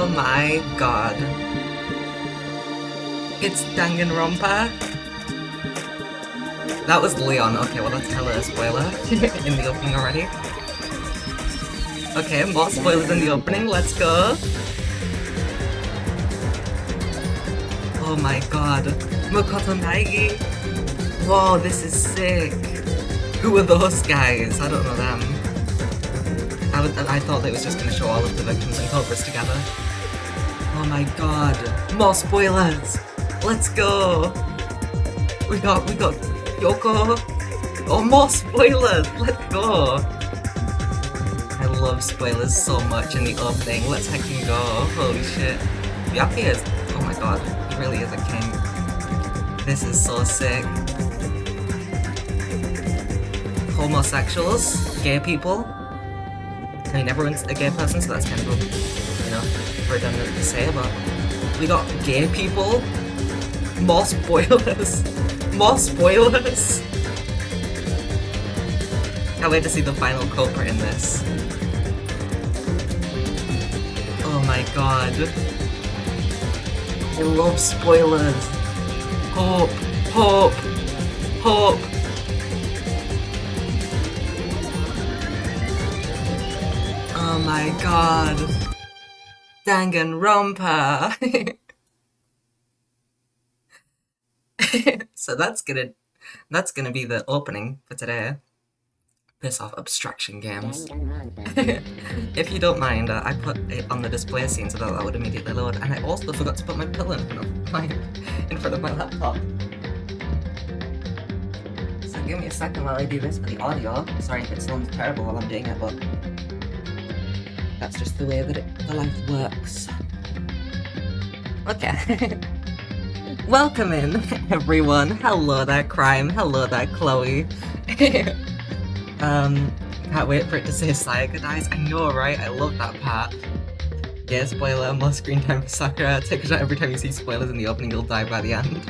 Oh my god. It's Danganronpa. That was Leon. Okay, well that's hella a spoiler in the opening already. Okay, more spoilers in the opening, let's go. Oh my god. Makoto Naegi. Whoa, this is sick. Who are those guys? I don't know them. I thought it was just gonna show all of the victims and culprits together. Oh my god. More spoilers! Let's go! We got Yoko! Oh, more spoilers! Let's go! I love spoilers so much in the opening. Let's heckin' go. Holy shit. Yappy is... oh my god. He really is a king. This is so sick. Homosexuals, gay people. I mean, everyone's a gay person, so that's kind of, you know, redundant to say, but we got gay people. More spoilers. More spoilers. Can't wait to see the final culprit in this. Oh my god. I love spoilers. Hope, hope, hope. Oh my god. Danganronpa. So that's gonna be the opening for today. Piss off abstraction games. If you don't mind, I put it on the display scene so that would immediately load, and I also forgot to put my pillow in front of my laptop. So give me a second while I do this for the audio. Sorry if it sounds terrible while I'm doing it, but that's just the way that the life works. Okay. Welcome in, everyone. Hello there, Crime. Hello there, Chloe. Can't wait for it to say Sayaka dies. I know, right? I love that part. Yeah, spoiler, more screen time for Sakura. Take a shot every time you see spoilers in the opening, you'll die by the end.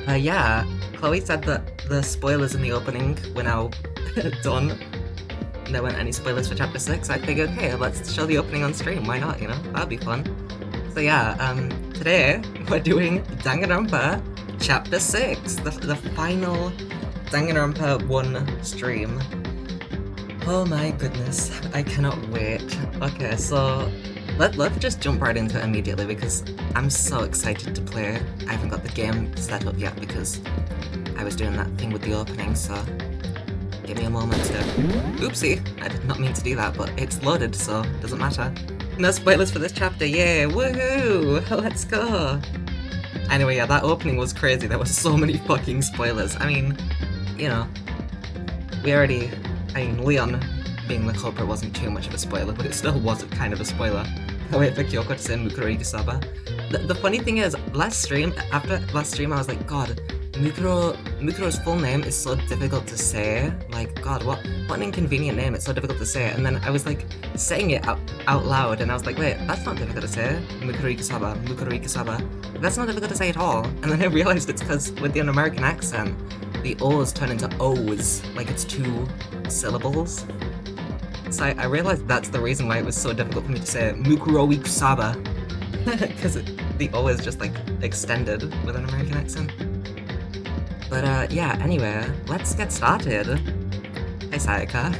Yeah, Chloe said that the spoilers in the opening were now done. There weren't any spoilers for chapter 6. I figured, hey, let's show the opening on stream. Why not, you know? That'd be fun. So yeah, today we're doing Danganronpa chapter 6, the final Danganronpa 1 stream. Oh my goodness, I cannot wait. Okay, so let's just jump right into it immediately because I'm so excited to play. I haven't got the game set up yet because I was doing that thing with the opening, so give me a moment to... Oopsie, I did not mean to do that, but it's loaded, so it doesn't matter. No spoilers for this chapter, yay, woohoo, let's go. Anyway, yeah, that opening was crazy, there were so many fucking spoilers. I mean, you know, Leon being the culprit wasn't too much of a spoiler, but it still was kind of a spoiler. I wait for Kyoko to say Mukuro Igisaba. The funny thing is, after last stream I was like, god, Mukuro's full name is so difficult to say. Like, god, what an inconvenient name, it's so difficult to say. And then I was like, saying it out loud, and I was like, wait, that's not difficult to say. Mukuro Igisaba. That's not difficult to say at all. And then I realized it's because with the American accent, the O's turn into O's, like it's 2 syllables. So I realized that's the reason why it was so difficult for me to say Mukuro Igisaba. Because the O is just like extended with an American accent. But yeah, anyway, let's get started. Hey Sayaka.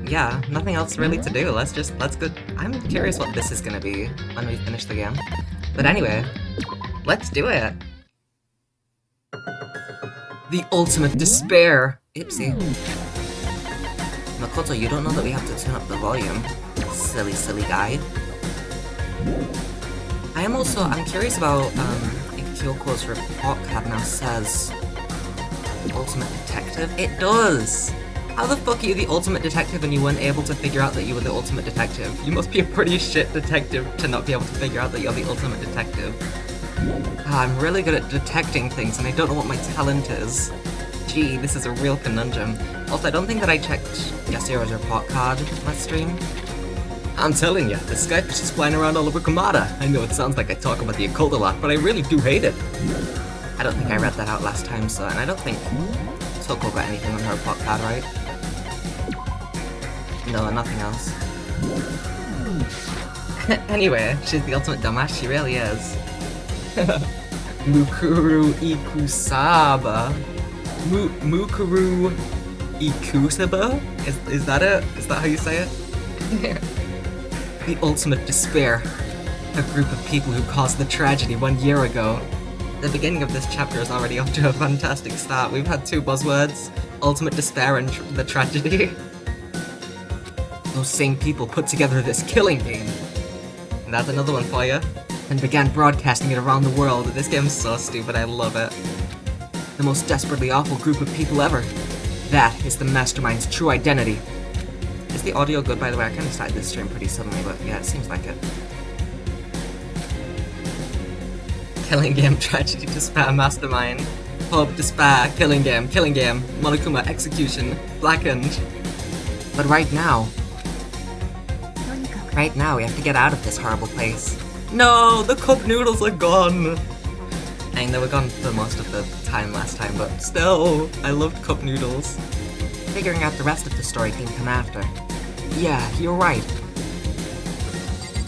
Yeah, nothing else really to do. Let's go. I'm curious what this is gonna be when we finish the game. But anyway, let's do it. The ultimate despair. Ipsy. Makoto, you don't know that we have to turn up the volume. Silly guy. I'm curious about if Kyoko's report card now says Ultimate Detective. It does! How the fuck are you the Ultimate Detective and you weren't able to figure out that you were the Ultimate Detective? You must be a pretty shit detective to not be able to figure out that you're the Ultimate Detective. I'm really good at detecting things and I don't know what my talent is. Gee, this is a real conundrum. Also, I don't think that I checked Yasuro's report card last stream. I'm telling ya, this Skype is just flying around all over Kamada. I know it sounds like I talk about the occult a lot, but I really do hate it. I don't think I read that out last time, so, and I don't think Toko got anything on her report card, right? No, nothing else. Anyway, she's the ultimate dumbass, she really is. Mukuru Ikusaba. Mukuru Ikusaba? Is that it? Is that how you say it? The ultimate despair. A group of people who caused the tragedy 1 year ago. The beginning of this chapter is already off to a fantastic start. We've had 2 buzzwords, ultimate despair and the tragedy. Those same people put together this killing game. And that's another one for you. And began broadcasting it around the world. This game's so stupid, I love it. The most desperately awful group of people ever. That is the Mastermind's true identity. Is the audio good, by the way? I kind of started this stream pretty suddenly, but yeah, it seems like it. Killing game, tragedy, despair, mastermind. Hope, despair, killing game, Monokuma, execution, blackened. But right now, we have to get out of this horrible place. No, the cup noodles are gone! I mean, they were gone for most of the time last time, but still, I loved cup noodles. Figuring out the rest of the story can come after. Yeah, you're right.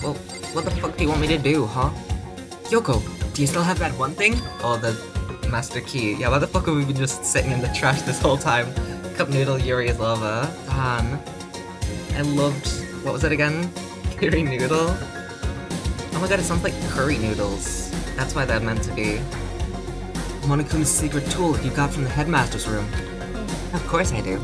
Well, what the fuck do you want me to do, huh? Kyoko, do you still have that one thing? Oh, the master key. Yeah, why the fuck have we been just sitting in the trash this whole time? Cup noodle, Yuri is over. Han. I loved... what was it again? Curry noodle? Oh my god, it sounds like curry noodles. That's why they're meant to be. Monokuma's secret tool you got from the headmaster's room. Of course I do.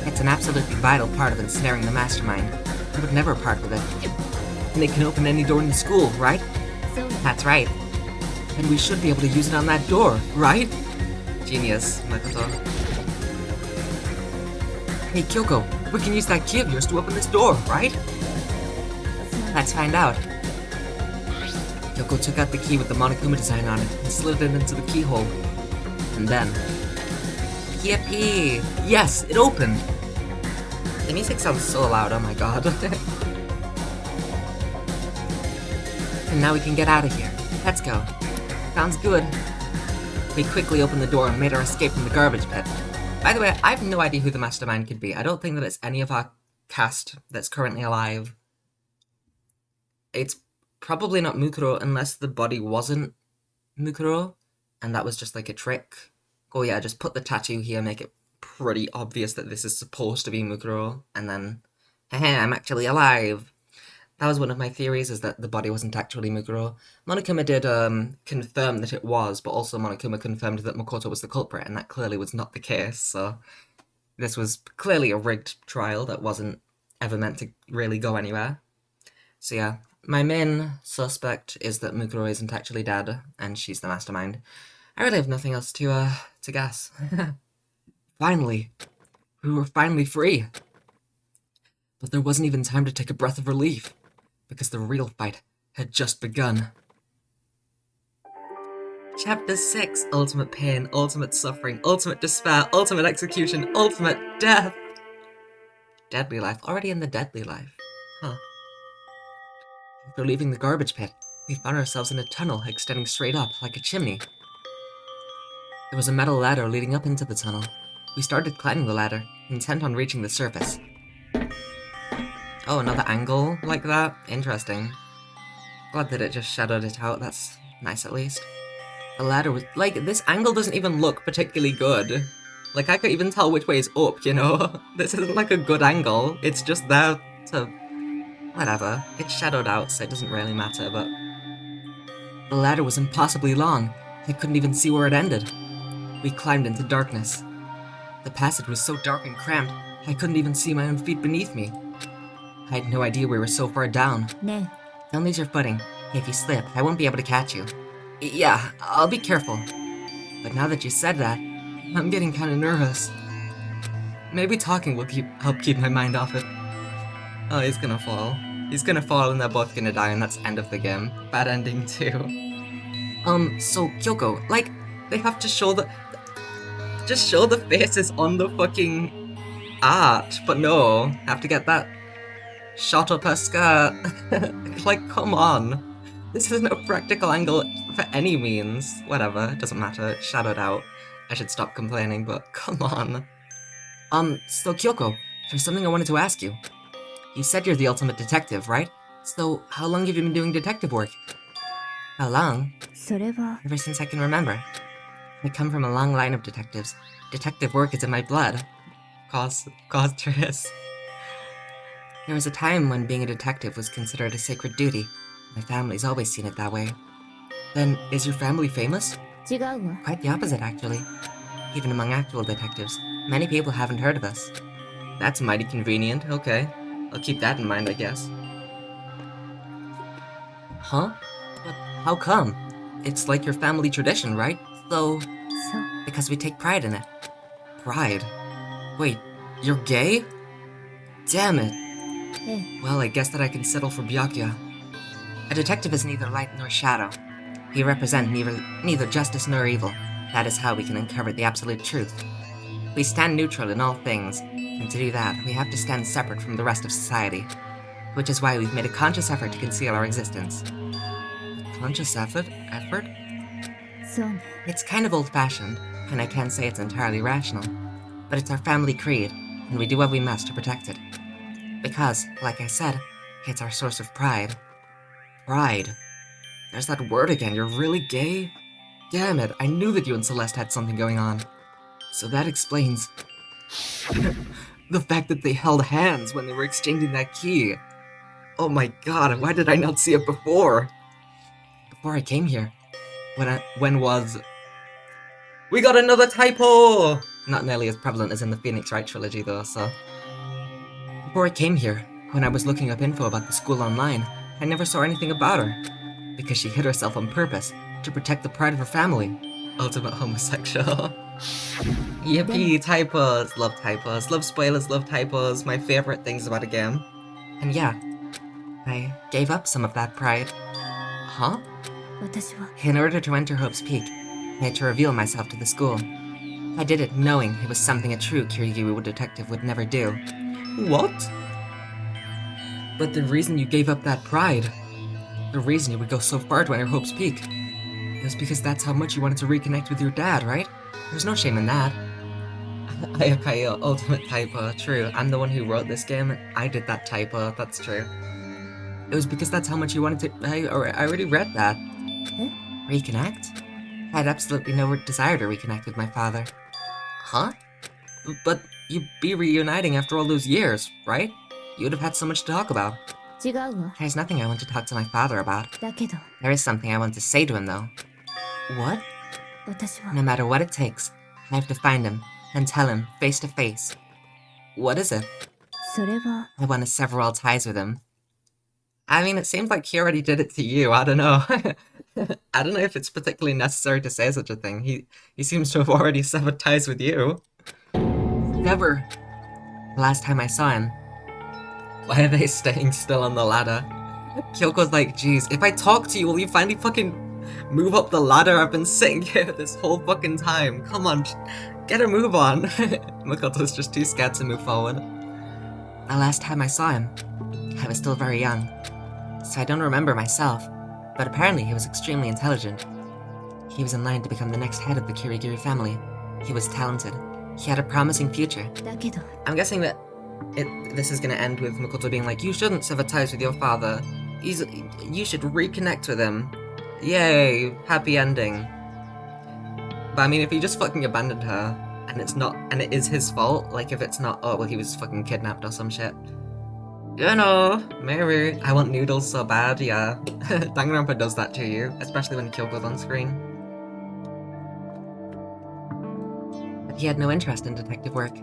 It's an absolutely vital part of ensnaring the mastermind. I would never part with it. And it can open any door in the school, right? That's right. And we should be able to use it on that door, right? Genius, Makoto. Hey Kyoko, we can use that key of yours to open this door, right? Let's find out. Kyoko took out the key with the Monokuma design on it and slid it into the keyhole. And then... yippee! Yes, it opened! The music sounds so loud, oh my god. And now we can get out of here. Let's go. Sounds good. We quickly opened the door and made our escape from the garbage pit. By the way, I have no idea who the mastermind could be. I don't think that it's any of our cast that's currently alive. It's probably not Mukuro unless the body wasn't Mukuro, and that was just like a trick. Oh yeah, just put the tattoo here, make it pretty obvious that this is supposed to be Mukuro, and then, haha, I'm actually alive. That was one of my theories, is that the body wasn't actually Mukuro. Monokuma did confirm that it was, but also Monokuma confirmed that Makoto was the culprit, and that clearly was not the case, so this was clearly a rigged trial that wasn't ever meant to really go anywhere. So yeah, my main suspect is that Mukuro isn't actually dead, and she's the mastermind. I really have nothing else to guess. Finally! We were finally free! But there wasn't even time to take a breath of relief, because the real fight had just begun. Chapter 6, Ultimate Pain, Ultimate Suffering, Ultimate Despair, Ultimate Execution, Ultimate Death! Deadly Life, already in the Deadly Life. Huh. After leaving the garbage pit, we found ourselves in a tunnel extending straight up, like a chimney. There was a metal ladder leading up into the tunnel. We started climbing the ladder, intent on reaching the surface. Oh, another angle like that? Interesting. Glad that it just shadowed it out, that's nice at least. The ladder was... like, this angle doesn't even look particularly good. Like, I can't even tell which way is up, you know? This isn't like a good angle, it's just there to... whatever. It's shadowed out, so it doesn't really matter, but... the ladder was impossibly long. I couldn't even see where it ended. We climbed into darkness. The passage was so dark and cramped, I couldn't even see my own feet beneath me. I had no idea we were so far down. No. Don't lose your footing. If you slip, I won't be able to catch you. Yeah, I'll be careful. But now that you said that, I'm getting kind of nervous. Maybe talking will help keep my mind off it. Oh, he's gonna fall. He's gonna fall and they're both gonna die, and that's end of the game. Bad ending too. So Kyoko, like, they have to show the... just show the faces on the fucking art, but no, have to get that shot up her skirt. Like, come on. This isn't a practical angle for any means. Whatever, it doesn't matter, it's shadowed out. I should stop complaining, but come on. So Kyoko, there's something I wanted to ask you. You said you're the ultimate detective, right? So, how long have you been doing detective work? How long? それは Ever since I can remember. I come from a long line of detectives. Detective work is in my blood. Caustress. There was a time when being a detective was considered a sacred duty. My family's always seen it that way. Then, is your family famous? 違うわ Quite the opposite, actually. Even among actual detectives, many people haven't heard of us. That's mighty convenient, okay. I'll keep that in mind, I guess. Huh? But how come? It's like your family tradition, right? So... そう because we take pride in it. Pride? Wait, you're gay? Damn it. ええ Well, I guess that I can settle for Byakuya. A detective is neither light nor shadow. We represent neither justice nor evil. That is how we can uncover the absolute truth. We stand neutral in all things, and to do that, we have to stand separate from the rest of society. Which is why we've made a conscious effort to conceal our existence. Conscious effort? Effort? そうね It's kind of old-fashioned, and I can't say it's entirely rational. But it's our family creed, and we do what we must to protect it. Because, like I said, it's our source of pride. Pride. There's that word again, you're really gay? Damn it, I knew that you and Celeste had something going on. So that explains... the fact that they held hands when they were exchanging that key. Oh my god, why did I not see it before? Before I came here. When was... We got another typo! Not nearly as prevalent as in the Phoenix Wright trilogy though, so... Before I came here, when I was looking up info about the school online, I never saw anything about her. Because she hid herself on purpose, to protect the pride of her family. Ultimate homosexual. Yippee, typos! Love spoilers, love typos, my favorite things about a game. And yeah, I gave up some of that pride. Huh? 私は In order to enter Hope's Peak, I had to reveal myself to the school. I did it knowing it was something a true Kirigiri detective would never do. What? But the reason you gave up that pride, the reason you would go so far to enter Hope's Peak, it was because that's how much you wanted to reconnect with your dad, right? There's no shame in that. Ayakayo, ultimate typo, true. I'm the one who wrote this game. I did that typo, that's true. It was because that's how much you wanted to... I already read that. Eh? Reconnect? I had absolutely no desire to reconnect with my father. Huh? But you'd be reuniting after all those years, right? You would have had so much to talk about. 違うわ There's nothing I want to talk to my father about. だけど There is something I want to say to him, though. What? 私は No matter what it takes, I have to find him and tell him face to face. What is it? それは I want to sever all ties with him. I mean, it seems like he already did it to you. I don't know. I don't know if it's particularly necessary to say such a thing. He seems to have already severed ties with you. Never. The last time I saw him. Why are they staying still on the ladder? Kyoko's like, geez, if I talk to you, will you finally fucking move up the ladder? I've been sitting here this whole fucking time. Come on, get a move on. Makoto's just too scared to move forward. The last time I saw him, I was still very young, so I don't remember myself, but apparently he was extremely intelligent. He was in line to become the next head of the Kirigiri family. He was talented. He had a promising future. だけど I'm guessing that this is gonna end with Makoto being like, you shouldn't sever ties with your father. You should reconnect with him. Yay, happy ending. But I mean, if he just fucking abandoned her, and it is his fault, like if it's not, oh, well, he was fucking kidnapped or some shit. You know, maybe. I want noodles so bad, yeah. Danganronpa does that to you, especially when Kyoko's on screen. But he had no interest in detective work.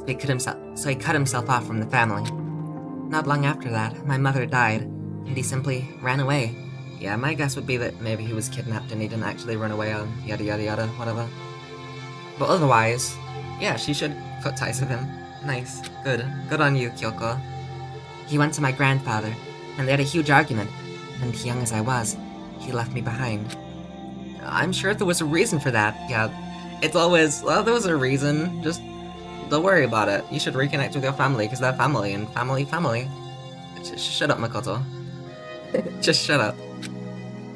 So he cut himself off from the family. Not long after that, my mother died, and he simply ran away. Yeah, my guess would be that maybe he was kidnapped and he didn't actually run away on yada yada yada, whatever. But otherwise, yeah, she should cut ties with him. Nice. Good. Good on you, Kyoko. He went to my grandfather, and they had a huge argument, and young as I was, he left me behind. I'm sure there was a reason for that, yeah. It's always, well, there was a reason, just don't worry about it. You should reconnect with your family, because they're family, and family. Shut up, Makoto. Just shut up.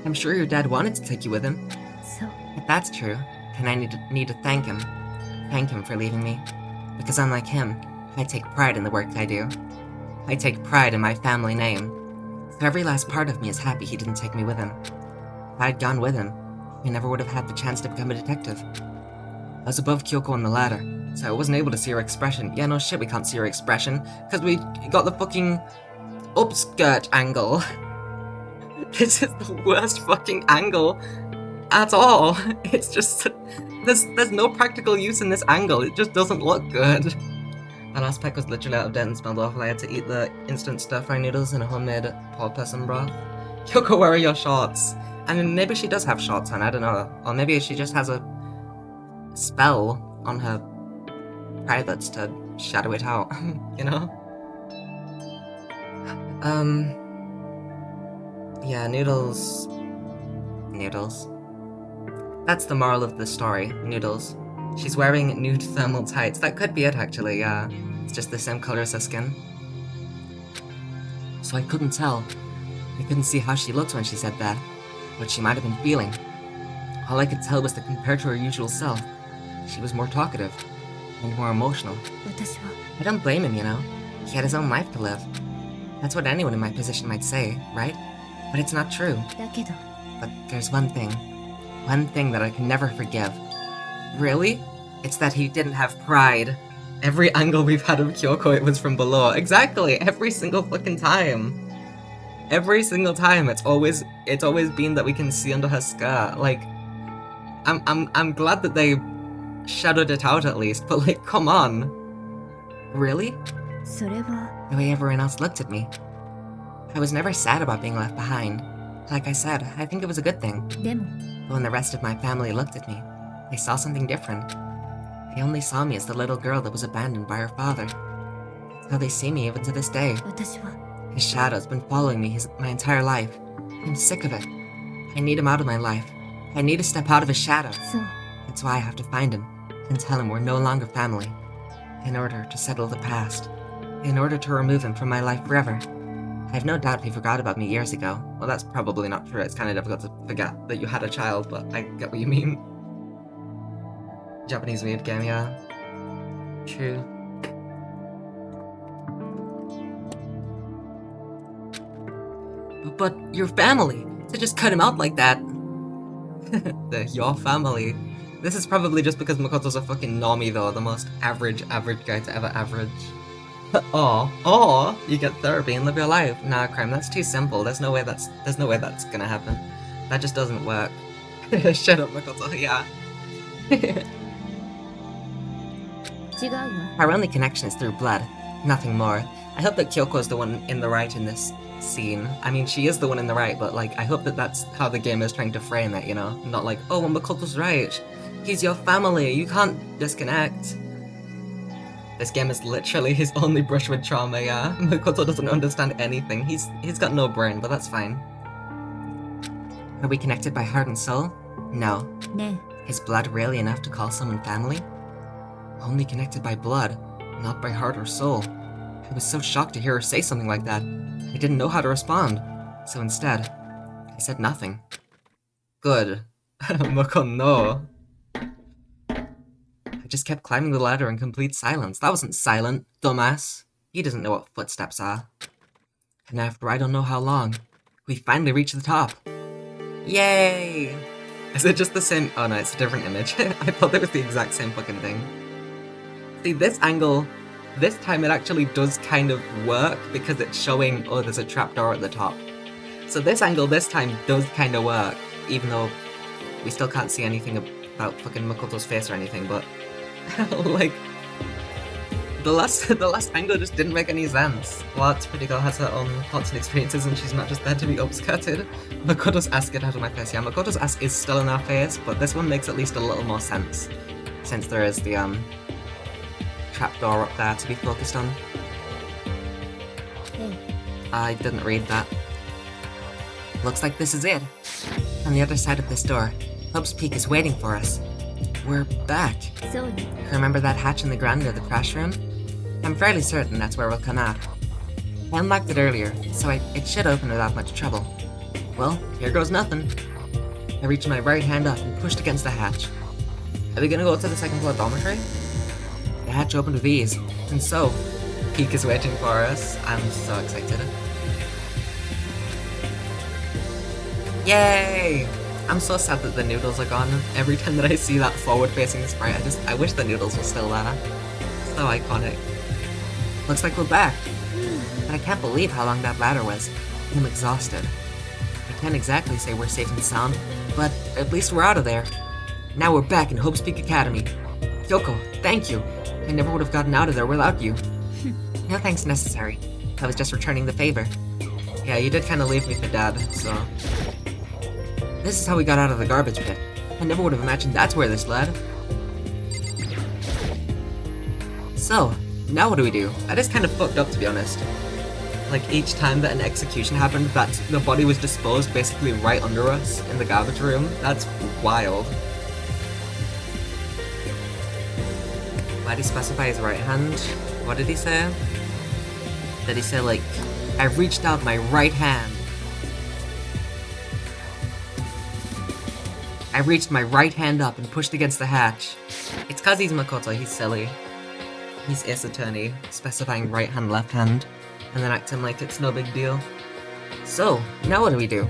I'm sure your dad wanted to take you with him. そう If that's true, then I need to thank him. Thank him for leaving me. Because unlike him, I take pride in the work I do. I take pride in my family name. Every last part of me is happy he didn't take me with him. If I had gone with him, we never would have had the chance to become a detective. I was above Kyoko on the ladder, so I wasn't able to see her expression. Yeah, no shit, we can't see her expression, because we got the fucking upskirt angle. This is the worst fucking angle at all. It's just, there's no practical use in this angle. It just doesn't look good. My last pack was literally out of date and smelled awful. I had to eat the instant stir-fry noodles in a homemade poor person broth. Kyoko, where are your shorts? I mean, maybe she does have shorts on, I don't know. Or maybe she just has a spell on her privates to shadow it out, you know? Yeah, noodles. Noodles. That's the moral of the story, noodles. She's wearing nude thermal tights. That could be it, actually, yeah. It's just the same color as her skin. So I couldn't tell. I couldn't see how she looked when she said that, what she might have been feeling. All I could tell was that compared to her usual self, she was more talkative and more emotional. 私は I don't blame him, you know. He had his own life to live. That's what anyone in my position might say, right? But it's not true. だけど But there's one thing that I can never forgive. Really? It's that he didn't have pride. Every angle we've had of Kyoko, it was from below. Exactly, every single fucking time. Every single time, it's always been that we can see under her skirt. Like, I'm glad that they shadowed it out at least, but like, come on. Really? それは The way everyone else looked at me. I was never sad about being left behind. Like I said, I think it was a good thing. でも But when the rest of my family looked at me, they saw something different. They only saw me as the little girl that was abandoned by her father. That's how they see me even to this day. 私は His shadow's been following me my entire life. I'm sick of it. I need him out of my life. I need to step out of his shadow. そう That's why I have to find him and tell him we're no longer family. In order to settle the past. In order to remove him from my life forever. I have no doubt he forgot about me years ago. Well, that's probably not true. It's kind of difficult to forget that you had a child, but I get what you mean. Japanese weird game, yeah. True. But your family! To just cut him out like that! Your family. This is probably just because Makoto's a fucking normie though, the most average guy to ever average. Or you get therapy and live your life. Nah, crime, that's too simple. There's no way that's gonna happen. That just doesn't work. Shut up, Makoto, yeah. 違うわ Our only connection is through blood, nothing more. I hope that Kyoko is the one in the right in this scene. I mean, she is the one in the right, but like, I hope that that's how the game is trying to frame it, you know? Not like, oh, well, Makoto's right. He's your family, you can't disconnect. This game is literally his only brush with trauma, yeah? Makoto doesn't understand anything. He's got no brain, but that's fine. Are we connected by heart and soul? No. ね Is blood really enough to call someone family? Only connected by blood, not by heart or soul. I was so shocked to hear her say something like that. I didn't know how to respond. So instead, I said nothing. Good. Mako no. I just kept climbing the ladder in complete silence. That wasn't silent, dumbass. He doesn't know what footsteps are. And after I don't know how long, we finally reached the top. Yay! Is it just the same? Oh no, it's a different image. I thought it was the exact same fucking thing. See, this angle, this time it actually does kind of work because it's showing, oh, there's a trapdoor at the top. So this angle this time does kind of work, even though we still can't see anything about fucking Makoto's face or anything, but like, the last angle just didn't make any sense. What? Pretty girl has her own thoughts and experiences and she's not just there to be upskirted. Makoto's ass get out of my face. Yeah, Makoto's ass is still in our face, but this one makes at least a little more sense. Since there is the, trapdoor up there to be focused on. え I didn't read that. Looks like this is it. On the other side of this door, Hope's Peak is waiting for us. We're back. そうね Remember that hatch in the ground near the crash room? I'm fairly certain that's where we'll come out. I unlocked it earlier, so it should open without much trouble. Well, here goes nothing. I reached my right hand up and pushed against the hatch. Are we gonna go to the second floor dormitory? The hatch opened with ease, and so, Peak is waiting for us. I'm so excited. Yay! I'm so sad that the noodles are gone. Every time that I see that forward-facing sprite, I wish the noodles were still there. So iconic. Looks like we're back. But I can't believe how long that ladder was. I'm exhausted. I can't exactly say we're safe and sound, but at least we're out of there. Now we're back in Hope's Peak Academy. Kyoko, thank you. I never would have gotten out of there without you. No thanks necessary. I was just returning the favor. Yeah, you did kind of leave me for dead, so... This is how we got out of the garbage pit. I never would have imagined that's where this led. So, now what do we do? That is kind of fucked up, to be honest. Like, each time that an execution happened, the body was disposed basically right under us in the garbage room. That's wild. Why did he specify his right hand? What did he say? Did he say, like, I reached out my right hand. I reached my right hand up and pushed against the hatch. It's cause he's Makoto, he's silly. He's Ace Attorney, specifying right hand, left hand, and then acting like it's no big deal. So, now what do we do?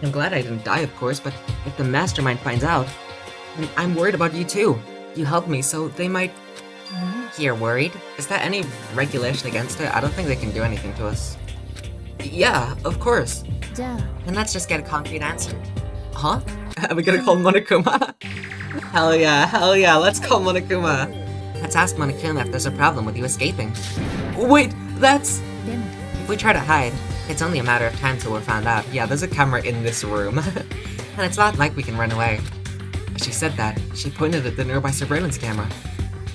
I'm glad I didn't die, of course, but if the mastermind finds out, I'm worried about you too. You helped me, so they might... You're worried? Is that any regulation against it? I don't think they can do anything to us. Yeah, of course. じゃあ Then let's just get a concrete answer. Huh? Are we gonna call Monokuma? Hell yeah, let's call Monokuma. Let's ask Monokuma if there's a problem with you escaping. Wait, that's... でも If we try to hide, it's only a matter of time till we're found out. Yeah, there's a camera in this room. And it's not like we can run away. As she said that, she pointed at the nearby surveillance camera.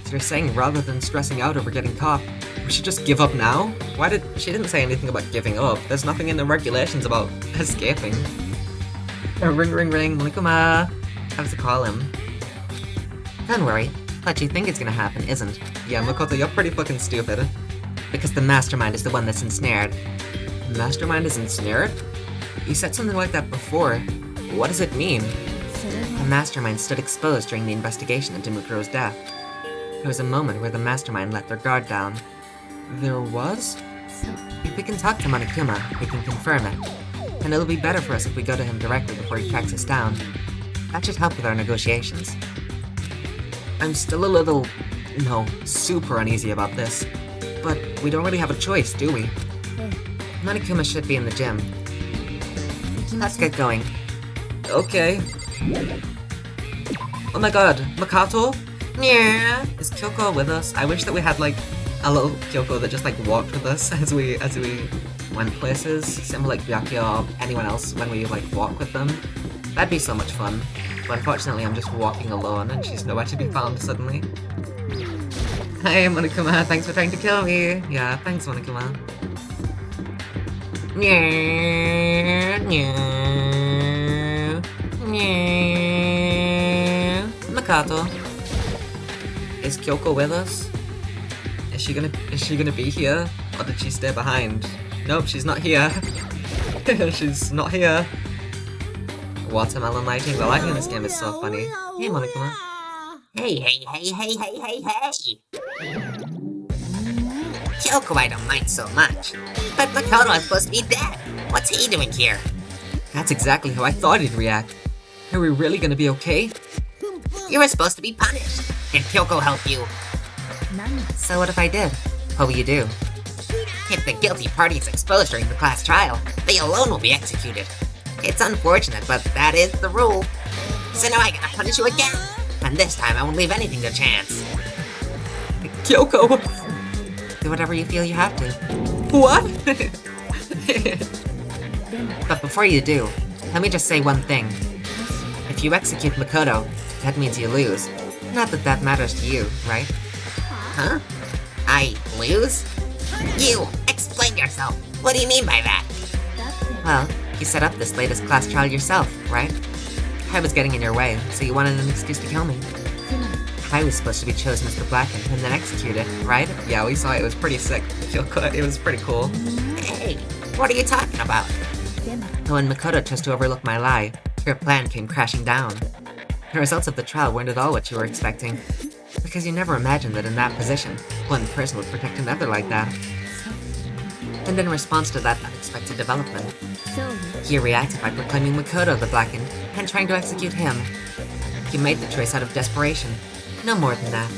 So you're saying rather than stressing out over getting caught, we should just give up now? She didn't say anything about giving up. There's nothing in the regulations about escaping. Ring, ring, ring, Monokuma. I have to call him. Don't worry. What you think is gonna happen isn't. Yeah, Makoto, you're pretty fucking stupid. Because the mastermind is the one that's ensnared. The mastermind is ensnared? You said something like that before. What does it mean? それ The は mastermind stood exposed during the investigation into Mukuro's death. There was a moment where the mastermind let their guard down. There was? そう If we can talk to Monokuma, we can confirm it. And it'll be better for us if we go to him directly before he tracks us down. That should help with our negotiations. I'm still a little... no, super uneasy about this. But we don't really have a choice, do we? え Monokuma should be in the gym. 行きま Let's しょう get going. Okay. Oh my god, Makato? Yeah. Is Kyoko with us? I wish that we had like a little Kyoko that just like walked with us as we went places. Similar like Byakuya or anyone else when we like walk with them. That'd be so much fun. But unfortunately I'm just walking alone and she's nowhere to be found suddenly. Hey Monokuma, thanks for trying to kill me. Yeah, thanks Monokuma. Makato. Is Kyoko with us? Is she gonna be here? Or did she stay behind? Nope, she's not here. She's not here. Watermelon lighting. The lighting in this game is so funny. Hey Monokuma. Hey. Kyoko I don't mind so much. But Makoto is supposed to be dead. What's he doing here? That's exactly how I thought he'd react. Are we really gonna be okay? You were supposed to be punished. Did Kyoko help you? 何 So what if I did? What will you do? If the guilty party is exposed during the class trial, they alone will be executed. It's unfortunate, but that is the rule. So now I gotta punish you again. And this time I won't leave anything to chance. Kyoko! Do whatever you feel you have to. What? でも But before you do, let me just say one thing. If you execute Makoto, that means you lose. Not that that matters to you, right? Huh? I lose? You, explain yourself. What do you mean by that? だって Well, you set up this latest class trial yourself, right? I was getting in your way, so you wanted an excuse to kill me. つまり I was supposed to be chosen as the Blacken and then executed, right? Yeah, we saw it. It was pretty sick. It was pretty cool. Hey, what are you talking about? でも But when Makoto chose to overlook my lie, your plan came crashing down. The results of the trial weren't at all what you were expecting. Because you never imagined that in that position, one person would protect another like that. And in response to that unexpected development, そうよ he reacted by proclaiming Makoto the Blackened and trying to execute him. He made the choice out of desperation. No more than that.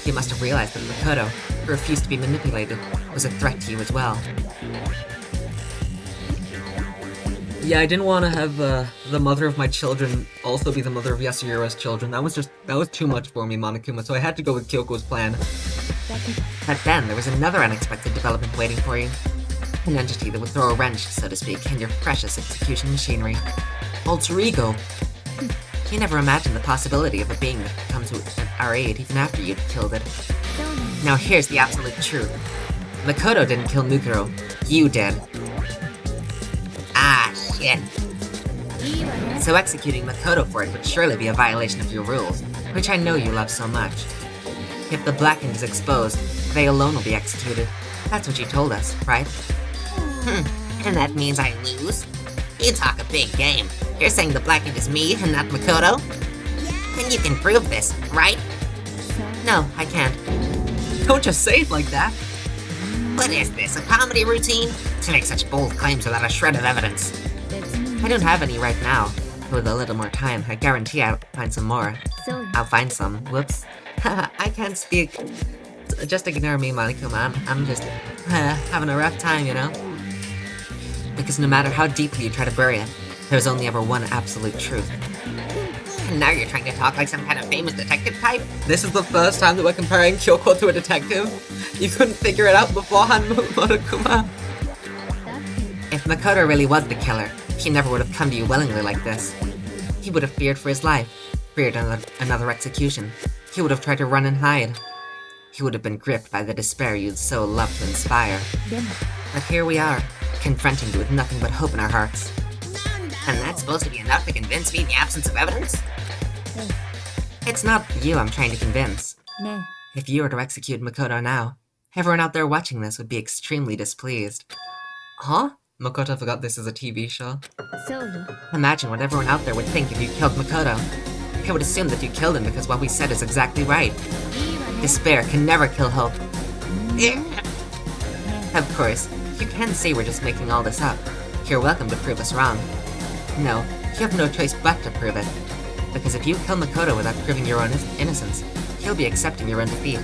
He must have realized that Makoto, who refused to be manipulated, was a threat to you as well. Yeah, I didn't want to have the mother of my children also be the mother of Yasuhira's children. That was too much for me, Monokuma, so I had to go with Kyoko's plan. だけど But then there was another unexpected development waiting for you. An entity that would throw a wrench, so to speak, in your precious execution machinery. Alter Ego. You never imagined the possibility of a being that could come to our aid even after you'd killed it. そうなんだ Now here's the absolute truth. Makoto didn't kill Mukuro. You did. Ah, shit. いいわね So executing Makoto for it would surely be a violation of your rules, which I know you love so much. If the Blackened is exposed, they alone will be executed. That's what you told us, right? And that means I lose? You talk a big game. You're saying the Blackened is me and not Makoto? And you can prove this, right? さあ No, I can't. Don't just say it like that. What is this, a comedy routine? To make such bold claims without a shred of evidence. 別に I don't have any right now. With a little more time, I guarantee I'll find some more. そうよ I'll find some. Whoops. I can't speak. Just ignore me, Monokuma. I'm just having a rough time, you know? Because no matter how deeply you try to bury it, there's only ever one absolute truth. And now you're trying to talk like some kind of famous detective type? This is the first time that we're comparing Kyoko to a detective. You couldn't figure it out beforehand, Monokuma. だって If Makoto really was the killer, he never would have come to you willingly like this. He would have feared for his life, feared another execution. He would have tried to run and hide. He would have been gripped by the despair you'd so love to inspire. でも But here we are, confronting you with nothing but hope in our hearts. And that's supposed to be enough to convince me in the absence of evidence? え It's not you I'm trying to convince. えね If you were to execute Makoto now, everyone out there watching this would be extremely displeased. Huh? Makoto forgot this is a TV show. えそうよ Imagine what everyone out there would think if you killed Makoto. They would assume that you killed him because what we said is exactly right. いいわね Despair can never kill hope. ね Of course, you can say we're just making all this up. You're welcome to prove us wrong. No, you have no choice but to prove it. Because if you kill Makoto without proving your own innocence, he'll be accepting your own defeat.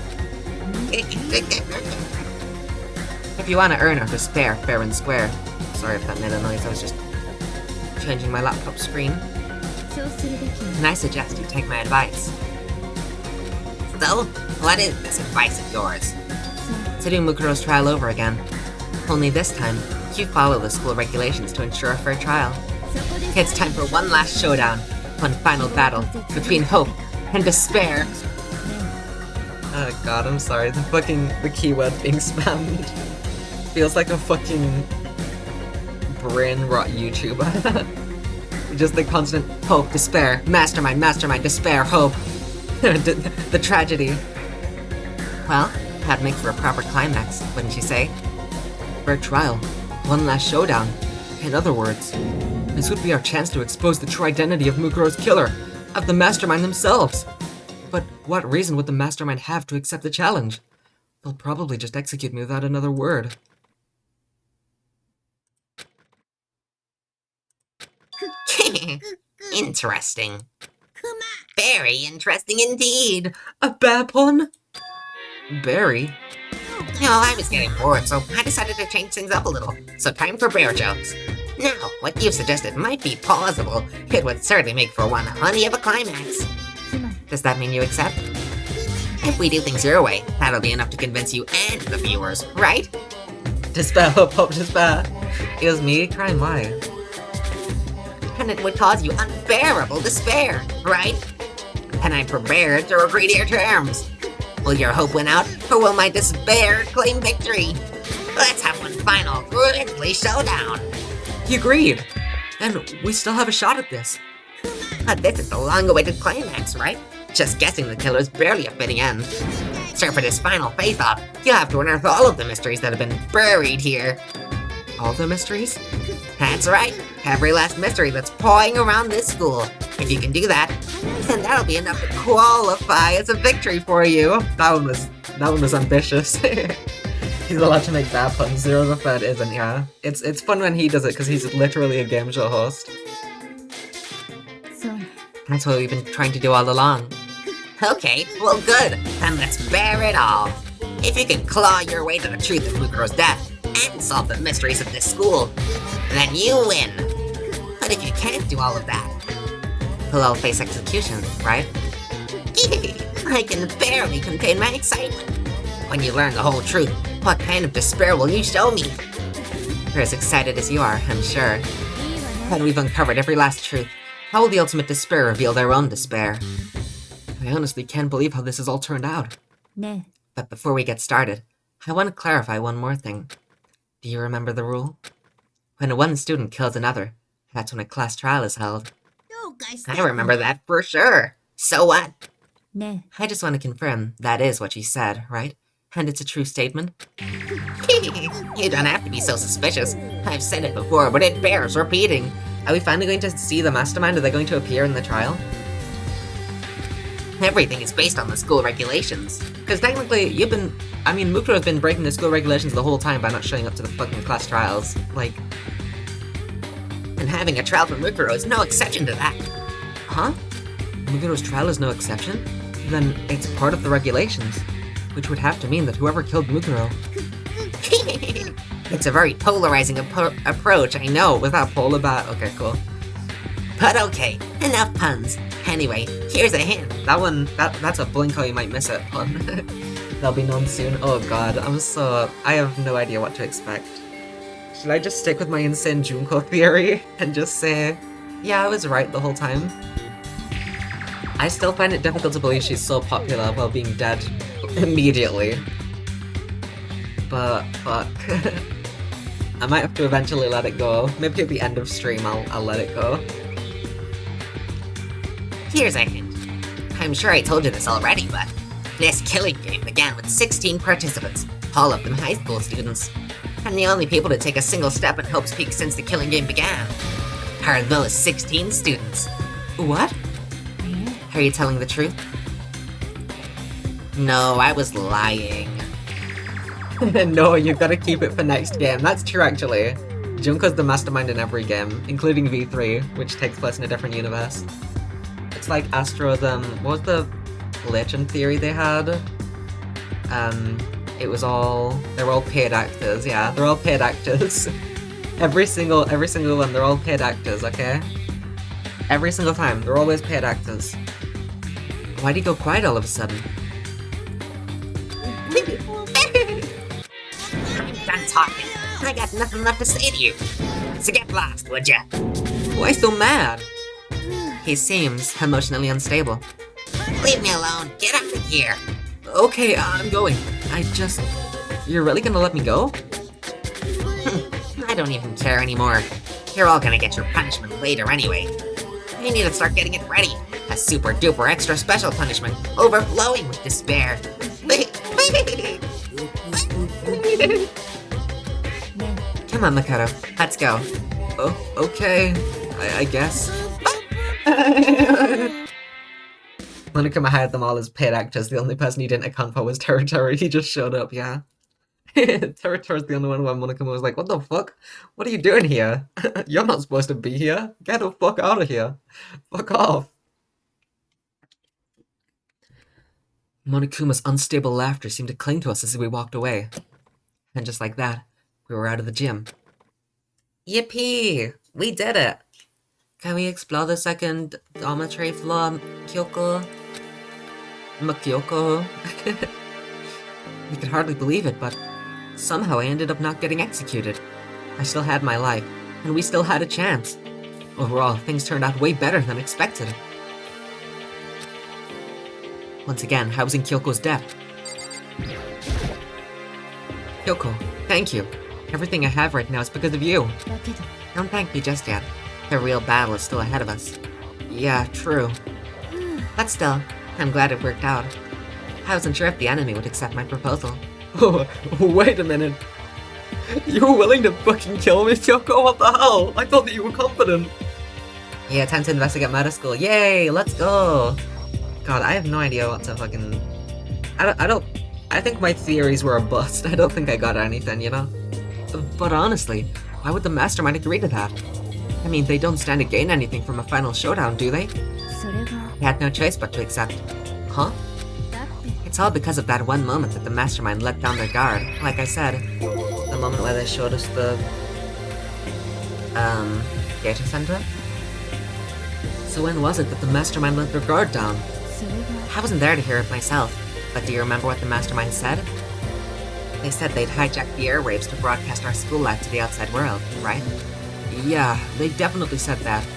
If you want to earn our despair fair and square. Sorry if that made a noise, I was just changing my laptop screen. そうするべきよ And I suggest you take my advice. So, what is this advice of yours? そう To do Mukuro's trial over again. Only this time, you follow the school regulations to ensure a fair trial. そこで It's time for one last showdown, one final battle between hope and despair. Oh god, I'm sorry. The keyword being spammed feels like a fucking brain rot YouTuber. Just the constant hope, despair, mastermind, mastermind, despair, hope. The tragedy. Well, that'd make for a proper climax, wouldn't you say? Fair trial, one last showdown. In other words, this would be our chance to expose the true identity of Mukuro's killer, of the mastermind themselves. But what reason would the mastermind have to accept the challenge? They'll probably just execute me without another word. Interesting. Very interesting indeed. A bear pun? Berry? No, I was getting bored, so I decided to change things up a little. So time for bear jokes. Now, what you suggested might be plausible. It would certainly make for one honey of a climax. つまり Does that mean you accept? If we do things your way, that'll be enough to convince you and the viewers, right? Despair, hope, despair. It was me crying, why? And it would cause you unbearable despair, right? And I'm prepared to agree to your terms. Will your hope win out, or will my despair claim victory? Let's have one final grisly showdown. He agreed. And we still have a shot at this. But this is the long-awaited climax, right? Just guessing the killer is barely a fitting end. So for this final face-off, you'll have to unearth all of the mysteries that have been buried here. All the mysteries? That's right, every last mystery that's pawing around this school. If you can do that, then that'll be enough to qualify as a victory for you. That one was ambitious. He's allowed to make bad puns. Zero the Third isn't, yeah. It's fun when he does it because he's literally a game show host. そうね That's what we've been trying to do all along. Okay, well good. Then let's bear it all. If you can claw your way to the truth of Mukuro's death and solve the mysteries of this school, then you win. But if you can't do all of that, we'll all face execution, right? I can barely contain my excitement. When you learn the whole truth, what kind of despair will you show me? You're as excited as you are, I'm sure. いいわ When ね we've uncovered every last truth, how will the ultimate despair reveal their own despair? I honestly can't believe how this has all turned out. ね But before we get started, I want to clarify one more thing. Do you remember the rule? When one student kills another, that's when a class trial is held. I remember that for sure. So what? ね I just want to confirm that is what you said, right? And it's a true statement? You don't have to be so suspicious. I've said it before, but it bears repeating. Are we finally going to see the mastermind? Are they going to appear in the trial? Everything is based on the school regulations. Because technically, Mukuro's been breaking the school regulations the whole time by not showing up to the fucking class trials. Like, And having a trial for Mukuro is no exception to that. huh? Mukuro's trial is no exception? Then it's part of the regulations. Which would have to mean that whoever killed Mukuro... It's a very polarizing approach, I know, Without polar bat? Okay, cool. but okay, enough puns. Anyway, here's a hint. That's a blink or you might miss it pun. They'll be known soon. Oh god, I have no idea what to expect. Should I just stick with my insane Junko theory and just say, yeah, I was right the whole time? I still find it difficult to believe she's so popular while being dead immediately. But, fuck. I might have to eventually let it go. Maybe at the end of stream I'll let it go. Here's a hint. I'm sure I told you this already, but this killing game began with 16 participants, all of them high school students. And the only people to take a single step in Hope's Peak since the killing game began are those 16 students. What? え Are you telling the truth? No, I was lying. No, you've got to keep it for next game. That's true, actually. Junko's the mastermind in every game, including V3, which takes place in a different universe. It's like Astro's, what was the legend theory they had? They were all paid actors, yeah, they're all paid actors. every single one, they're all paid actors, okay? Every single time, they're always paid actors. Why'd he go quiet all of a sudden? I'm done talking. I got nothing left to say to you. So get lost, would ya? Why so mad? He seems emotionally unstable. Leave me alone. Get out of here. Okay, I'm going. You're really gonna let me go? I don't even care anymore. You're all gonna get your punishment later anyway. I need to start getting it ready. A super duper extra special punishment, overflowing with despair. ね Come on, Makoto. Let's go. Oh, okay. I guess. Monokuma hired them all as paid actors. The only person he didn't account for was Terutoru. He just showed up, yeah. Terutoru's the only one where Monokuma was like, what the fuck? What are you doing here? You're not supposed to be here. Get the fuck out of here. Fuck off. Monokuma's unstable laughter seemed to cling to us as we walked away. And just like that, we were out of the gym. Yippee! We did it! Can we explore the second dormitory floor, Kyoko? Makyoko? We could hardly believe it, but somehow I ended up not getting executed. I still had my life, and we still had a chance. Overall, things turned out way better than expected. Once again, I was in Kyoko's debt. Kyoko, thank you. Everything I have right now is because of you. だけど Don't thank me just yet. The real battle is still ahead of us. Yeah, true. But still, I'm glad it worked out. I wasn't sure if the enemy would accept my proposal. Oh, wait a minute. You were willing to fucking kill me, Kyoko? What the hell? I thought that you were confident. Yeah, time to investigate murder school. Yay, let's go. God, I have no idea what to fucking... I don't I think my theories were a bust. I don't think I got anything, you know? But honestly, why would the mastermind agree to that? I mean, they don't stand to gain anything from a final showdown, do they? それは They had no choice but to accept. Huh? だって It's all because of that one moment that the mastermind let down their guard. Like I said, the moment where they showed us the data center. So when was it that the mastermind let their guard down? それは I wasn't there to hear it myself, but do you remember what the mastermind said? They said they'd hijack the airwaves to broadcast our school life to the outside world, right? Yeah, they definitely said that. ね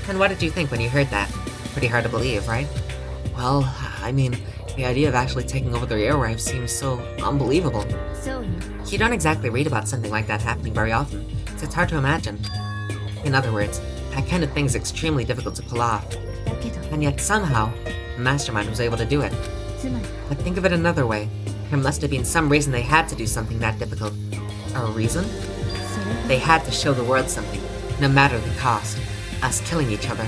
And what did you think when you heard that? Pretty hard to believe, right? Well, I mean, the idea of actually taking over their airwaves seems so unbelievable. そうよ You don't exactly read about something like that happening very often, so it's hard to imagine. In other words, that kind of thing's extremely difficult to pull off. だけど And yet somehow, the mastermind was able to do it. つまり But think of it another way. There must have been some reason they had to do something that difficult. A reason? それは They had to show the world something, no matter the cost. Us killing each other.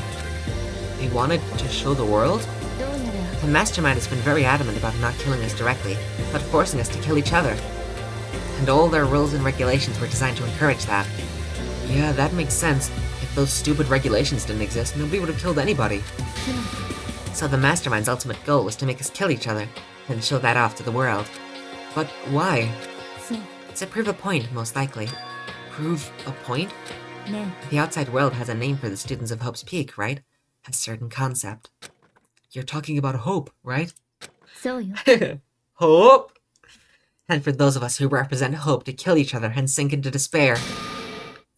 They wanted to show the world? どうやら The mastermind has been very adamant about not killing us directly, but forcing us to kill each other. And all their rules and regulations were designed to encourage that. Yeah, that makes sense. If those stupid regulations didn't exist, nobody would have killed anybody. つまり So the mastermind's ultimate goal was to make us kill each other, and show that off to the world. But why? そう To prove a point, most likely. Prove a point? ね The outside world has a name for the students of Hope's Peak, right? A certain concept. You're talking about hope, right? そうよ Hope! And for those of us who represent hope to kill each other and sink into despair.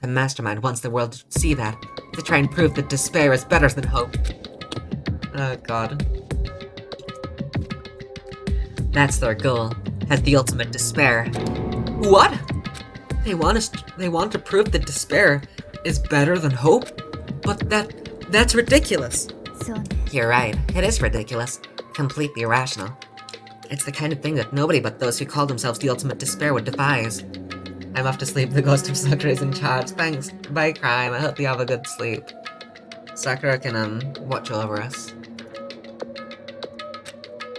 The mastermind wants the world to see that, to try and prove that despair is better than hope. Oh god. That's their goal, as the ultimate despair. What? They want to prove that despair is better than hope? But that's ridiculous. そうね You're right, it is ridiculous. Completely irrational. It's the kind of thing that nobody but those who call themselves the ultimate despair would devise. I'm off to sleep, the ghost of Sakura is in charge. Thanks, bye crime, I hope you have a good sleep. Sakura can, watch over us.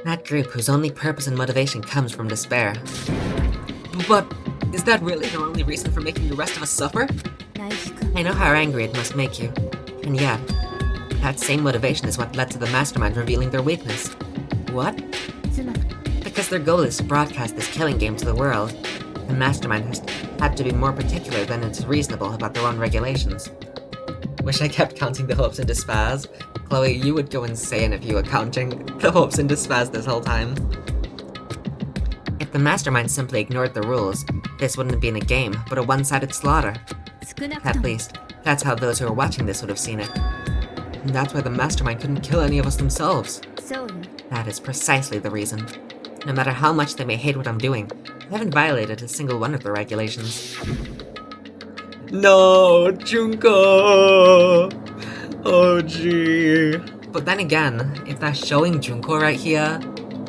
That group whose only purpose and motivation comes from despair. But is that really their only reason for making the rest of us suffer? 大輝くん I know how angry it must make you. And yet, that same motivation is what led to the mastermind revealing their weakness. What? つまり Because their goal is to broadcast this killing game to the world. The mastermind has had to be more particular than is reasonable about their own regulations. Wish I kept counting the hopes and despairs. Chloe, you would go insane if you were counting the hopes and despairs this whole time. If the mastermind simply ignored the rules, this wouldn't have been a game, but a one-sided slaughter. 少なくと At も least, that's how those who were watching this would have seen it. And that's why the mastermind couldn't kill any of us themselves. そうよ That is precisely the reason. No matter how much they may hate what I'm doing, I haven't violated a single one of the regulations. No, Junko! Oh gee. But then again, if they're showing Junko right here,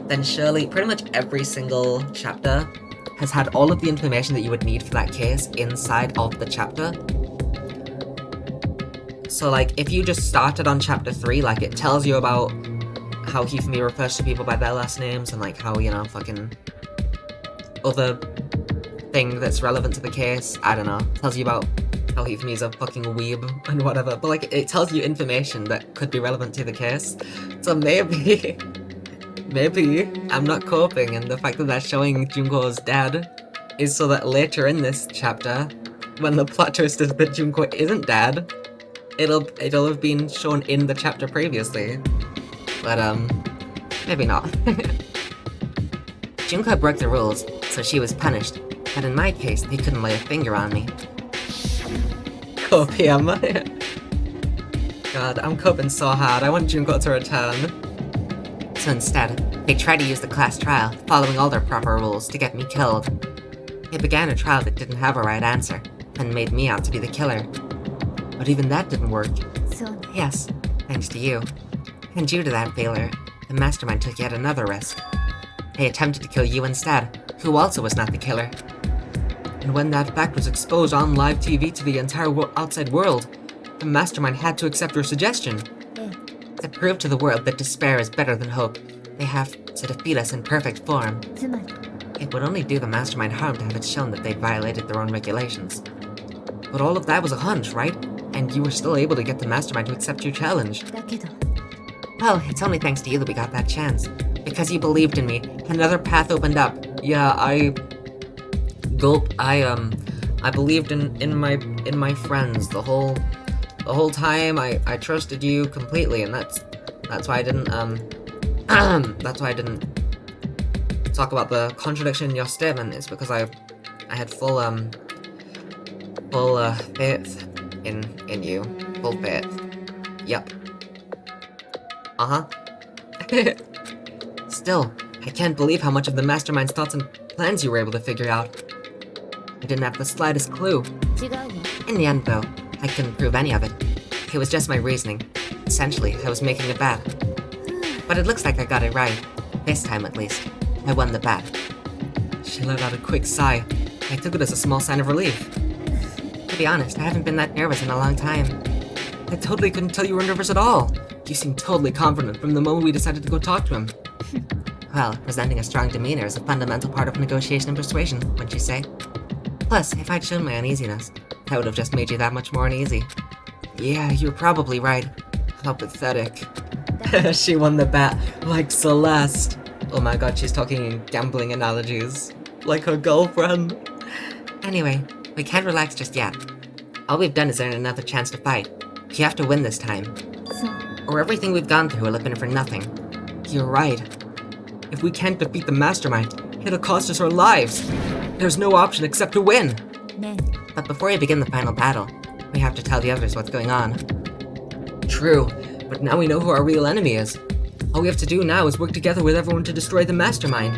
then surely pretty much every single chapter has had all of the information that you would need for that case inside of the chapter. So like, if you just started on chapter 3, like it tells you about how Hifumi refers to people by their last names and like how, you know, fucking other thing that's relevant to the case, I don't know, tells you about how Hifumi's a fucking weeb and whatever, but like it tells you information that could be relevant to the case. So maybe I'm not coping, and the fact that they're showing Junko's dead is so that later in this chapter, when the plot twist is that Junko isn't dead, it'll have been shown in the chapter previously. But maybe not. Junko broke the rules, so she was punished, but in my case, they couldn't lay a finger on me. Copium. God, I'm coping so hard, I want Junko to return. So instead, they tried to use the class trial, following all their proper rules, to get me killed. They began a trial that didn't have a right answer, and made me out to be the killer. But even that didn't work. そうね Yes, thanks to you. And due to that failure, the mastermind took yet another risk. They attempted to kill you instead, who also was not the killer. And when that fact was exposed on live TV to the entire outside world, the mastermind had to accept your suggestion. ええ To prove to the world that despair is better than hope, They have to defeat us in perfect form. つまり It would only do the mastermind harm to have it shown that they'd violated their own regulations. But all of that was a hunch, right? And you were still able to get the mastermind to accept your challenge. だけど Well, it's only thanks to you that we got that chance. Because you believed in me, another path opened up. Yeah, Gulp, I believed in my friends the whole time. I trusted you completely, and that's why I didn't that's why I didn't talk about the contradiction in your statement. It's because I had full faith in you. Full faith. Yep. Uh-huh. Still, I can't believe how much of the mastermind's thoughts and plans you were able to figure out. I didn't have the slightest clue. 違うわ In the end, though, I couldn't prove any of it. It was just my reasoning. Essentially, I was making a bet. But it looks like I got it right. This time, at least. I won the bet. She let out a quick sigh. I took it as a small sign of relief. To be honest, I haven't been that nervous in a long time. I totally couldn't tell you were nervous at all. You seemed totally confident from the moment we decided to go talk to him. Well, presenting a strong demeanor is a fundamental part of negotiation and persuasion, wouldn't you say? Plus, if I'd shown my uneasiness, that would have just made you that much more uneasy. Yeah, you're probably right. How pathetic. She won the bet, like Celeste. Oh my god, she's talking in gambling analogies. Like her girlfriend. Anyway, we can't relax just yet. All we've done is earn another chance to fight. You have to win this time. そう Or everything we've gone through will have been for nothing. You're right. If we can't defeat the mastermind, it'll cost us our lives. There's no option except to win. ね But before we begin the final battle, we have to tell the others what's going on. True, but now we know who our real enemy is. All we have to do now is work together with everyone to destroy the mastermind.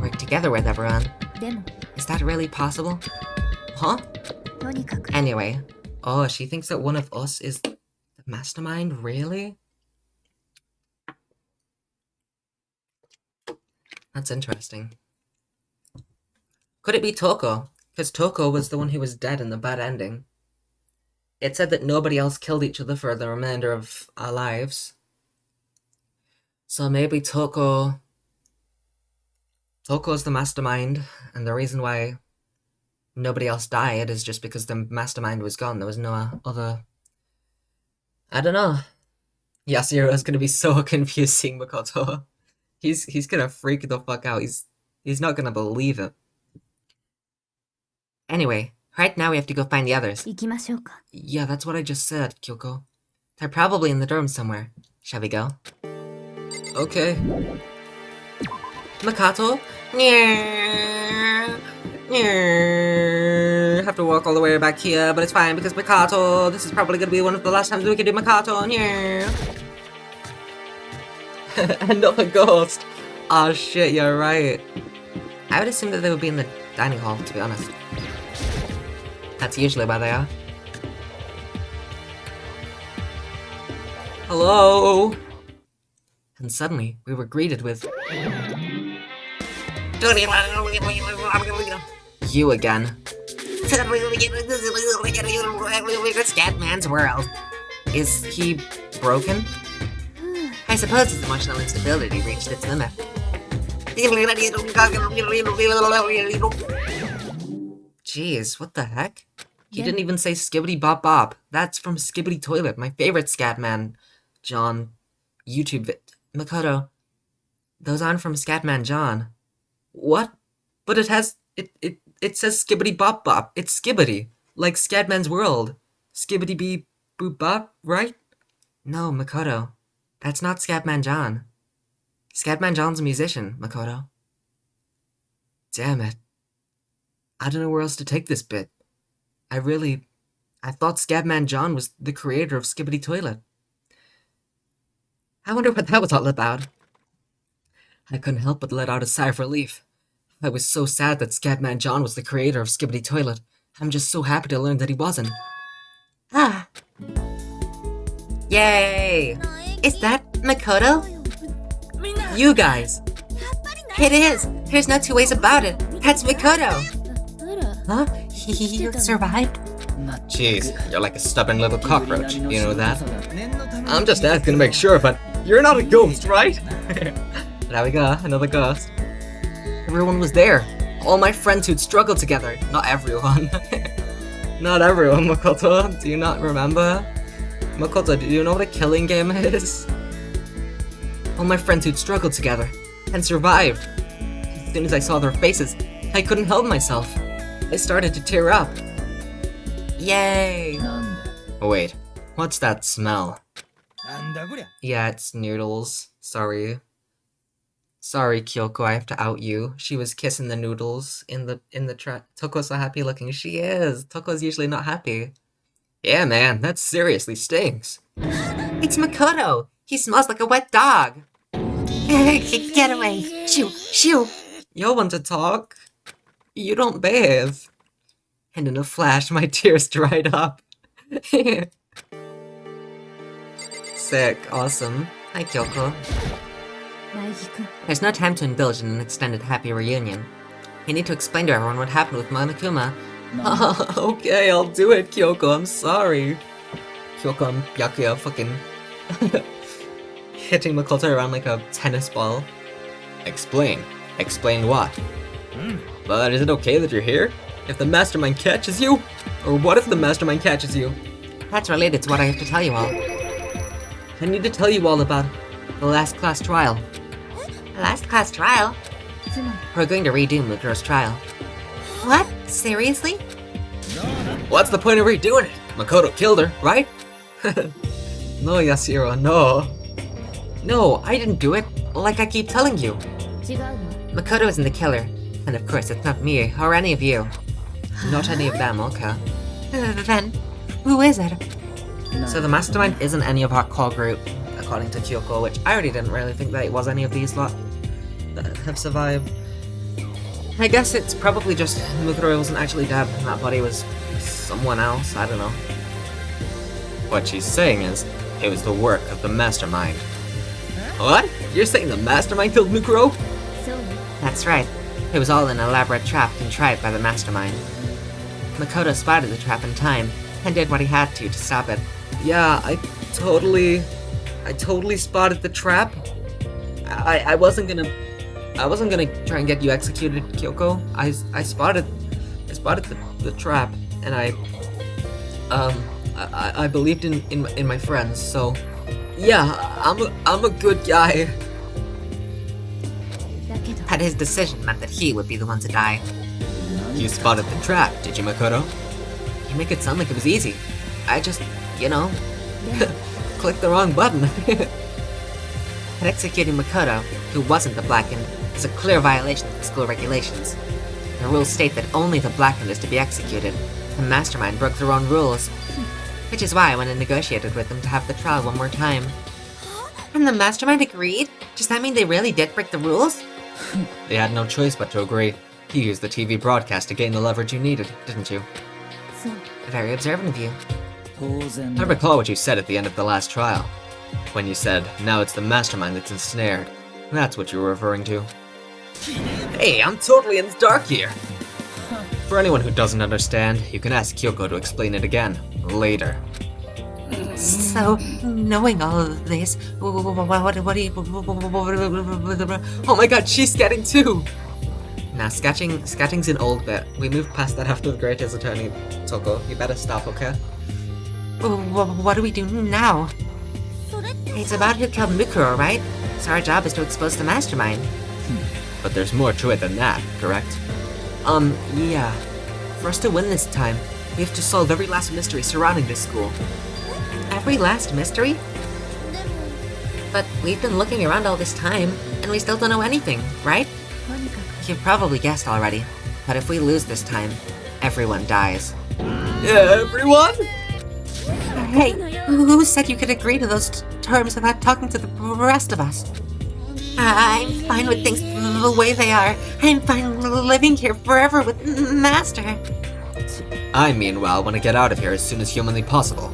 Work together with everyone? でも Is that really possible? Huh? とにかく Anyway. Oh, she thinks that one of us is the mastermind? Really? That's interesting. Could it be Toko? Because Toko was the one who was dead in the bad ending. It said that nobody else killed each other for the remainder of our lives. So maybe Toko's the mastermind, and the reason why nobody else died is just because the mastermind was gone. There was no other... I don't know. Yasuhiro's gonna be so confusing, Makoto. He's gonna freak the fuck out. He's not gonna believe it. Anyway, right now we have to go find the others. 行きましょうか Yeah, that's what I just said, Kyoko. They're probably in the dorm somewhere. Shall we go? Okay. Makoto? Have to walk all the way back here, but it's fine because Makoto. This is probably gonna be one of the last times we can do Makoto. Another ghost. Oh shit, you're right. I would assume that they would be in the dining hall, to be honest. That's usually where they are. Hello? And suddenly, we were greeted with... You again. Scatman's world. Is he broken? I suppose his emotional instability reached its limit. Jeez, what the heck? He didn't even say Skibbity Bop Bop. That's from Skibbity Toilet, my favorite Scatman John YouTube vid. Makoto, those aren't from Scatman John. What? But it has... It says Skibbity Bop Bop. It's Skibbity. Like Scatman's World. Skibbity Bee Boop Bop, right? No, Makoto. That's not Scatman John. Scatman John's a musician, Makoto. Damn it. I don't know where else to take this bit. I thought Scatman John was the creator of Skibbity Toilet. I wonder what that was all about. I couldn't help but let out a sigh of relief. I was so sad that Scatman John was the creator of Skibbity Toilet. I'm just so happy to learn that he wasn't. Ah! Yay! Is that Makoto? You guys! It is! There's no two ways about it! That's Makoto! あら Huh? You survived? Jeez, you're like a stubborn little cockroach, you know that? I'm just asking to make sure, but you're not a ghost, right? There we go, another ghost. Everyone was there. All my friends who'd struggled together. Not everyone. Not everyone, Makoto. Do you not remember? Makoto, do you know what a killing game is? All my friends who'd struggled together and survived. As soon as I saw their faces, I couldn't help myself. I started to tear up. Yay! Oh, wait, what's that smell? Yeah, it's noodles. Sorry. Sorry, Kyoko, I have to out you. She was kissing the noodles in the trap. Toko's so happy looking. She is. Toko's usually not happy. Yeah, man, that seriously stinks. It's Makoto! He smells like a wet dog! Get away! Shoo! Shoo! You want to talk? You don't bathe. And in a flash, my tears dried up. Sick. Awesome. Hi, Kyoko. There's no time to indulge in an extended happy reunion. You need to explain to everyone what happened with Monokuma. Okay, I'll do it, Kyoko. I'm sorry. Kyoko and Byakuya fucking hitting Makoto around like a tennis ball. Explain. Explain what? But is it okay that you're here? If the mastermind catches you? Or what if the mastermind catches you? That's related to what I have to tell you all. I need to tell you all about the last class trial. Last class trial? We're going to redo Mukuro's trial. What? Seriously? What's the point of redoing it? Makoto killed her, right? No, Yashiro, no. No, I didn't do it, like I keep telling you. Makoto isn't the killer. And of course, it's not me, or any of you. Not any of them, okay. Then, who is it? So the mastermind isn't any of our core group, according to Kyoko, which I already didn't really think that it was any of these lot that have survived. I guess it's probably just Mukuro wasn't actually dead, and that body was someone else, I don't know. What she's saying is, it was the work of the mastermind. What? You're saying the mastermind killed Mukuro? That's right. It was all an elaborate trap contrived by the mastermind. Makoto spotted the trap in time, and did what he had to stop it. Yeah, I totally spotted the trap. I wasn't gonna try and get you executed, Kyoko. I spotted the trap, and I believed in my friends. So, yeah, I'm a good guy. But his decision meant that he would be the one to die. You spotted the trap, did you, Makoto? You make it sound like it was easy. I just, clicked the wrong button. But executing Makoto, who wasn't the Blackened, is a clear violation of the school regulations. The rules state that only the Blackened is to be executed. The mastermind broke their own rules. Which is why I went and negotiated with them to have the trial one more time. And the mastermind agreed? Does that mean they really did break the rules? They had no choice but to agree. You used the TV broadcast to gain the leverage you needed, didn't you? Very observant of you. I recall what you said at the end of the last trial. When you said, now it's the mastermind that's ensnared. That's what you were referring to. Hey, I'm totally in the dark here! For anyone who doesn't understand, you can ask Kyoko to explain it again, later. So, knowing all of this, what do you... Oh my god, she's sketching too! Nah, sketching's an old bit. We moved past that after the Greatest Attorney, Toko. You better stop, okay? What do we do now? It's about who killed Mukuro, right? So our job is to expose the mastermind. But there's more to it than that, correct? Yeah. For us to win this time, we have to solve every last mystery surrounding this school. Every last mystery? But we've been looking around all this time, and we still don't know anything, right? You've probably guessed already, but if we lose this time, everyone dies. Everyone? Hey, who said you could agree to those terms without talking to the rest of us? I'm fine with things the way they are. I'm fine living here forever with Master. I, meanwhile, want to get out of here as soon as humanly possible.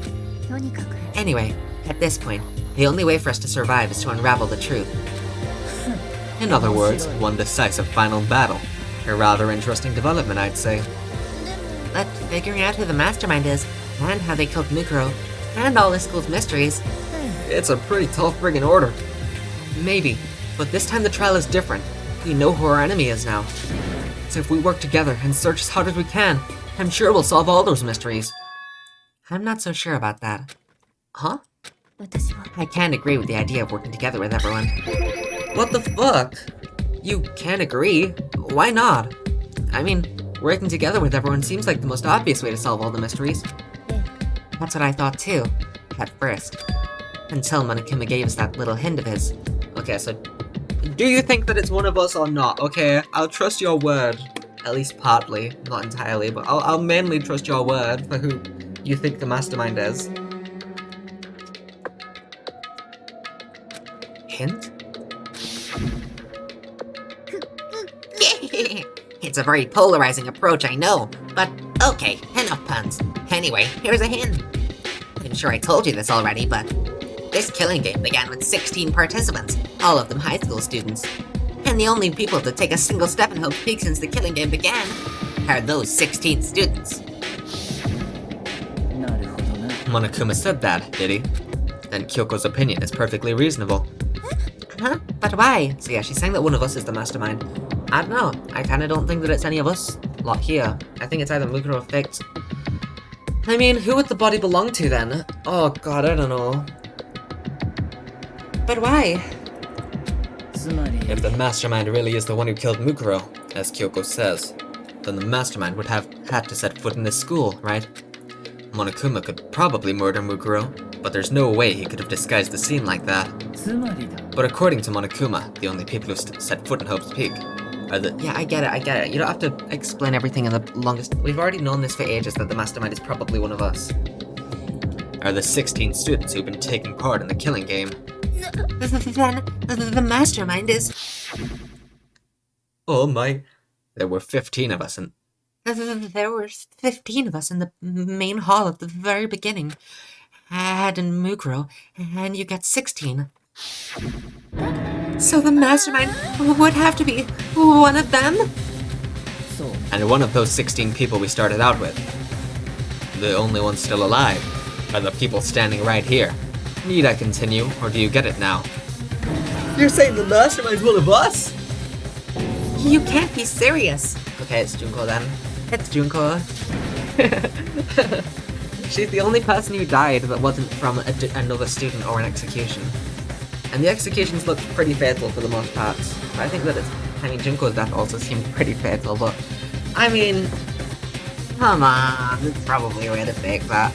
Anyway, at this point, the only way for us to survive is to unravel the truth. In other words, one decisive final battle. A rather interesting development, I'd say. But figuring out who the mastermind is, and how they killed Mukuro, and all the school's mysteries... It's a pretty tough friggin' order. Maybe, But this time the trial is different. We know who our enemy is now. So if we work together and search as hard as we can, I'm sure we'll solve all those mysteries. I'm not so sure about that. Huh? 私は I can't agree with the idea of working together with everyone. What the fuck? You can't agree? Why not? I mean, working together with everyone seems like the most obvious way to solve all the mysteries. That's what I thought too, at first. Until Monokuma gave us that little hint of his. Okay, so do you think that it's one of us or not? Okay, I'll trust your word. At least partly, not entirely, but I'll mainly trust your word for who you think the mastermind is. Hint? It's a very polarizing approach, I know, but okay, enough puns. Anyway, here's a hint. I'm sure I told you this already, but this killing game began with 16 participants, all of them high school students. And the only people to take a single step in Hope's Peak since the killing game began are those 16 students. Monokuma said that, did he? Then Kyoko's opinion is perfectly reasonable. Huh? But why? So yeah, she's saying that one of us is the mastermind. I don't know. I kinda don't think that it's any of us lot here. I think it's either Mukuro or Fix. I mean, who would the body belong to then? Oh god, I don't know. But why? If the mastermind really is the one who killed Mukuro, as Kyoko says, then the mastermind would have had to set foot in this school, right? Monokuma could probably murder Mukuro, but there's no way he could have disguised the scene like that. But according to Monokuma, the only people who set foot in Hope's Peak are the— Yeah, I get it. You don't have to explain everything in the longest— We've already known this for ages, that the mastermind is probably one of us. Are the 16 students who've been taking part in the killing game. Then the mastermind is... Oh my. There were 15 of us and— There were 15 of us in the main hall at the very beginning. Ed and Mukuro, and you get 16. So the mastermind would have to be one of them? And one of those 16 people we started out with. The only ones still alive are the people standing right here. Need I continue, or do you get it now? You're saying the mastermind's one of us? You can't be serious. Okay, it's Junko then. It's Junko. She's the only person who died that wasn't from another student or an execution. And the executions looked pretty fatal for the most part. I think that Junko's death also seemed pretty fatal, but I mean, come on, there's probably a way to fake that.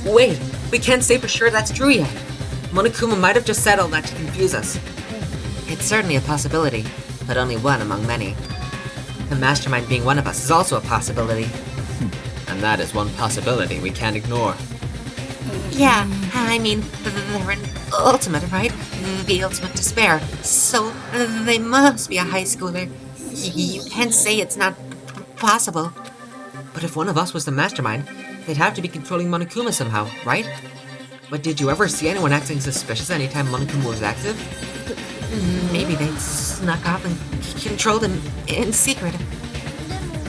Wait, we can't say for sure that's true yet. Monokuma might have just said all that to confuse us. It's certainly a possibility, but only one among many. The mastermind being one of us is also a possibility. And that is one possibility we can't ignore. Yeah, I mean, they're an ultimate, right? The ultimate despair. So, they must be a high schooler. You can't say it's not possible. But if one of us was the mastermind, they'd have to be controlling Monokuma somehow, right? But did you ever see anyone acting suspicious anytime Monokuma was active? Maybe they snuck off and controlled him in secret.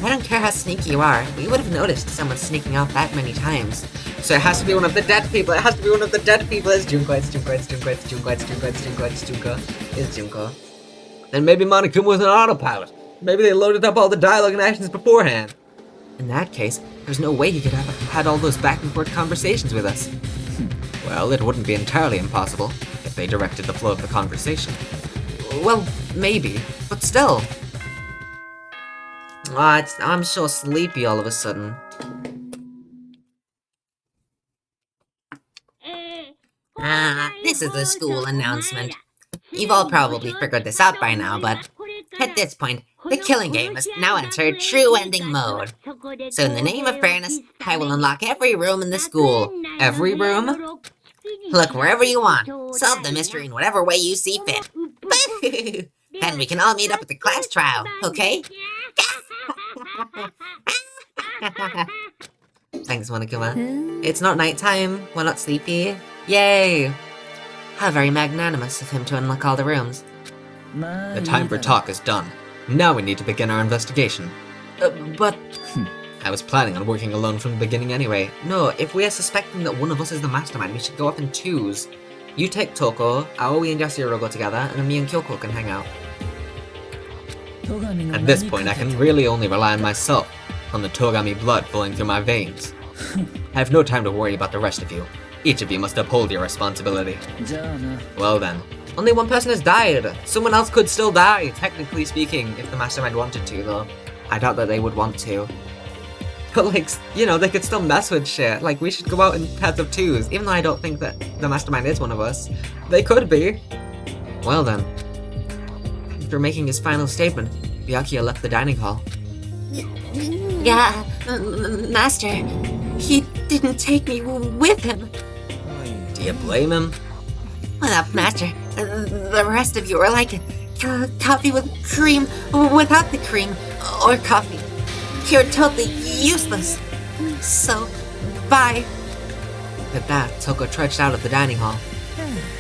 I don't care how sneaky you are, we would have noticed someone sneaking off that many times. So it has to be one of the dead people. It has to be one of the dead people. It's Junko. It's Junko. It's Junko. It's Junko. It's Junko. It's Junko. It's Junko. It's Junko. Then maybe Monokuma was an autopilot. Maybe they loaded up all the dialogue and actions beforehand. In that case, there's no way he could have had all those back and forth conversations with us. Well, it wouldn't be entirely impossible if they directed the flow of the conversation. Well, maybe, but still. I'm so sleepy all of a sudden. This is the school announcement. You've all probably figured this out by now, but at this point, the killing game has now entered true ending mode. So in the name of fairness, I will unlock every room in the school. Every room? Look wherever you want. Solve the mystery in whatever way you see fit. Then we can all meet up at the class trial, okay? Thanks, Monokuma. It's not nighttime. We're not sleepy. Yay! How very magnanimous of him to unlock all the rooms. The time for talk is done. Now we need to begin our investigation. But... I was planning on working alone from the beginning anyway. No, if we are suspecting that one of us is the mastermind, we should go off in twos. You take Toko, Aoi and Yasuhiro go together, and then me and Kyoko can hang out. At this point, I can really only rely on myself, on the Togami blood flowing through my veins. I have no time to worry about the rest of you. Each of you must uphold your responsibility. Well then. Only one person has died! Someone else could still die, technically speaking, if the mastermind wanted to, though. I doubt that they would want to. But like, you know, they could still mess with shit. Like, we should go out in pairs of twos, even though I don't think that the mastermind is one of us. They could be. Well then. After making his final statement, Byakuya left the dining hall. Yeah, Master. He didn't take me with him. Do you blame him? Well, Master, the rest of you are like coffee with cream without the cream, or coffee. You're totally useless. So, bye. At that, Toko trudged out of the dining hall.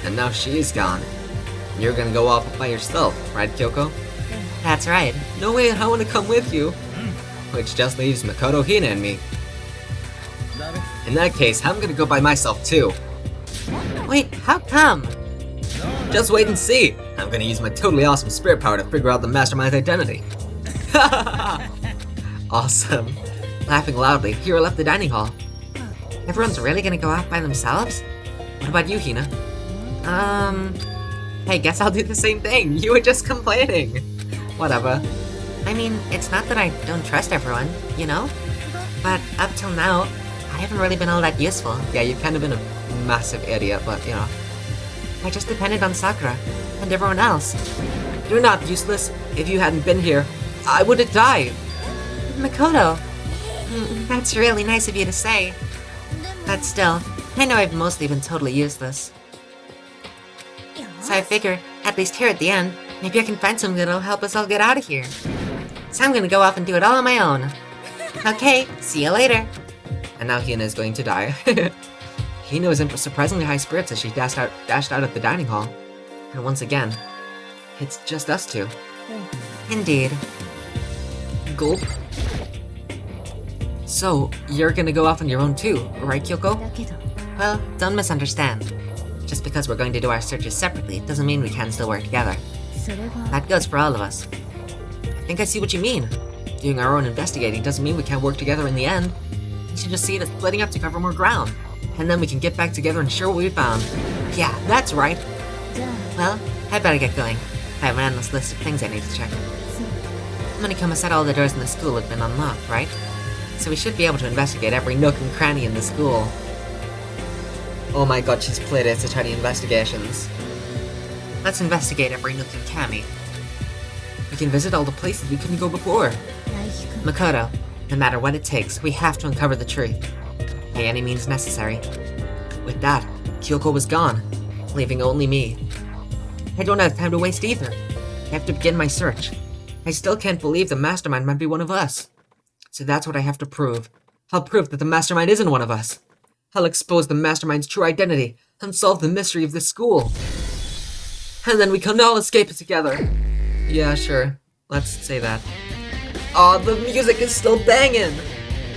And now she's gone. You're gonna go off by yourself, right, Kyoko? That's right. No way, I wanna come with you. Which just leaves Makoto, Hina, and me. In that case, I'm gonna go by myself too. Wait, how come? Just wait and see. I'm gonna use my totally awesome spirit power to figure out the mastermind's identity. Awesome. Laughing loudly, Hiro left the dining hall. Everyone's really gonna go off by themselves? What about you, Hina? Hey, guess I'll do the same thing. You were just complaining. Whatever. I mean, it's not that I don't trust everyone, you know? But up till now, I haven't really been all that useful. Yeah, you've kind of been a massive idiot, but you know. I just depended on Sakura and everyone else. You're not useless. If you hadn't been here, I would have died. Makoto, that's really nice of you to say. But still, I know I've mostly been totally useless. So I figure, at least here at the end, maybe I can find something that'll help us all get out of here. So I'm gonna go off and do it all on my own. Okay, see you later. And now Hina is going to die. Hina was in surprisingly high spirits as she dashed out of the dining hall. And once again, it's just us two. Indeed. Gulp. So, you're gonna go off on your own too, right, Kyoko? Well, don't misunderstand. Just because we're going to do our searches separately doesn't mean we can't still work together. That goes for all of us. I think I see what you mean. Doing our own investigating doesn't mean we can't work together in the end. You should just see it as splitting up to cover more ground. And then we can get back together and share what we found. Yeah, that's right. Well, I better get going. I have an endless list of things I need to check. Monikuma said all the doors in the school had been unlocked, right? So we should be able to investigate every nook and cranny in the school. Oh my god, she's played it to try the investigations. Let's investigate every nook and cranny. We can visit all the places we couldn't go before. Makoto, no matter what it takes, we have to uncover the truth. By any means necessary. With that, Kyoko was gone, leaving only me. I don't have time to waste either. I have to begin my search. I still can't believe the mastermind might be one of us. So that's what I have to prove. I'll prove that the mastermind isn't one of us. I'll expose the mastermind's true identity and solve the mystery of this school. And then we can all escape it together. Yeah, sure. Let's say that. Aw, the music is still banging!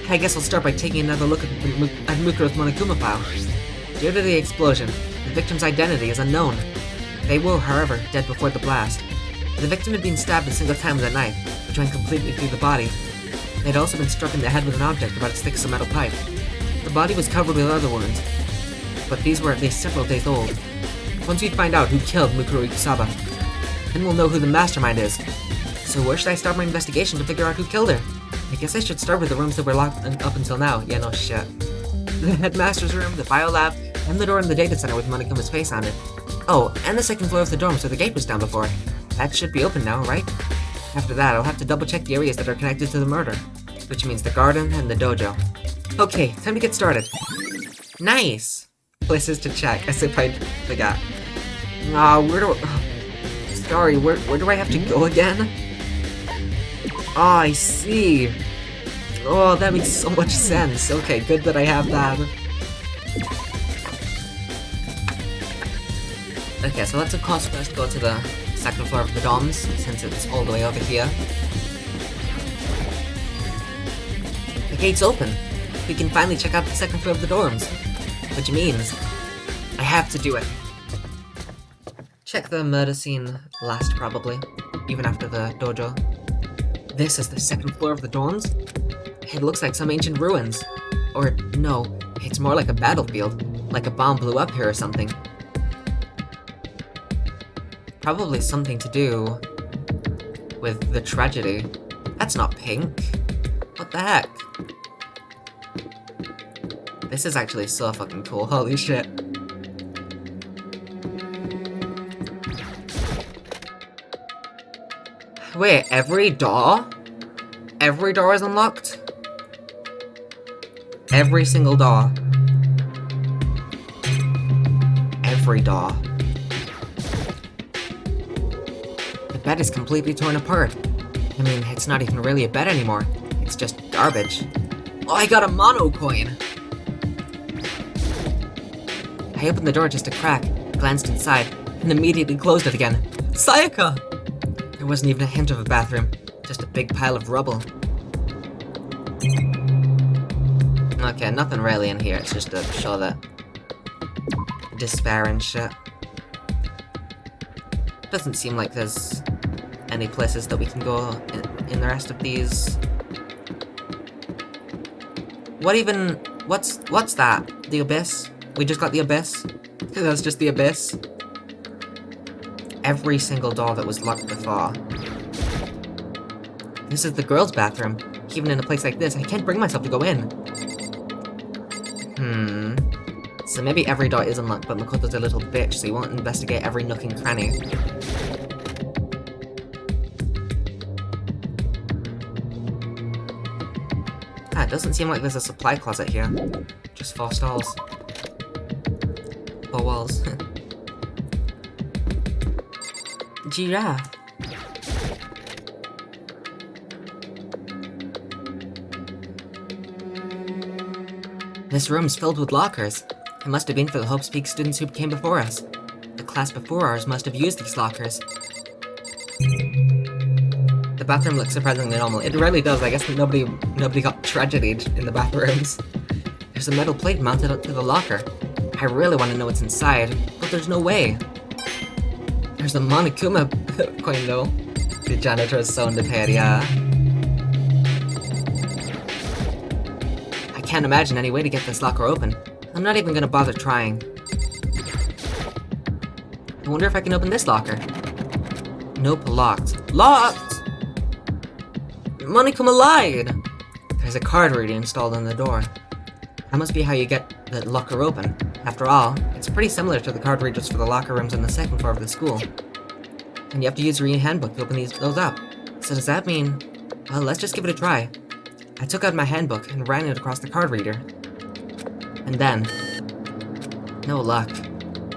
I guess I'll start by taking another look at Mukuro's Monokuma file. Due to the explosion, the victim's identity is unknown. They were, however, dead before the blast. The victim had been stabbed a single time with a knife, which went completely through the body. They had also been struck in the head with an object about as thick as a metal pipe. The body was covered with other wounds, but these were at least several days old. Once we find out who killed Mukuro Ikusaba, then we'll know who the mastermind is. So where should I start my investigation to figure out who killed her? I guess I should start with the rooms that were locked up until now. Yeah, no shit. The headmaster's room, the biolab, and the door in the data center with Monikuma's face on it. Oh, and the second floor of the dorms where the gate was down before. That should be open now, right? After that, I'll have to double check the areas that are connected to the murder, which means the garden and the dojo. Okay, time to get started. Nice! Places to check, as if I forgot. Sorry, where do I have to go again? Oh, I see. Oh, that makes so much sense. Okay, good that I have that. Okay, so let's of course first go to the second floor of the dorms, since it's all the way over here. The gate's open. We can finally check out the second floor of the dorms. Which means I have to do it. Check the murder scene last, probably. Even after the dojo. This is the second floor of the dorms? It looks like some ancient ruins. Or, no, it's more like a battlefield. Like a bomb blew up here or something. Probably something to do with the tragedy. That's not pink. What the heck? This is actually so fucking cool, holy shit. Wait, every door? Every door is unlocked? Every single door. Every door. The bed is completely torn apart. I mean, it's not even really a bed anymore. It's just garbage. Oh, I got a mono coin! I opened the door just a crack, glanced inside, and immediately closed it again. Sayaka! There wasn't even a hint of a bathroom, just a big pile of rubble. Okay, nothing really in here, it's just to show the despair and shit. Doesn't seem like there's any places that we can go in the rest of these. What's that? The abyss? We just got the abyss? That's just the abyss? Every single door that was locked before. This is the girls' bathroom. Even in a place like this, I can't bring myself to go in. So maybe every door is unlocked, but Makoto's a little bitch, so he won't investigate every nook and cranny. It doesn't seem like there's a supply closet here. Just 4 stalls. 4 walls. Giraffe. This room's filled with lockers. It must have been for the Hope's Peak students who came before us. The class before ours must have used these lockers. The bathroom looks surprisingly normal. It really does. I guess that nobody got tragedied in the bathrooms. There's a metal plate mounted up to the locker. I really want to know what's inside, but there's no way. There's a Monokuma coin though. The janitor is so underpaid, yeah. I can't imagine any way to get this locker open. I'm not even gonna bother trying. I wonder if I can open this locker. Nope, locked. Locked! Monokuma lied! There's a card reader installed on the door. That must be how you get the locker open. After all, it's pretty similar to the card readers for the locker rooms on the 2nd floor of the school. And you have to use your handbook to open those up. So does that mean... Well, let's just give it a try. I took out my handbook and ran it across the card reader. And then... No luck.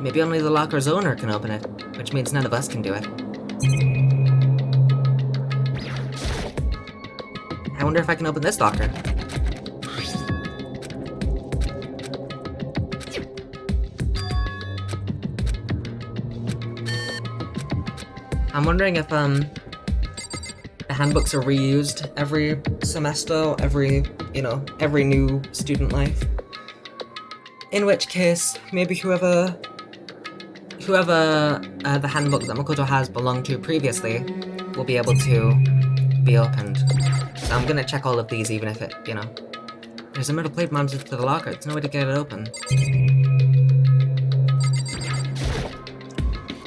Maybe only the locker's owner can open it, which means none of us can do it. I wonder if I can open this locker. I'm wondering if, the handbooks are reused every semester, every new student life. In which case, maybe whoever the handbook that Makoto has belonged to previously will be able to be opened. So I'm gonna check all of these even if it, There's a metal plate mounted to the locker, there's no way to get it open.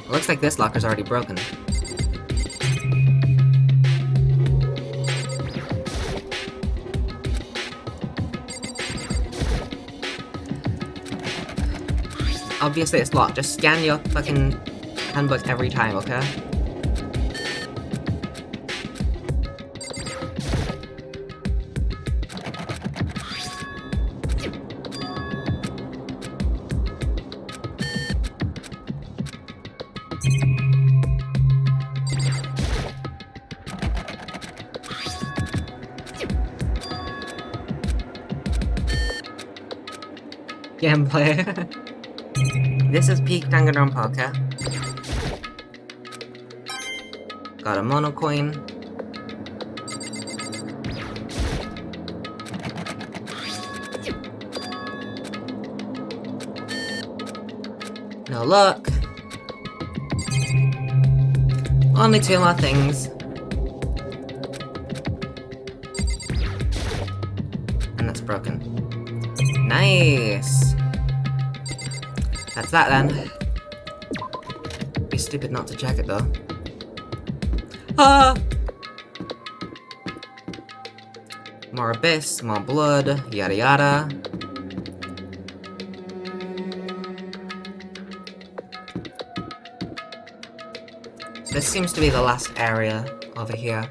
It looks like this locker's already broken. Obviously it's locked, just scan your fucking handbook every time, okay? Gameplay. This is peak Danganronpa, okay? Got a mono coin. No luck. Only 2 more things. And that's broken. Nice! That's that then. Be stupid not to check it though. Ah! More abyss, more blood, yada yada. So this seems to be the last area over here.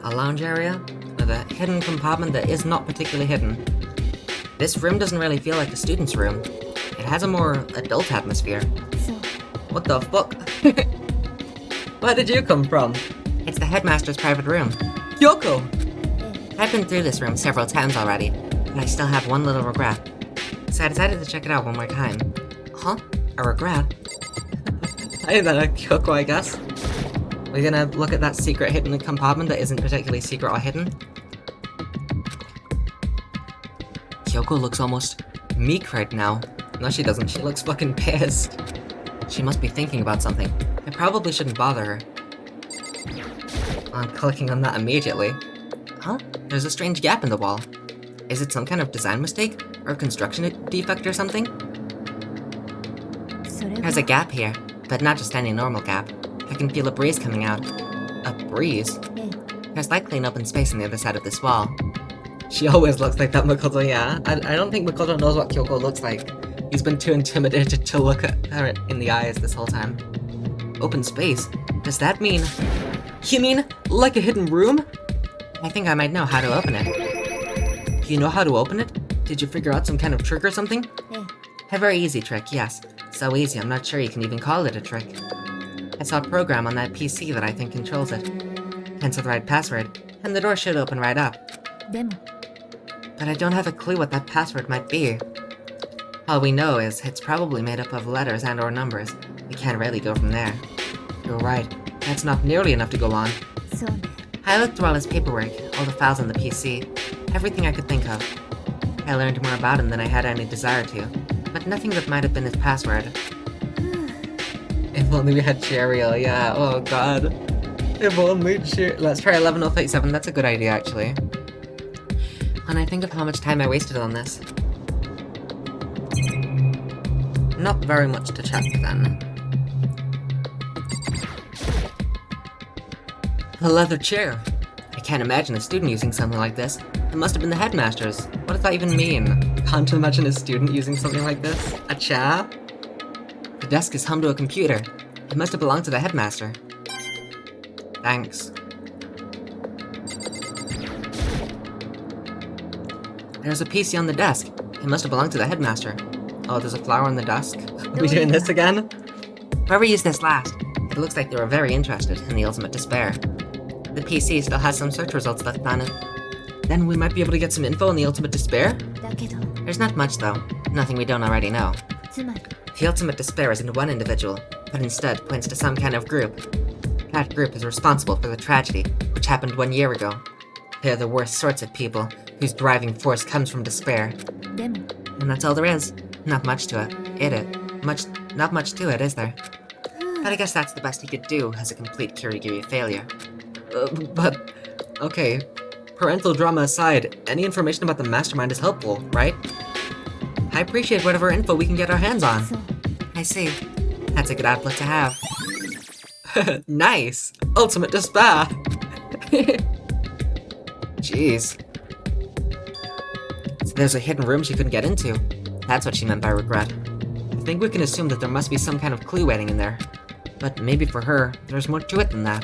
A lounge area with a hidden compartment that is not particularly hidden. This room doesn't really feel like a student's room. It has a more adult atmosphere. So, What the fuck? Where did you come from? It's the headmaster's private room. Kyoko! I've been through this room several times already, but I still have one little regret. So I decided to check it out one more time. Huh? A regret? Hey there, Kyoko, I guess. We're gonna look at that secret hidden compartment that isn't particularly secret or hidden. Kyoko looks almost meek right now. No, she doesn't. She looks fucking pissed. She must be thinking about something. I probably shouldn't bother her. I'm clicking on that immediately. Huh? There's a strange gap in the wall. Is it some kind of design mistake? Or construction defect or something? それは There's a gap here, but not just any normal gap. I can feel a breeze coming out. A breeze? ええ There's likely an open space on the other side of this wall. She always looks like that, Makoto, yeah. I don't think Makoto knows what Kyoko looks like. He's been too intimidated to look at her in the eyes this whole time. Open space? Does that mean... You mean, like a hidden room? I think I might know how to open it. You know how to open it? Did you figure out some kind of trick or something? ええ A very easy trick, yes. So easy, I'm not sure you can even call it a trick. I saw a program on that PC that I think controls it. Enter the right password, and the door should open right up. でも But I don't have a clue what that password might be. All we know is it's probably made up of letters and or numbers. We can't really go from there. You're right. That's not nearly enough to go on. そうね I looked through all his paperwork, all the files on the PC, everything I could think of. I learned more about him than I had any desire to, but nothing that might have been his password. If only we had Cheerio, yeah. Oh god. If only Cheerio. Let's try 11037. That's a good idea, actually. When I think of how much time I wasted on this, Not very much to check then. A leather chair. I can't imagine a student using something like this. It must have been the headmaster's. What does that even mean? Can't imagine a student using something like this. A chair? The desk is home to a computer. It must have belonged to the headmaster. Thanks. There's a PC on the desk. It must have belonged to the headmaster. Oh, there's a flower on the desk. Are we doing this again? Whoever used this last, it looks like they were very interested in the ultimate despair. The PC still has some search results left on it. Then we might be able to get some info on the ultimate despair? だけど There's not much though. Nothing we don't already know. つまり The ultimate despair isn't one individual, but instead points to some kind of group. That group is responsible for the tragedy, which happened 1 year ago. They're the worst sorts of people, whose driving force comes from despair. でも And that's all there is. Not much to it. Not much to it, is there? But I guess that's the best he could do as a complete Kirigiri failure. But, okay, parental drama aside, any information about the mastermind is helpful, right? I appreciate whatever info we can get our hands on. そう I see. That's a good outlook to have. Nice! Ultimate despair! Jeez. So there's a hidden room she couldn't get into. That's what she meant by regret. I think we can assume that there must be some kind of clue waiting in there. But maybe for her, there's more to it than that.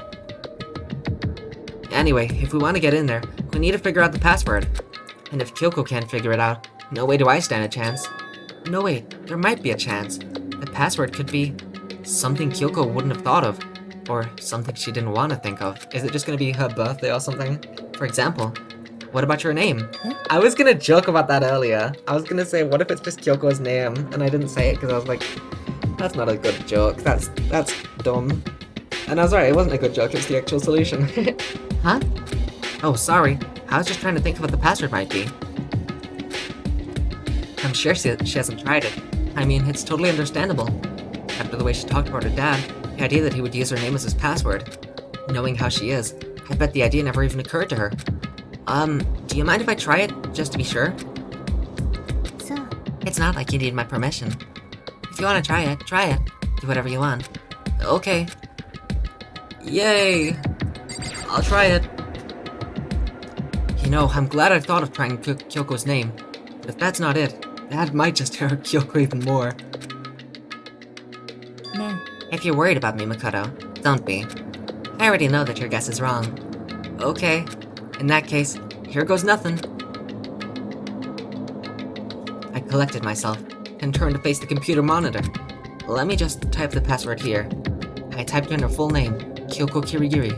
Anyway, if we want to get in there, we need to figure out the password. And if Kyoko can't figure it out, no way do I stand a chance. No wait, there might be a chance. The password could be something Kyoko wouldn't have thought of. Or something she didn't want to think of. Is it just gonna be her birthday or something? For example, what about your name? I was gonna joke about that earlier. I was gonna say, what if it's just Kyoko's name? And I didn't say it because I was like, that's not a good joke. That's dumb. And I was right, it wasn't a good joke, it's the actual solution. Huh? Oh, sorry. I was just trying to think of what the password might be. I'm sure she hasn't tried it. I mean, it's totally understandable. After after the way she talked about her dad, the idea that he would use her name as his password. Knowing how she is, I bet the idea never even occurred to her. Do you mind if I try it, just to be sure? そう It's not like you need my permission. If you want to try it, try it. Do whatever you want. Okay. Yay! I'll try it. You know, I'm glad I thought of trying Kyoko's name. But if that's not it, that might just hurt Kyoko even more. ね If you're worried about me, Makoto, don't be. I already know that your guess is wrong. Okay. In that case, here goes nothing. I collected myself and turned to face the computer monitor. Let me just type the password here. I typed in her full name, Kyoko Kirigiri.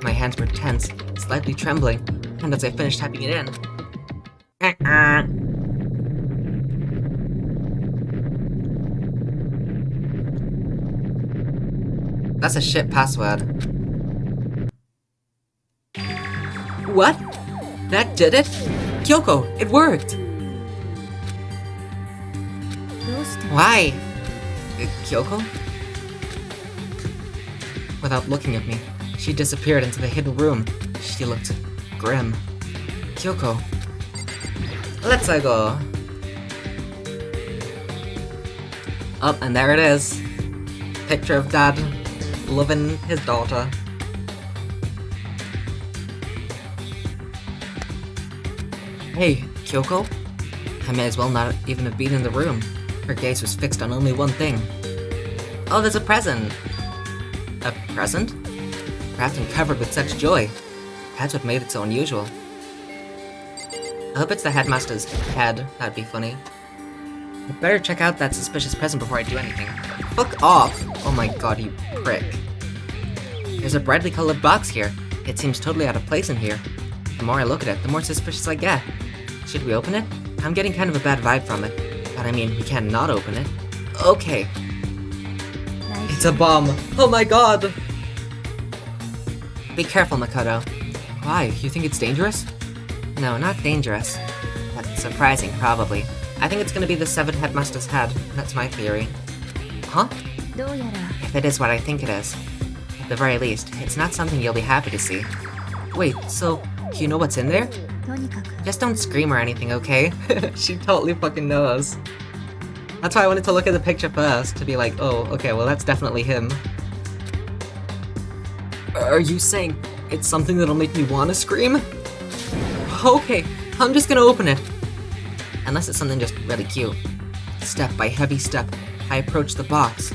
My hands were tense, slightly trembling, and as I finished typing it in... That's a shit password. What? That did it? Kyoko, it worked! どうして Why? Kyoko? Without looking at me, she disappeared into the hidden room. She looked grim. Kyoko. Let's go. Oh, and there it is. Picture of Dad loving his daughter. Hey, Kyoko? I may as well not even have been in the room. Her gaze was fixed on only one thing. Oh, there's a present! A present? Wrapped and covered with such joy. That's what made it so unusual. I hope it's the headmaster's head. That'd be funny. I'd better check out that suspicious present before I do anything. Fuck off! Oh my god, you prick. There's a brightly colored box here. It seems totally out of place in here. The more I look at it, the more suspicious I get. Should we open it? I'm getting kind of a bad vibe from it. But I mean, we can't not open it. Okay. It's a bomb. Oh my god! Be careful, Makoto. Why? You think it's dangerous? No, not dangerous. But surprising, probably. I think it's gonna be the severed headmaster's head. That's my theory. Huh? どうやら If it is what I think it is. At the very least, it's not something you'll be happy to see. Wait, so you know what's in there? とにかく Just don't scream or anything, okay? She totally fucking knows. That's why I wanted to look at the picture first, to be like, oh, okay, well that's definitely him. Are you saying it's something that'll make me want to scream? Okay, I'm just gonna open it. Unless it's something just really cute. Step by heavy step, I approached the box.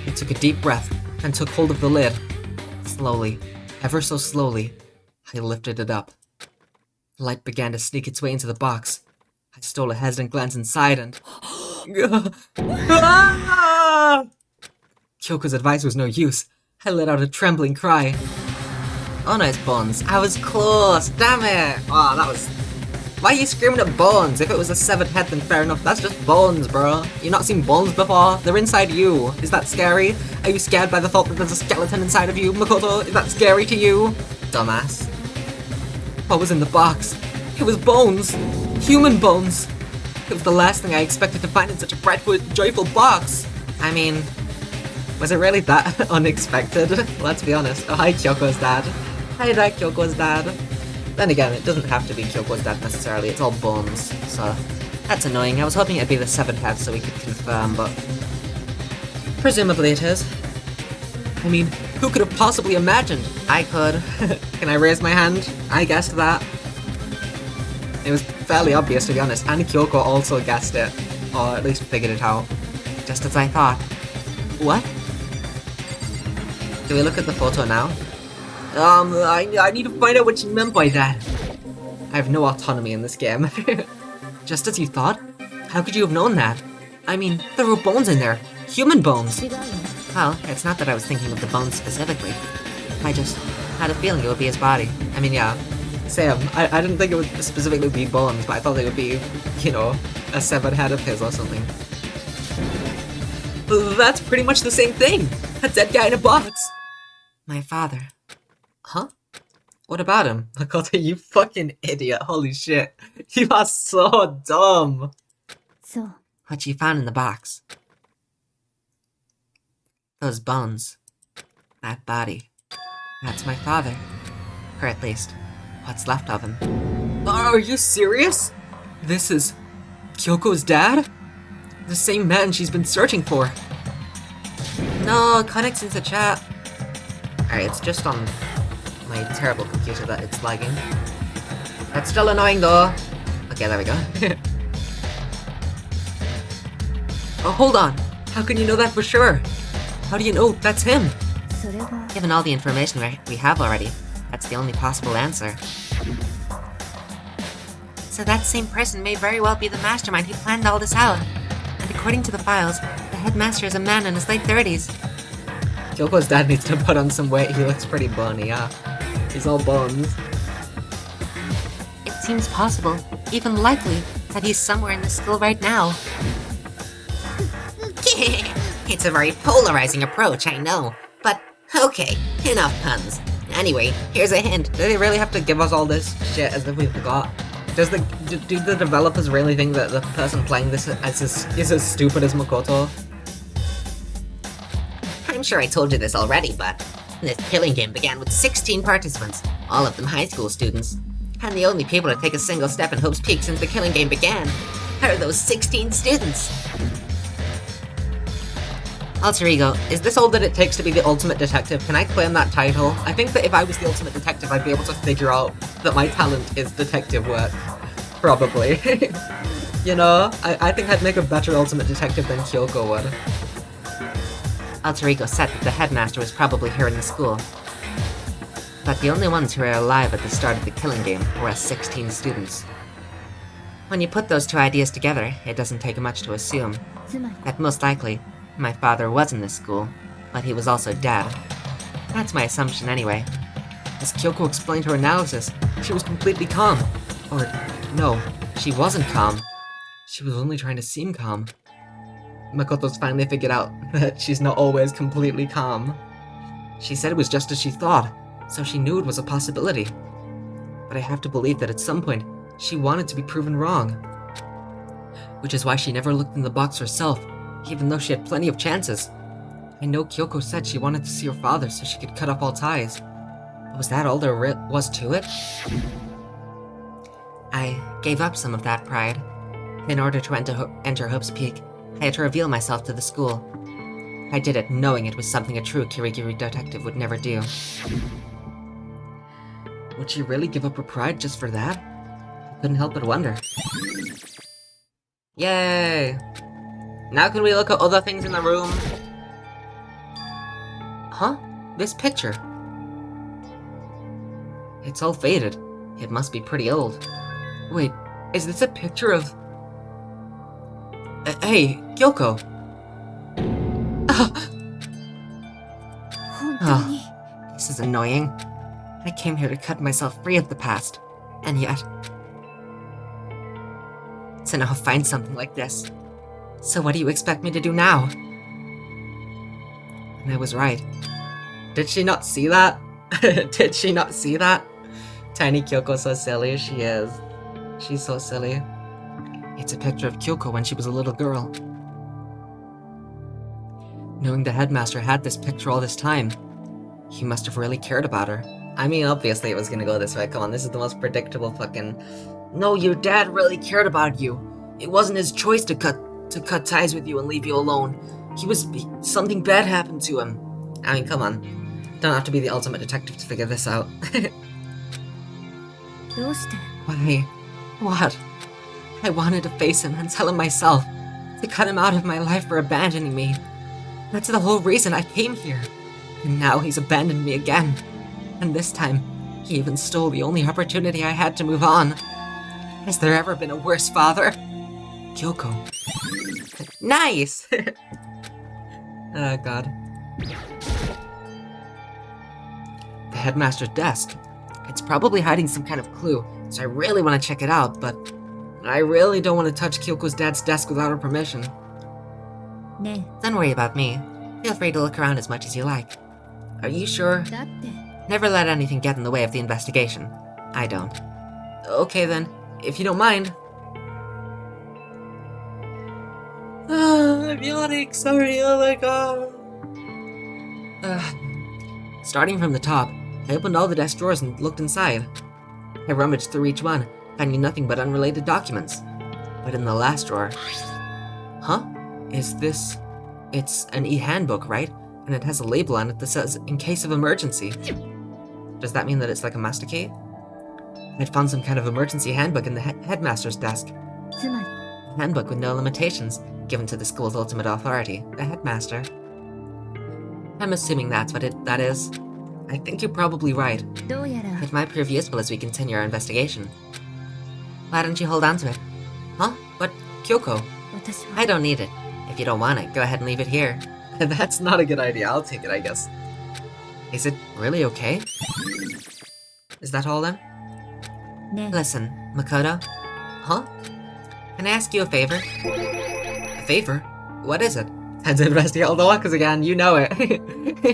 I took a deep breath and took hold of the lid. Slowly, ever so slowly, I lifted it up. Light began to sneak its way into the box. I stole a hesitant glance inside and... Kyoko's advice was no use. I let out a trembling cry. Oh no, it's Bones. I was close, damn it! Oh, that was... Why are you screaming at Bones? If it was a severed head, then fair enough. That's just Bones, bro. You not seen Bones before? They're inside you. Is that scary? Are you scared by the thought that there's a skeleton inside of you, Makoto? Is that scary to you? Dumbass. What was in the box? It was bones! Human bones! It was the last thing I expected to find in such a bright, joyful box! I mean, was it really that unexpected? Let's be honest. Oh, hi, Kyoko's dad. Hi there, Kyoko's dad. Then again, it doesn't have to be Kyoko's dad necessarily, it's all bones, so... That's annoying. I was hoping it'd be the severed head so we could confirm, but... Presumably it is. I mean, who could have possibly imagined? I could. Can I raise my hand? I guessed that. It was fairly obvious, to be honest, and Kyoko also guessed it. Or at least figured it out. Just as I thought. What? Do we look at the photo now? I need to find out what you meant by that. I have no autonomy in this game. Just as you thought? How could you have known that? I mean, there were bones in there. Human bones. 違うよ Well, it's not that I was thinking of the bones specifically. I just had a feeling it would be his body. I mean, yeah. Same. I didn't think it would specifically be bones, but I thought it would be, you know, a severed head of his or something. That's pretty much the same thing! A dead guy in a box! My father. Huh? What about him? Makoto, you fucking idiot. Holy shit. You are so dumb. そう What you found in the box. Those bones. That body. That's my father. Or at least, what's left of him. Are you serious? This is Kyoko's dad? The same man she's been searching for. No, connects into chat. Alright, it's just on my terrible computer that it's lagging. That's still annoying though. Okay, there we go. Oh, hold on. How can you know that for sure? How do you know that's him? それは Given all the information we have already, that's the only possible answer. So that same person may very well be the mastermind who planned all this out. And according to the files, the headmaster is a man in his late 30s. Kyoko's dad needs to put on some weight. He looks pretty bony, yeah. He's all bones. It seems possible, even likely, that he's somewhere in the school right now. It's a very polarizing approach, I know. But, okay, enough puns. Anyway, here's a hint. Do they really have to give us all this shit as if we forgot? Do the developers really think that the person playing this is as stupid as Makoto? I'm sure I told you this already, but this killing game began with 16 participants, all of them high school students. And the only people to take a single step in Hope's Peak since the killing game began are those 16 students. Alter Ego, is this all that it takes to be the ultimate detective? Can I claim that title? I think that if I was the ultimate detective, I'd be able to figure out that my talent is detective work. Probably. You know, I think I'd make a better ultimate detective than Kyoko would. Alter Ego said that the headmaster was probably here in the school. But the only ones who were alive at the start of the killing game were us 16 students. When you put those two ideas together, it doesn't take much to assume つまり that most likely, my father was in this school, but he was also dead. That's my assumption anyway. As Kyoko explained her analysis, she was completely calm. Or, no, she wasn't calm. She was only trying to seem calm. Makoto's finally figured out that she's not always completely calm. She said it was just as she thought, so she knew it was a possibility. But I have to believe that at some point, she wanted to be proven wrong. Which is why she never looked in the box herself, even though she had plenty of chances. I know Kyoko said she wanted to see her father so she could cut off all ties. But was that all there was to it? I gave up some of that pride. In order to enter Hope's Peak, I had to reveal myself to the school. I did it knowing it was something a true Kirigiri detective would never do. Would she really give up her pride just for that? I couldn't help but wonder. Yay! Now can we look at other things in the room? Huh? This picture. It's all faded. It must be pretty old. Wait, is this a picture of... hey, Kyoko! 本当に This is annoying. I came here to cut myself free of the past, and yet... So now find something like this. So what do you expect me to do now? And I was right. Did she not see that? Did she not see that? Tiny Kyoko, so silly she is. She's so silly. It's a picture of Kyoko when she was a little girl. Knowing the headmaster had this picture all this time, he must have really cared about her. I mean, obviously it was gonna go this way. Come on, this is the most predictable fucking... No, your dad really cared about you. It wasn't his choice to cut ties with you and leave you alone. Something bad happened to him. I mean, come on. Don't have to be the ultimate detective to figure this out. どうして Why? What? I wanted to face him and tell him myself. To cut him out of my life for abandoning me. That's the whole reason I came here. And now he's abandoned me again. And this time, he even stole the only opportunity I had to move on. Has there ever been a worse father? Kyoko. Nice! Oh god. The headmaster's desk. It's probably hiding some kind of clue, so I really want to check it out, but I really don't want to touch Kyoko's dad's desk without her permission. ね Don't worry about me. Feel free to look around as much as you like. Are you sure? えだって Never let anything get in the way of the investigation. I don't. Okay then, if you don't mind. I'm yawning, sorry, oh my god. Starting from the top, I opened all the desk drawers and looked inside. I rummaged through each one, finding nothing but unrelated documents. But in the last drawer... Huh? Is this... It's an e-handbook, right? And it has a label on it that says, in case of emergency. Does that mean that it's like a master key? I'd found some kind of emergency handbook in the headmaster's desk. つまり A handbook with no limitations, given to the school's ultimate authority, the headmaster. I'm assuming that's what that is. I think you're probably right. どうやら It might prove useful as we continue our investigation. Why don't you hold on to it? Huh? But, Kyoko, 私は I don't need it. If you don't want it, go ahead and leave it here. That's not a good idea. I'll take it, I guess. Is it really okay? Is that all then? ね Listen, Makoto. Huh? Can I ask you a favor? A favor? What is it? Time to investigate all the lockers again, you know it.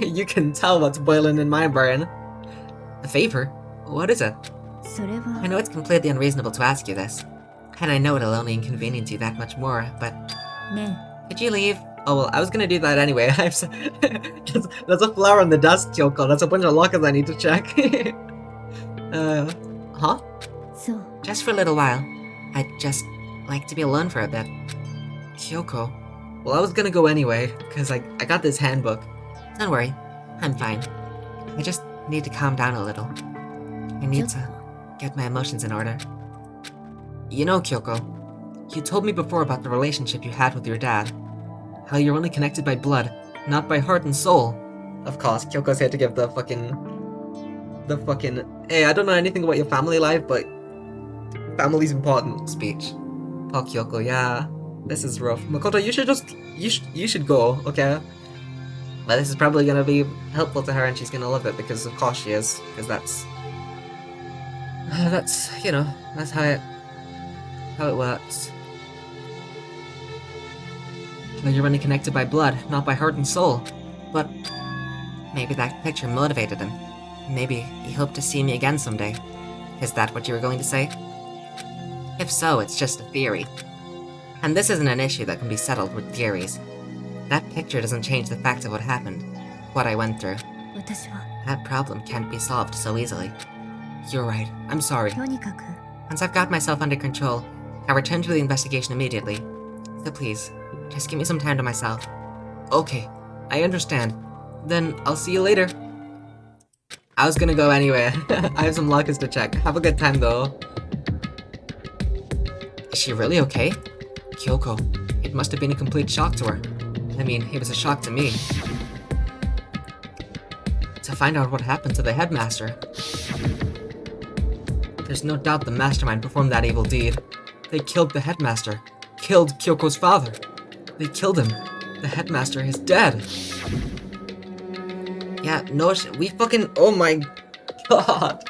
You can tell what's boiling in my brain. A favor? What is it? それは I know it's completely unreasonable to ask you this. And I know it'll only inconvenience you that much more, but ね could you leave? Oh well, I was gonna do that anyway. There's a flower on the desk, Kyoko. That's a bunch of lockers I need to check. Huh? そう Just for a little while. I'd just like to be alone for a bit. Kyoko. Well, I was gonna go anyway, because I got this handbook. Don't worry, I'm fine. I just need to calm down a little. I need to get my emotions in order. You know, Kyoko, you told me before about the relationship you had with your dad. How you're only connected by blood, not by heart and soul. Of course, Kyoko's here to give the fucking, hey, I don't know anything about your family life, but family's important speech. Poor Kyoko, yeah. This is rough. Makoto, you should go, okay? But this is probably gonna be helpful to her and she's gonna love it because of course she is. Because that's, you know, that's how it works. Well, you're only connected by blood, not by heart and soul. But maybe that picture motivated him. Maybe he hoped to see me again someday. Is that what you were going to say? If so, it's just a theory. And this isn't an issue that can be settled with theories. That picture doesn't change the fact of what happened, what I went through. 私は That problem can't be solved so easily. You're right, I'm sorry. とにかく Once I've got myself under control, I'll return to the investigation immediately. So please, just give me some time to myself. Okay, I understand. Then I'll see you later. I was gonna go anyway. I have some lockers to check. Have a good time though. Is she really okay? Kyoko, it must have been a complete shock to her. I mean, it was a shock to me. To find out what happened to the headmaster. There's no doubt the mastermind performed that evil deed. They killed the headmaster. Killed Kyoko's father. They killed him. The headmaster is dead. Yeah, no we fucking- oh my god.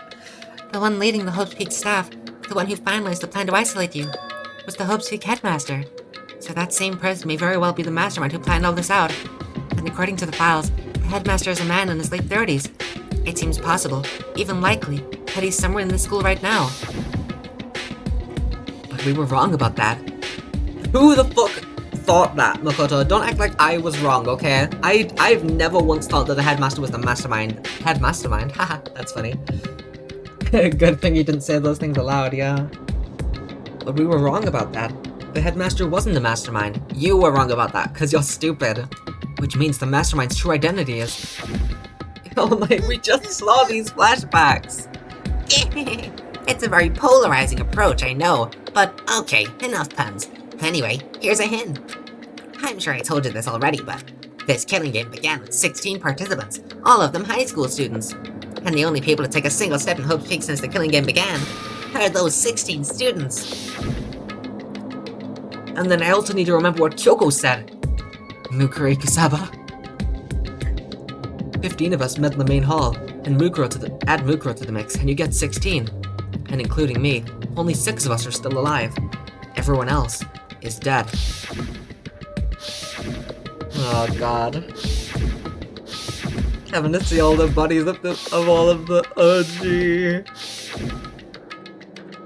The one leading the Hope's Peak staff, the one who finalized the plan to isolate you, was the Hope's Peak headmaster. So that same person may very well be the mastermind who planned all this out. And according to the files, the headmaster is a man in his late 30s. It seems possible, even likely, that he's somewhere in the school right now. But we were wrong about that. Who the fuck thought that, Makoto? Don't act like I was wrong, okay? I've never once thought that the headmaster was the mastermind. Mastermind? Haha, that's funny. Good thing you didn't say those things aloud, yeah. But we were wrong about that. The headmaster wasn't the mastermind. You were wrong about that, because you're stupid. Which means the mastermind's true identity is... Oh my, we just saw these flashbacks! It's a very polarizing approach, I know, but okay, enough puns. Anyway, here's a hint. I'm sure I told you this already, but this killing game began with 16 participants, all of them high school students. And the only people to take a single step in Hope's Peak since the killing game began are those 16 students. And then I also need to remember what Kyoko said. Mukuro Kusaba. 15 of us met in the main hall, and add Mukuro to the mix, and you get 16. And including me, only 6 of us are still alive. Everyone else is dead. Oh god. Having to see all the bodies of all of the OG.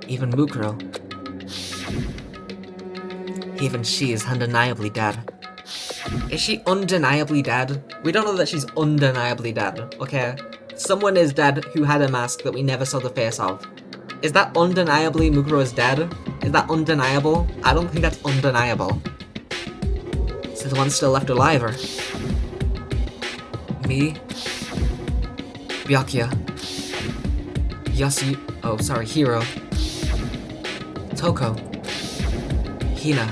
Even Mukuro. Even she is undeniably dead. Is she undeniably dead? We don't know that she's undeniably dead, okay? Someone is dead who had a mask that we never saw the face of. Is that undeniably Mukuro is dead? Is that undeniable? I don't think that's undeniable. So the one still left alive, or... Me? Byakuya. Hiro. Toko. Hina.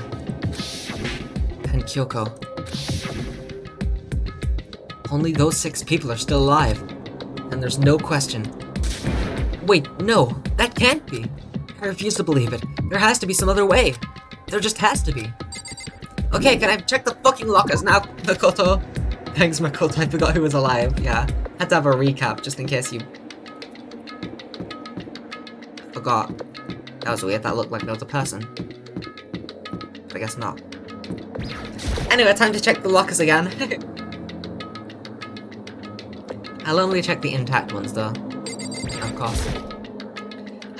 And Kyoko. Only those 6 people are still alive. And there's no question. Wait, no, that can't be. I refuse to believe it. There has to be some other way. There just has to be. Okay, can I check the fucking lockers now, Makoto? Thanks, Makoto, I forgot who was alive, yeah. Had to have a recap, just in case you... forgot. That was weird, that looked like there was a person. But I guess not. Anyway, time to check the lockers again. I'll only check the intact ones, though. Of course.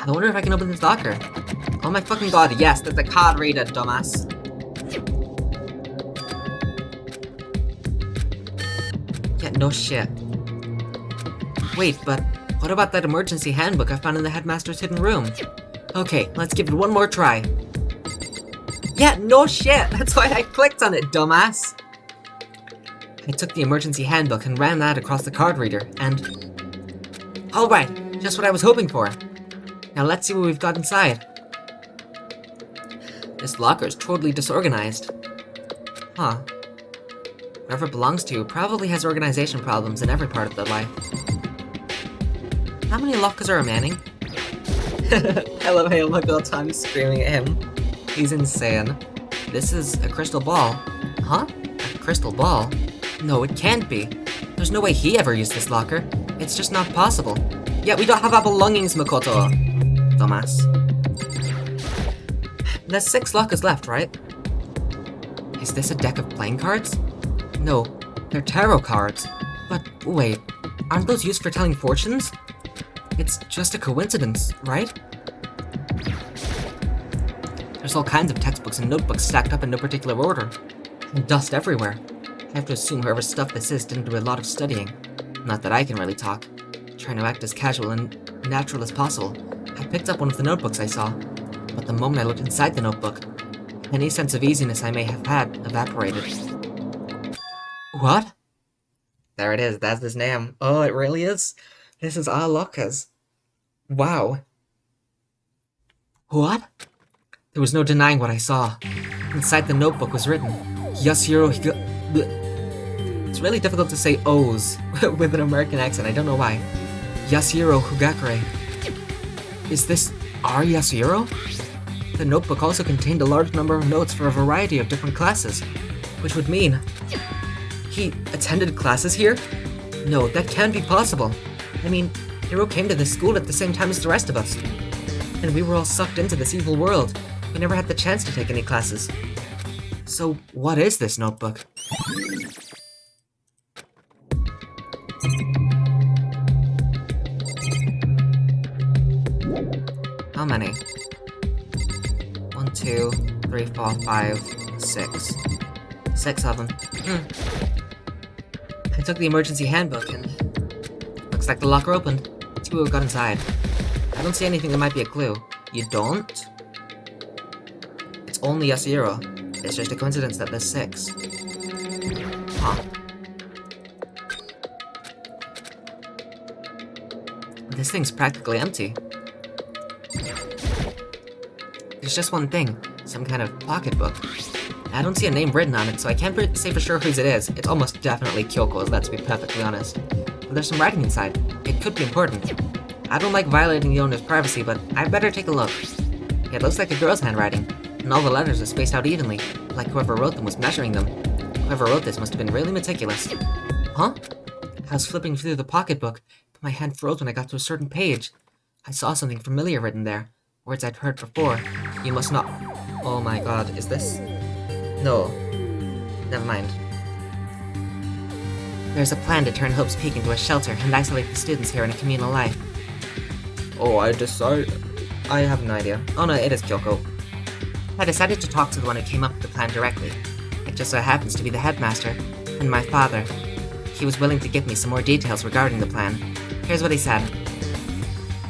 I wonder if I can open this locker. Oh my fucking god, yes, there's a card reader, dumbass. Yeah, no shit. Wait, but what about that emergency handbook I found in the headmaster's hidden room? Okay, let's give it one more try. Yeah, no shit, that's why I clicked on it, dumbass. I took the emergency handbook and ran that across the card reader, and... Alright, just what I was hoping for. Now let's see what we've got inside. This locker is totally disorganized. Huh. Whoever it belongs to probably has organization problems in every part of their life. How many lockers are remaining? I love how my god Tommy screaming at him. He's insane. This is a crystal ball. Huh? A crystal ball? No, it can't be. There's no way he ever used this locker. It's just not possible. Yeah, we don't have our belongings, Makoto. Dumbass. There's 6 lockers left, right? Is this a deck of playing cards? No, they're tarot cards. But wait, aren't those used for telling fortunes? It's just a coincidence, right? There's all kinds of textbooks and notebooks stacked up in no particular order. And dust everywhere. I have to assume whoever's stuff this is didn't do a lot of studying. Not that I can really talk. Trying to act as casual and natural as possible, I picked up one of the notebooks I saw. But the moment I looked inside the notebook, any sense of easiness I may have had evaporated. What? There it is, that's his name. Oh, it really is? This is our lockers. Wow. What? There was no denying what I saw. Inside the notebook was written, Yasuhiro It's really difficult to say O's with an American accent, I don't know why. Yasuhiro Hugakure. Is this our Yasuhiro? The notebook also contained a large number of notes for a variety of different classes, which would mean... he attended classes here? No, that can't be possible. I mean, Hiro came to this school at the same time as the rest of us. And we were all sucked into this evil world. We never had the chance to take any classes. So, what is this notebook? How many? 1, 2, 3, 4, 5, 6. 6 of them. I took the emergency handbook and... looks like the locker opened. Let's see what we got inside. I don't see anything that might be a clue. You don't? It's only Yasuhiro. It's just a coincidence that there's 6. Huh. This thing's practically empty. There's just one thing. Some kind of pocketbook. I don't see a name written on it, so I can't say for sure whose it is. It's almost definitely Kyoko's, let's be perfectly honest. But there's some writing inside. It could be important. I don't like violating the owner's privacy, but I'd better take a look. It looks like a girl's handwriting, and all the letters are spaced out evenly, like whoever wrote them was measuring them. Whoever wrote this must have been really meticulous. Huh? I was flipping through the pocketbook, but my hand froze when I got to a certain page. I saw something familiar written there. Words I'd heard before. You must not... Oh my god, is this... No. Never mind. There's a plan to turn Hope's Peak into a shelter and isolate the students here in a communal life. Oh, I have no idea. Oh no, it is Kyoko. I decided to talk to the one who came up with the plan directly. I just so happens to be the headmaster, and my father. He was willing to give me some more details regarding the plan. Here's what he said.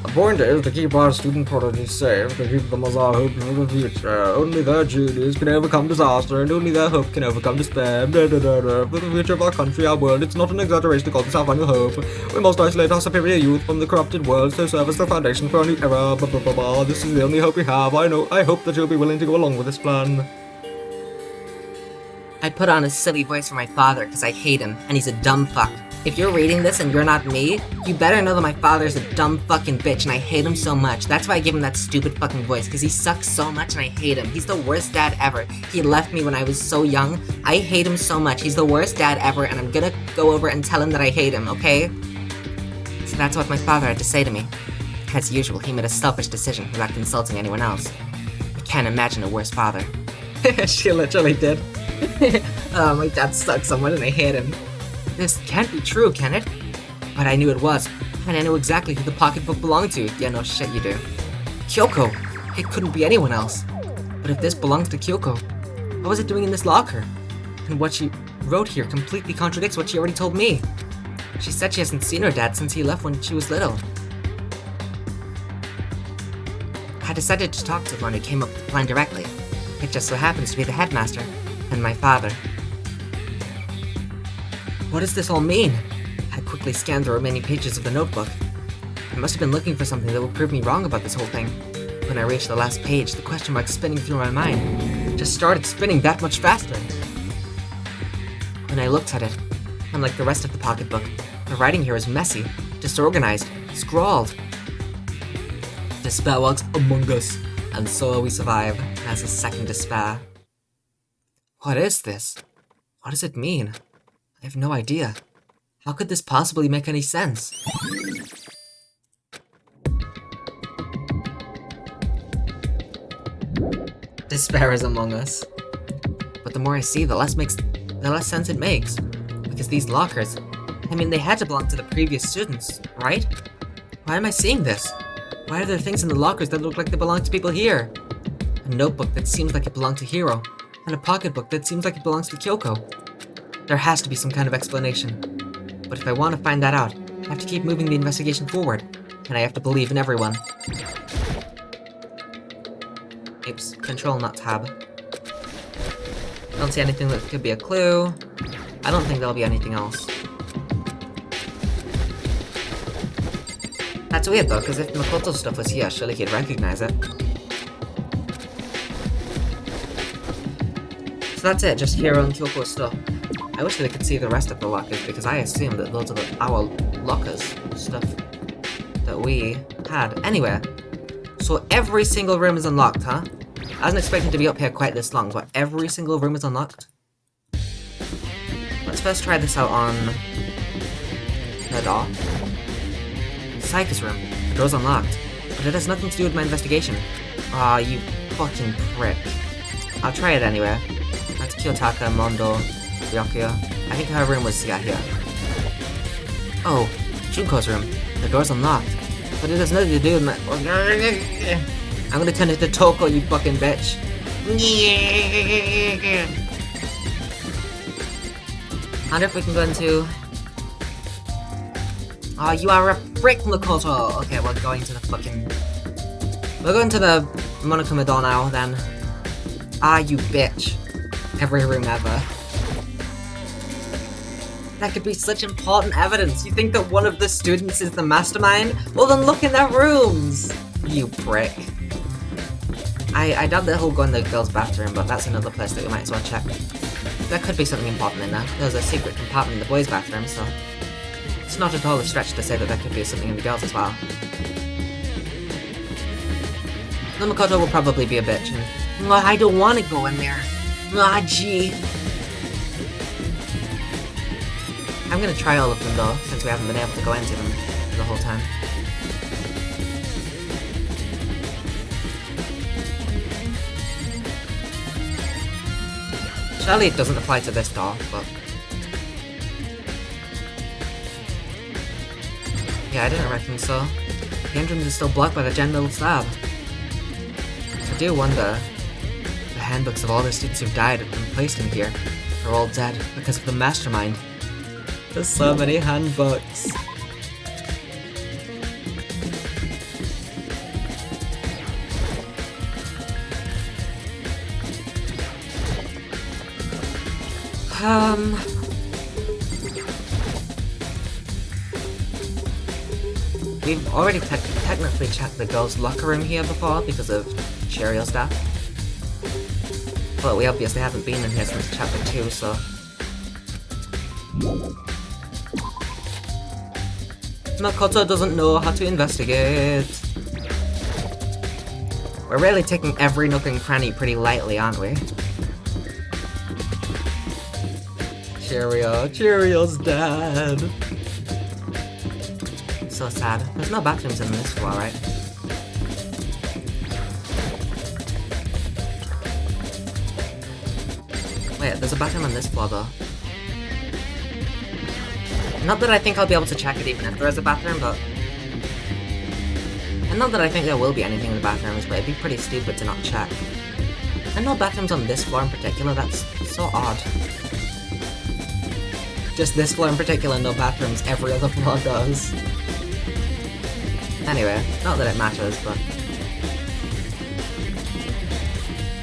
The point is to keep our student prodigies safe, to keep them as our hope for the future. Only their genius can overcome disaster, and only their hope can overcome despair. For the future of our country, our world, it's not an exaggeration to call this our final hope. We must isolate our superior youth from the corrupted world to serve as the foundation for a new era. This is the only hope we have. I hope that you'll be willing to go along with this plan. I put on a silly voice for my father because I hate him, and he's a dumb fuck. If you're reading this and you're not me, you better know that my father's a dumb fucking bitch and I hate him so much. That's why I give him that stupid fucking voice, because he sucks so much and I hate him. He's the worst dad ever. He left me when I was so young. I hate him so much. He's the worst dad ever, and I'm gonna go over and tell him that I hate him, okay? So that's what my father had to say to me. As usual, he made a selfish decision without consulting anyone else. I can't imagine a worse father. She literally did. Oh, my dad sucks so much and I hate him. This can't be true, can it? But I knew it was, and I knew exactly who the pocketbook belonged to. Yeah, no shit you do. Kyoko! It couldn't be anyone else. But if this belongs to Kyoko, what was it doing in this locker? And what she wrote here completely contradicts what she already told me. She said she hasn't seen her dad since he left when she was little. I decided to talk to the one who came up with the plan directly. It just so happens to be the headmaster, and my father. What does this all mean? I quickly scanned the remaining pages of the notebook. I must have been looking for something that would prove me wrong about this whole thing. When I reached the last page, the question mark spinning through my mind just started spinning that much faster. When I looked at it, unlike the rest of the pocketbook, the writing here is messy, disorganized, scrawled. Despair walks among us, and so will we survive, as a second despair. What is this? What does it mean? I have no idea. How could this possibly make any sense? Despair is among us. But the more I see, the less sense it makes. Because these lockers, I mean, they had to belong to the previous students, right? Why am I seeing this? Why are there things in the lockers that look like they belong to people here? A notebook that seems like it belonged to Hiro, and a pocketbook that seems like it belongs to Kyoko. There has to be some kind of explanation. But if I want to find that out, I have to keep moving the investigation forward, and I have to believe in everyone. Oops, control not tab. I don't see anything that could be a clue. I don't think there'll be anything else. That's weird though, because if Makoto's stuff was here, surely he'd recognize it. So that's it, just Hiro and Kyoko's stuff. I wish they could see the rest of the lockers, because I assumed that those are our lockers stuff that we had. Anyway, so every single room is unlocked, huh? I wasn't expecting to be up here quite this long, but every single room is unlocked? Let's first try this out on the door. Psychus room. The door's unlocked, but it has nothing to do with my investigation. Aw, you fucking prick. I'll try it anyway. That's Kiyotaka, Mondo, Ryokuya. I think her room was here. Oh, Junko's room. The door's unlocked, but it has nothing to do with my... I'm gonna turn it to Toko, you fucking bitch. I wonder if we can go into... Oh, you are a prick, Makoto! Okay, we're going to the fucking... We're going to the Monokuma door now, then. Ah, you bitch. Every room ever. That could be such important evidence. You think that one of the students is the mastermind? Well then look in their rooms! You prick. I doubt that he'll go in the girls' bathroom, but that's another place that we might as well check. There could be something important in there. There's a secret compartment in the boys' bathroom, so... It's not at all a stretch to say that there could be something in the girls as well. The Makoto will probably be a bitch, and... I don't want to go in there. Gee. I'm gonna try all of them though, since we haven't been able to go into them the whole time. Surely it doesn't apply to this door, but... Yeah, I didn't reckon so. The entrance is still blocked by the general slab. I do wonder... The handbooks of all the students who've died have been placed in here. They're all dead because of the mastermind. There's so many handbooks. We've already technically checked the girls' locker room here before because of Cheerio stuff. But we obviously haven't been in here since chapter 2, so... Makoto doesn't know how to investigate. We're really taking every nook and cranny pretty lightly, aren't we? Cheerio's dead. So sad. There's no bathrooms in this floor, right? Wait, there's a bathroom on this floor though. Not that I think I'll be able to check it even if there is a bathroom, but... And not that I think there will be anything in the bathrooms, but it'd be pretty stupid to not check. And no bathrooms on this floor in particular, that's so odd. Just this floor in particular, no bathrooms, every other floor does. Anyway, not that it matters, but...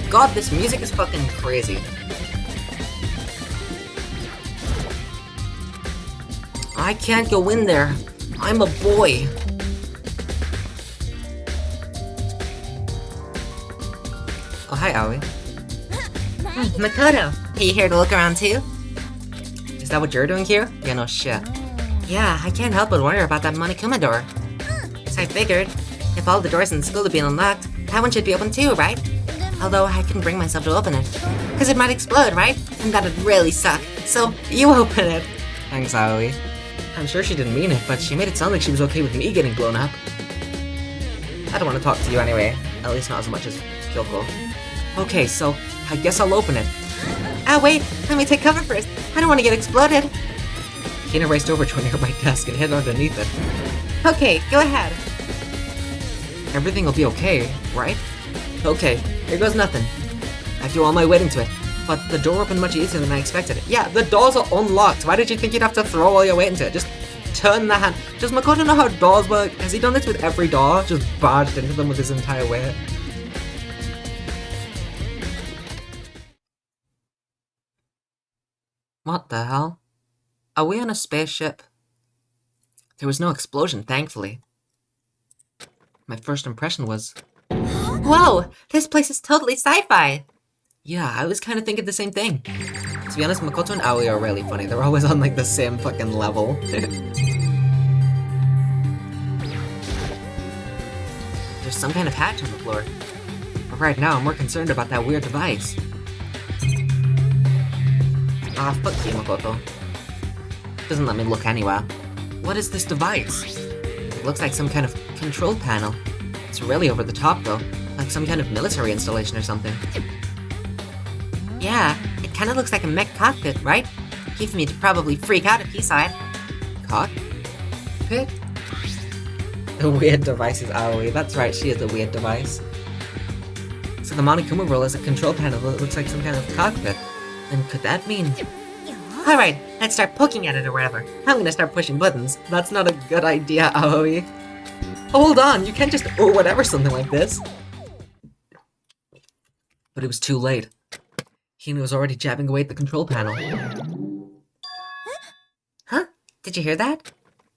God, this music is fucking crazy. I can't go in there. I'm a boy. Oh, hi, Aoi. Makoto, are you here to look around too? Is that what you're doing here? Yeah, no shit. Yeah, I can't help but wonder about that Monokuma door. So I figured, if all the doors in the school have been unlocked, that one should be open too, right? Although I couldn't bring myself to open it. Because it might explode, right? And that'd really suck. So, you open it. Thanks, Aoi. I'm sure she didn't mean it, but she made it sound like she was okay with me getting blown up. I don't want to talk to you anyway. At least not as much as Kyoko. Okay, so I guess I'll open it. Oh wait, let me take cover first. I don't want to get exploded. Hina raced over to a nearby desk and hid underneath it. Okay, go ahead. Everything will be okay, right? Okay, here goes nothing. I do all my weight into it, but the door opened much easier than I expected. Yeah, the doors are unlocked. Why did you think you'd have to throw all your weight into it? Just turn the hand. Does Makoto know how doors work? Has he done this with every door? Just barged into them with his entire weight? What the hell? Are we on a spaceship? There was no explosion, thankfully. My first impression was... Whoa, this place is totally sci-fi. Yeah, I was kind of thinking the same thing. To be honest, Makoto and Aoi are really funny. They're always on, like, the same fucking level. There's some kind of hatch on the floor. But right now, I'm more concerned about that weird device. Ah, fuck you, Makoto. Doesn't let me look anywhere. What is this device? It looks like some kind of control panel. It's really over the top, though. Like some kind of military installation or something. Yeah, it kind of looks like a mech cockpit, right? Keeps me to probably freak out if he saw it. Cockpit? The weird device is Aoi. That's right, she is a weird device. So the Monokuma roll is a control panel that looks like some kind of cockpit. And could that mean... Alright, let's start poking at it or whatever. I'm gonna start pushing buttons. That's not a good idea, Aoi. Hold on, you can't just whatever something like this. But it was too late. Hina was already jabbing away at the control panel. Huh? Did you hear that?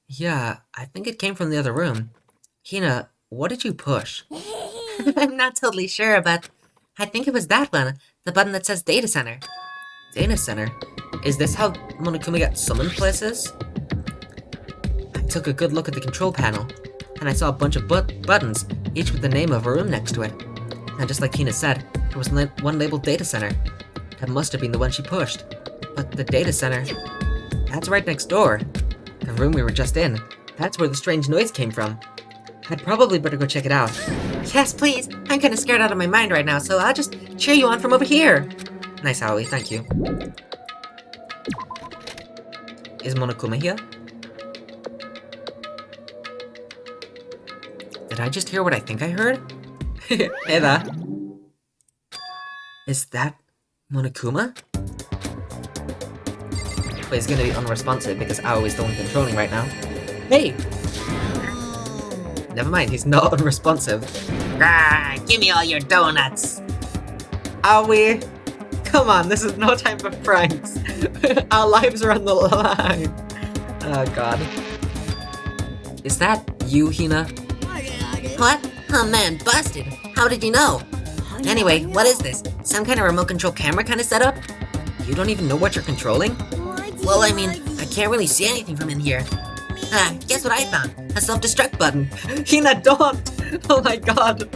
Yeah, I think it came from the other room. Hina, what did you push? I'm not totally sure, but I think it was that one. The button that says Data Center. Data Center? Is this how Monokuma got summoned places? I took a good look at the control panel, and I saw a bunch of buttons, each with the name of a room next to it. And just like Hina said, there was one labeled Data Center. That must have been the one she pushed. But the Data Center... That's right next door. The room we were just in. That's where the strange noise came from. I'd probably better go check it out. Yes, please. I'm kinda scared out of my mind right now, so I'll just cheer you on from over here. Nice, Aoi. Thank you. Is Monokuma here? Did I just hear what I think I heard? Hey there. Is that Monokuma? But he's gonna be unresponsive because Aoi is the one controlling right now. Hey! Never mind, he's not unresponsive. Ah, give me all your donuts. Aoi! Come on, this is no time for pranks. Our lives are on the line. Oh god. Is that you, Hina? What? Oh man, busted. How did you know? Anyway, what is this? Some kind of remote control camera kind of setup? You don't even know what you're controlling? Well, I mean, I can't really see anything from in here. Ah, guess what I found? A self-destruct button. Hina, don't! Oh my god.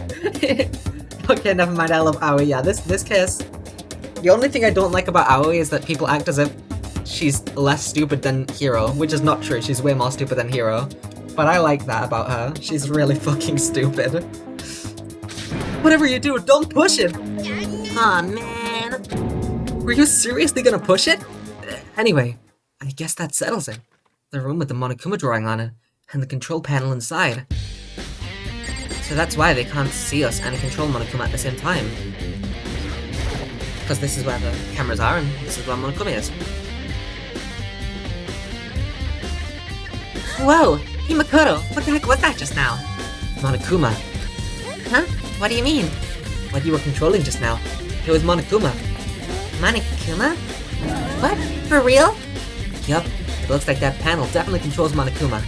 Okay, never mind, I love Aoi. Yeah, this case. The only thing I don't like about Aoi is that people act as if she's less stupid than Hiro, which is not true. She's way more stupid than Hiro. But I like that about her. She's really fucking stupid. Whatever you do, don't push it! Aw, man. Were you seriously gonna push it? Anyway, I guess that settles it. The room with the Monokuma drawing on it, and the control panel inside. So that's why they can't see us and control Monokuma at the same time. Because this is where the cameras are, and this is where Monokuma is. Whoa, Himakoto, what the heck was that just now? Monokuma. Huh? What do you mean? What you were controlling just now. It was Monokuma. Monokuma? What? For real? Yup, it looks like that panel definitely controls Monokuma.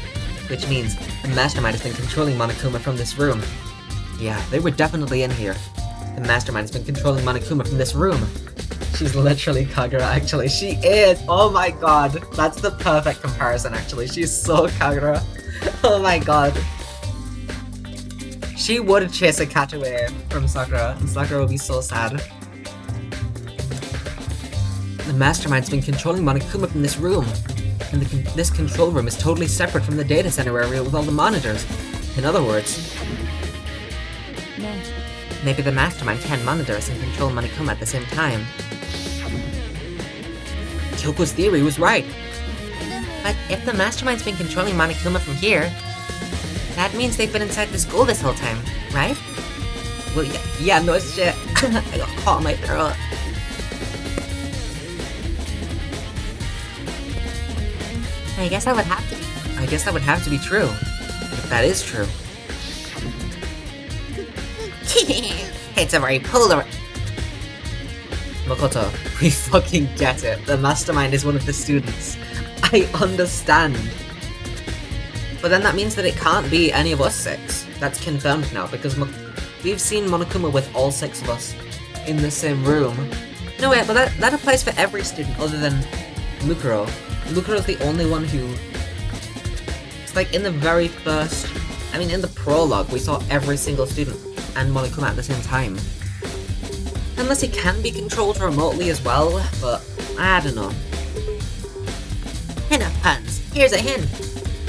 Which means the mastermind has been controlling Monokuma from this room. Yeah, they were definitely in here. The mastermind has been controlling Monokuma from this room. She's literally Kagura, actually. She is! Oh my god. That's the perfect comparison, actually. She's so Kagura. Oh my god. She would chase a cat away from Sakura, and Sakura would be so sad. The mastermind's been controlling Monokuma from this room. And this control room is totally separate from the data center area with all the monitors. In other words, maybe the mastermind can monitor us and control Monokuma at the same time. Kyoko's theory was right. But if the mastermind's been controlling Monokuma from here, that means they've been inside the school this whole time, right? Well, yeah, no shit. I got caught in my throat. I guess that would have to be. I guess that would have to be true. If that is true. It's a very polar. Makoto, we fucking get it. The mastermind is one of the students. I understand. But then that means that it can't be any of us six. That's confirmed now, because we've seen Monokuma with all six of us in the same room. No wait, but that applies for every student other than Mukuro. Mukuro's the only one who... It's like in the very first... I mean, in the prologue, we saw every single student and Monokuma at the same time. Unless he can be controlled remotely as well, but I don't know. Enough puns. Here's a hint.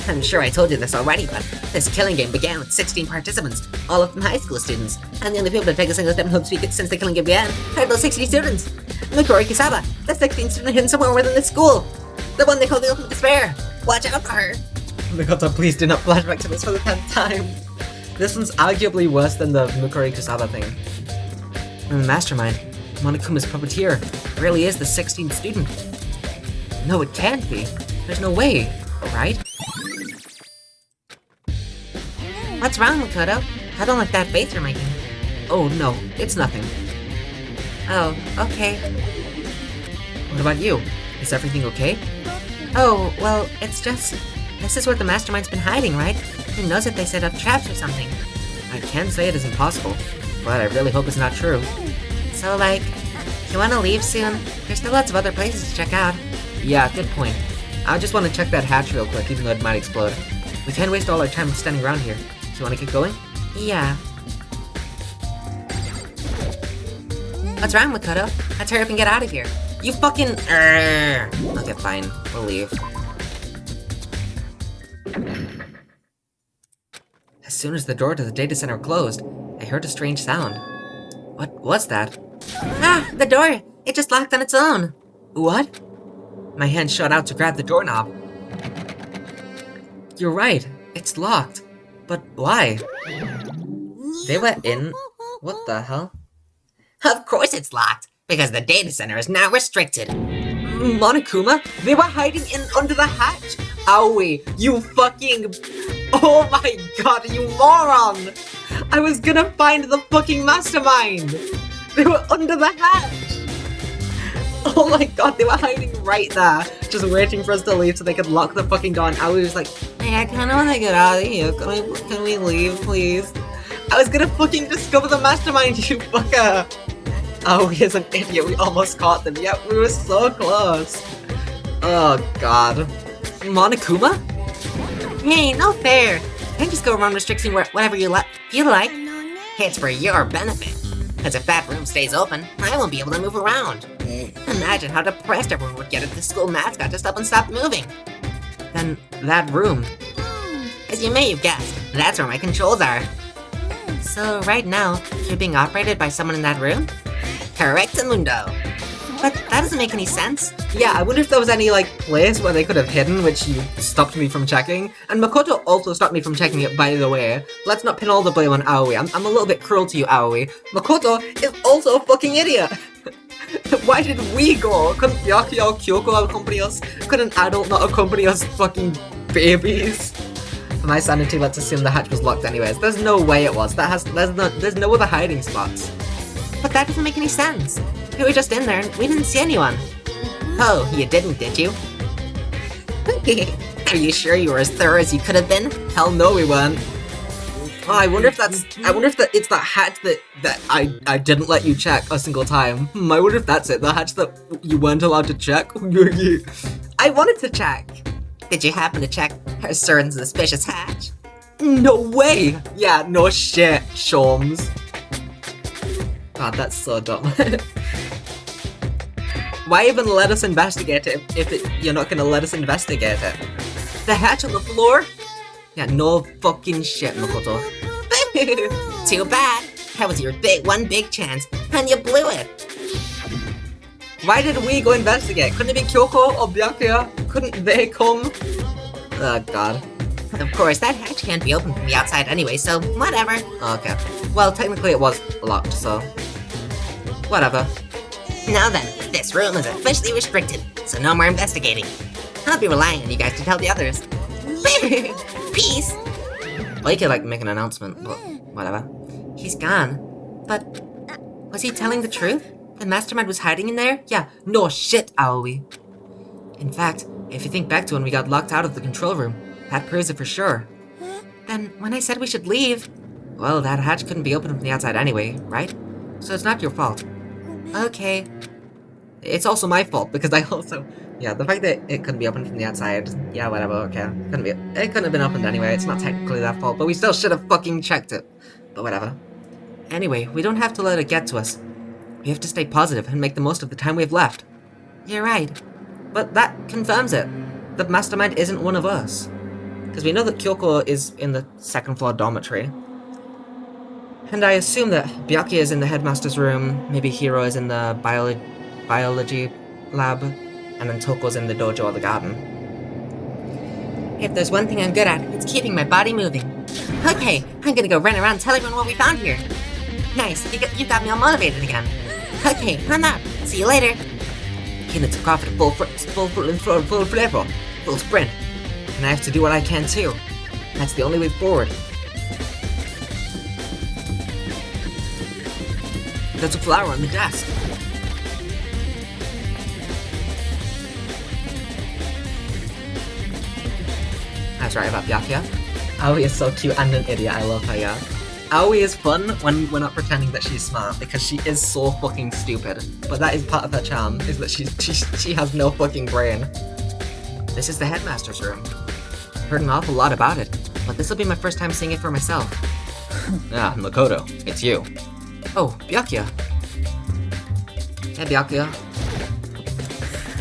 I'm sure I told you this already, but this killing game began with 16 participants, all of them high school students, and the only people to take a single step in Home Speak since the killing game began are those 60 students. Mikori Kisaba, the 16th student hidden somewhere within this school. The one they call the Ultimate Despair. Watch out for her. Makoto, please do not flashback to this for the 10th time. This one's arguably worse than the Mukuri Kusaba thing. And the mastermind, Monokuma's puppeteer, really is the 16th student. No, it can't be. There's no way, right? What's wrong, Makoto? I don't like that face you're making. Oh no, it's nothing. Oh, okay. What about you? Is everything okay? Oh, well, it's just... This is where the mastermind's been hiding, right? Who knows if they set up traps or something? I can't say it is impossible, but I really hope it's not true. So, like, you wanna leave soon? There's still lots of other places to check out. Yeah, good point. I just want to check that hatch real quick, even though it might explode. We can't waste all our time standing around here. So you want to get going? Yeah. What's wrong, Makoto? Let's hurry up and get out of here. You fucking... Okay, fine. We'll leave. As soon as the door to the data center closed, I heard a strange sound. What was that? Ah, the door! It just locked on its own. What? My hand shot out to grab the doorknob. You're right. It's locked. But why? They were in... What the hell? Of course it's locked, because the data center is now restricted. Monokuma? They were hiding in under the hatch? Aoi, you fucking... Oh my god, you moron! I was gonna find the fucking mastermind! They were under the hatch! Oh my god, they were hiding right there, just waiting for us to leave so they could lock the fucking door, and Aoi was like, hey, I kinda wanna get out of here, can we leave, please? I was gonna fucking discover the mastermind, you fucker! Aoi is an idiot, we almost caught them, yep, we were so close. Oh god. Monokuma? Hey, no fair. You can't just go around restricting whatever you feel like. It's for your benefit. Because if that room stays open, I won't be able to move around. Imagine how depressed everyone would get if the school mascot just up and stopped moving. Then, that room. As you may have guessed, that's where my controls are. So right now, you're being operated by someone in that room? Correct, Mundo. But that doesn't make any sense. Yeah, I wonder if there was any, like, place where they could have hidden, which you stopped me from checking. And Makoto also stopped me from checking it, by the way. Let's not pin all the blame on Aoi. I'm a little bit cruel to you, Aoi. Makoto is also a fucking idiot! Why did we go? Couldn't Byakuya or Kyoko accompany us? Could an adult not accompany us fucking babies? For my sanity, let's assume the hatch was locked anyways. There's no way it was. There's no other hiding spots. But that doesn't make any sense. We were just in there and we didn't see anyone. Oh, you didn't, did you? Are you sure you were as thorough as you could have been? Hell no, we weren't. Oh, I wonder if it's that hatch that I didn't let you check a single time. I wonder if that's it, the hatch that you weren't allowed to check. I wanted to check. Did you happen to check her certain suspicious hatch? No way! Yeah, no shit, Shawms. God, that's so dumb. Why even let us investigate it if you're not gonna let us investigate it? The hatch on the floor? Yeah, no fucking shit, Makoto. Too bad. That was your one big chance, and you blew it. Why did we go investigate? Couldn't it be Kyoko or Byakuya? Couldn't they come? Oh god. Of course, that hatch can't be opened from the outside anyway, so whatever. Okay. Well, technically it was locked, so... whatever. Now then, this room is officially restricted, so no more investigating. I'll be relying on you guys to tell the others. Peace! Well, you could, like, make an announcement, but whatever. He's gone. But, was he telling the truth? The mastermind was hiding in there? Yeah, no shit, Aoi. In fact, if you think back to when we got locked out of the control room, that proves it for sure. Then, when I said we should leave... Well, that hatch couldn't be opened from the outside anyway, right? So it's not your fault. Okay. It's also my fault, because I also... Yeah, the fact that it couldn't be opened from the outside... Yeah, whatever, okay. It couldn't have been opened anyway, it's not technically their fault, but we still should have fucking checked it. But whatever. Anyway, we don't have to let it get to us. We have to stay positive and make the most of the time we have left. You're right. But that confirms it. The mastermind isn't one of us. Because we know that Kyoko is in the second floor dormitory. And I assume that Byakuya is in the headmaster's room, maybe Hiro is in the biology lab, and then Toko's in the dojo or the garden. If there's one thing I'm good at, it's keeping my body moving. Okay, I'm gonna go run around and tell everyone what we found here. Nice, you got me all motivated again. Okay, I'm out. See you later. Kina took off at full sprint. And I have to do what I can too. That's the only way forward. There's a flower on the desk. I was right about Byakuya. Aoi is so cute and an idiot, I love her, yeah. Aoi is fun when we're not pretending that she's smart, because she is so fucking stupid. But that is part of her charm, is that she has no fucking brain. This is the headmaster's room. I've heard an awful lot about it, but this will be my first time seeing it for myself. Ah, Makoto, it's you. Oh, Byakuya. Hey, Byakuya.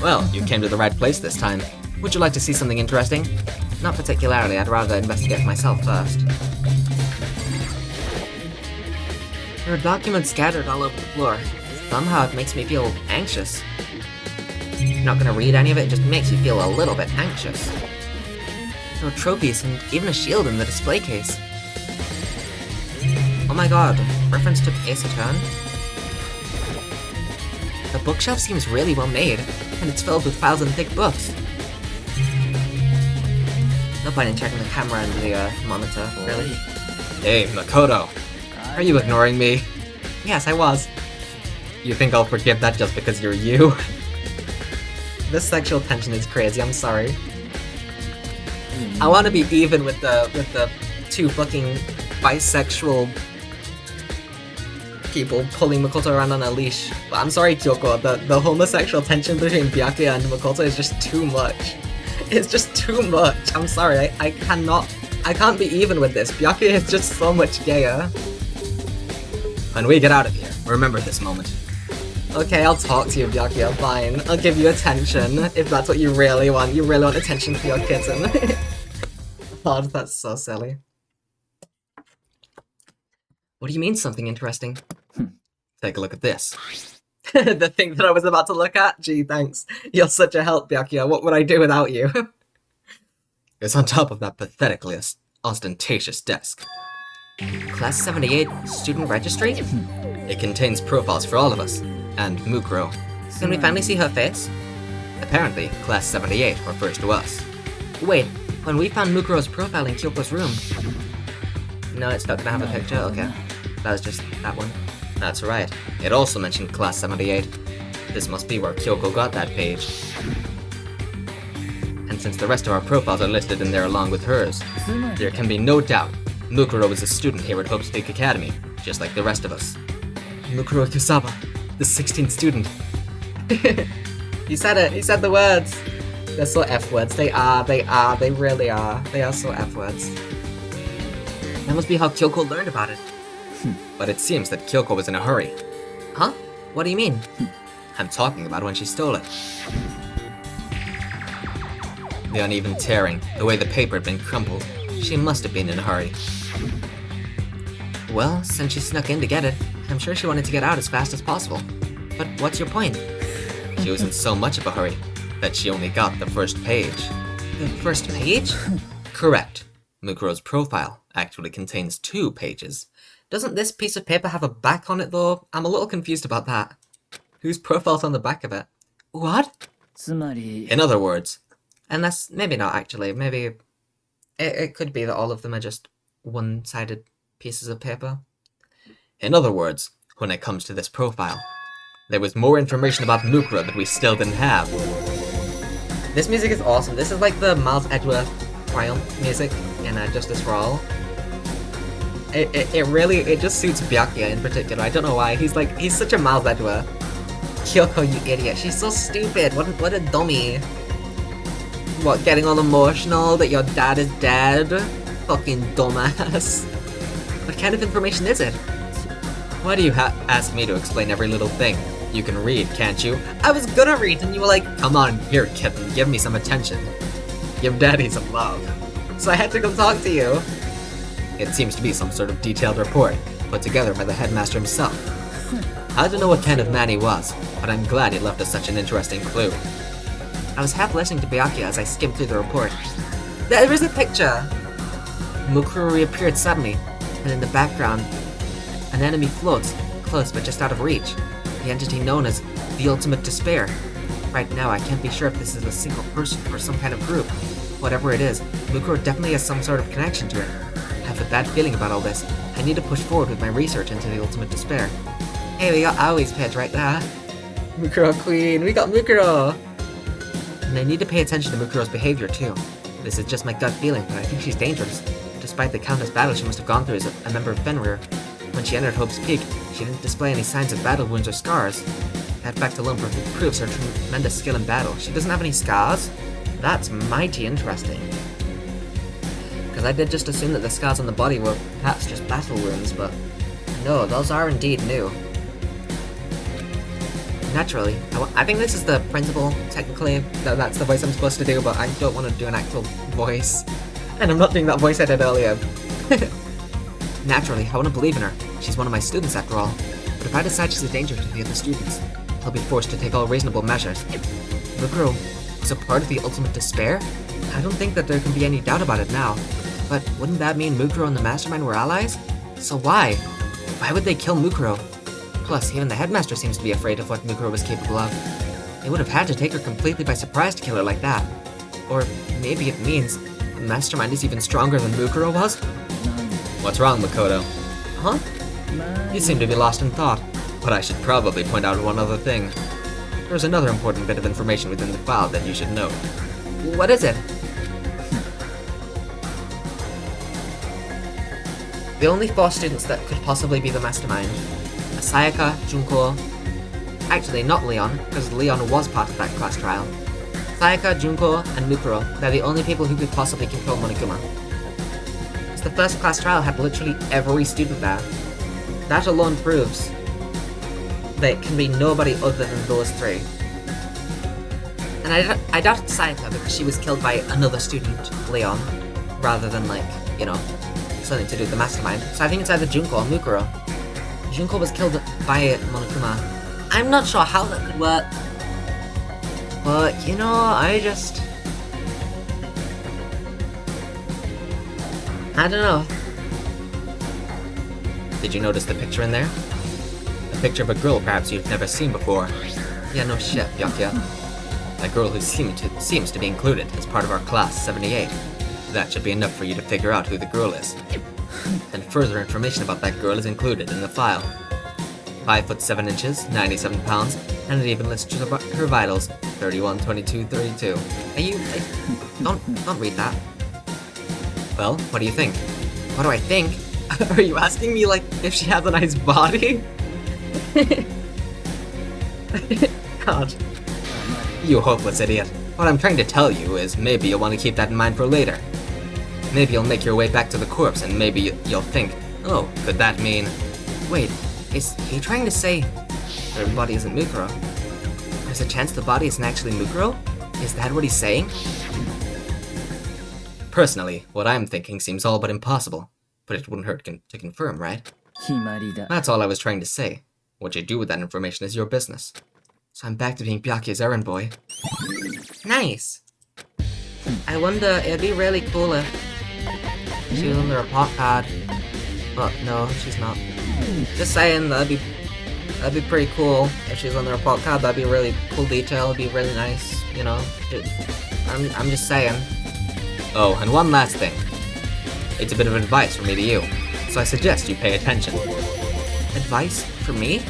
Well, you came to the right place this time. Would you like to see something interesting? Not particularly, I'd rather investigate for myself first. There are documents scattered all over the floor. Somehow it makes me feel anxious. I'm not gonna read any of it, it just makes you feel a little bit anxious. There are trophies and even a shield in the display case. Oh my god, reference to Ace Attorney? The bookshelf seems really well made, and it's filled with files and thick books. No point in checking the camera and the monitor, really. Hey, Makoto. Are you ignoring me? Yes, I was. You think I'll forgive that just because you're you? This sexual tension is crazy, I'm sorry. I want to be even with the two fucking bisexual people pulling Makoto around on a leash. But I'm sorry, Kyoko, the homosexual tension between Byakuya and Makoto is just too much. It's just too much. I'm sorry, I can't be even with this. Byakuya is just so much gayer. When we get out of here, remember this moment. Okay, I'll talk to you, Byakuya, fine. I'll give you attention, if that's what you really want. You really want attention for your kitten. God, that's so silly. What do you mean, something interesting? Take a look at this. The thing that I was about to look at? Gee, thanks. You're such a help, Byakuya. What would I do without you? It's on top of that pathetically ostentatious desk. Class 78 student registry? It contains profiles for all of us, and Mukuro. Can we finally see her face? Apparently, Class 78 refers to us. Wait, when we found Mukuro's profile in Kyoko's room... No, it's not gonna have a picture, okay. That was just that one. That's right. It also mentioned Class 78. This must be where Kyoko got that page. And since the rest of our profiles are listed in there along with hers, there can be no doubt Mukuro is a student here at Hope's Peak Academy, just like the rest of us. Mukuro Kusaba, the 16th student. He said it, he said the words. They're so F-words, they really are. They are so F-words. That must be how Kyoko learned about it. But it seems that Kyoko was in a hurry. Huh? What do you mean? I'm talking about when she stole it. The uneven tearing, the way the paper had been crumpled. She must have been in a hurry. Well, since she snuck in to get it, I'm sure she wanted to get out as fast as possible. But what's your point? She was in so much of a hurry that she only got the first page. The first page? Correct. Mukuro's profile actually contains 2 pages. Doesn't this piece of paper have a back on it though? I'm a little confused about that. Whose profile's on the back of it? What? In other words, Unless, maybe not actually, maybe it could be that all of them are just one-sided pieces of paper. In other words, when it comes to this profile, there was more information about Mukuro that we still didn't have. This music is awesome. This is like the Miles Edgeworth Triumph music in Justice for All. It really just suits Byakuya in particular. I don't know why. He's such a Miles Edgeworth. Kyoko, you idiot. She's so stupid. What a dummy. What, getting all emotional that your dad is dead? Fucking dumbass. What kind of information is it? Why do you ask me to explain every little thing? You can read, can't you? I was gonna read and you were like, Come on, here, kitten, give me some attention. Give daddy some love. so I had to come talk to you. It seems to be some sort of detailed report, put together by the headmaster himself. I don't know what kind of man he was, but I'm glad he left us such an interesting clue. I was half listening to Byakuya as I skimmed through the report. There is a picture! Mukuro reappeared suddenly, and in the background, an enemy floats, close but just out of reach. The entity known as the Ultimate Despair. Right now, I can't be sure if this is a single person or some kind of group. Whatever it is, Mukuro definitely has some sort of connection to it. I have a bad feeling about all this. I need to push forward with my research into the Ultimate Despair. Hey, we got Aoi's page right there. Mukuro Queen, we got Mukuro! And I need to pay attention to Mukuro's behavior too. This is just my gut feeling, but I think she's dangerous. Despite the countless battles she must have gone through as a member of Fenrir, when she entered Hope's Peak, she didn't display any signs of battle wounds or scars. That fact alone proves her tremendous skill in battle. She doesn't have any scars? That's mighty interesting. Because I did just assume that the scars on the body were perhaps just battle wounds, but no, those are indeed new. Naturally, I think this is the principal, technically. That's the voice I'm supposed to do, but I don't want to do an actual voice. And I'm not doing that voice I did earlier. Naturally, I want to believe in her. She's one of my students after all. But if I decide she's a danger to the other students, I'll be forced to take all reasonable measures. Mukuro was a part of the Ultimate Despair? I don't think that there can be any doubt about it now. But wouldn't that mean Mukuro and the Mastermind were allies? So why? Why would they kill Mukuro? Plus, even the headmaster seems to be afraid of what Mukuro was capable of. They would have had to take her completely by surprise to kill her like that. Or maybe it means the mastermind is even stronger than Mukuro was? What's wrong, Makoto? Huh? You seem to be lost in thought, but I should probably point out one other thing. There's another important bit of information within the file that you should know. What is it? The only 4 students that could possibly be the mastermind are Sayaka, Junko... Actually, not Leon, because Leon was part of that class trial. Sayaka, Junko, and Mukuro, they're the only people who could possibly control Monokuma. The first class trial had literally every student there. That alone proves that it can be nobody other than those 3. And I doubt it's Sayaka because she was killed by another student, Leon, rather than something to do with the mastermind. So I think it's either Junko or Mukuro. Junko was killed by Monokuma. I'm not sure how that could work, but I don't know. Did you notice the picture in there? A picture of a girl perhaps you've never seen before. Yeah, no shit, Byakuya. A girl who seems to be included as part of our class 78. That should be enough for you to figure out who the girl is. And further information about that girl is included in the file. 5 foot 7 inches, 97 pounds, and it even lists her vitals, 31, 22, 32. Don't read that. Well, what do you think? What do I think? Are you asking me, if she has a nice body? God. You hopeless idiot. What I'm trying to tell you is maybe you'll want to keep that in mind for later. Maybe you'll make your way back to the corpse and maybe you'll think, oh, could that mean... Wait, is he trying to say their body isn't Mukuro? There's a chance the body isn't actually Mukuro? Is that what he's saying? Personally, what I'm thinking seems all but impossible, but it wouldn't hurt to confirm, right? That's all I was trying to say. What you do with that information is your business. So I'm back to being Byakuya's errand boy. Nice! I wonder, it'd be really cool if she was on the report card. But no, she's not. Just saying, that'd be pretty cool if she's on the report card. That'd be a really cool detail, it'd be really nice, I'm just saying. Oh, and one last thing. It's a bit of advice from me to you, so I suggest you pay attention. Advice? For me?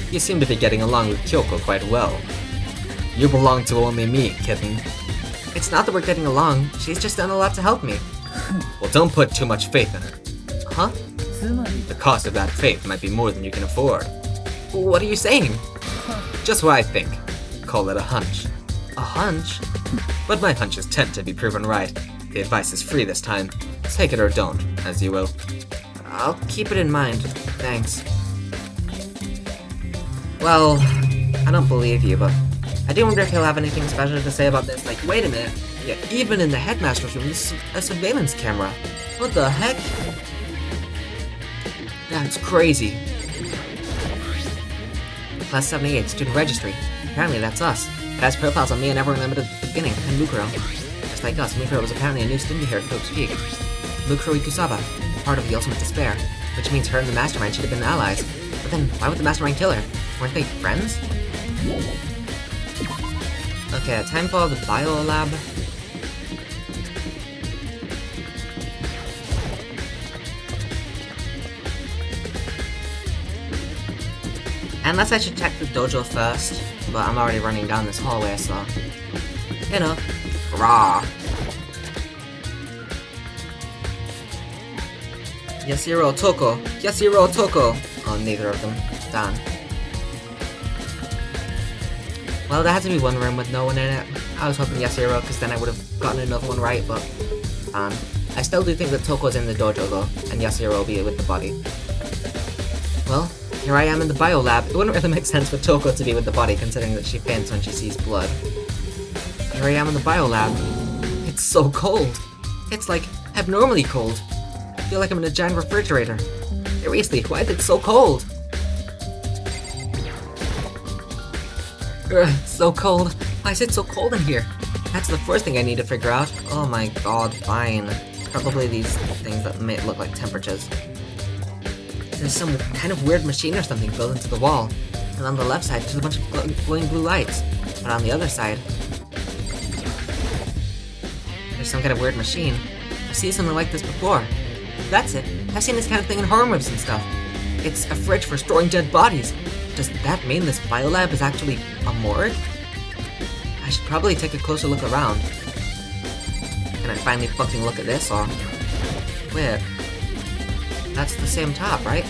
You seem to be getting along with Kyoko quite well. You belong to only me, kitten. It's not that we're getting along, she's just done a lot to help me. Well, don't put too much faith in her. Huh? The cost of that faith might be more than you can afford. What are you saying? Just what I think. Call it a hunch. A hunch? But my hunches tend to be proven right. The advice is free this time. Take it or don't, as you will. I'll keep it in mind. Thanks. Well, I don't believe you, but I do wonder if he'll have anything special to say about this. Wait a minute. Yeah, even in the headmaster's room, this is a surveillance camera. What the heck? That's crazy. Class 78, student registry. Apparently that's us. It has profiles on me and everyone at the beginning, and Mukuro. Just like us, Mukuro was apparently a new student here at Hope's Peak. Mukuro Ikusaba, part of the Ultimate Despair, which means her and the Mastermind should have been allies. But then, why would the Mastermind kill her? Weren't they friends? Okay, time for the bio lab. Unless I should check the dojo first, but I'm already running down this hallway, so... Rah! Yashiro Toko! Yashiro Toko! Oh, neither of them. Darn. Well, there had to be one room with no one in it. I was hoping Yashiro, because then I would have gotten another one right, but... I still do think that Toko's in the dojo, though, and Yashiro will be with the body. Well, here I am in the bio lab. It wouldn't really make sense for Toko to be with the body, considering that she faints when she sees blood. Here I am in the bio lab. It's so cold. It's abnormally cold. I feel like I'm in a giant refrigerator. Seriously, why is it so cold? It's so cold. Why is it so cold in here? That's the first thing I need to figure out. Oh my god, fine. Probably these things that may look like temperatures. There's some kind of weird machine or something built into the wall. And on the left side, there's a bunch of glowing blue lights. But on the other side, there's some kind of weird machine. I've seen something like this before. That's it. I've seen this kind of thing in horror movies and stuff. It's a fridge for storing dead bodies. Does that mean this biolab is actually a morgue? I should probably take a closer look around. Can I finally fucking look at this, or... Wait. That's the same top, right?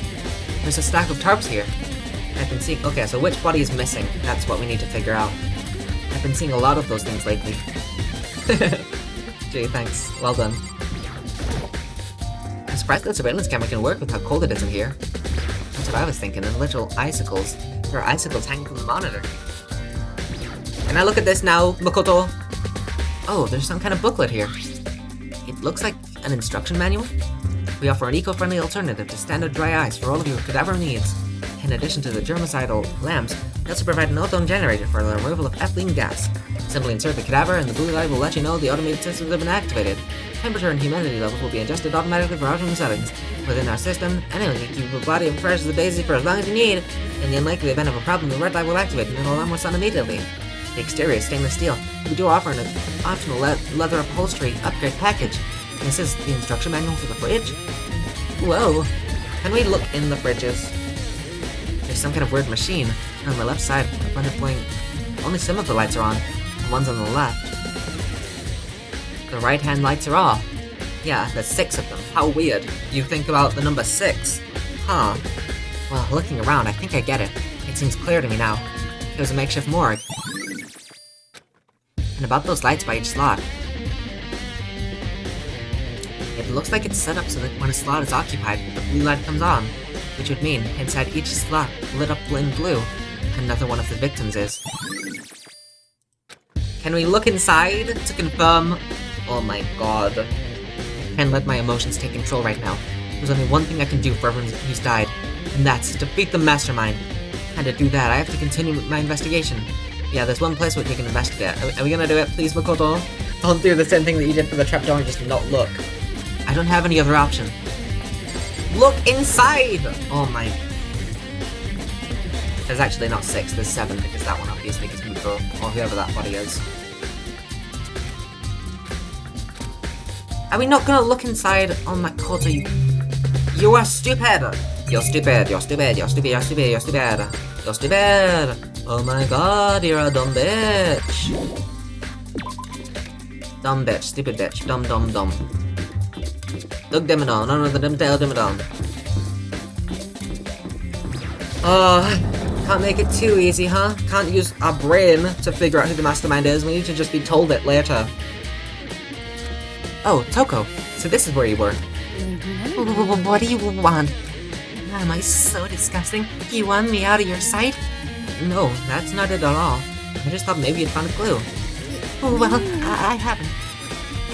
There's a stack of tarps here. I've been seeing... Okay, so which body is missing? That's what we need to figure out. I've been seeing a lot of those things lately. Gee, thanks. Well done. I'm surprised the surveillance camera can work with how cold it is in here. That's what I was thinking, and literal icicles. There are icicles hanging from the monitor. Can I look at this now, Makoto? Oh, there's some kind of booklet here. It looks like an instruction manual. We offer an eco-friendly alternative to standard dry ice for all of your cadaver needs. In addition to the germicidal lamps, we also provide an ozone generator for the removal of ethylene gas. Simply insert the cadaver and the blue light will let you know the automated systems have been activated. Temperature and humidity levels will be adjusted automatically for optimum settings. Within our system, anyone can keep your body as fresh as a daisy for as long as you need. In the unlikely event of a problem, the red light will activate and it'll alarm us on immediately. The exterior is stainless steel. We do offer an optional leather upholstery upgrade package. This is the instruction manual for the fridge. Whoa! Can we look in the fridges? There's some kind of weird machine. And on the left side, a bunch of glowing... Only some of the lights are on. The ones on the left. The right-hand lights are off. Yeah, there's 6 of them. How weird. You think about the number 6. Huh. Well, looking around, I think I get it. It seems clear to me now. There's a makeshift morgue. And about those lights by each slot. It looks like it's set up so that when a slot is occupied, the blue light comes on. Which would mean, inside each slot, lit up in blue, another one of the victims is. Can we look inside to confirm? Oh my god. I can't let my emotions take control right now. There's only one thing I can do for everyone who's died, and that's defeat the mastermind. And to do that, I have to continue with my investigation. Yeah, there's one place where we can investigate. Are we gonna do it, please, Makoto? Don't do the same thing that you did for the trapdoor and just not look. I don't have any other option. Look inside! Oh my... There's actually not 6, there's 7, because that one obviously gets moved or whoever that body is. Are we not gonna look inside? Oh my god, you are stupid! You're stupid, you're stupid, you're stupid, you're stupid, you're stupid. You're stupid! Oh my god, you're a dumb bitch! Dumb bitch, stupid bitch, dumb. Look Dimmadon, none of the Dimtail Dimmadon. Can't make it too easy, huh? Can't use our brain to figure out who the mastermind is, we need to just be told it later. Oh, Toko, so this is where you were. What do you want? Am I so disgusting? You want me out of your sight? No, that's not it at all. I just thought maybe you'd found a clue. Well, I haven't.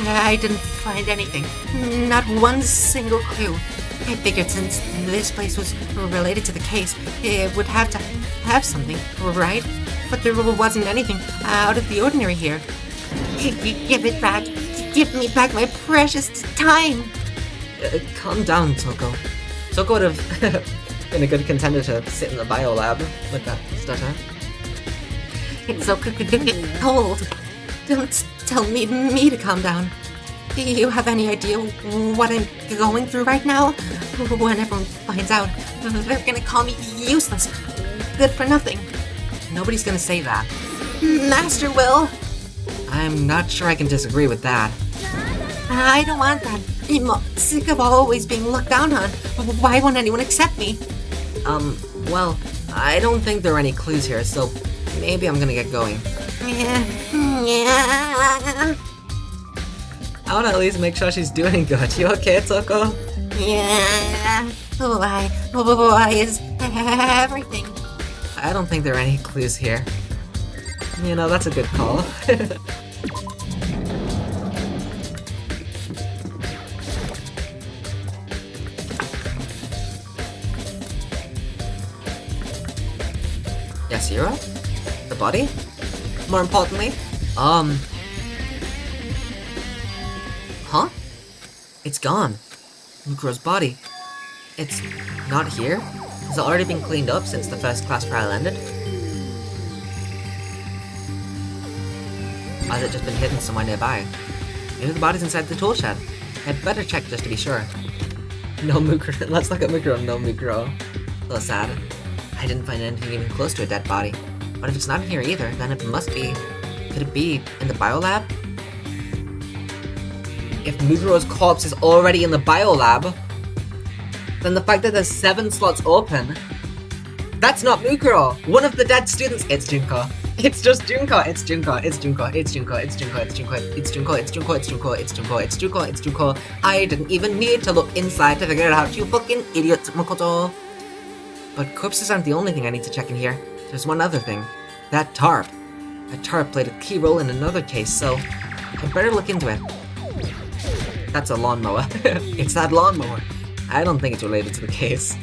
I didn't find anything. Not one single clue. I figured since this place was related to the case, it would have to have something, right? But there wasn't anything out of the ordinary here. Give it back. Give me back my precious time. Calm down, Toko. Toko would have been a good contender to sit in the biolab with that stutter. It's so cold. Don't tell me to calm down. Do you have any idea what I'm going through right now? When everyone finds out, they're gonna call me useless, good for nothing. Nobody's gonna say that. Master will. I'm not sure I can disagree with that. I don't want that. I'm sick of always being looked down on. Why won't anyone accept me? Well, I don't think there are any clues here, so maybe I'm gonna get going. Yeah. I wanna at least make sure she's doing good. You okay, Toko? Yeah. Why is everything? I don't think there are any clues here. You know, that's a good call. Yashiro? The body? More importantly? Huh? It's gone. Mukuro's body. It's not here? Has it already been cleaned up since the first class trial ended? Or has it just been hidden somewhere nearby? Maybe the body's inside the tool shed. I'd better check just to be sure. No Mukuro. Let's look at Mukuro. No Mukuro. A little sad. I didn't find anything even close to a dead body. But if it's not here either, then it must be... Could it be in the biolab? If Mukuro's corpse is already in the biolab, then the fact that there's 7 slots open, that's not Mukuro! One of the dead students— It's Junko. It's just Junko! It's Junko! It's Junko! It's Junko! It's Junko! It's Junko! It's Junko! It's Junko! It's Junko! It's Junko! It's Junko! It's Junko! I didn't even need to look inside to figure it out, you fucking idiot, Makoto! But corpses aren't the only thing I need to check in here. There's one other thing. That tarp. That tarp played a key role in another case, so I'd better look into it. That's a lawnmower. It's that lawnmower. I don't think it's related to the case.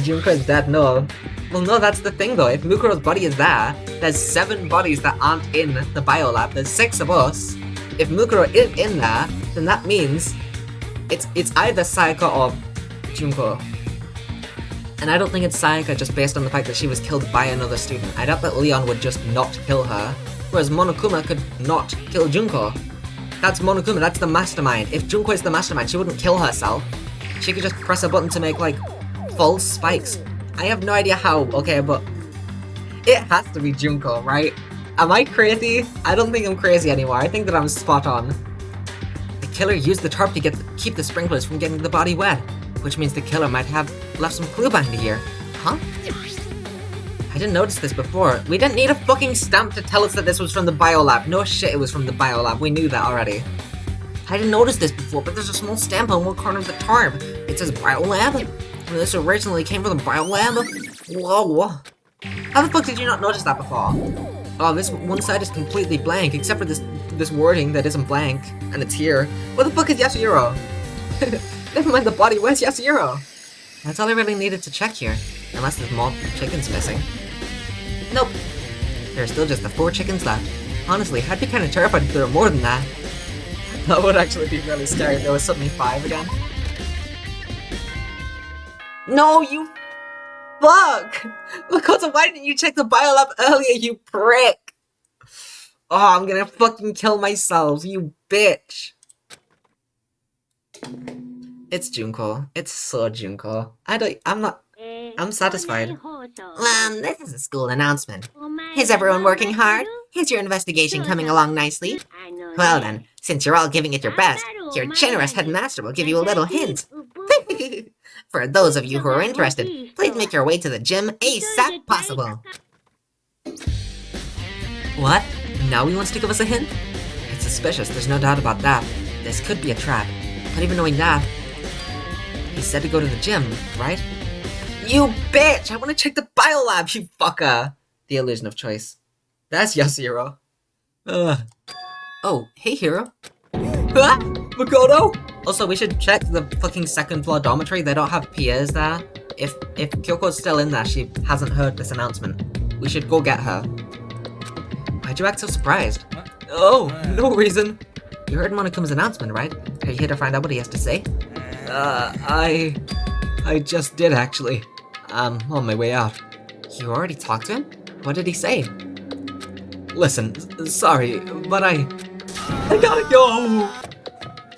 Junko is dead, no. Well, no, that's the thing though. If Mukuro's body is there, there's 7 bodies that aren't in the biolab. There's 6 of us. If Mukuro is in there, then that means it's either Sayaka or Junko. And I don't think it's Sayaka just based on the fact that she was killed by another student. I doubt that Leon would just not kill her, whereas Monokuma could not kill Junko. That's Monokuma, that's the mastermind. If Junko is the mastermind, she wouldn't kill herself. She could just press a button to make, like, false spikes. I have no idea how, okay, but it has to be Junko, right? Am I crazy? I don't think I'm crazy anymore. I think that I'm spot on. The killer used the tarp to keep the sprinklers from getting the body wet, which means the killer might have left some clue behind here. Huh? I didn't notice this before. We didn't need a fucking stamp to tell us that this was from the biolab. No shit, it was from the biolab. We knew that already. I didn't notice this before, but there's a small stamp on one corner of the tarp. It says biolab. This originally came from the biolab. Whoa. How the fuck did you not notice that before? Oh, this one side is completely blank, except for this wording that isn't blank, and it's here. What the fuck is Yasuhiro? Never mind the body, where's Yasuhiro? That's all I really needed to check here. Unless there's more chickens missing. Nope. There are still just the 4 chickens left. Honestly, I'd be kind of terrified if there were more than that. That would actually be really scary if there was suddenly 5 again. No, you fuck! Makoto, why didn't you check the biolab earlier, you prick? Oh, I'm gonna fucking kill myself, you bitch. It's Junko. It's so Junko. I'm satisfied. This is a school announcement. Is everyone working hard? Is your investigation coming along nicely? Well then, since you're all giving it your best, your generous headmaster will give you a little hint. For those of you who are interested, please make your way to the gym ASAP possible. What? Now he wants to give us a hint? It's suspicious, there's no doubt about that. This could be a trap. But even knowing that, he said to go to the gym, right? You bitch! I want to check the biolab, you fucker! The illusion of choice. That's Yasuhiro. Oh, hey Hiro. Ah! Makoto! Also, we should check the fucking 2nd floor dormitory. They don't have PAs there. If Kyoko's still in there, she hasn't heard this announcement. We should go get her. Why'd you act so surprised? Oh, no reason. You heard Monokuma's announcement, right? Are you here to find out what he has to say? I just did, actually. I'm on my way out. You already talked to him? What did he say? Listen, sorry, but I gotta go!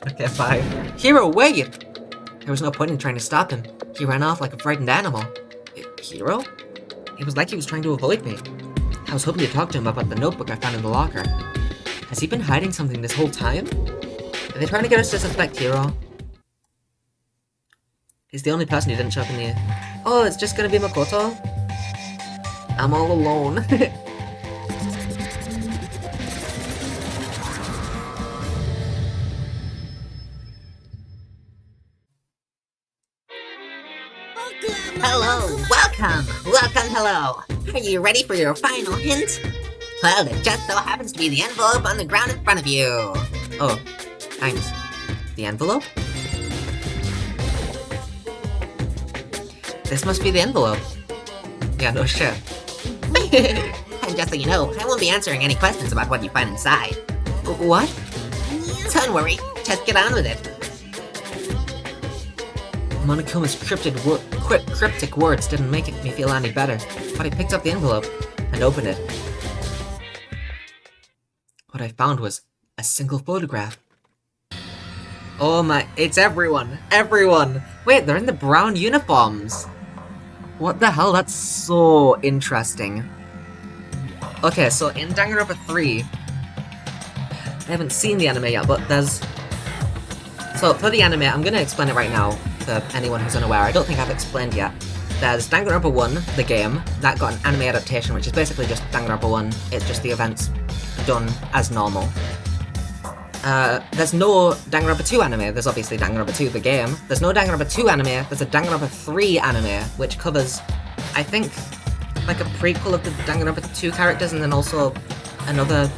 Okay, bye. Hiro, wait! There was no point in trying to stop him. He ran off like a frightened animal. Hiro? It was like he was trying to avoid me. I was hoping to talk to him about the notebook I found in the locker. Has he been hiding something this whole time? Are they trying to get us to suspect Hiro? He's the only person who didn't show up in the... Oh, it's just gonna be Makoto? I'm all alone. Hello, welcome, hello. Are you ready for your final hint? Well, it just so happens to be the envelope on the ground in front of you. Oh, thanks. The envelope? This must be the envelope. Yeah, no shit. And just so you know, I won't be answering any questions about what you find inside. What? Don't worry, just get on with it. Monokuma's cryptic words didn't make me feel any better, but I picked up the envelope and opened it. What I found was a single photograph. Oh my, it's everyone! Everyone! Wait, they're in the brown uniforms! What the hell? That's so interesting. Okay, so in Danganronpa 3, I haven't seen the anime yet, but there's... So, for the anime, I'm gonna explain it right now, for anyone who's unaware. I don't think I've explained yet. There's Danganronpa 1, the game, that got an anime adaptation, which is basically just Danganronpa 1, it's just the events done as normal. There's no Danganronpa 2 anime, there's obviously Danganronpa 2, the game. There's no Danganronpa 2 anime, there's a Danganronpa 3 anime, which covers, I think, like a prequel of the Danganronpa 2 characters and then also another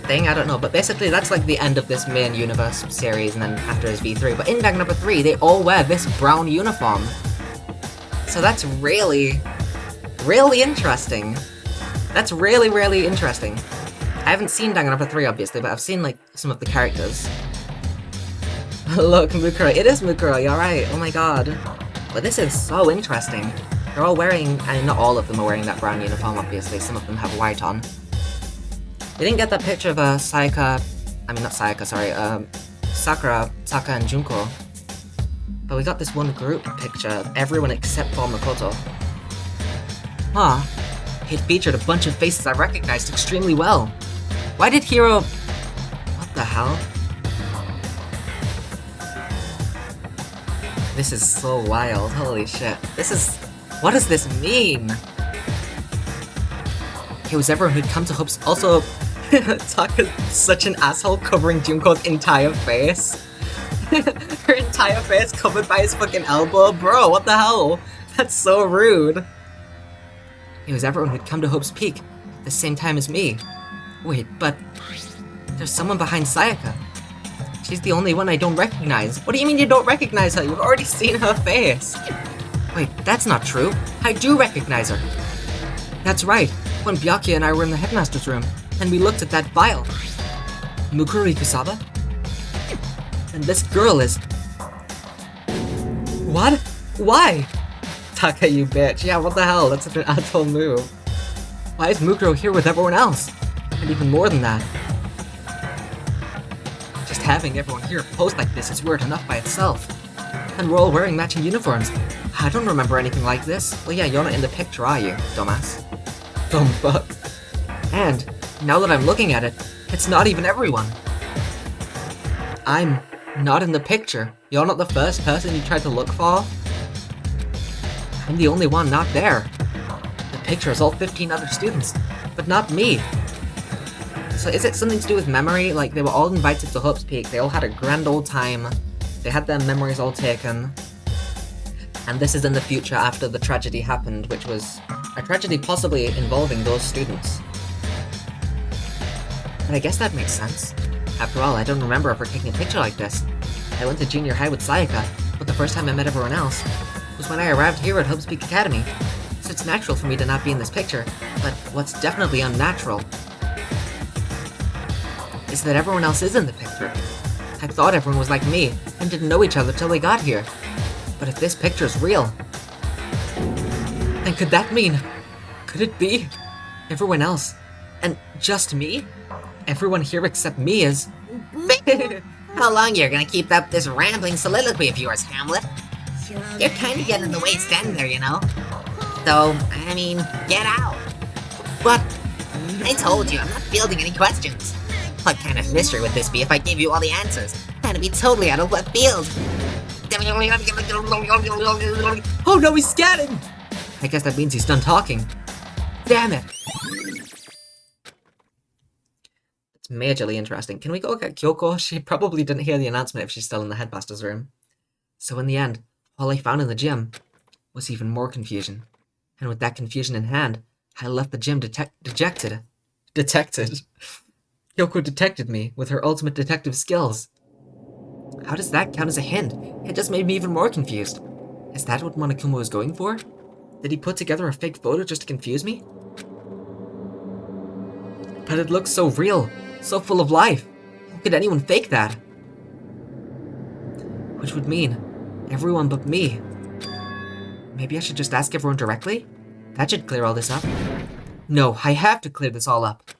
thing, I don't know. But basically that's like the end of this main universe series and then after is V3. But in Danganronpa 3, they all wear this brown uniform. So that's really, really interesting. That's really, really interesting. I haven't seen Danganronpa 3, obviously, but I've seen, like, some of the characters. Look, Mukuro. It is Mukuro, you're right. Oh my god. But this is so interesting. They're all wearing, and not all of them are wearing that brown uniform, obviously. Some of them have white on. We didn't get that picture of Sakura, Taka, and Junko. But we got this one group picture of everyone except for Makoto. Huh. It featured a bunch of faces I recognized extremely well. Why did Hiro... What the hell? This is so wild, holy shit. This is... What does this mean? It was everyone who'd come to Hope's... Also, Taka's such an asshole covering Junko's entire face. Her entire face covered by his fucking elbow. Bro, what the hell? That's so rude. It was everyone who'd come to Hope's Peak at the same time as me. Wait, but there's someone behind Sayaka. She's the only one I don't recognize. What do you mean you don't recognize her? You've already seen her face. Wait, that's not true. I do recognize her. That's right. When Byakuya and I were in the headmaster's room, and we looked at that file. Mukuro Ikusaba? And this girl is... What? Why? Taka, you bitch. Yeah, what the hell? That's such an asshole move. Why is Mukuro here with everyone else? And even more than that. Just having everyone here post like this is weird enough by itself. And we're all wearing matching uniforms. I don't remember anything like this. Well, yeah, you're not in the picture, are you, dumbass? Dumb fuck. And, now that I'm looking at it, it's not even everyone. I'm not in the picture. You're not the first person you tried to look for. I'm the only one not there. The picture is all 15 other students, but not me. So is it something to do with memory? Like, they were all invited to Hope's Peak, they all had a grand old time, they had their memories all taken, and this is in the future after the tragedy happened, which was a tragedy possibly involving those students. And I guess that makes sense. After all, I don't remember ever taking a picture like this. I went to junior high with Sayaka, but the first time I met everyone else was when I arrived here at Hope's Peak Academy. So it's natural for me to not be in this picture, but what's definitely unnatural is that everyone else is in the picture. I thought everyone was like me, and didn't know each other till they got here. But if this picture is real, then could that mean... Could it be everyone else? And just me? Everyone here except me is... How long you're gonna keep up this rambling soliloquy of yours, Hamlet? You're kinda getting in the way standing there, you know? So, I mean, get out. What? I told you, I'm not fielding any questions. What kind of mystery would this be if I gave you all the answers? That'd be totally out of left field. Oh no, he's scatting! I guess that means he's done talking. Damn it! It's majorly interesting. Can we go get Kyoko? She probably didn't hear the announcement if she's still in the headmaster's room. So in the end, all I found in the gym was even more confusion. And with that confusion in hand, I left the gym dejected. Detected? Kyoko detected me with her ultimate detective skills. How does that count as a hint? It just made me even more confused. Is that what Monokuma was going for? Did he put together a fake photo just to confuse me? But it looks so real, so full of life. How could anyone fake that? Which would mean Everyone but me. Maybe I should just ask everyone directly? That should clear all this up. No, I have to clear this all up.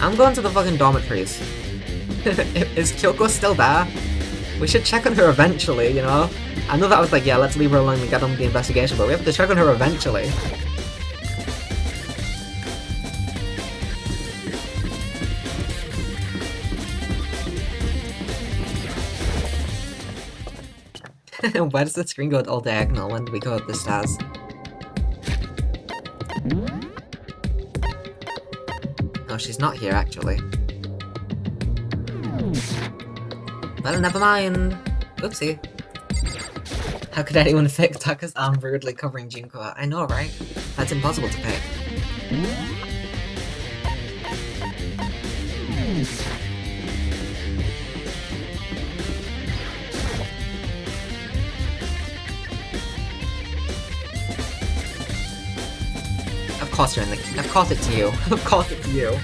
I'm going to the fucking dormitories. Is Kyoko still there? We should check on her eventually, you know? I know that was like, yeah, let's leave her alone and get on with the investigation, but we have to check on her eventually. Why does the screen go all diagonal when we go up the stairs? Oh, she's not here, actually. Well, never mind. Oopsie. How could anyone pick Taka's arm rudely covering Junko? I know, right? That's impossible to pick. Of course you're in the- Of course it's you. Of course it's you.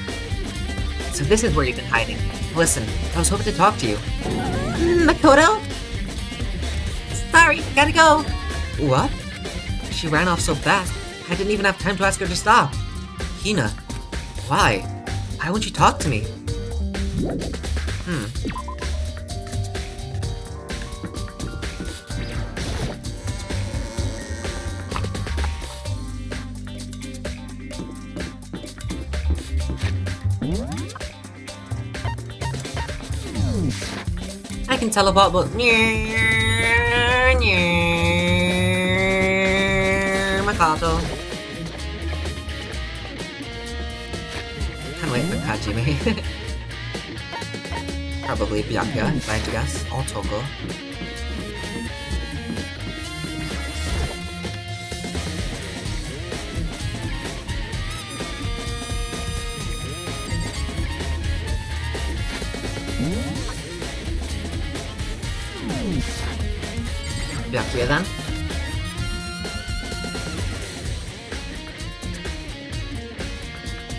So this is where you've been hiding. Listen, I was hoping to talk to you. Makoto? Sorry, gotta go. What? She ran off so fast, I didn't even have time to ask her to stop. Hina, why? Why won't you talk to me? I can teleport, but Makoto. Can't wait for Hajime. Probably Byakuya, if I had to guess, or Toko. Byakuya then?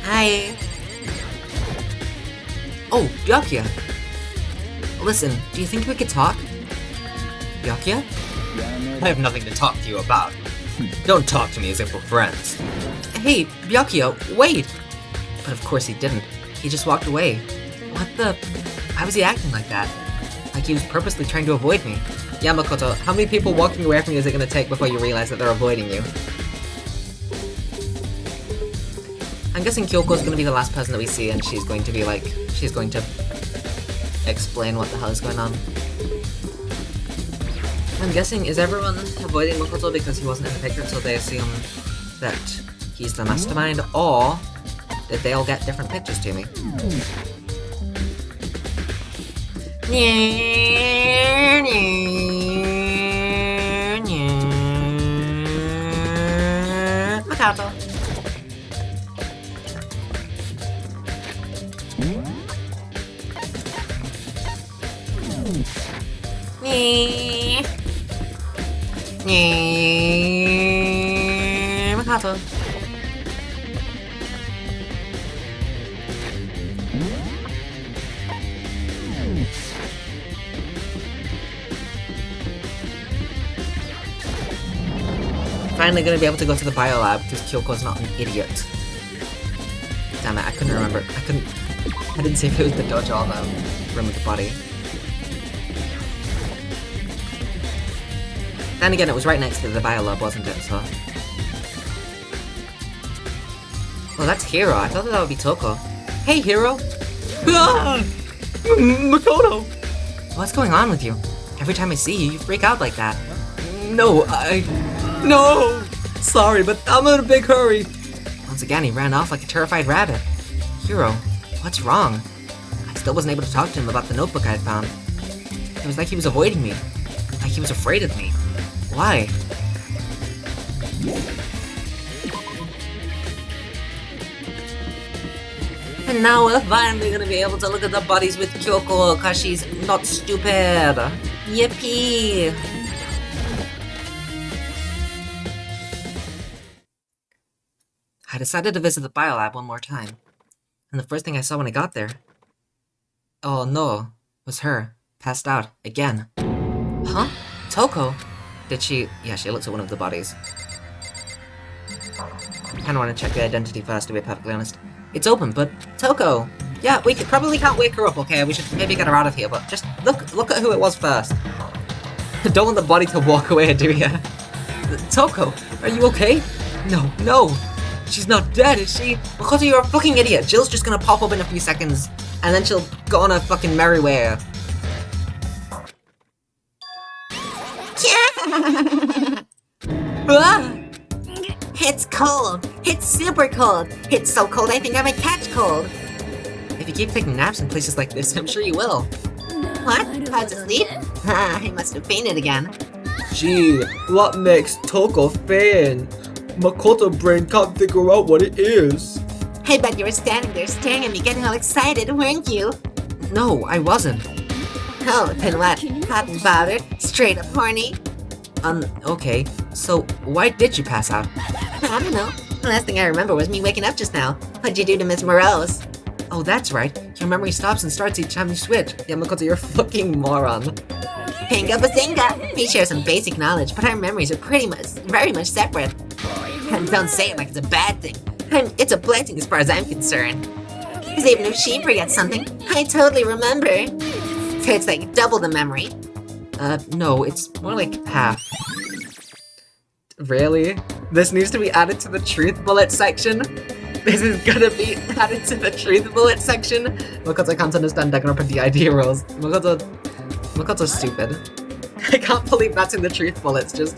Hi. Oh, Byakuya! Listen, do you think we could talk? Byakuya? I have nothing to talk to you about. Don't talk to me as if we're friends. Hey, Byakuya, wait! But of course he didn't. He just walked away. What the? Why was he acting like that? Like he was purposely trying to avoid me. Yeah, Makoto, how many people walking away from you is it gonna take before you realize that they're avoiding you? I'm guessing Kyoko's gonna be the last person that we see, and she's going to be like, she's going to explain what the hell is going on. I'm guessing, is everyone avoiding Makoto because he wasn't in the picture, so they assume that he's the mastermind, or did they all get different pictures to me? Makoto. Makoto. Finally gonna be able to go to the biolab because Kyoko's not an idiot. Damn it, I couldn't remember. I didn't see if it was the dojo or the room with the body. Then again, it was right next to the biolab, wasn't it, so... Well, that's Hiro. I thought that would be Toko. Hey, Hiro! Ah! Makoto! What's going on with you? Every time I see you, you freak out like that. No, No! Sorry, but I'm in a big hurry! Once again, he ran off like a terrified rabbit. Hiro, what's wrong? I still wasn't able to talk to him about the notebook I had found. It was like he was avoiding me. Like he was afraid of me. Why? And now we're finally gonna be able to look at the bodies with Kyoko, cause she's not stupid. Yippee! I decided to visit the biolab one more time. And the first thing I saw when I got there... oh no, was her. passed out again. Huh? Toko? Did she... Yeah, she looked at one of the bodies. Kinda wanna check the identity first, to be perfectly honest. It's open, but... Toko! Yeah, we probably can't wake her up, okay? We should maybe get her out of here, but just look at who it was first. Don't want the body to walk away, do ya? Toko, are you okay? No. She's not dead, is she? Makoto, you're a fucking idiot. Jill's just gonna pop up in a few seconds, and then she'll go on her fucking merry way. Ah! It's cold. It's super cold. It's so cold I think I might catch cold. If you keep taking naps in places like this, I'm sure you will. What? How's it sleep? Ah, I must have fainted again. Gee, what makes Toko faint? Makoto brain can't figure out what it is. I bet you were standing there staring at me getting all excited, weren't you? No, I wasn't. Oh, then what? Hot and bothered? Straight up horny? Okay. So, why did you pass out? I don't know. The last thing I remember was me waking up just now. What'd you do to Miss Morose? Oh, that's right. Your memory stops and starts each time you switch. Yeah, Makoto, you're a fucking moron. Pinga bazinga! We share some basic knowledge, but our memories are very much separate. And don't say it like it's a bad thing. It's a blessing as far as I'm concerned. Because even if she forgets something, I totally remember. So it's like double the memory. No, it's more like half. Really? This needs to be added to the truth bullet section? This is gonna be added to the truth bullet section? Because I can't understand Danganronpa DID rules. Makoto's stupid. I can't believe that's in the truth bullets, just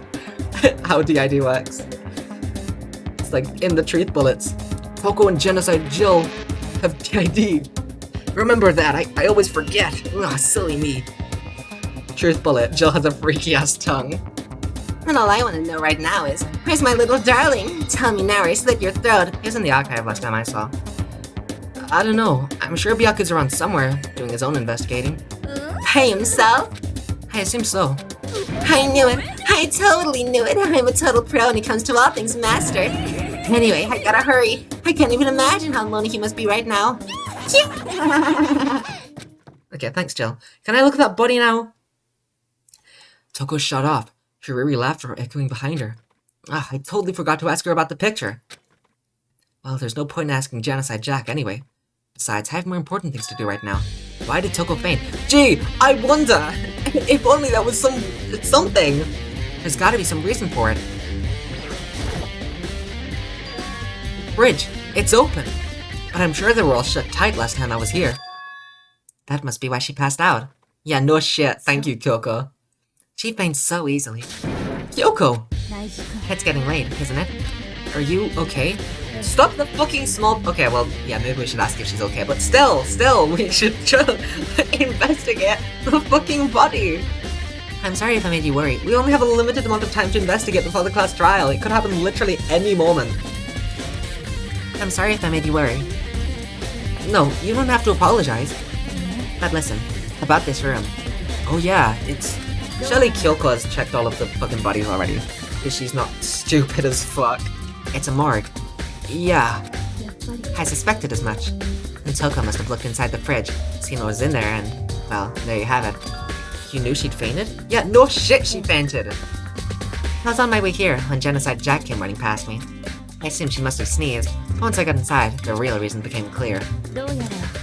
how DID works. It's like, in the truth bullets. Toko and Genocide Jill have DID. Remember that, I always forget. Ugh, silly me. Truth bullet, Jill has a freaky ass tongue. And all I want to know right now is, where's my little darling? Tell me now or I slit your throat. He was in the archive last time I saw. I don't know. I'm sure Byaku's around somewhere, doing his own investigating. By himself? I assume so. I knew it. I totally knew it. I'm a total pro when it comes to all things master. Anyway, I gotta hurry. I can't even imagine how lonely he must be right now. Okay, thanks, Jill. Can I look at that body now? Toko shut off. Her weary laughter echoing behind her. I totally forgot to ask her about the picture. Well, there's no point in asking Genocide Jack anyway. Besides, I have more important things to do right now. Why did Toko faint? Gee, I wonder! If only there was something! There's gotta be some reason for it. Fridge, it's open! But I'm sure they were all shut tight last time I was here. That must be why she passed out. Yeah, no shit, thank you, Kyoko. She faints so easily. Kyoko! It's getting late, isn't it? Are you okay? Stop the fucking small... Okay, well, yeah, maybe we should ask if she's okay, but still, we should investigate the fucking body. I'm sorry if I made you worry. We only have a limited amount of time to investigate before the class trial. It could happen literally any moment. I'm sorry if I made you worry. No, you don't have to apologize. But listen, about this room. Oh yeah, it's... Surely Kyoko has checked all of the fucking bodies already. Because she's not stupid as fuck. It's a morgue. Yeah. I suspected as much. And Toko must have looked inside the fridge, seen what was in there, and, well, there you have it. You knew she'd fainted? Yeah, no shit, she fainted! I was on my way here when Genocide Jack came running past me. I assumed she must have sneezed, but once I got inside, the real reason became clear.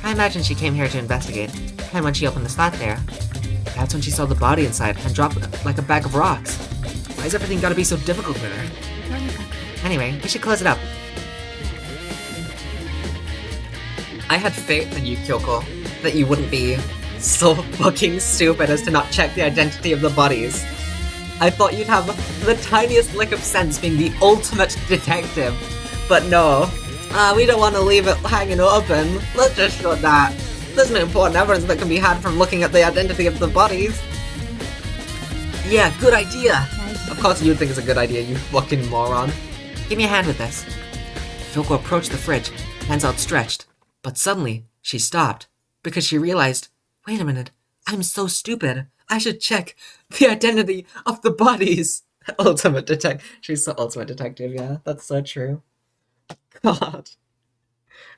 I imagine she came here to investigate, and when she opened the slot there, that's when she saw the body inside and dropped it like a bag of rocks. Why's everything gotta be so difficult with her? Anyway, we should close it up. I had faith in you, Kyoko, that you wouldn't be so fucking stupid as to not check the identity of the bodies. I thought you'd have the tiniest lick of sense being the ultimate detective. But no. We don't want to leave it hanging open. Let's just show that. There's no important evidence that can be had from looking at the identity of the bodies. Yeah, good idea. Of course you'd think it's a good idea, you fucking moron. Give me a hand with this. Kyoko approached the fridge, hands outstretched. But suddenly, she stopped, because she realized, wait a minute, I'm so stupid. I should check the identity of the bodies. Ultimate detective. She's the ultimate detective, yeah. That's so true. God.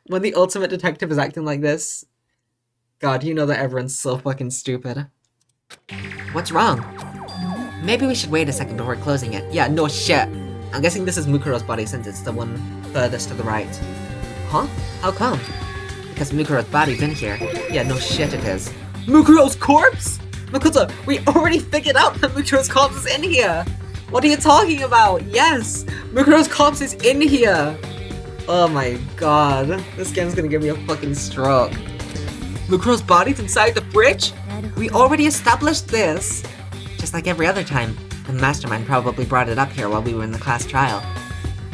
When the ultimate detective is acting like this, God, you know that everyone's so fucking stupid. What's wrong? Maybe we should wait a second before closing it. Yeah, no shit. I'm guessing this is Mukuro's body since it's the one furthest to the right. Huh? How come? Because Mukuro's body's in here. Yeah, no shit it is. Mukuro's corpse? Makoto, we already figured out that Mukuro's corpse is in here! What are you talking about? Yes! Mukuro's corpse is in here! Oh my god. This game's gonna give me a fucking stroke. Mukuro's body's inside the fridge? We already established this! Just like every other time, the mastermind probably brought it up here while we were in the class trial.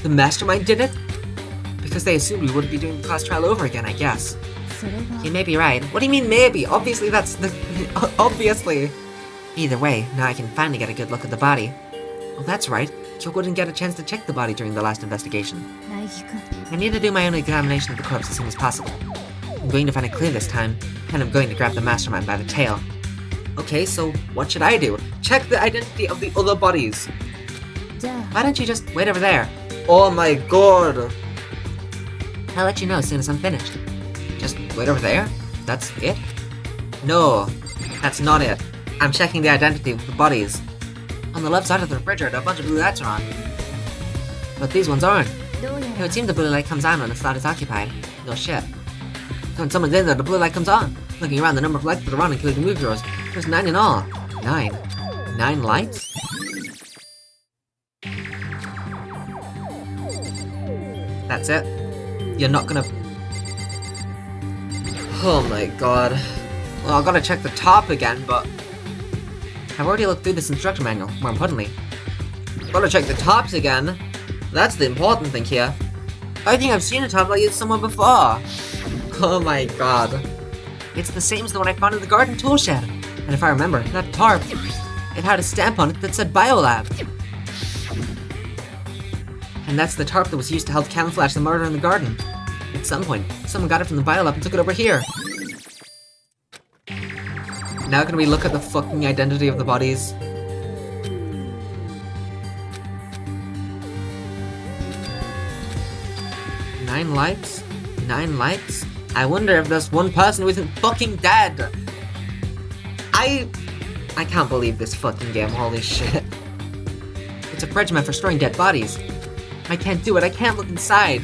The mastermind did it? Because they assumed we wouldn't be doing the class trial over again, I guess. それが You may be right. What do you mean maybe? Obviously that's the... obviously. Either way, now I can finally get a good look at the body. Well, that's right. Kyoko didn't get a chance to check the body during the last investigation. ナイヒ君 I need to do my own examination of the corpse as soon as possible. I'm going to find a clue this time, and I'm going to grab the mastermind by the tail. Okay, so what should I do? Check the identity of the other bodies. じゃあ Why don't you just wait over there? Oh my god. I'll let you know as soon as I'm finished. Just wait over there? That's it? No, that's not it. I'm checking the identity of the bodies. On the left side of the refrigerator, a bunch of blue lights are on. But these ones aren't. どうや It ら would seem the blue light comes on when the slot is occupied. No shit. When someone's in there, the blue light comes on. Looking around, the number of lights that are on, including moviegoers, there's 9 in all. 9? 9 lights? That's it? You're not gonna... Oh my god. Well, I gotta check the top again, but... I've already looked through this instruction manual, more importantly. Gotta check the tops again. That's the important thing here. I think I've seen a top like this somewhere before. Oh my god. It's the same as the one I found in the garden tool shed. And if I remember, that tarp, it had a stamp on it that said Biolab. And that's the tarp that was used to help camouflage the murder in the garden. At some point, someone got it from the Biolab and took it over here. Now can we look at the fucking identity of the bodies? Nine lights? 9 lights? I wonder if there's one person who isn't fucking dead! I can't believe this fucking game, holy shit. It's a fridge meant for storing dead bodies. I can't do it, I can't look inside.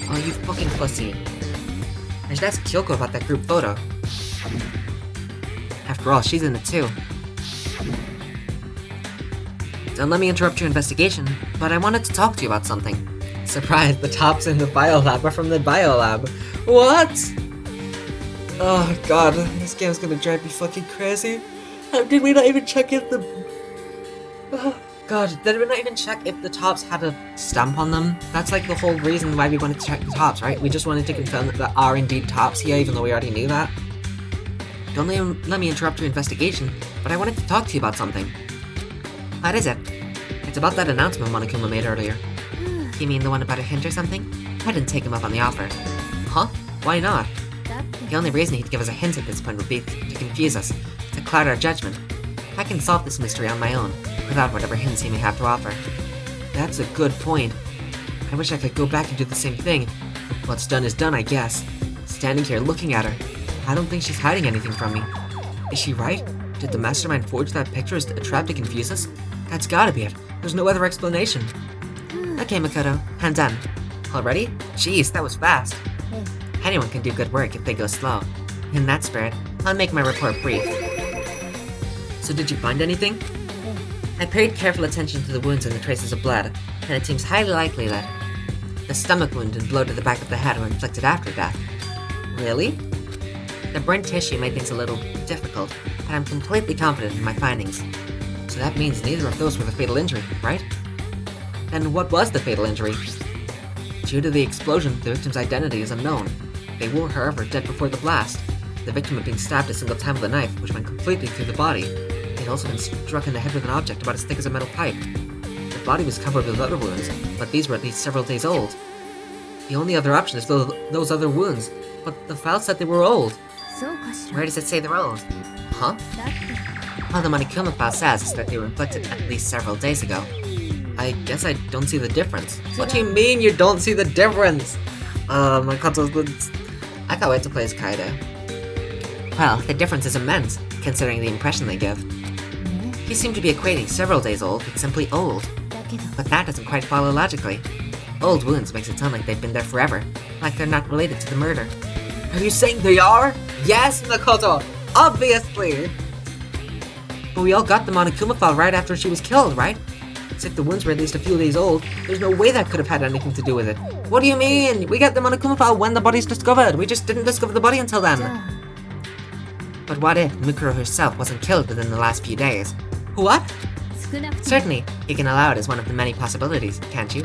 Oh, you fucking pussy. I should ask Kyoko about that group photo. After all, she's in it too. Don't let me interrupt your investigation, but I wanted to talk to you about something. Surprise, the tops in the biolab are from the biolab. What? Oh god, this game's gonna drive me fucking crazy. How did we not even check if the... Oh god, did we not even check if the tops had a stamp on them? That's like the whole reason why we wanted to check the tops, right? We just wanted to confirm that there are indeed tops here, even though we already knew that. Don't let me interrupt your investigation, but I wanted to talk to you about something. What is it? It's about that announcement Monokuma made earlier. You mean the one about a hint or something? I didn't take him up on the offer. Huh? Why not? だって The only reason he'd give us a hint at this point would be to confuse us, to cloud our judgment. I can solve this mystery on my own, without whatever hints he may have to offer. That's a good point. I wish I could go back and do the same thing. What's done is done, I guess. Standing here looking at her, I don't think she's hiding anything from me. Is she right? Did the mastermind forge that picture as a trap to confuse us? That's gotta be it. There's no other explanation. Okay, Makoto, hands on. Already? Jeez, that was fast. Anyone can do good work if they go slow. In that spirit, I'll make my report brief. So did you find anything? I paid careful attention to the wounds and the traces of blood, and it seems highly likely that the stomach wound and blow to the back of the head were inflicted after death. Really? The burnt tissue made things a little difficult, but I'm completely confident in my findings. So that means neither of those were the fatal injury, right? Then what was the fatal injury? Due to the explosion, the victim's identity is unknown. They were, however, dead before the blast. The victim had been stabbed a single time with a knife, which went completely through the body. He had also been struck in the head with an object about as thick as a metal pipe. The body was covered with other wounds, but these were at least several days old. The only other option is those other wounds, but the file said they were old. そうかしら Where does it say they're old? Huh? だって All the Monokuma file says is that they were inflicted at least several days ago. I guess I don't see the difference. What do you mean you don't see the difference? My console's... I can't wait to play as Kaide. Well, the difference is immense. considering the impression they give. ね You seem to be equating several days old with simply old, だけど but that doesn't quite follow logically. Old wounds makes it sound like they've been there forever, like they're not related to the murder. Are you saying they are? Yes, Makoto! Obviously! But we all got them on a Kumafal right after she was killed, right? So if the wounds were at least a few days old, there's no way that could have had anything to do with it. What do you mean? We got them on a Kumafal when the body's discovered. We just didn't discover the body until じゃ then. あ But what if Mukuro herself wasn't killed within the last few days? What? 少なくとも Certainly, you can allow it as one of the many possibilities, can't you?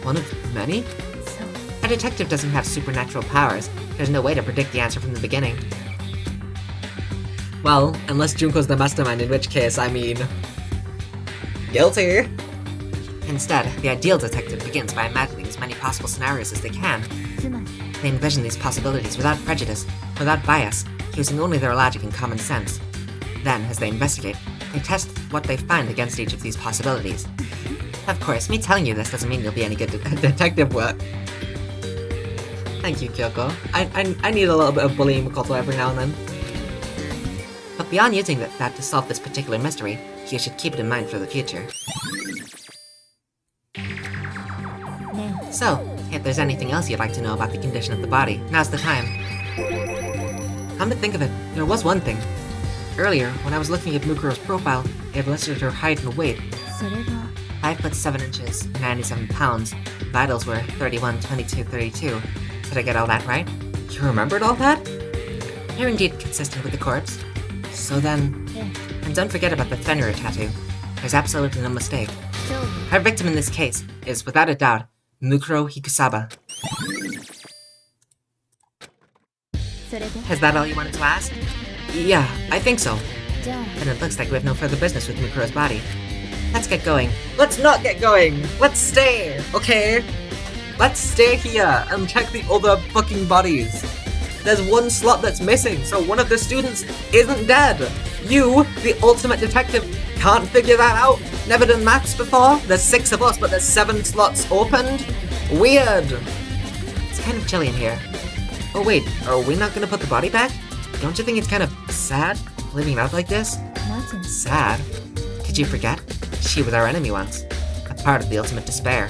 One of many? そう A detective doesn't have supernatural powers. There's no way to predict the answer from the beginning. Well, unless Junko's the mastermind, in which case, I mean... Guilty! Instead, the ideal detective begins by imagining as many possible scenarios as they can. つまり They envision these possibilities without prejudice, without bias, using only their logic and common sense. Then, as they investigate, they test what they find against each of these possibilities. Of course, me telling you this doesn't mean you'll be any good Detective work. Thank you, Kyoko. I need a little bit of bullying Makoto every now and then. But beyond using that to solve this particular mystery, you should keep it in mind for the future. ね So, if there's anything else you'd like to know about the condition of the body, now's the time. Come to think of it, there was one thing. Earlier, when I was looking at Mukuro's profile, it had listed her height and weight. それが 5 foot 7 inches, 97 pounds. Vitals were 31, 22, 32. Did I get all that right? You remembered all that? You're indeed consistent with the corpse. So then... え And don't forget about the Fenrir tattoo. There's absolutely no mistake. そう Our victim in this case is, without a doubt, Mukuro Hikusaba. それで Is that all you wanted to ask? Yeah, I think so. じゃあ Then it looks like we have no further business with Mukuro's body. Let's get going. Let's not get going! Let's stay, okay? Let's stay here and check the other fucking bodies. There's one slot that's missing, so one of the students isn't dead. You, the ultimate detective, can't figure that out? Never done maths before? There's 6 of us, but there's 7 slots opened? Weird. It's kind of chilly in here. Oh wait, are we not gonna put the body back? Don't you think it's kind of sad, leaving it out like this? なぜ Sad? Did you forget? She was our enemy once. A part of the ultimate despair.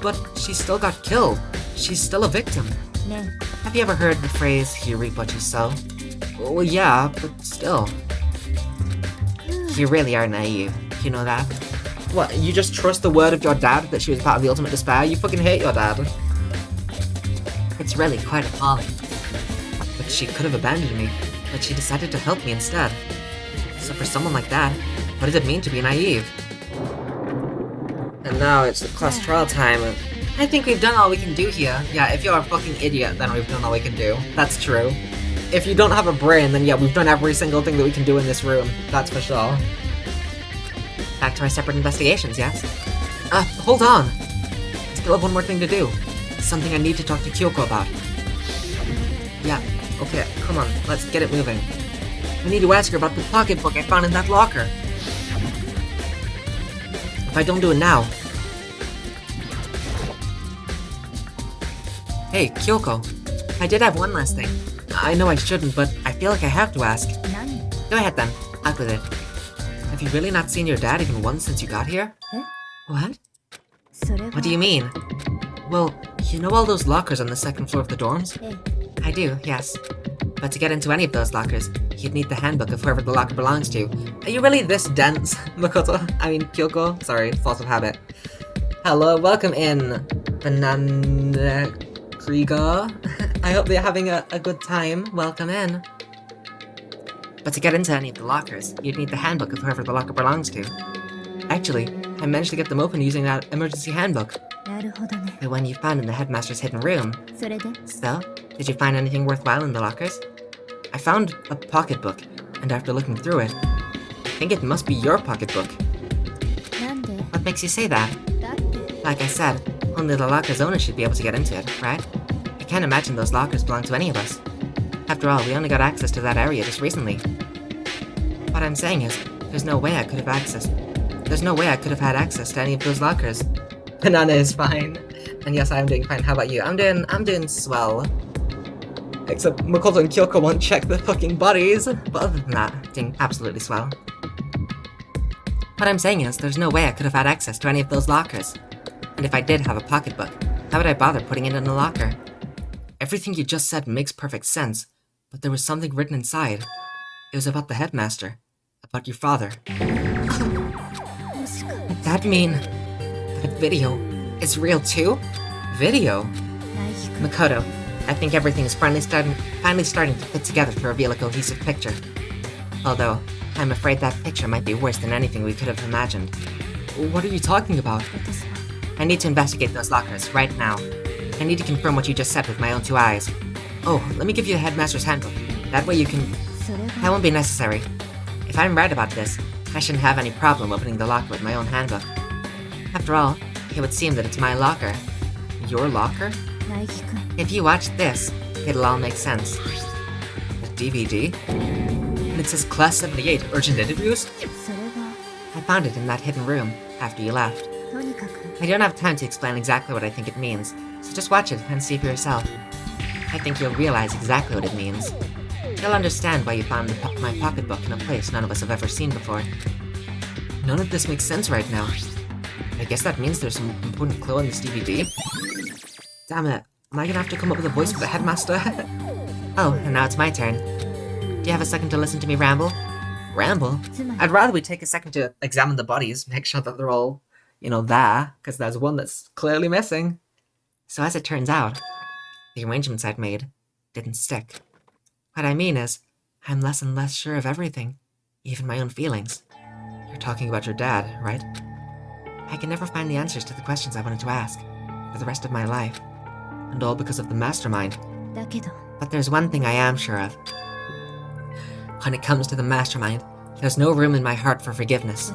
But she still got killed. She's still a victim. ね Have you ever heard the phrase, you reap what you sow? Well, yeah, but still. You really are naive. You know that? What, you just trust the word of your dad that she was part of the ultimate despair? You fucking hate your dad. It's really quite appalling. But she could have abandoned me, but she decided to help me instead. So for someone like that, what does it mean to be naive? And now it's the class trial time, and I think we've done all we can do here. Yeah, if you're a fucking idiot, then we've done all we can do. That's true. If you don't have a brain, then yeah, we've done every single thing that we can do in this room. That's for sure. Back to our separate investigations, yes? Hold on! I still have one more thing to do. Something I need to talk to Kyoko about. Yeah, okay, come on, let's get it moving. I need to ask her about the pocketbook I found in that locker. If I don't do it now... Hey, Kyoko. I did have one last thing. I know I shouldn't, but I feel like I have to ask. 何 Go ahead then, out with it. Have you really not seen your dad even once since you got here? Eh? What? それは What do you mean? Well, you know all those lockers on the second floor of the dorms? え I do, yes. But to get into any of those lockers, you'd need the handbook of whoever the locker belongs to. Are you really this dense, Makoto? I mean, Kyoko? Sorry, force of habit. Hello, welcome in, Banana Krieger. I hope they're having a good time. Welcome in. But to get into any of the lockers, you'd need the handbook of whoever the locker belongs to. Actually, I managed to get them open using that emergency handbook. なるほどね The one you found in the headmaster's hidden room. それで So, did you find anything worthwhile in the lockers? I found a pocketbook, and after looking through it, I think it must be your pocketbook. なんで What makes you say that? だって Like I said, only the locker's owner should be able to get into it, right? I can't imagine those lockers belong to any of us. After all, we only got access to that area just recently. What I'm saying is, there's no way I could have had access to any of those lockers. Banana is fine. And yes, I'm doing fine. How about you? I'm doing swell. Except Makoto and Kyoko won't check the fucking bodies. But other than that, doing absolutely swell. What I'm saying is, there's no way I could have had access to any of those lockers. And if I did have a pocketbook, how would I bother putting it in a locker? Everything you just said makes perfect sense, but there was something written inside. It was about the headmaster. About your father. That mean that video is real too? Video? Makoto, I think everything's finally starting to fit together to reveal a cohesive picture. Although, I'm afraid that picture might be worse than anything we could have imagined. What are you talking about? I need to investigate those lockers right now. I need to confirm what you just said with my own 2 eyes. Oh, let me give you the headmaster's handbook. That way you can... That won't be necessary. If I'm right about this, I shouldn't have any problem opening the locker with my own handbook. After all, it would seem that it's my locker. Your locker? If you watch this, it'll all make sense. A DVD? And it says Class 78 Urgent Interviews? I found it in that hidden room, after you left. I don't have time to explain exactly what I think it means, so just watch it and see for yourself. I think you'll realize exactly what it means. You'll understand why you found my pocketbook in a place none of us have ever seen before. None of this makes sense right now. I guess that means there's some important clue in this DVD. Damn it, am I gonna have to come up with a voice for the headmaster? Oh, and now it's my turn. Do you have a second to listen to me ramble? Ramble? I'd rather we take a second to examine the bodies, make sure that they're all, there, because there's one that's clearly missing. So as it turns out, the arrangements I'd made didn't stick. What I mean is, I'm less and less sure of everything, even my own feelings. You're talking about your dad, right? I can never find the answers to the questions I wanted to ask, for the rest of my life. And all because of the mastermind. But there's one thing I am sure of. When it comes to the mastermind, there's no room in my heart for forgiveness.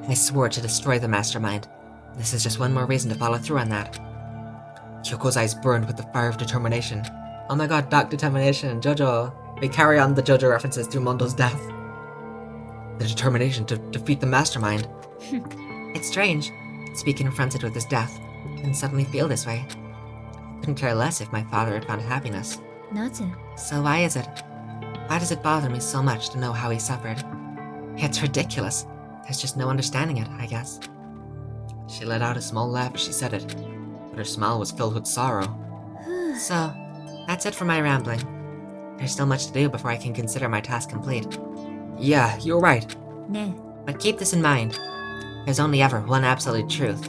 I swore to destroy the mastermind. This is just one more reason to follow through on that. Kyoko's eyes burned with the fire of determination. Oh my god, dark determination, Jojo. We carry on the Jojo references through Mondo's death. The determination to defeat the mastermind. It's strange, to be confronted with his death, and suddenly feel this way. I couldn't care less if my father had found happiness. So why is it? Why does it bother me so much to know how he suffered? It's ridiculous. There's just no understanding it, I guess. She let out a small laugh as she said it, but her smile was filled with sorrow. So, that's it for my rambling. There's still much to do before I can consider my task complete. Yeah, you're right. But keep this in mind. There's only ever one absolute truth.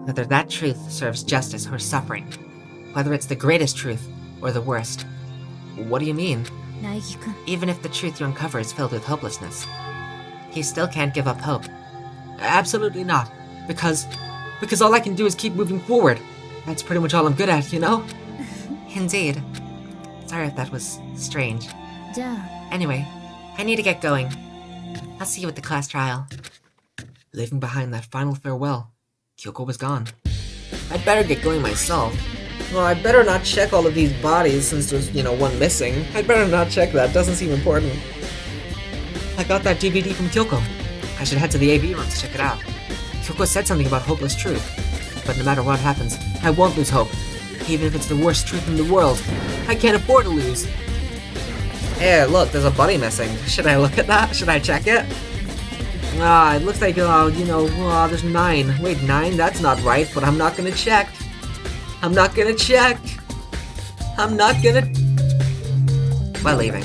Whether that truth serves justice or suffering. Whether it's the greatest truth or the worst. What do you mean? Even if the truth you uncover is filled with hopelessness, you still can't give up hope. Absolutely not. Because all I can do is keep moving forward. That's pretty much all I'm good at, Indeed. Sorry if that was strange. Anyway, I need to get going. I'll see you at the class trial. Leaving behind that final farewell, Kyoko was gone. I'd better get going myself. Well, I'd better not check all of these bodies since there's, one missing. I'd better not check that, doesn't seem important. I got that DVD from Kyoko. I should head to the AV room to check it out. Kyoko said something about hopeless truth. But no matter what happens, I won't lose hope. Even if it's the worst truth in the world. I can't afford to lose. Hey, look, there's a body missing. Should I look at that? Should I check it? It looks like, there's 9. Wait, 9? That's not right, but I'm not gonna check. I'm not gonna check. While leaving.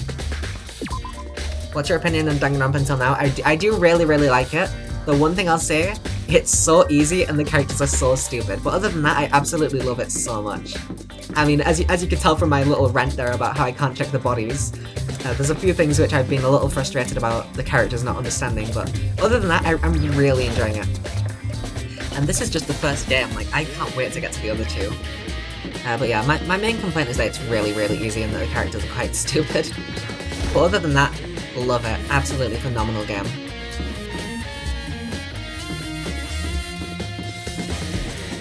What's your opinion on Danganronpa until now? I do really, really like it. The one thing I'll say, it's so easy and the characters are so stupid. But other than that, I absolutely love it so much. I mean, as you can tell from my little rant there about how I can't check the bodies, there's a few things which I've been a little frustrated about the characters not understanding, but other than that, I'm really enjoying it. And this is just the first game, I can't wait to get to the other two. But yeah, my main complaint is that it's really, really easy and that the characters are quite stupid. But other than that, love it. Absolutely phenomenal game.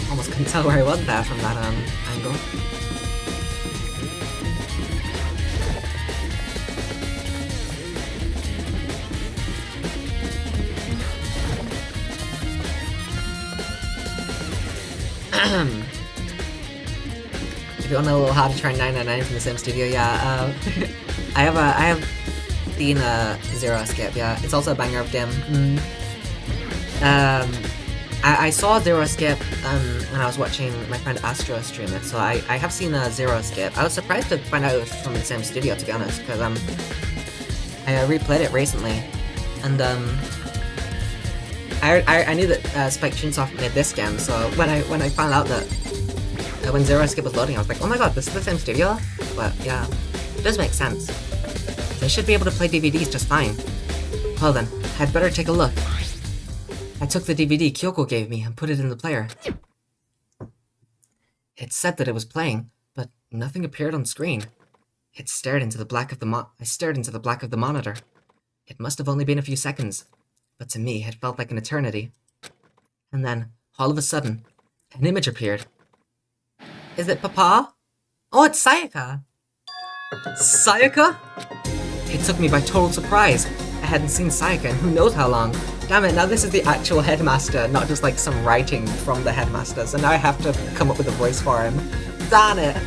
Almost couldn't tell where I was there from that angle. want a little how to try 999 from the same studio, yeah, I have seen Zero Escape, yeah. It's also a banger of game. I saw Zero Escape when I was watching my friend Astro stream it, so I have seen Zero Escape. I was surprised to find out it was from the same studio, to be honest, because I replayed it recently, and I knew that Spike Chunsoft made this game, so when I found out that when Zero Escape was loading, I was like, oh my god, this is the same studio? But yeah, it does make sense. They should be able to play DVDs just fine. Well then, I'd better take a look. I took the DVD Kyoko gave me and put it in the player. It said that it was playing, but nothing appeared on screen. I stared into the black of the monitor. It must have only been a few seconds, but to me it felt like an eternity. And then, all of a sudden, an image appeared. Is it Papa? Oh, it's Sayaka! Sayaka? It took me by total surprise. I hadn't seen Sayaka in who knows how long. Damn it, now this is the actual headmaster, not just like some writing from the headmaster, so now I have to come up with a voice for him. Darn it!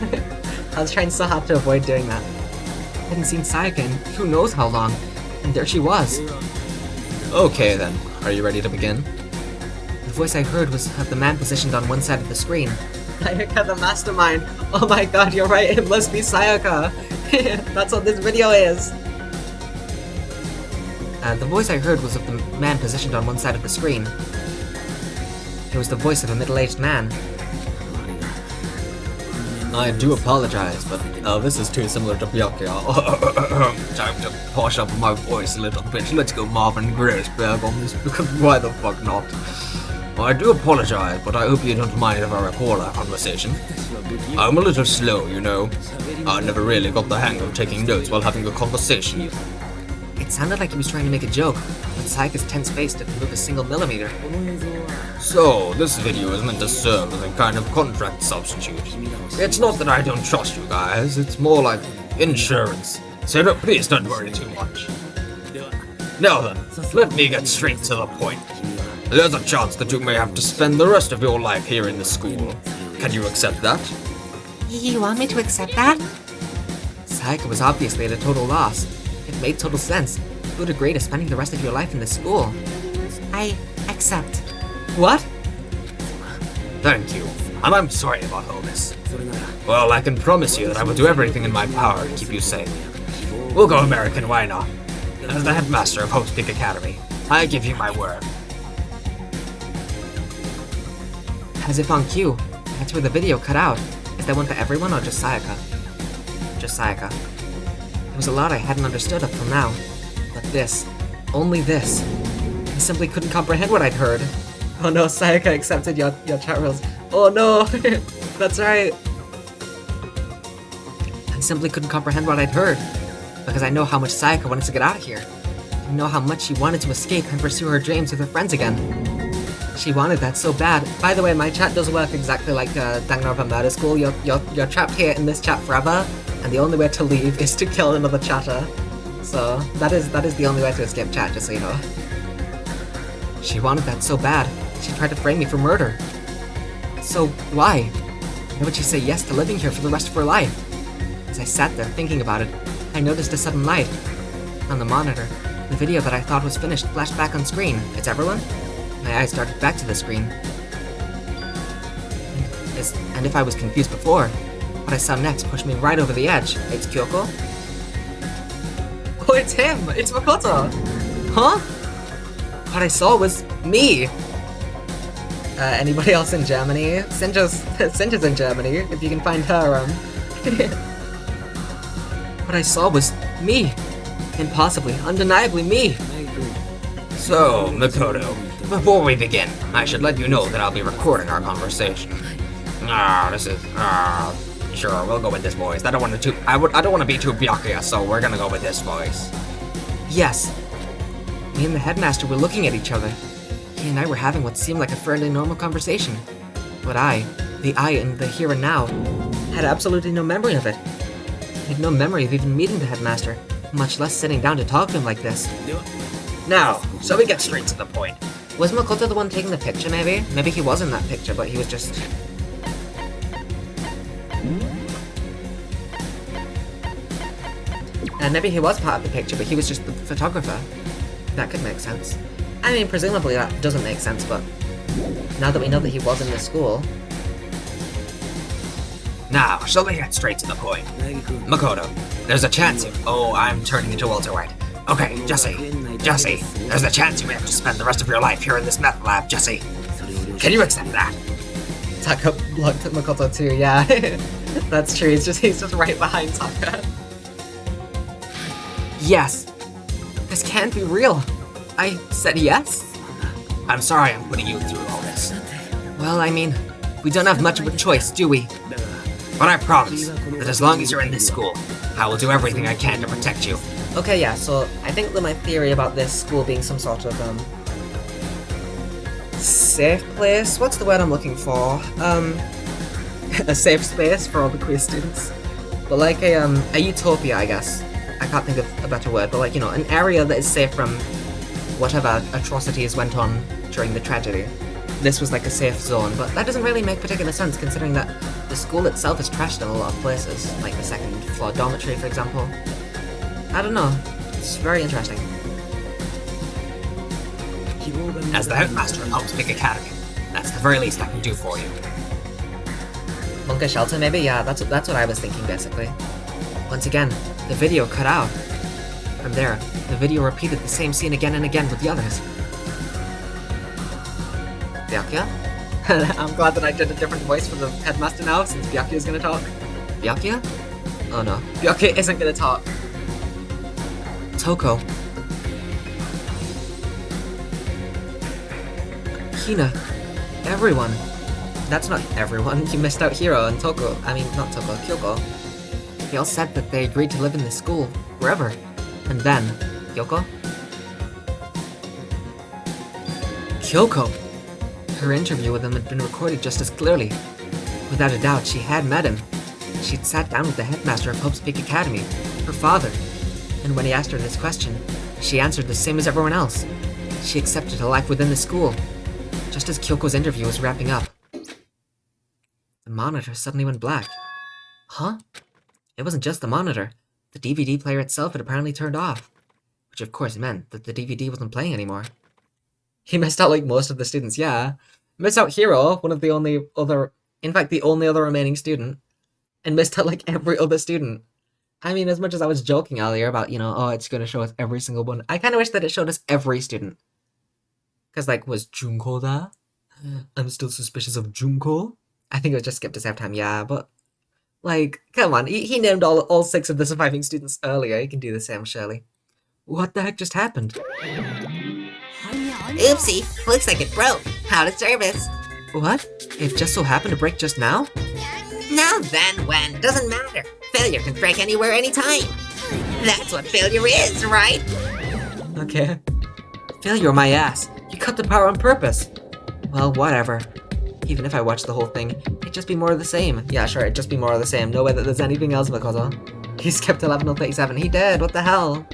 I was trying so hard to avoid doing that. I hadn't seen Sayaka in who knows how long, and there she was. Okay then, are you ready to begin? The voice I heard was of the man positioned on one side of the screen. Sayaka the mastermind! Oh my god, you're right, it must be Sayaka! That's what this video is! The voice I heard was of the man positioned on one side of the screen. It was the voice of a middle-aged man. I do apologize, but this is too similar to Byakuya. Time to posh up my voice a little bit. Let's go Marvin Graceberg on this, because why the fuck not? I do apologize, but I hope you don't mind if I record our conversation. I'm a little slow, you know. I never really got the hang of taking notes while having a conversation. It sounded like he was trying to make a joke, but Sayaka's tense face didn't move a single millimeter. So, this video is meant to serve as a kind of contract substitute. It's not that I don't trust you guys, it's more like insurance. So please don't worry too much. Now then, let me get straight to the point. There's a chance that you may have to spend the rest of your life here in the school. Can you accept that? You want me to accept that? Sayaka was obviously at a total loss. It made total sense. Who would agree to spending the rest of your life in this school? I accept. What? Thank you, and I'm sorry about all this. Well, I can promise you that I will do everything in my power to keep you safe. We'll go American, why not? As the headmaster of Hope's Peak Academy, I give you my word. As if on cue, that's where the video cut out. Is that one for everyone or just Sayaka? Just Sayaka. There was a lot I hadn't understood up till now. But this, only this. I simply couldn't comprehend what I'd heard. Oh no, Sayaka accepted your chat rules. Oh no! That's right! I simply couldn't comprehend what I'd heard. Because I know how much Sayaka wanted to get out of here. I know how much she wanted to escape and pursue her dreams with her friends again. She wanted that so bad. By the way, my chat does work exactly like Danganronpa Murder School. You're trapped here in this chat forever, and the only way to leave is to kill another chatter. So that is the only way to escape chat, just so you know. She wanted that so bad. She tried to frame me for murder. So why? Why would she say yes to living here for the rest of her life? As I sat there thinking about it, I noticed a sudden light. On the monitor, the video that I thought was finished flashed back on screen. It's everyone? My eyes darted back to the screen. And if I was confused before, what I saw next pushed me right over the edge. It's Kyoko? Oh, it's him! It's Makoto! Huh? What I saw was me! Anybody else in Germany? Sinja's in Germany, if you can find her, What I saw was me! Impossibly, undeniably me! So, Makoto, before we begin, I should let you know that I'll be recording our conversation. Sure, we'll go with this voice. I don't want to be too Byakuya, so we're gonna go with this voice. Yes. Me and the headmaster were looking at each other. He and I were having what seemed like a fairly normal conversation. But the I in the here and now, had absolutely no memory of it. I had no memory of even meeting the headmaster, much less sitting down to talk to him like this. Now, shall we get straight to the point? Was Makoto the one taking the picture, maybe? Maybe he was in that picture, but he was just... And maybe he was part of the picture, but he was just the photographer. That could make sense. I mean, presumably that doesn't make sense, but now that we know that he was in the school... Now, shall we get straight to the point? Makoto, there's a chance you... Oh, I'm turning into Walter White. Okay, Jesse, there's a chance you may have to spend the rest of your life here in this meth lab, Jesse. Can you accept that? Taka looked at Makoto too, yeah. That's true, he's just right behind Taka. Yes. This can't be real. I said yes? I'm sorry I'm putting you through all this. Well, I mean, we don't have much of a choice, do we? But I promise that as long as you're in this school, I will do everything I can to protect you. Okay, yeah, so I think that my theory about this school being some sort of, safe place? What's the word I'm looking for? A safe space for all the queer students. But like a utopia, I guess. I can't think of a better word, but like, you know, an area that is safe from whatever atrocities went on during the tragedy. This was like a safe zone, but that doesn't really make particular sense considering that the school itself is trashed in a lot of places, like the second floor dormitory, for example. I don't know. It's very interesting. As the headmaster of Hope's Peak Academy, that's the very least I can do for you. Bunker shelter, maybe? Yeah, that's what I was thinking, basically. Once again, the video cut out. From there, the video repeated the same scene again and again with the others. Byakuya? I'm glad that I did a different voice for the headmaster now, since Byakuya's gonna talk. Byakuya? Oh no, Byakuya isn't gonna talk. Toko. Hina. Everyone. That's not everyone. You missed out Hiro and Toko. I mean, not Toko, Kyoko. They all said that they agreed to live in this school, forever. And then, Kyoko? Kyoko! Her interview with him had been recorded just as clearly. Without a doubt, she had met him. She'd sat down with the headmaster of Hope's Peak Academy, her father. And when he asked her this question, she answered the same as everyone else. She accepted a life within the school, just as Kyoko's interview was wrapping up. The monitor suddenly went black. Huh? It wasn't just the monitor. The DVD player itself had apparently turned off, which of course meant that the DVD wasn't playing anymore. He missed out like most of the students, yeah. Missed out Hiro, one of the only other, in fact the only other remaining student, and missed out like every other student. I mean, as much as I was joking earlier about, you know, oh, it's going to show us every single one, I kind of wish that it showed us every student. Because, like, was Junko there? I'm still suspicious of Junko. I think it was just skipped to save time, yeah, but, like, come on, he named all 6 of the surviving students earlier, he can do the same, surely. What the heck just happened? Oopsie, looks like it broke. Out of service. What? It just so happened to break just now? Now then, when? Doesn't matter. Failure can break anywhere, anytime. That's what failure is, right? Okay. Failure, my ass. You cut the power on purpose. Well, whatever. Even if I watched the whole thing, it'd just be more of the same. Yeah, sure, it'd just be more of the same. No way that there's anything else, Makoto. He skipped 11:37. He did. What the hell?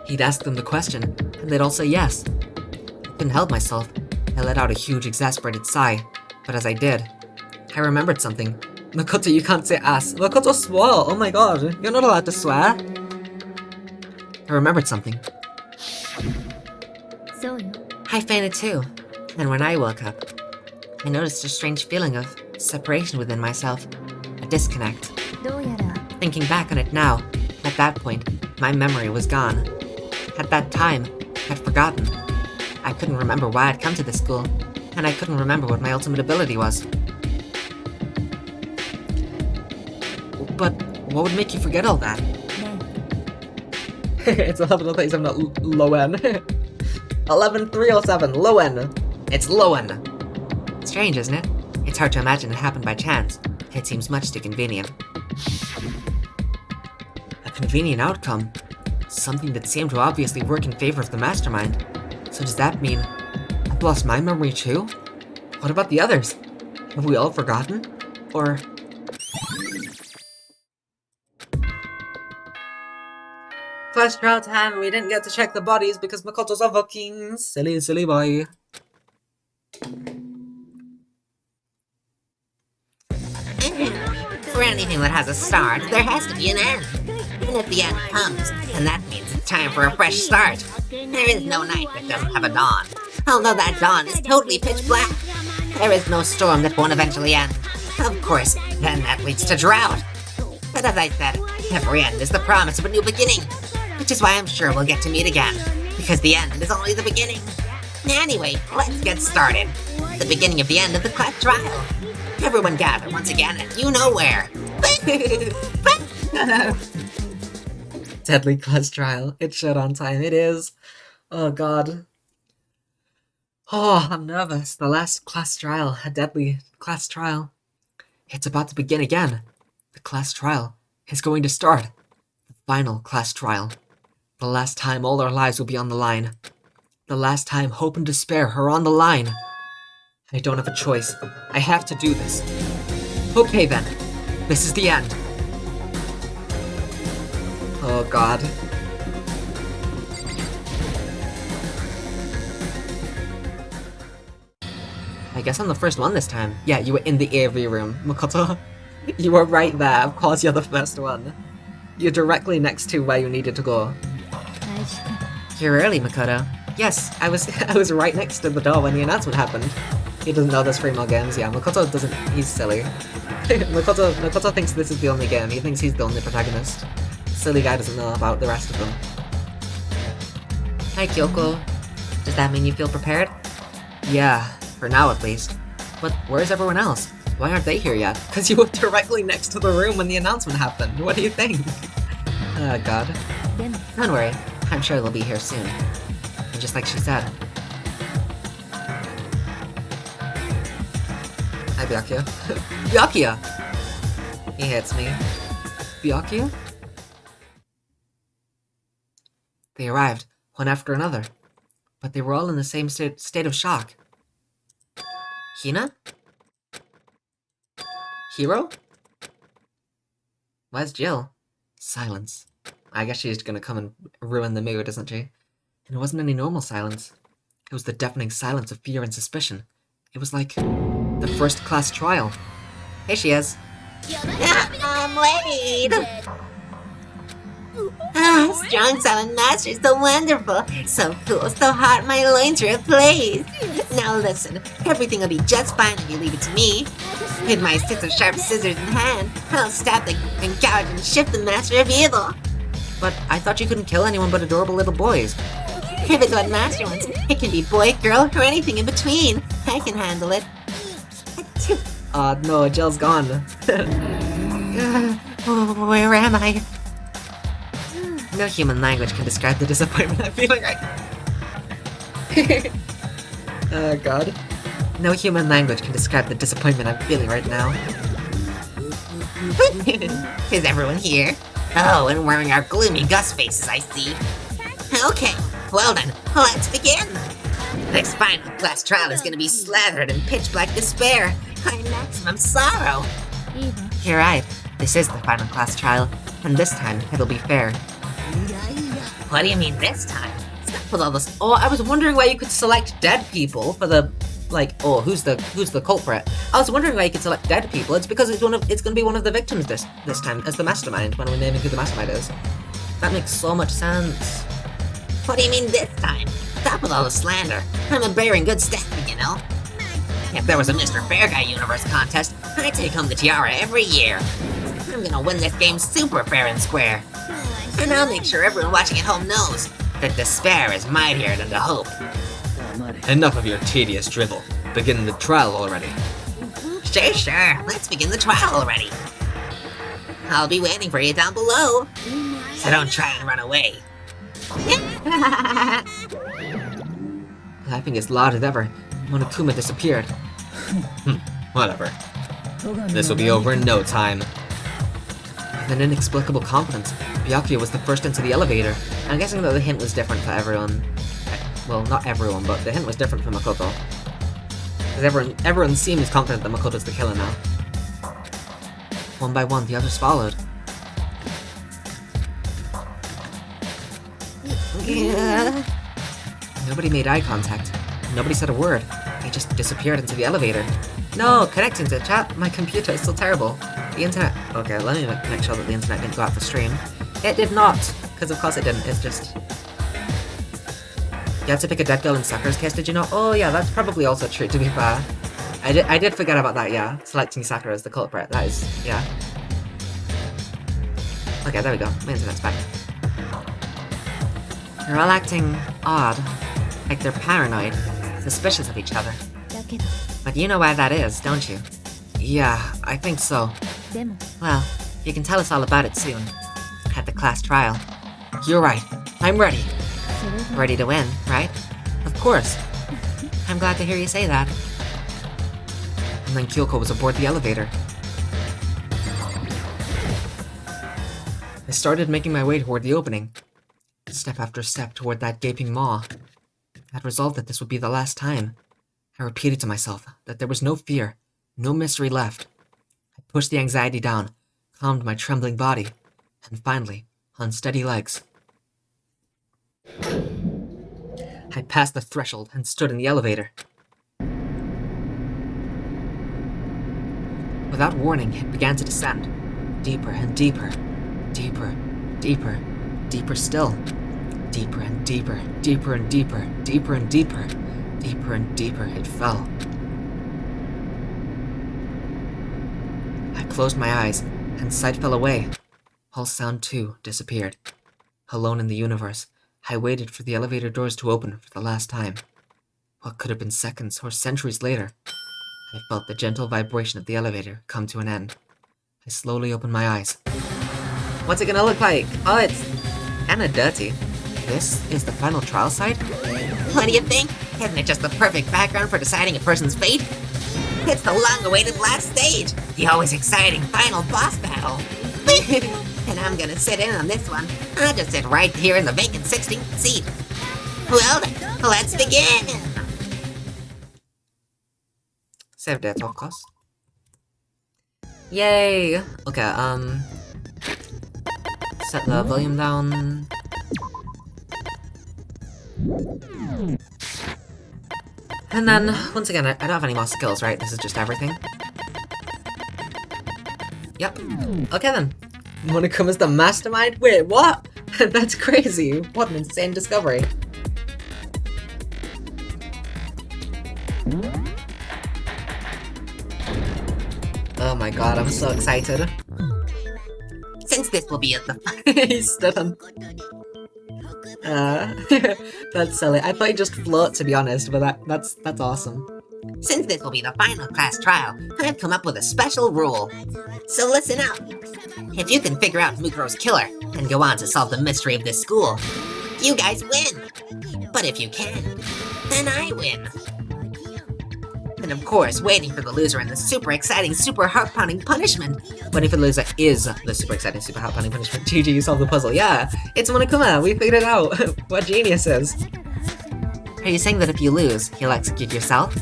He'd ask them the question, and they'd all say yes. I couldn't help myself. I let out a huge, exasperated sigh. But as I did, I remembered something. Makoto, you can't say ass. Makoto swore. Oh my god. You're not allowed to swear. I remembered something. I fainted too. And when I woke up, I noticed a strange feeling of separation within myself. A disconnect. Thinking back on it now, at that point, my memory was gone. At that time, I'd forgotten. I couldn't remember why I'd come to this school, and I couldn't remember what my ultimate ability was. But what would make you forget all that? It's 11:37, not low N. 11:307, low N. It's low N. Strange, isn't it? It's hard to imagine it happened by chance. It seems much too convenient. A convenient outcome. Something that seemed to obviously work in favor of the mastermind. So does that mean I've lost my memory too? What about the others? Have we all forgotten? Or... First trial time, we didn't get to check the bodies because Makoto's overworking. Silly, silly boy. For anything that has a start, there has to be an end. And if the end comes, then that means it's time for a fresh start. There is no night that doesn't have a dawn. Although that dawn is totally pitch black. There is no storm that won't eventually end. Of course, then that leads to drought. But as I said, every end is the promise of a new beginning. Which is why I'm sure we'll get to meet again. Because the end is only the beginning. Anyway, let's get started. The beginning of the end of the class trial. Everyone gather once again at you know where. Deadly class trial. It's shut on time. It is. Oh god. Oh, I'm nervous. The last class trial. A deadly class trial. It's about to begin again. The class trial is going to start. The final class trial. The last time all our lives will be on the line. The last time hope and despair are on the line. I don't have a choice. I have to do this. Okay then. This is the end. Oh god. I guess I'm the first one this time. Yeah, you were in the AV room, Makoto. You were right there. Of course you're the first one. You're directly next to where you needed to go. You're early, Makoto. Yes, I was right next to the door when the announcement happened. He doesn't know there's 3 more games. Yeah, Makoto doesn't. He's silly. Makoto thinks this is the only game. He thinks he's the only protagonist. Silly guy doesn't know about the rest of them. Hi, Kyoko. Does that mean you feel prepared? Yeah, for now at least. But where's everyone else? Why aren't they here yet? Because you were directly next to the room when the announcement happened. What do you think? Oh god. Don't worry. I'm sure they'll be here soon. And just like she said. Hi, Byakuya. Byakuya! He hits me. Byakuya? They arrived, one after another. But they were all in the same state of shock. Hina? Hiro? Where's Jill? Silence. I guess she's gonna come and ruin the mood, isn't she? And it wasn't any normal silence. It was the deafening silence of fear and suspicion. It was like the first class trial. Here she is. I'm late! Strong silent master, so wonderful, so cool, so hot, my loins are ablaze. Now listen, everything will be just fine if you leave it to me. With my 6 of sharp scissors in hand, I'll stab and gouge and shift the master of evil. But I thought you couldn't kill anyone but adorable little boys. If it's what master wants, it can be boy, girl, or anything in between. I can handle it. No, Jill's gone. Where am I? No human language can describe the disappointment I'm feeling right Oh god. No human language can describe the disappointment I'm feeling right now. Is everyone here? Oh, and wearing our gloomy Gus faces, I see. Okay, well then, let's begin. This final class trial is gonna be slathered in pitch black despair, my maximum sorrow. You're right. This is the final class trial, and this time it'll be fair. What do you mean this time? Stop with all this. Oh, I was wondering why you could select dead people for the, like, oh, who's the culprit? I was wondering why you could select dead people. It's because it's gonna be one of the victims this time as the mastermind when we're naming who the mastermind is. That makes so much sense. What do you mean this time? Stop with all the slander. I'm a bearing good standing, you know. If there was a Mr. Fair Guy Universe contest, I'd take home the tiara every year. I'm gonna win this game super fair and square. And I'll make sure everyone watching at home knows that despair is mightier than the hope. Enough of your tedious drivel. Begin the trial already. Sure. Let's begin the trial already. I'll be waiting for you down below. So don't try and run away. Laughing as loud as ever, Monokuma disappeared. Whatever. This will be over in no time. With an inexplicable confidence, Byakuya was the first into the elevator. I'm guessing that the hint was different for everyone. Well, not everyone, but the hint was different for Makoto. Because everyone seems confident that Makoto's the killer now. One by one, the others followed. Nobody made eye contact. Nobody said a word. He just disappeared into the elevator. No, connecting to chat. My computer is still terrible. The internet. Okay, let me make sure that the internet didn't go out the stream. It did not, because of course it didn't. It's just. You have to pick a dead girl in Sakura's case, did you know? Oh yeah, that's probably also true, to be fair. I did forget about that, yeah. Selecting Sakura as the culprit, that is, yeah. Okay, there we go. My internet's back. They're all acting odd. Like they're paranoid. Suspicious of each other. だけど But you know why that is, don't you? Yeah, I think so. でも Well, you can tell us all about it soon. At the class trial. You're right. I'm ready. それが Ready to win, right? Of course. I'm glad to hear you say that. And then Kyoko was aboard the elevator. I started making my way toward the opening. Step after step toward that gaping maw. I had resolved that this would be the last time. I repeated to myself that there was no fear, no mystery left. I pushed the anxiety down, calmed my trembling body, and finally, unsteady legs. I passed the threshold and stood in the elevator. Without warning, it began to descend. Deeper and deeper. Deeper, deeper, deeper still. Deeper and deeper, deeper and deeper, deeper and deeper, deeper and deeper it fell. I closed my eyes, and sight fell away. All sound too disappeared. Alone in the universe, I waited for the elevator doors to open for the last time. What could have been seconds or centuries later? I felt the gentle vibration of the elevator come to an end. I slowly opened my eyes. What's it gonna look like? Oh, it's kinda dirty. This is the final trial site? What do you think? Isn't it just the perfect background for deciding a person's fate? It's the long-awaited last stage, the always exciting final boss battle. And I'm gonna sit in on this one. I'll just sit right here in the vacant 16th seat. Well then, let's begin! Save data, of course. Yay! Okay, set the volume down. And then, once again, I don't have any more skills, right? This is just everything. Yep. Okay then. Monokuma's the mastermind? Wait, what? That's crazy. What an insane discovery. Oh my god, I'm so excited. Since this will be at the He stood on... that's silly. I thought he'd just float, to be honest, but that's awesome. Since this will be the final class trial, I've come up with a special rule. So listen up. If you can figure out Mukuro's killer and go on to solve the mystery of this school, you guys win. But if you can't, then I win. And of course, waiting for the loser and the super exciting, super heart-pounding punishment. Waiting for the loser is the super exciting, super heart-pounding punishment. GG, you solved the puzzle. Yeah, it's Monokuma. We figured it out. What geniuses. Are you saying that if you lose, you'll execute yourself?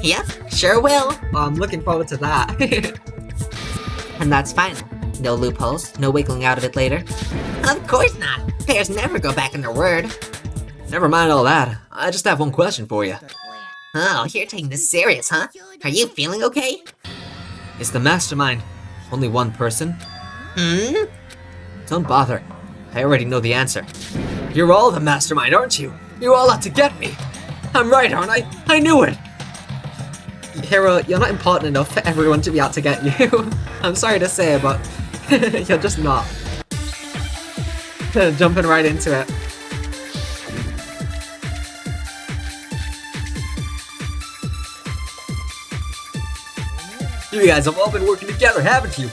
Yep, sure will. Well, I'm looking forward to that. And that's final. No loopholes, no wiggling out of it later. Of course not. Pairs never go back on their word. Never mind all that. I just have one question for you. Oh, you're taking this serious, huh? Are you feeling okay? Is the mastermind only one person? Don't bother. I already know the answer. You're all the mastermind, aren't you? You all out to get me. I'm right, aren't I? I knew it. Hero, you're not important enough for everyone to be out to get you. I'm sorry to say, but you're just not. Jumping right into it. You guys have all been working together, haven't you?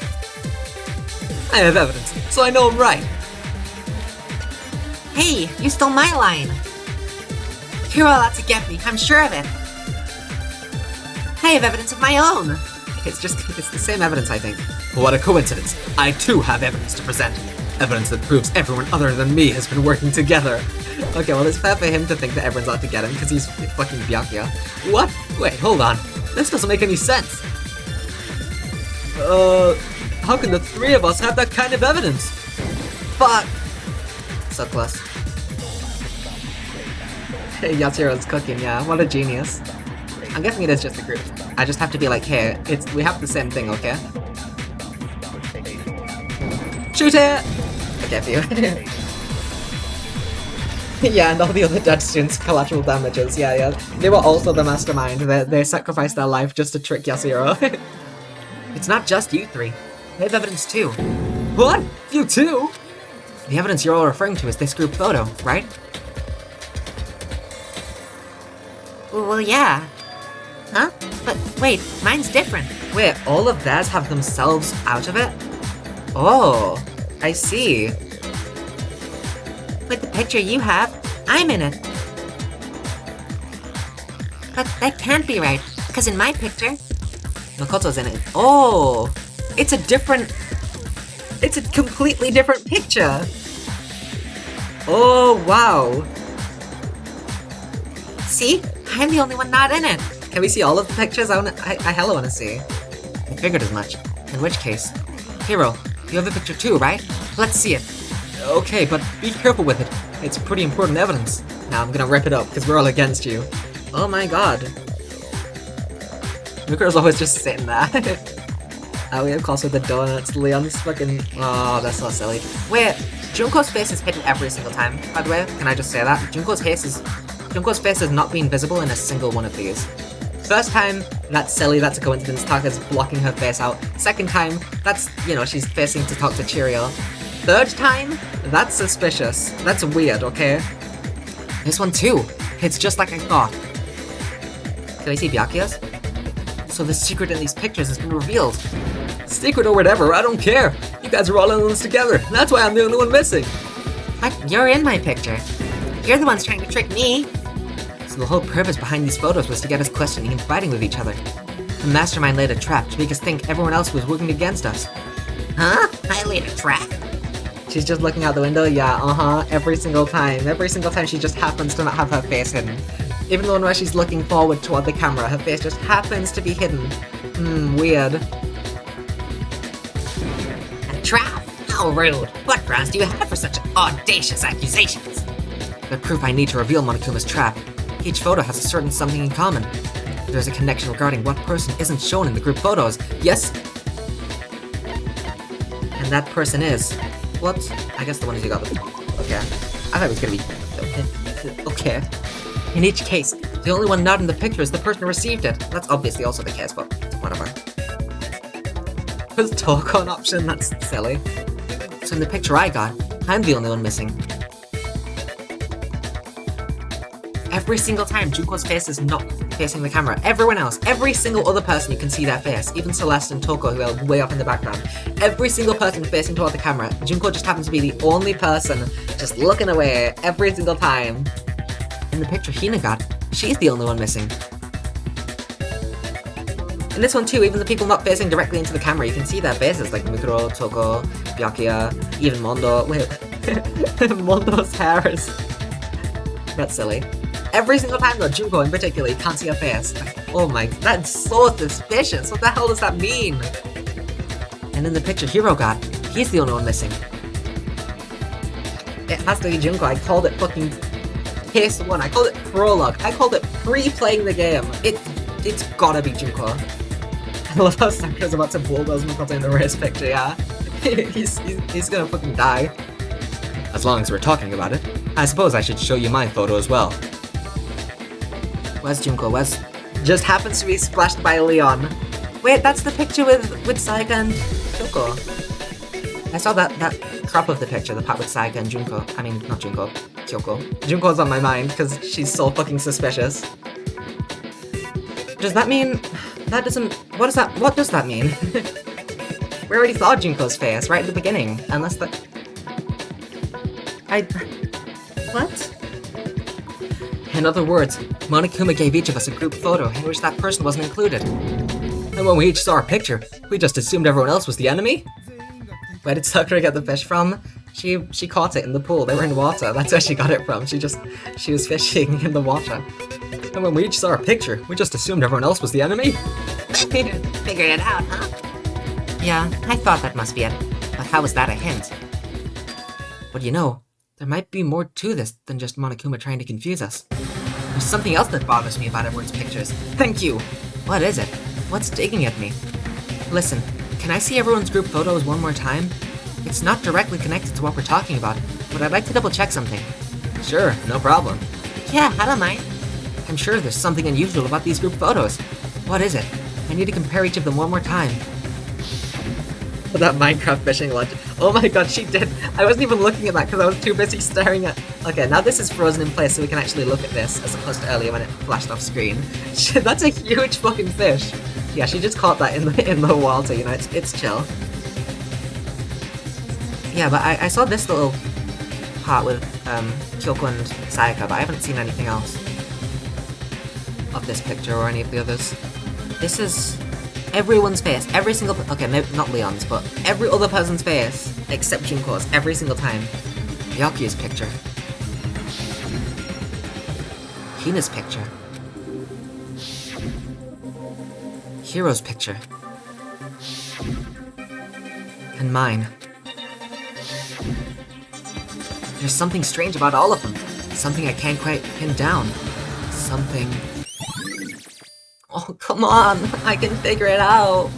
I have evidence, so I know I'm right. Hey, you stole my line. You're all out to get me, I'm sure of it. I have evidence of my own. It's the same evidence, I think. What a coincidence. I too have evidence to present. Evidence that proves everyone other than me has been working together. Okay, well, it's fair for him to think that everyone's out to get him, because he's fucking Byakuya. What? Wait, hold on. This doesn't make any sense. How can the three of us have that kind of evidence? Fuck! So close. Hey, Yatsuro's cooking, yeah, what a genius. I'm guessing it is just a group. I just have to be like, hey, we have the same thing, okay? Shoot it! I get you. Yeah, and all the other dead students' collateral damages. Yeah. They were also the mastermind. They sacrificed their life just to trick Yasuhiro. It's not just you three. They have evidence too. What? You too? The evidence you're all referring to is this group photo, right? Well, yeah. Huh? But wait, mine's different. Wait, all of theirs have themselves out of it? Oh, I see. With the picture you have, I'm in it. But that can't be right, because in my picture... Makoto's in it. Oh! It's a completely different picture! Oh, wow! See? I'm the only one not in it. Can we see all of the pictures? I hella wanna see. I figured as much. In which case... Hiro, you have the picture too, right? Let's see it. Okay, but be careful with it. It's pretty important evidence. Now I'm gonna rip it up, because we're all against you. Oh my god. Mikuro's always just sitting there. We have calls with the donuts. Leon's fucking... Oh, that's so silly. Wait, Junko's face is hidden every single time, by the way. Can I just say that? Junko's face has not been visible in a single one of these. First time, that's silly, that's a coincidence. Taka's blocking her face out. Second time, that's, she's facing to talk to Cheerio. Third time, that's suspicious. That's weird, okay? This one too. It's just like I thought. Can I see Byakuya's? So the secret in these pictures has been revealed. Secret or whatever, I don't care. You guys are all in this together. That's why I'm the only one missing. But you're in my picture. You're the ones trying to trick me. So the whole purpose behind these photos was to get us questioning and fighting with each other. The mastermind laid a trap to make us think everyone else was working against us. Huh? I laid a trap? She's just looking out the window, yeah, every single time. Every single time she just happens to not have her face hidden. Even the one where she's looking forward toward the camera, her face just happens to be hidden. Weird. A trap? How rude. What grounds do you have for such audacious accusations? The proof I need to reveal Monokuma's trap. Each photo has a certain something in common. There's a connection regarding what person isn't shown in the group photos. Yes? And that person is... Whoops. I guess the one you got the... Okay. I thought it was gonna be... Okay. In each case, the only one not in the picture is the person who received it. That's obviously also the case, but whatever. Was Toko an option? That's silly. So in the picture I got, I'm the only one missing. Every single time, Junko's face is not facing the camera. Everyone else, every single other person, you can see their face. Even Celeste and Toko, who are way off in the background. Every single person facing toward the camera. Junko just happens to be the only person just looking away every single time. In the picture Hina got, she's the only one missing. In this one too, even the people not facing directly into the camera, you can see their faces, like Mikuro, Toko, Byakuya, even Mondo. Wait, Mondo's hair is... That's silly. Every single time though, Junko in particular, you can't see her face. Oh my, that's so suspicious. What the hell does that mean? And in the picture Hiro got, he's the only one missing. It has to be Junko. I called it fucking case 1. I called it prologue. I called it pre-playing the game. It's gotta be Junko. I love how Sakura's about to bulldoze Makoto in the race picture, yeah. he's gonna fucking die. As long as we're talking about it, I suppose I should show you my photo as well. Where's Junko? Just happens to be splashed by Leon. Wait, that's the picture with Saika and Kyoko. I saw that crop of the picture, the part with Saika and Junko. I mean, not Junko, Kyoko. Junko's on my mind, because she's so fucking suspicious. Does that mean... That doesn't... What does that mean? We already saw Junko's face right at the beginning, unless the... What? In other words, Monokuma gave each of us a group photo in which that person wasn't included. And when we each saw our picture, we just assumed everyone else was the enemy? Where did Sakura get the fish from? She caught it in the pool. They were in water. That's where she got it from. She was fishing in the water. And when we each saw our picture, we just assumed everyone else was the enemy? Figured it out, huh? Yeah, I thought that must be it. But how was that a hint? But you know, there might be more to this than just Monokuma trying to confuse us. There's something else that bothers me about everyone's pictures. Thank you! What is it? What's digging at me? Listen, can I see everyone's group photos one more time? It's not directly connected to what we're talking about, but I'd like to double check something. Sure, no problem. Yeah, I don't mind. I'm sure there's something unusual about these group photos. What is it? I need to compare each of them one more time. That Minecraft fishing legend. Oh my god, she did. I wasn't even looking at that because I was too busy staring at... Okay, now this is frozen in place so we can actually look at this, as opposed to earlier when it flashed off screen. That's a huge fucking fish. Yeah, she just caught that in the water, you know, it's chill. Yeah, but I saw this little part with Kyoko and Sayaka, but I haven't seen anything else Of this picture or any of the others. This is everyone's face, every single... Okay, maybe not Leon's, but every other person's face, except Junko's, every single time. Yaku's picture. Hina's picture. Hiro's picture. And mine. There's something strange about all of them. Something I can't quite pin down. Something... Oh, come on! I can figure it out!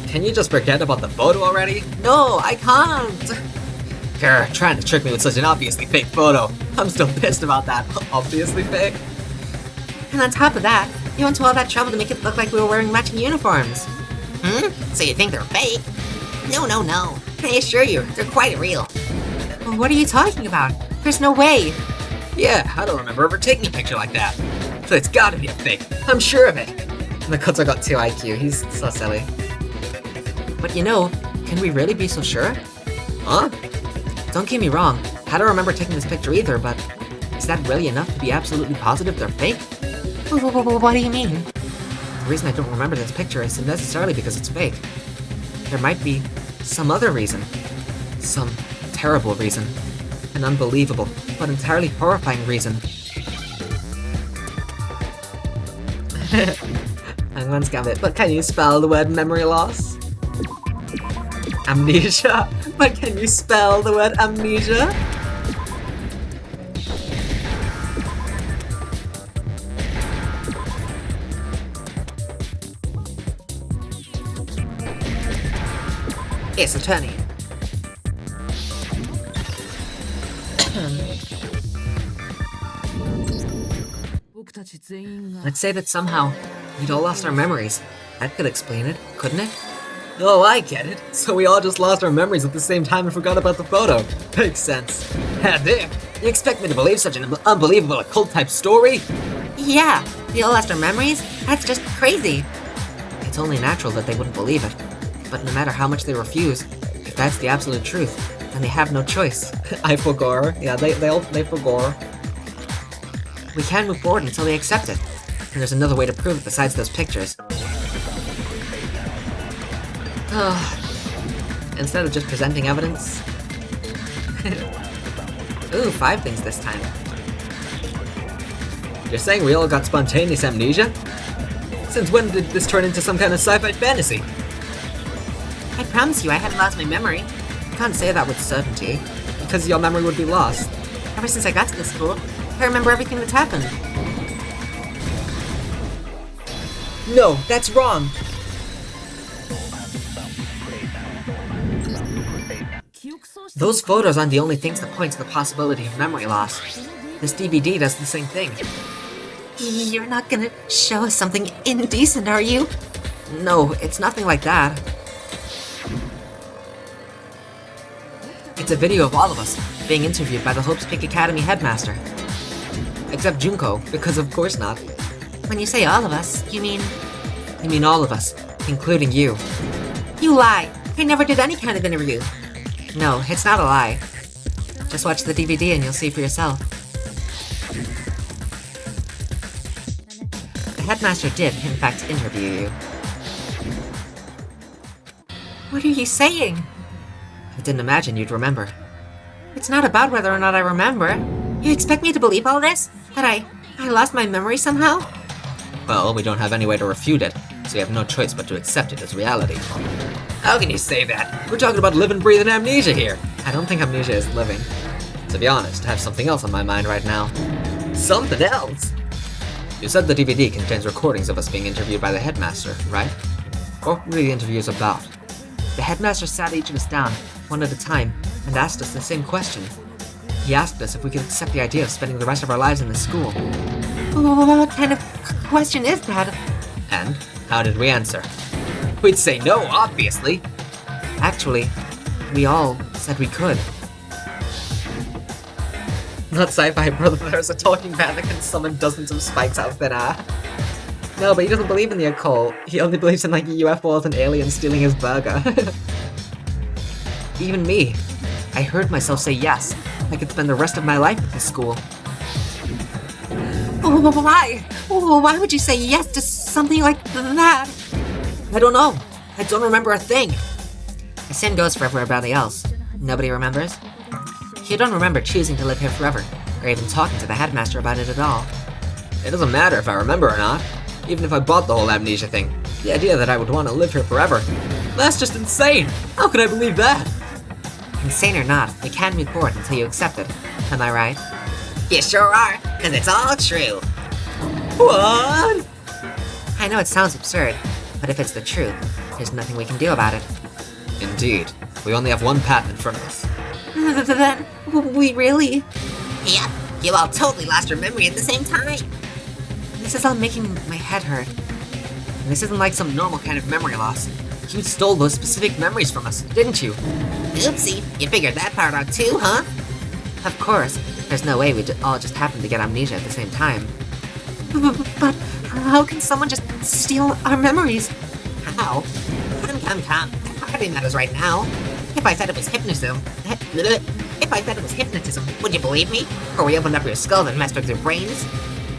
Can you just forget about the photo already? No, I can't! Grr, trying to trick me with such an obviously fake photo. I'm still pissed about that. Obviously fake. And on top of that, you went to all that trouble to make it look like we were wearing matching uniforms. So you think they're fake? No, no, no. I assure you, they're quite real. Well, what are you talking about? There's no way. Yeah, I don't remember ever taking a picture like that. So it's gotta be a fake. I'm sure of it. Makoto got 2 IQ. He's so silly. But you know, can we really be so sure? Huh? Don't get me wrong, I don't remember taking this picture either, but is that really enough to be absolutely positive they're fake? What do you mean? The reason I don't remember this picture isn't necessarily because it's fake. There might be some other reason. Some terrible reason. An unbelievable, but entirely horrifying reason. Hangman's Gambit, but can you spell the word memory loss? Amnesia? But can you spell the word amnesia? Yes, attorney. Let's say that somehow we'd all lost our memories. That could explain it, couldn't it? Oh, I get it. So we all just lost our memories at the same time and forgot about the photo. Makes sense. Dick, you expect me to believe such an unbelievable occult-type story? Yeah, we all lost our memories? That's just crazy. It's only natural that they wouldn't believe it. But no matter how much they refuse, if that's the absolute truth, then they have no choice. I forgot. Yeah, they forgot. We can't move forward until they accept it. And there's another way to prove it besides those pictures. Instead of just presenting evidence. Ooh, 5 things this time. You're saying we all got spontaneous amnesia? Since when did this turn into some kind of sci-fi fantasy? I promise you I haven't lost my memory. I can't say that with certainty. Because your memory would be lost. Ever since I got to this school, I remember everything that's happened. No, that's wrong! Those photos aren't the only things that point to the possibility of memory loss. This DVD does the same thing. You're not gonna show us something indecent, are you? No, it's nothing like that. It's a video of all of us being interviewed by the Hope's Peak Academy headmaster. Except Junko, because of course not. When you say all of us, you mean... I mean all of us, including you. You lie! I never did any kind of interview. No, it's not a lie. Just watch the DVD and you'll see for yourself. The headmaster did, in fact, interview you. What are you saying? I didn't imagine you'd remember. It's not about whether or not I remember. You expect me to believe all this? That I lost my memory somehow? Well, we don't have any way to refute it, so we have no choice but to accept it as reality. How can you say that? We're talking about living, breathing amnesia here. I don't think amnesia is living. To be honest, I have something else on my mind right now. Something else? You said the DVD contains recordings of us being interviewed by the headmaster, right? What were the interviews about? The headmaster sat each of us down, one at a time, and asked us the same question. He asked us if we could accept the idea of spending the rest of our lives in the school. What kind of question is that? And how did we answer? We'd say no, obviously. Actually, we all said we could. Not sci-fi, brother. There's a talking bat that can summon dozens of spikes out of thin air. No, but he doesn't believe in the occult. He only believes in like UFOs and aliens stealing his burger. Even me. I heard myself say yes. I could spend the rest of my life at this school. Why? Why would you say yes to something like that? I don't know. I don't remember a thing. The same goes for everybody else. Nobody remembers? You don't remember choosing to live here forever, or even talking to the headmaster about it at all. It doesn't matter if I remember or not. Even if I bought the whole amnesia thing. The idea that I would want to live here forever. That's just insane! How could I believe that? Insane or not, you can't move forward until you accept it. Am I right? You sure are, because it's all true. What? I know it sounds absurd, but if it's the truth, there's nothing we can do about it. Indeed. We only have one path in front of us. Then, we really... Yep, you all totally lost your memory at the same time. This is all making my head hurt. And this isn't like some normal kind of memory loss. You stole those specific memories from us, didn't you? Oopsie, you figured that part out too, huh? Of course, there's no way we all just happened to get amnesia at the same time. But how can someone just steal our memories? How? Come. That hardly matters right now. If I said it was hypnotism, would you believe me? Or we opened up your skull and messed with your brains?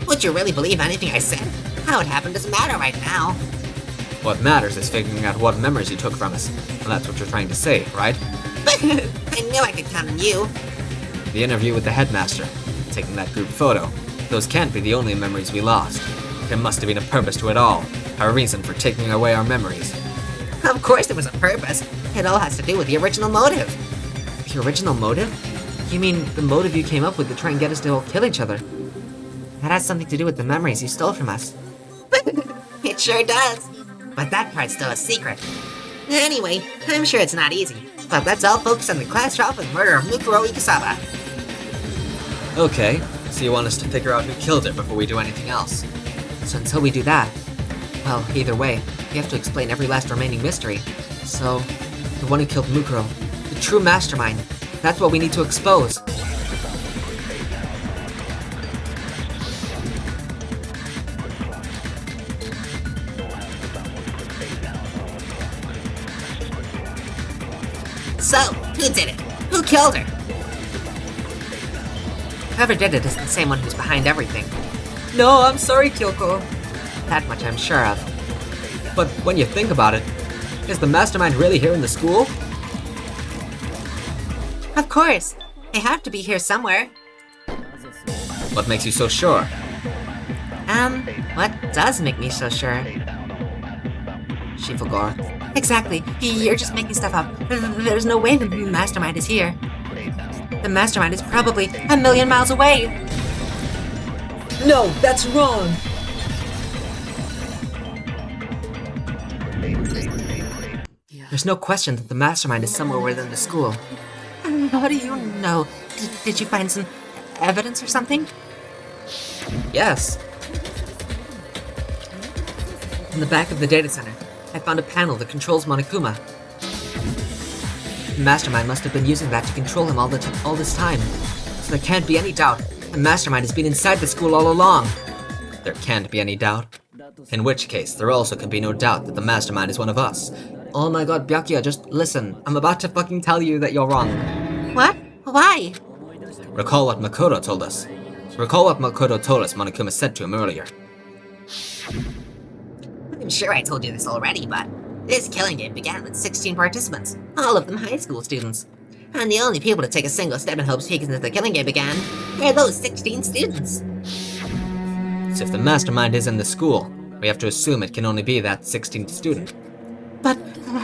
Would you really believe anything I said? How it happened doesn't matter right now. What matters is figuring out what memories you took from us. And that's what you're trying to say, right? I knew I could count on you. The interview with the headmaster, taking that group photo. Those can't be the only memories we lost. There must have been a purpose to it all. A reason for taking away our memories. Of course there was a purpose. It all has to do with the original motive. The original motive? You mean the motive you came up with to try and get us to all kill each other? That has something to do with the memories you stole from us. It sure does. But that part's still a secret. Anyway, I'm sure it's not easy. But let's all focus on the class trial for the murder of Mukuro Ikusawa. Okay, so you want us to figure out who killed it before we do anything else? So until we do that, well, either way, we have to explain every last remaining mystery. So, the one who killed Mukuro, the true mastermind, that's what we need to expose. So, who did it? Who killed her? Whoever did it is the same one who's behind everything. No, I'm sorry, Kyoko. That much I'm sure of. But when you think about it, is the mastermind really here in the school? Of course. They have to be here somewhere. What makes you so sure? What does make me so sure? Shifogor. Exactly. You're just making stuff up. There's no way the mastermind is here. The mastermind is probably 1,000,000 miles away. No, that's wrong. There's no question that the mastermind is somewhere within the school. How do you know? Did you find some evidence or something? Yes. In the back of the data center, I found a panel that controls Monokuma. The mastermind must have been using that to control him all this time. So there can't be any doubt. The mastermind has been inside the school all along. There can't be any doubt. In which case, there also can be no doubt that the mastermind is one of us. Oh my god, Byakuya, just listen. I'm about to fucking tell you that you're wrong. What? Why? Recall what Makoto told us. Recall what Makoto told us Monokuma said to him earlier. I'm sure I told you this already, but this killing game began with 16 participants, all of them high school students. And the only people to take a single step in hopes since the killing game began were those 16 students. So if the mastermind is in the school, we have to assume it can only be that 16th student. But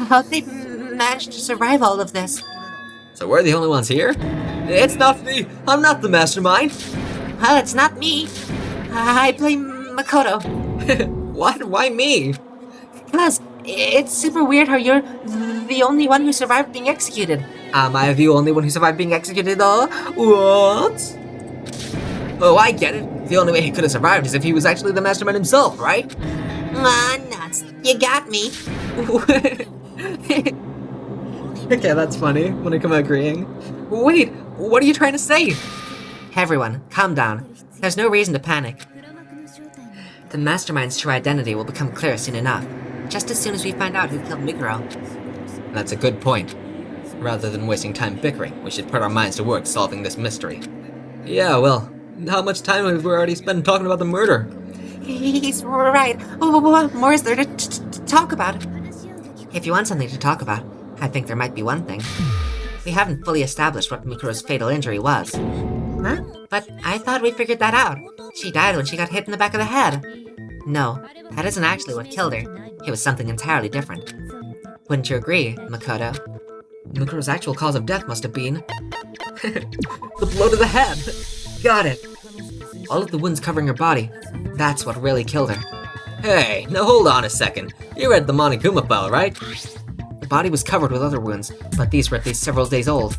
how'd they manage to survive all of this? So we're the only ones here? It's not me! I'm not the mastermind! Well, it's not me. I blame Makoto. What? Why me? Plus, it's super weird how you're the only one who survived being executed. Am I the only one who survived being executed though? What? Oh, I get it. The only way he could have survived is if he was actually the mastermind himself, right? Nuts. You got me. Okay, that's funny, when I come agreeing. Wait, what are you trying to say? Everyone, calm down. There's no reason to panic. The mastermind's true identity will become clear soon enough, just as soon as we find out who killed Mikuro. That's a good point. Rather than wasting time bickering, we should put our minds to work solving this mystery. Yeah, well, how much time have we already spent talking about the murder? He's right. What more is there to talk about? If you want something to talk about, I think there might be one thing. We haven't fully established what Mikuro's fatal injury was. Huh? But I thought we figured that out. She died when she got hit in the back of the head. No, that isn't actually what killed her. It was something entirely different. Wouldn't you agree, Makoto? Mikuro's actual cause of death must have been... the blow to the head! Got it! All of the wounds covering her body, that's what really killed her. Hey, now hold on a second. You read the Monokuma file, right? The body was covered with other wounds, but these were at least several days old.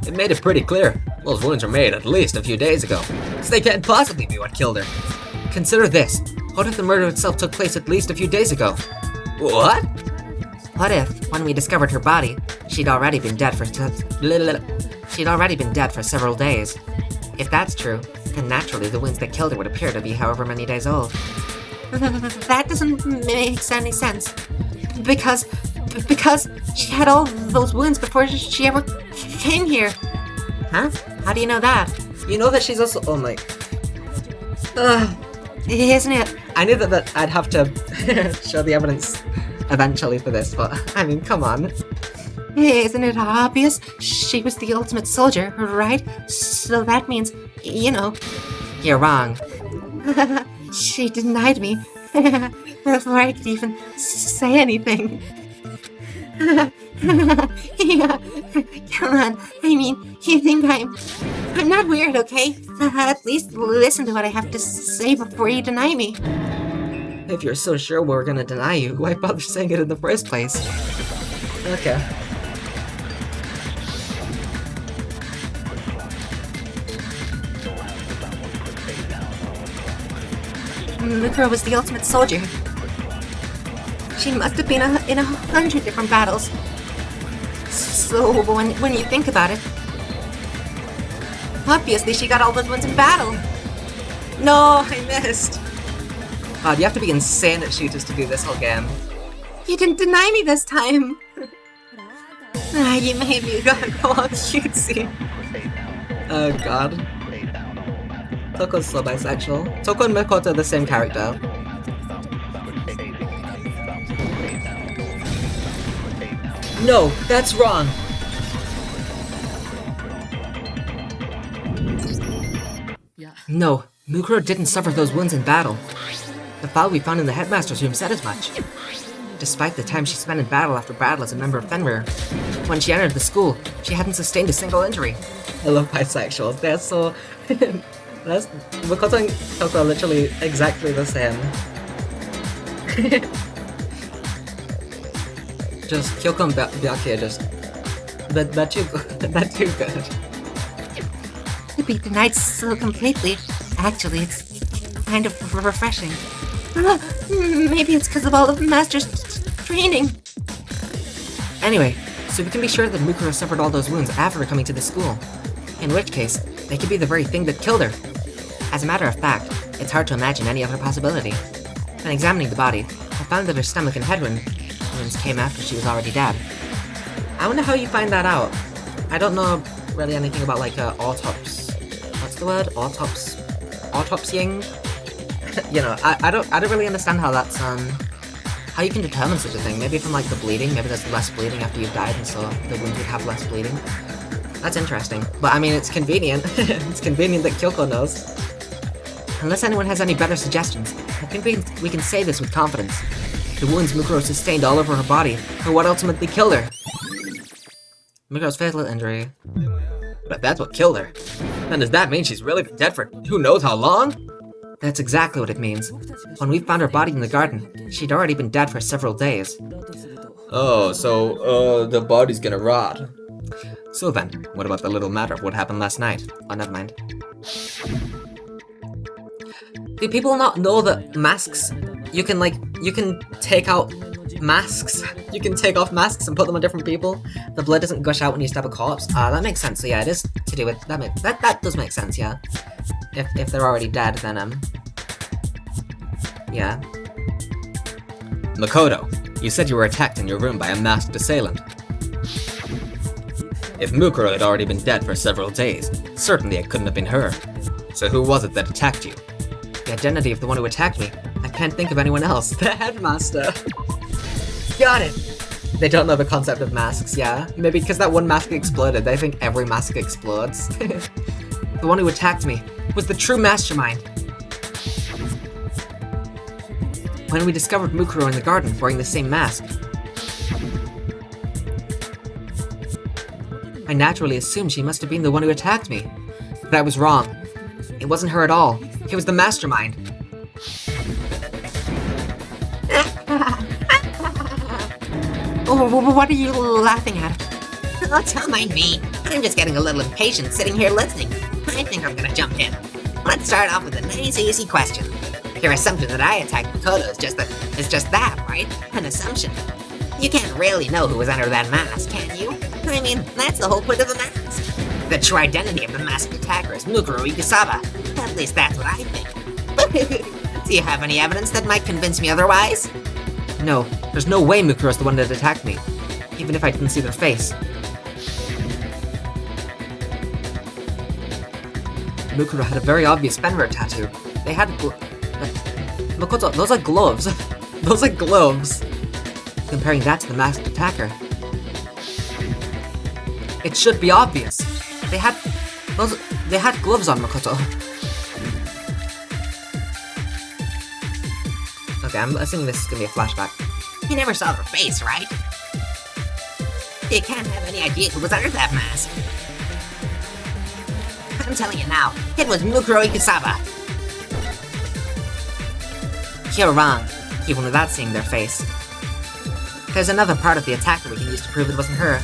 It made it pretty clear. Those wounds were made at least a few days ago, so they can't possibly be what killed her. Consider this. What if the murder itself took place at least a few days ago? What? What if, when we discovered her body, she'd already been dead for several days? If that's true, then naturally the wounds that killed her would appear to be however many days old. That doesn't make any sense. Because she had all those wounds before she ever came here. Huh? How do you know that? You know that she's also... Oh my... Isn't it? I knew that I'd have to show the evidence eventually for this, but I mean, come on. Isn't it obvious? She was the ultimate soldier, right? So that means, you know... You're wrong. She denied me before I could even say anything. Yeah, come on. I mean, you think I'm not weird, okay? At least listen to what I have to say before you deny me. If you're so sure we're gonna deny you, why bother saying it in the first place? Okay. Mikuro was the ultimate soldier. She must have been in 100 different battles. So when you think about it, obviously she got all those ones in battle. No, I missed! God, you have to be insane at shooters to do this whole game. You didn't deny me this time. You made me go all cutesy. Oh god. Toko's so bisexual. Toko and Makoto are the same character. No, that's wrong! No, Mukuro didn't suffer those wounds in battle. The file we found in the headmaster's room said as much. Despite the time she spent in battle after battle as a member of Fenrir, when she entered the school, she hadn't sustained a single injury. I love bisexuals, they're so... Makoto and Toko are literally exactly the same. Just Kyoko and Byaki are just... They're too good. To be denied so completely, actually, it's kind of refreshing. Maybe it's because of all of the master's training. Anyway, so we can be sure that Mukuro suffered all those wounds after coming to the school. In which case, they could be the very thing that killed her. As a matter of fact, it's hard to imagine any other possibility. When examining the body, I found that her stomach and head wounds came after she was already dead. I wonder how you find that out. I don't know really anything about like autopsy. What's the word? Autopsying? You know, I don't really understand how that's how you can determine such a thing. Maybe from like the bleeding, maybe there's less bleeding after you've died and so the wound would have less bleeding. That's interesting. But I mean, it's convenient. It's convenient that Kyoko knows. Unless anyone has any better suggestions, I think we can say this with confidence. The wounds Mukuro sustained all over her body are what ultimately killed her. Mukuro's fatal injury. But if that's what killed her, then does that mean she's really been dead for who knows how long? That's exactly what it means. When we found her body in the garden, she'd already been dead for several days. Oh, so, the body's gonna rot. So then, what about the little matter of what happened last night? Oh, never mind. Do people not know that masks, you can take out masks? You can take off masks and put them on different people? The blood doesn't gush out when you stab a corpse? Ah, that makes sense. So yeah, it is to do with, that does make sense, yeah. If they're already dead, then, yeah. Makoto, you said you were attacked in your room by a masked assailant. If Mukuro had already been dead for several days, certainly it couldn't have been her. So who was it that attacked you? The identity of the one who attacked me. I can't think of anyone else. The headmaster. Got it! They don't know the concept of masks, yeah? Maybe because that one mask exploded, they think every mask explodes. The one who attacked me was the true mastermind. When we discovered Mukuro in the garden wearing the same mask, I naturally assumed she must have been the one who attacked me. But I was wrong. It wasn't her at all. It was the mastermind. Oh, what are you laughing at? Oh, don't mind me. I'm just getting a little impatient sitting here listening. I think I'm gonna jump in. Let's start off with a nice, easy question. Your assumption that I attacked Makoto is just that, right? An assumption. You can't really know who was under that mask, can you? I mean, that's the whole point of the mask. The true identity of the masked attacker is Mukuro Ikusaba. At least that's what I think. Do you have any evidence that might convince me otherwise? No, there's no way Mukuro's the one that attacked me. Even if I didn't see their face. Mukuro had a very obvious Fenrir tattoo. They had Makoto, those are gloves. Those are gloves. Comparing that to the masked attacker. It should be obvious. They had gloves on Makoto. Okay, I'm assuming this is gonna be a flashback. You never saw their face, right? You can't have any idea who was under that mask. I'm telling you now, it was Mukuro Ikusaba. You're wrong, even without seeing their face. There's another part of the attack that we can use to prove it wasn't her.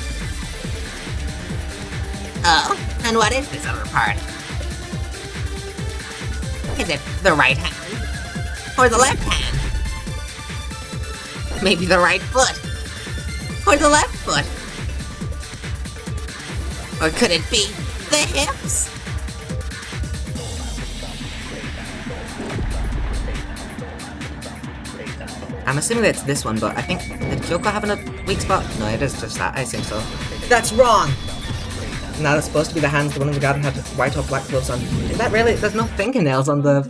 Oh, and what is this other part? Is it the right hand? Or the left hand? Maybe the right foot? Or the left foot? Or could it be the hips? I'm assuming that it's this one, but I think, did Kyoko have a weak spot? No, it is just that, I assume so. That's wrong! Now that's supposed to be the hands, the one in the garden had white or black gloves on. Is that really, there's no fingernails on the...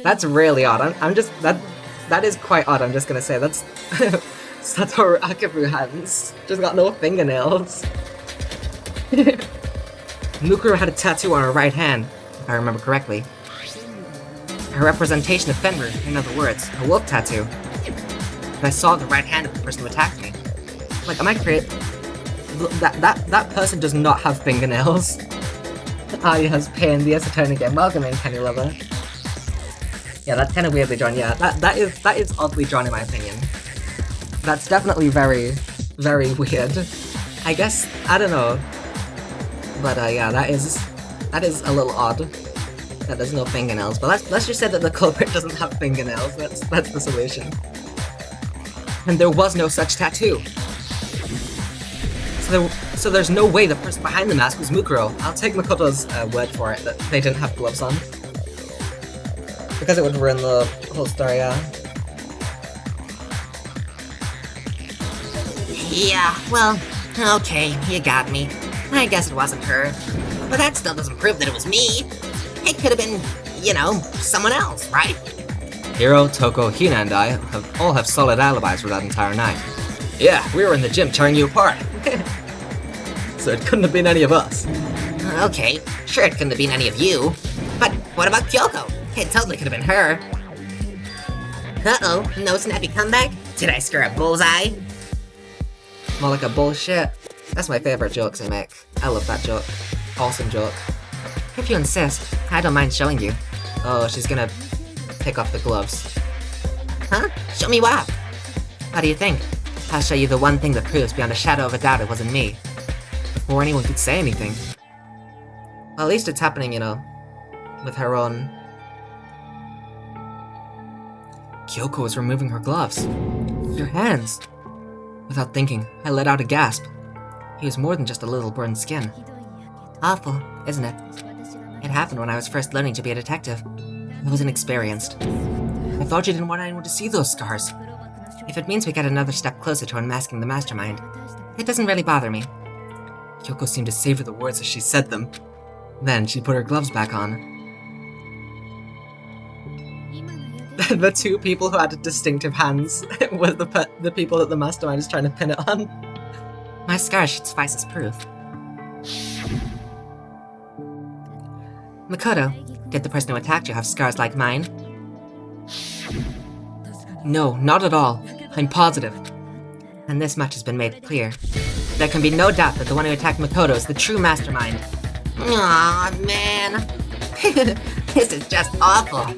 That's really odd, I'm just, that is quite odd, I'm just gonna say, that's... Satoru Akabu hands, just got no fingernails. Mukuro had a tattoo on her right hand, if I remember correctly. A representation of Fenrir, in other words, a wolf tattoo. And I saw the right hand of the person who attacked me. Like, am I crazy? That person does not have fingernails. Ah, yes, pain, the Esoteric again. Welcome in, Kenny Lover. Yeah, that's kind of weirdly drawn, yeah. That is oddly drawn in my opinion. That's definitely very, very weird. I guess, I don't know. But yeah, that is a little odd. That there's no fingernails. But let's just say that the culprit doesn't have fingernails. That's the solution. And there was no such tattoo. So there's no way the person behind the mask was Mukuro. I'll take Makoto's word for it that they didn't have gloves on. Because it would ruin the whole story, yeah. Yeah, well, okay, you got me. I guess it wasn't her. But that still doesn't prove that it was me. It could have been, you know, someone else, right? Hiro, Toko, Hina, and I all have solid alibis for that entire night. Yeah, we were in the gym tearing you apart. So it couldn't have been any of us. Okay, sure it couldn't have been any of you. But what about Kyoko? It totally could have been her. Uh-oh, no snappy comeback? Did I scare a bullseye? More like a bullshit. That's my favorite jokes they make. I love that joke. Awesome joke. If you insist, I don't mind showing you. Oh, she's gonna pick up the gloves. Huh? Show me what? How do you think? I'll show you the one thing that proves beyond a shadow of a doubt it wasn't me. Before anyone could say anything. Well, at least it's happening, you know, with her own... Kyoko was removing her gloves. Your hands! Without thinking, I let out a gasp. He was more than just a little burned skin. Awful, isn't it? It happened when I was first learning to be a detective. I was inexperienced. I thought you didn't want anyone to see those scars. If it means we get another step closer to unmasking the mastermind, it doesn't really bother me. Kyoko seemed to savor the words as she said them. Then she put her gloves back on. The two people who had distinctive hands were the people that the mastermind is trying to pin it on. My scars should suffice as proof. Makoto, did the person who attacked you have scars like mine? No, not at all. I'm positive. And this much has been made clear. There can be no doubt that the one who attacked Makoto is the true mastermind. Aw, man. This is just awful.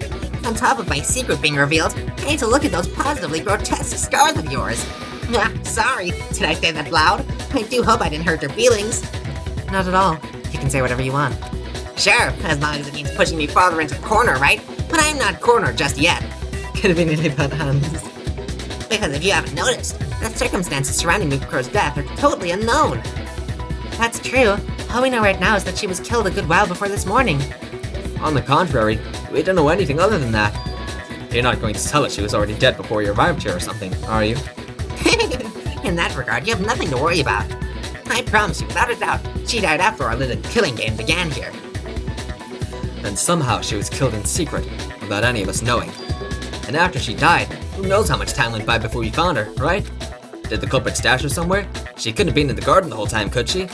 On top of my secret being revealed, I need to look at those positively grotesque scars of yours. Sorry, did I say that loud? I do hope I didn't hurt your feelings. Not at all. You can say whatever you want. Sure, as long as it means pushing me farther into the corner, right? But I'm not cornered just yet. Conveniently bent hands. Because if you haven't noticed, the circumstances surrounding Mukuro's death are totally unknown. That's true. All we know right now is that she was killed a good while before this morning. On the contrary, we don't know anything other than that. You're not going to tell us she was already dead before you arrived here or something, are you? In that regard, you have nothing to worry about. I promise you, without a doubt, she died after our little killing game began here. And somehow she was killed in secret, without any of us knowing. And after she died, who knows how much time went by before we found her, right? Did the culprit stash her somewhere? She couldn't have been in the garden the whole time, could she?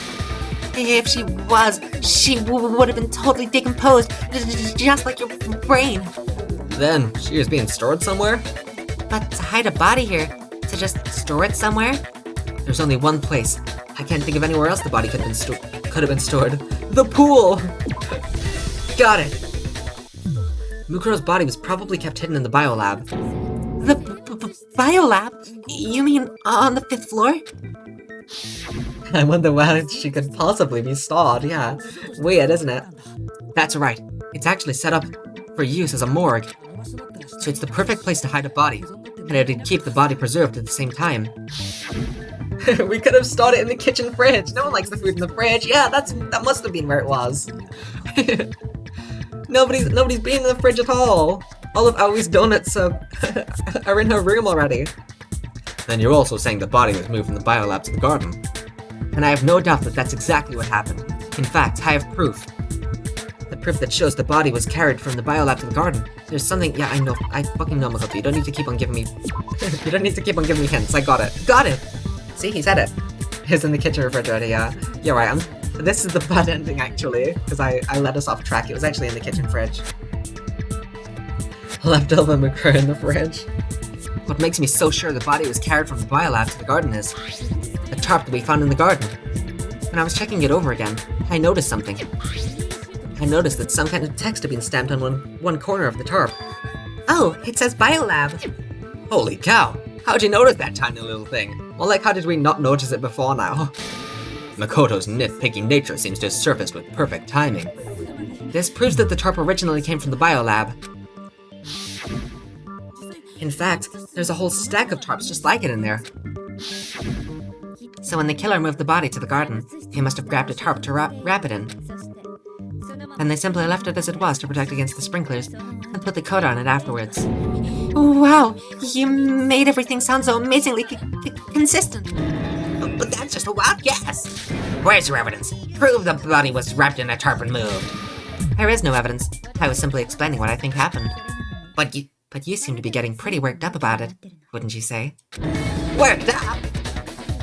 If she was, she would have been totally decomposed, just like your brain. Then, she was being stored somewhere? But to hide a body here, to just store it somewhere? There's only one place. I can't think of anywhere else the body could have been stored. The pool! Got it! Mukuro's body was probably kept hidden in the biolab. The biolab? You mean on the 5th floor? I wonder where she could possibly be stored, yeah. Weird, isn't it? That's right. It's actually set up for use as a morgue. So it's the perfect place to hide a body, and it would keep the body preserved at the same time. We could have stored it in the kitchen fridge. No one likes the food in the fridge. Yeah, that must have been where it was. Nobody's been in the fridge at all. All of Aoi's donuts are in her room already. Then you're also saying the body was moved from the biolab to the garden. And I have no doubt that that's exactly what happened. In fact, I have proof. The proof that shows the body was carried from the biolab to the garden. There's something, yeah, I know, I fucking know, Makoto. You don't need to keep on giving me, you don't need to keep on giving me hints. I got it. Got it! See, he said it. It's in the kitchen refrigerator, yeah. You're right, this is the bad ending, actually, because I let us off track. It was actually in the kitchen fridge. Leftover Mukuro in the fridge. What makes me so sure the body was carried from the biolab to the garden is the tarp that we found in the garden. When I was checking it over again, I noticed something. I noticed that some kind of text had been stamped on one corner of the tarp. Oh, it says biolab. Holy cow! How'd you notice that tiny little thing? Well, like, how did we not notice it before now? Makoto's nitpicking nature seems to have surfaced with perfect timing. This proves that the tarp originally came from the biolab. In fact, there's a whole stack of tarps just like it in there. So when the killer moved the body to the garden, he must have grabbed a tarp to wrap it in. And they simply left it as it was to protect against the sprinklers, and put the coat on it afterwards. Wow, you made everything sound so amazingly consistent. But that's just a wild guess. Where's your evidence? Prove the body was wrapped in a tarp and moved. There is no evidence. I was simply explaining what I think happened. But you seem to be getting pretty worked up about it, wouldn't you say? Worked up?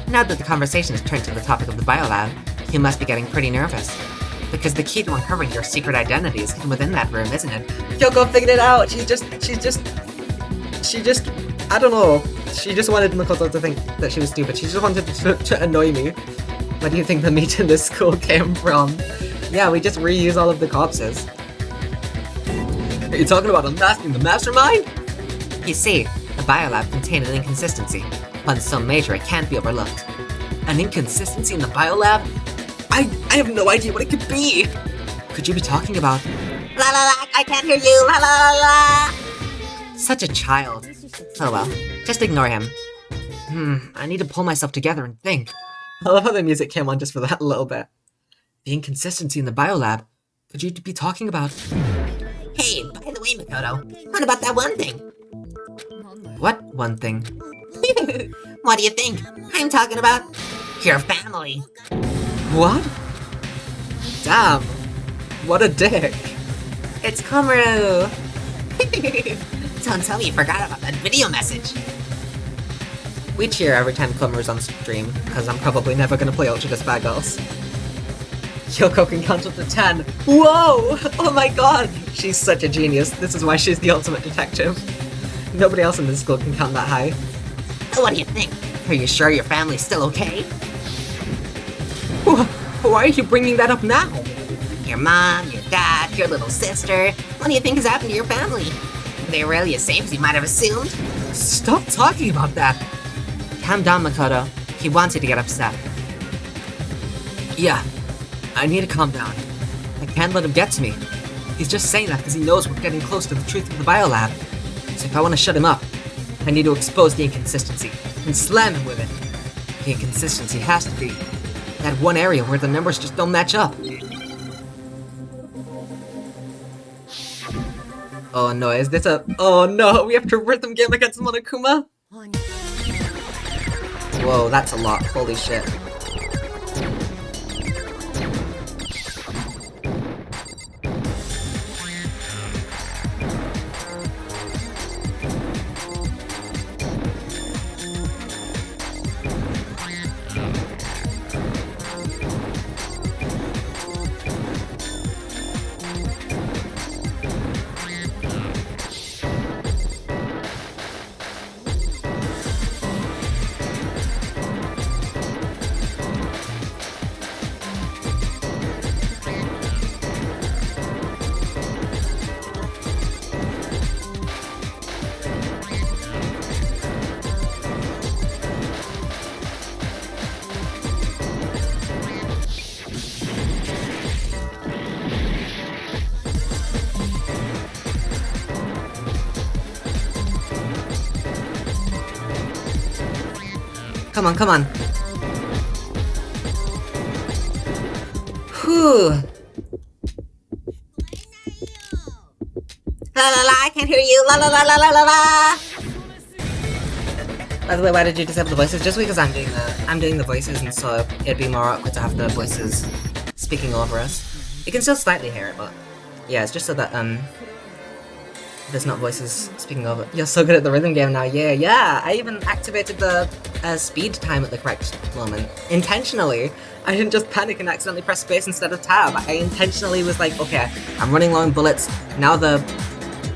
Now that the conversation has turned to the topic of the biolab, you must be getting pretty nervous. Because the key to uncovering your secret identity is hidden within that room, isn't it? Kyoko figured it out! She just, I don't know. She just wanted Makoto to think that she was stupid. She just wanted to annoy me. Where do you think the meat in this school came from? Yeah, we just reuse all of the corpses. Are you talking about unmasking the mastermind? You see, the biolab contained an inconsistency, but in some measure it can't be overlooked. An inconsistency in the biolab? I have no idea what it could be. Could you be talking about... La la la, I can't hear you. La la la la. Such a child. Oh well, just ignore him. I need to pull myself together and think. I love how the music came on just for that little bit. The inconsistency in the biolab? Could you be talking about... Hey, by the way, Makoto, what about that one thing? What one thing? What do you think? I'm talking about your family. What? Damn. What a dick. It's Komaru! Don't tell me you forgot about that video message. We cheer every time Komaru's on stream, because I'm probably never gonna play Ultra Disc Bad Girls. Kyoko can count up to 10. Whoa! Oh my god! She's such a genius. This is why she's the ultimate detective. Nobody else in this school can count that high. What do you think? Are you sure your family's still okay? Why are you bringing that up now? Your mom, your dad, your little sister. What do you think has happened to your family? Are they really as safe as you might have assumed? Stop talking about that! Calm down, Makoto. He wants you to get upset. Yeah, I need to calm down. I can't let him get to me. He's just saying that because he knows we're getting close to the truth of the biolab. So if I want to shut him up, I need to expose the inconsistency and slam him with it. The inconsistency has to be that one area where the numbers just don't match up. Oh no, is this a... Oh no, we have to rhythm game against Monokuma? Whoa, that's a lot. Holy shit. Come on, come on. Whew. La la la, I can't hear you. La la la la la la la. By the way, why did you disable the voices? Just because I'm doing the voices, and so it'd be more awkward to have the voices speaking over us. You can still slightly hear it, but yeah, it's just so that there's not voices speaking over. You're so good at the rhythm game now. Yeah. I even activated the speed time at the correct moment intentionally. I didn't just panic and accidentally press space instead of tab. I intentionally was like, okay, I'm running low on bullets. Now the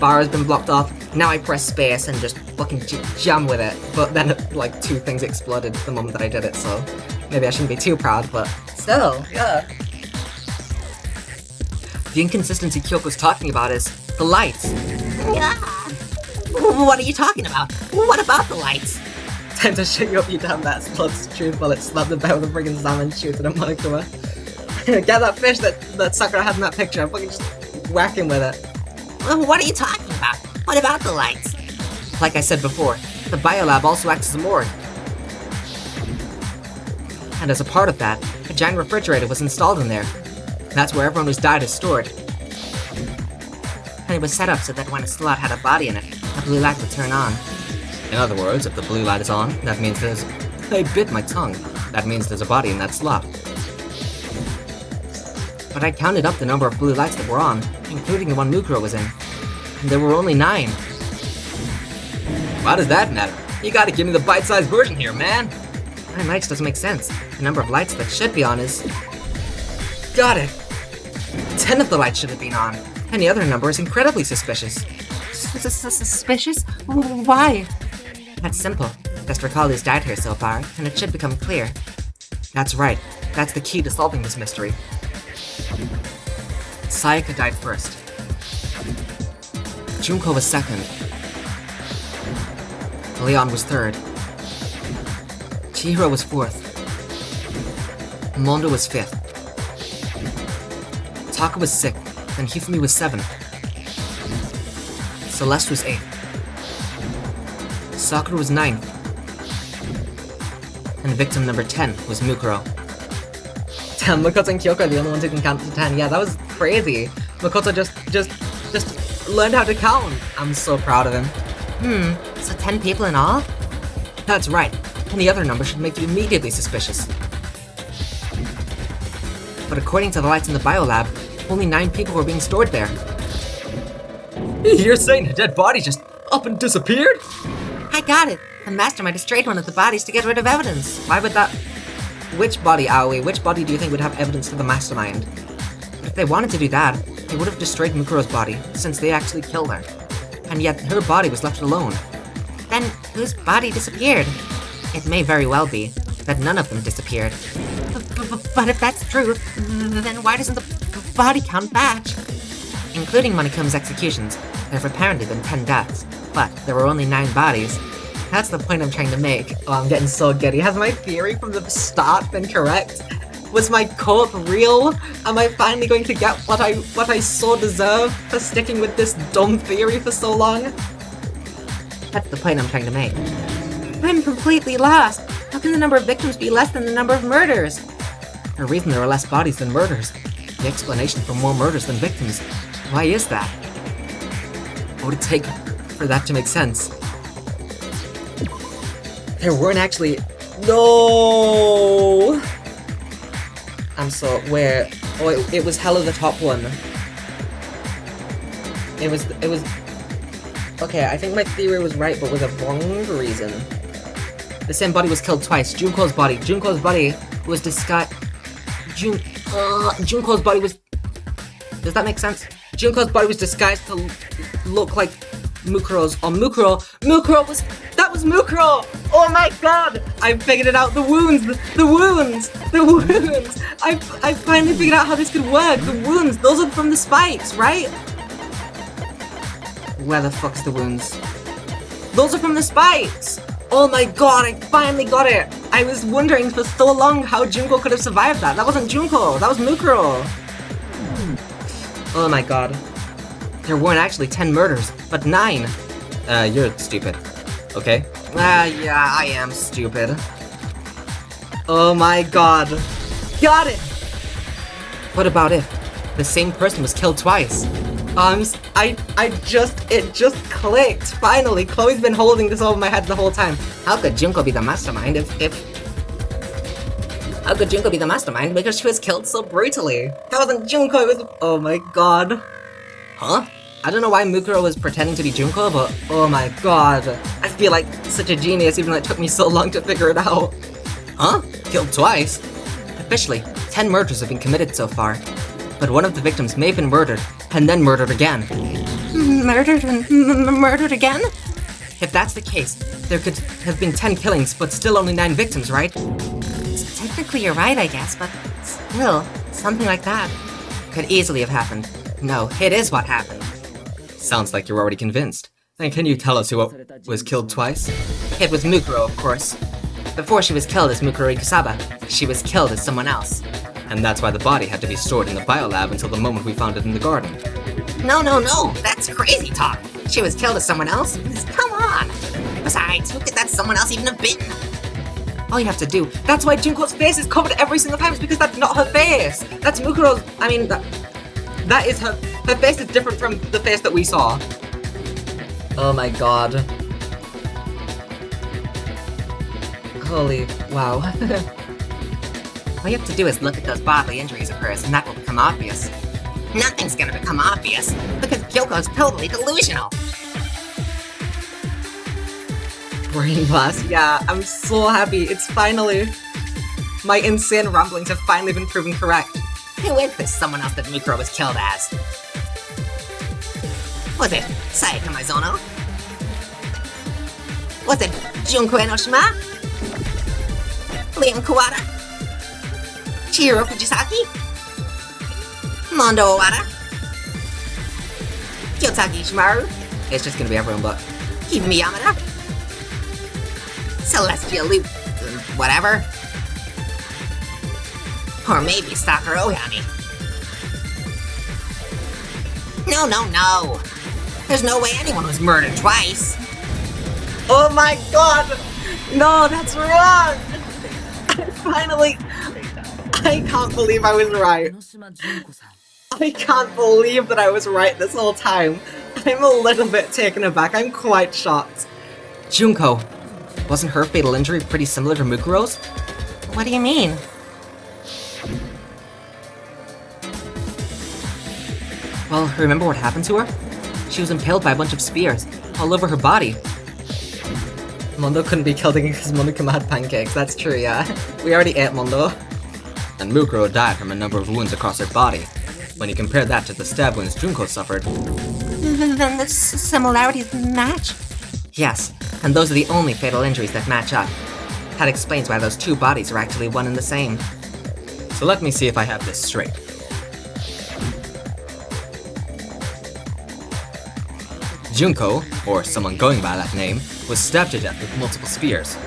bar has been blocked off. Now I press space and just fucking jam with it. But then, like, 2 things exploded the moment that I did it, so maybe I shouldn't be too proud, but still, yeah. The inconsistency Kyoko's talking about is the lights. Yeah. What are you talking about? What about the lights? Time to shut you up, you damn that Blood's truth bullet. Slap the bell with a friggin' salmon, shoot it at Monokuma. Get that fish that Sakura had in that picture. I'm fucking just whacking with it. What are you talking about? What about the lights? Like I said before, the biolab also acts as a morgue. And as a part of that, a giant refrigerator was installed in there. That's where everyone who's died is stored. And it was set up so that when a slot had a body in it, a blue light would turn on. In other words, if the blue light is on, that means there's... I bit my tongue. That means there's a body in that slot. But I counted up the number of blue lights that were on, including the one Mukuro was in. And there were only 9. Why does that matter? You gotta give me the bite-sized version here, man! 9 lights doesn't make sense. The number of lights that should be on is... Got it! 10 of the lights should have been on. Any other number is incredibly suspicious. Suspicious? Why? That's simple. Just recall who's died here so far, and it should become clear. That's right. That's the key to solving this mystery. Sayaka died first. Junko was second. Leon was third. Chihiro was fourth. Mondo was fifth. Taka was sixth, and Hifumi was seventh. Celeste was eighth. Sakura was ninth. And victim number 10 was Mukuro. Damn, Makoto and Kyoko are the only ones who can count to 10. Yeah, that was crazy. Makoto just learned how to count. I'm so proud of him. So 10 people in all? That's right. Any other number should make you immediately suspicious. But according to the lights in the biolab, only 9 people were being stored there. You're saying a dead body just up and disappeared? I got it. The mastermind destroyed one of the bodies to get rid of evidence. Why would that... Which body, Aoi? Which body do you think would have evidence to the mastermind? If they wanted to do that, they would have destroyed Mukuro's body, since they actually killed her. And yet, her body was left alone. Then whose body disappeared? It may very well be that none of them disappeared. But if that's true, then why doesn't the body count match? Including Monikume's executions, there have apparently been 10 deaths, but there were only 9 bodies. That's the point I'm trying to make. Oh, I'm getting so giddy. Has my theory from the start been correct? Was my co-op real? Am I finally going to get what I so deserve for sticking with this dumb theory for so long? That's the point I'm trying to make. I'm completely lost. How can the number of victims be less than the number of murders? The reason there are less bodies than murders. The explanation for more murders than victims. Why is that? What would it take for that to make sense? There weren't actually... No! I'm so... Where? Oh, it was hella the top one. It was... Okay, I think my theory was right, but with a wrong reason. The same body was killed twice. Junko's body. Junko's body was disguised... Junko's body was... Does that make sense? Junko's body was disguised to look like Mukuro's. Or Mukuro was... That was Mukuro! Oh my god! I figured it out. The wounds! The wounds! The wounds! I finally figured out how this could work. The wounds! Those are from the spikes, right? Where the fuck's the wounds? Those are from the spikes! Oh my god, I finally got it! I was wondering for so long how Junko could have survived that. That wasn't Junko, that was Mukuro! Oh my god. There weren't actually 10 murders, but 9! You're stupid. Okay? Yeah, I am stupid. Oh my god. Got it! What about if the same person was killed twice? It just clicked, finally. Chloe's been holding this over my head the whole time. How could Junko be the mastermind How could Junko be the mastermind? Because she was killed so brutally. That wasn't Junko, it was... Oh my god. Huh? I don't know why Mukuro was pretending to be Junko, but oh my god. I feel like such a genius even though it took me so long to figure it out. Huh? Killed twice? Officially, 10 murders have been committed so far. But one of the victims may have been murdered, and then murdered again. Murdered and murdered again? If that's the case, there could have been 10 killings, but still only 9 victims, right? Technically you're right, I guess, but still, something like that could easily have happened. No, it is what happened. Sounds like you're already convinced. Then can you tell us who was killed twice? It was Mukuro, of course. Before she was killed as Mukuro Ikusaba, she was killed as someone else. And that's why the body had to be stored in the biolab until the moment we found it in the garden. No, that's crazy talk. She was killed as someone else? Come on! Besides, who could that someone else even have been? All you have to do. That's why Junko's face is covered every single time. It's because that's not her face. That's Mukuro's. I mean, that is her. Her face is different from the face that we saw. Oh my god. Holy wow. All you have to do is look at those bodily injuries of hers, and that will become obvious. Nothing's gonna become obvious, because Kyoko's totally delusional. Brain blast, yeah, I'm so happy. It's finally... My insane ramblings have finally been proven correct. Who is this someone else that Mukuro was killed as? Was it Sayaka Mizono? Was it Junko Enoshima? Liam Kawada? Chihiro Fujisaki? Mondo Owada? Kyotaki Ishimaru? It's just gonna be everyone but Kimi Yamada, Celestial Loop, whatever. Or maybe Sakura Oyami. No. There's no way anyone was murdered twice. Oh my god! No, that's wrong! I can't believe I was right. I can't believe that I was right this whole time. I'm a little bit taken aback. I'm quite shocked. Junko, wasn't her fatal injury pretty similar to Mukuro's? What do you mean? Well, remember what happened to her? She was impaled by a bunch of spears all over her body. Mondo couldn't be killed again because Monokuma had pancakes. That's true, yeah. We already ate Mondo. And Mukuro died from a number of wounds across her body. When you compare that to the stab wounds Junko suffered, Then the similarities match? Yes, and those are the only fatal injuries that match up. That explains why those two bodies are actually one and the same. so let me see if I have this straight. Junko, or someone going by that name, was stabbed to death with multiple spears.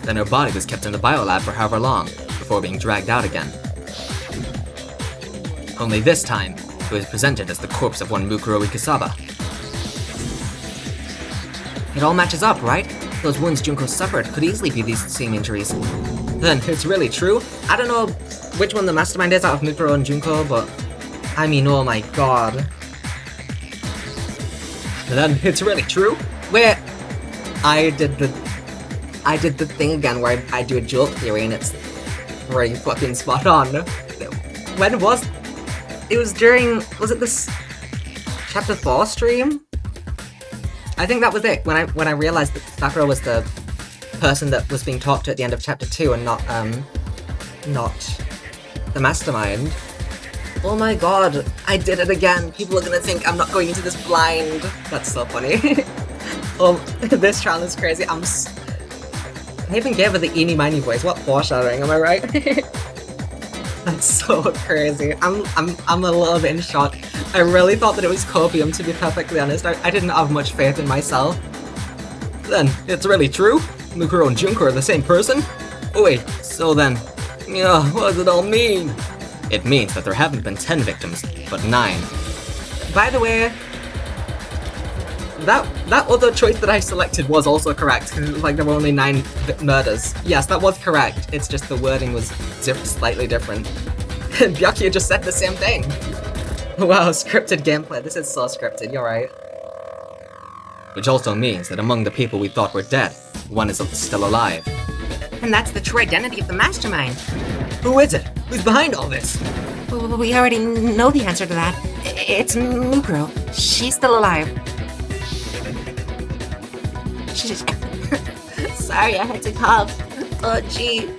Then her body was kept in the biolab for however long, before being dragged out again. Only this time, it was presented as the corpse of one Mukuro Ikisaba. It all matches up, right? Those wounds Junko suffered could easily be these same injuries. Then it's really true. I don't know which one the mastermind is out of Mukuro and Junko, but I mean, oh my god. Then it's really true. Wait, I did the thing again where I do a joke theory and it's pretty fucking spot on. When was it? Was it this chapter 4 stream? I think that was it, when I realized that Sakura was the person that was being talked to at the end of chapter 2 and not the mastermind. Oh my god, I did it again. People are gonna think I'm not going into this blind. That's so funny. Oh, this trial is crazy. I even gave her the eeny miny voice. What foreshadowing, am I right? That's so crazy. I'm a little bit in shock. I really thought that it was copium, to be perfectly honest. I didn't have much faith in myself. Then, it's really true? Mukuro and Junko are the same person? Oh wait, so then, what does it all mean? It means that there haven't been 10 victims, but 9. By the way, that other choice that I selected was also correct. Like, there were only 9 murders. Yes, that was correct. It's just the wording was slightly different. Byakuya just said the same thing. Wow, scripted gameplay. This is so scripted, you're right. Which also means that among the people we thought were dead, one is still alive. And that's the true identity of the mastermind. Who is it? Who's behind all this? We already know the answer to that. It's Mukuro. She's still alive. Sorry, I had to cough. Oh, gee.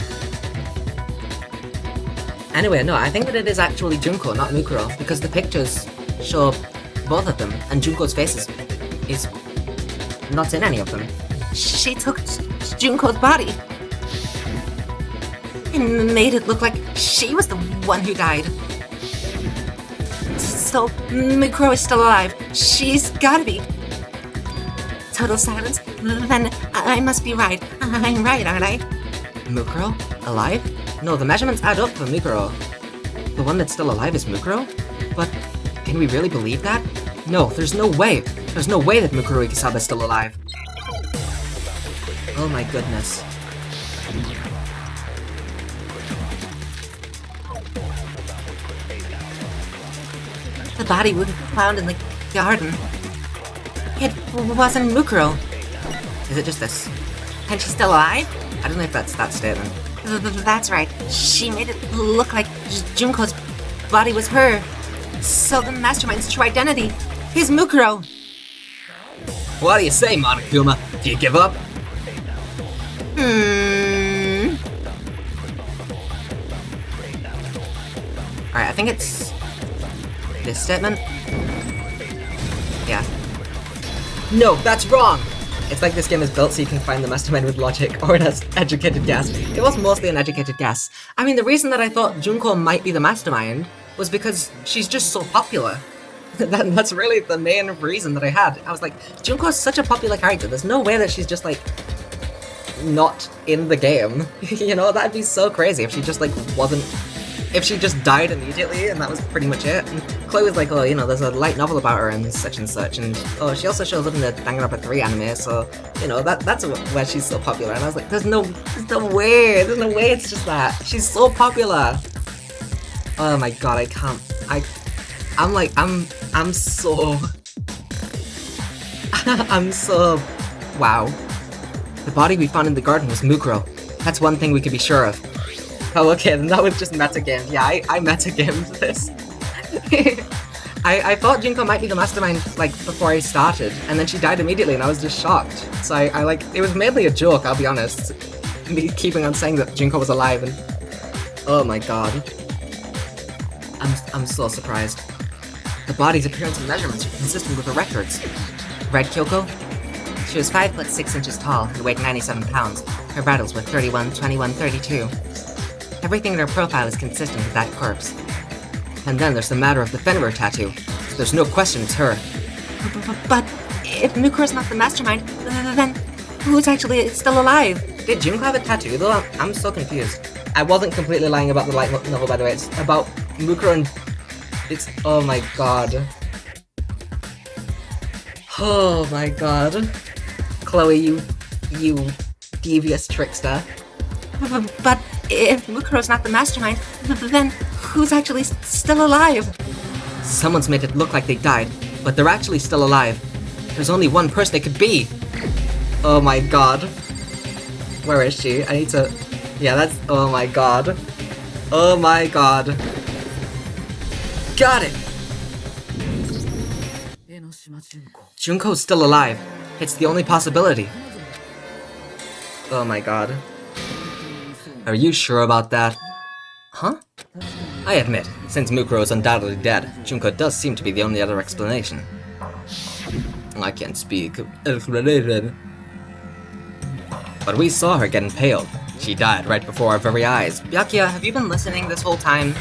Anyway, no, I think that it is actually Junko, not Mukuro, because the pictures show both of them, and Junko's face is not in any of them. She took Junko's body and made it look like she was the one who died. So Mukuro is still alive. She's gotta be. Total silence. Then I must be right. I'm right, aren't I? Mukuro? Alive? No, the measurements add up for Mukuro. The one that's still alive is Mukuro? But can we really believe that? No, there's no way. There's no way that Mukuro Ikisaba is still alive. Oh my goodness. The body we found in the garden. It wasn't Mukuro. Is it just this? And she's still alive? I don't know if that's that statement. That's right. She made it look like Junko's body was her. So the mastermind's true identity is Mukuro. What do you say, Monokuma? Do you give up? Alright, I think it's this statement. Yeah. No, that's wrong! It's like this game is built so you can find the mastermind with logic, or it has educated guess. It was mostly an educated guess. I mean, the reason that I thought Junko might be the mastermind was because she's just so popular. That's really the main reason that I had. I was like, Junko is such a popular character. There's no way that she's just like not in the game. You know, that'd be so crazy if she just like wasn't. If she just died immediately and that was pretty much it. And Chloe was like, oh, you know, there's a light novel about her and such, and oh, she also shows up in the Danganronpa 3 anime, so, you know, that's where she's so popular. And I was like, there's no way it's just that. She's so popular. Oh my god, I can't, I'm so, I'm so, wow. The body we found in the garden was Mukuro. That's one thing we could be sure of. Oh, okay, then that was just metagamed. Yeah, I metagamed this. I thought Junko might be the mastermind, like, before I started, and then she died immediately, and I was just shocked. So I like, it was mainly a joke, I'll be honest. Me keeping on saying that Junko was alive, and oh my god. I'm so surprised. The body's appearance and measurements are consistent with the records. Red Kyoko? She was 5 foot 6 inches tall and weighed 97 pounds. Her vitals were 31, 21, 32. Everything in her profile is consistent with that corpse. And then there's the matter of the Fenrir tattoo. There's no question it's her. But if Mukuro's not the mastermind, then who's actually still alive? Did Junko have a tattoo though? I'm so confused. I wasn't completely lying about the light novel, by the way. It's about Mukuro and... It's... Oh my god. Oh my god. Chloe, you devious trickster. But if Mukuro's not the mastermind, then who's actually still alive? Someone's made it look like they died, but they're actually still alive. There's only one person it could be. Oh my god. Where is she? I need to... Yeah, that's... Oh my god. Oh my god. Got it! Junko's still alive. It's the only possibility. Oh my god. Are you sure about that? Huh? I admit, since Mukuro is undoubtedly dead, Junko does seem to be the only other explanation. I can't speak. But we saw her get impaled. She died right before our very eyes. Byakuya, have you been listening this whole time?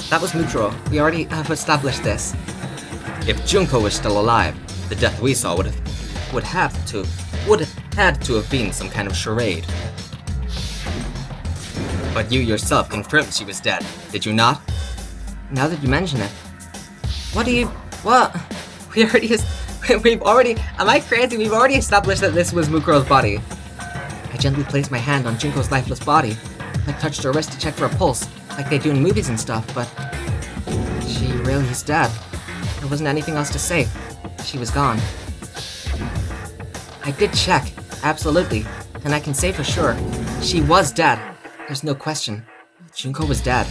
That was Mukuro. We already have established this. If Junko was still alive, the death we saw would have had to have been some kind of charade. But you yourself confirmed she was dead, did you not? Now that you mention it. What? We've already, am I crazy? We've already established that this was Mukuro's body. I gently placed my hand on Junko's lifeless body. I touched her wrist to check for a pulse, like they do in movies and stuff, but she really is dead. There wasn't anything else to say. She was gone. I did check, absolutely, and I can say for sure, she was dead. There's no question. Junko was dead.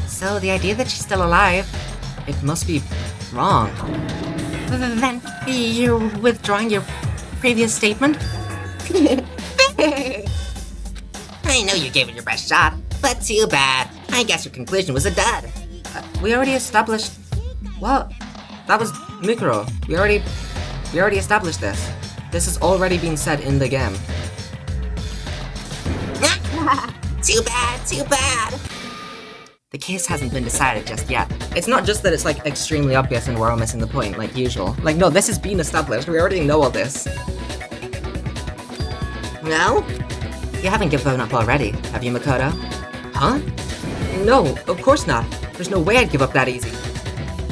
So the idea that she's still alive, it must be wrong. Then you're withdrawing your previous statement? I know you gave it your best shot, but too bad. I guess your conclusion was a dud. We already established... What? That was Mukuro. We already established this. This has already been said in the game. Too bad, too bad. The case hasn't been decided just yet. It's not just that it's like extremely obvious and we're all missing the point, like usual. Like, no, this has been established. We already know all this. No? You haven't given up already, have you, Makoto? Huh? No, of course not. There's no way I'd give up that easy.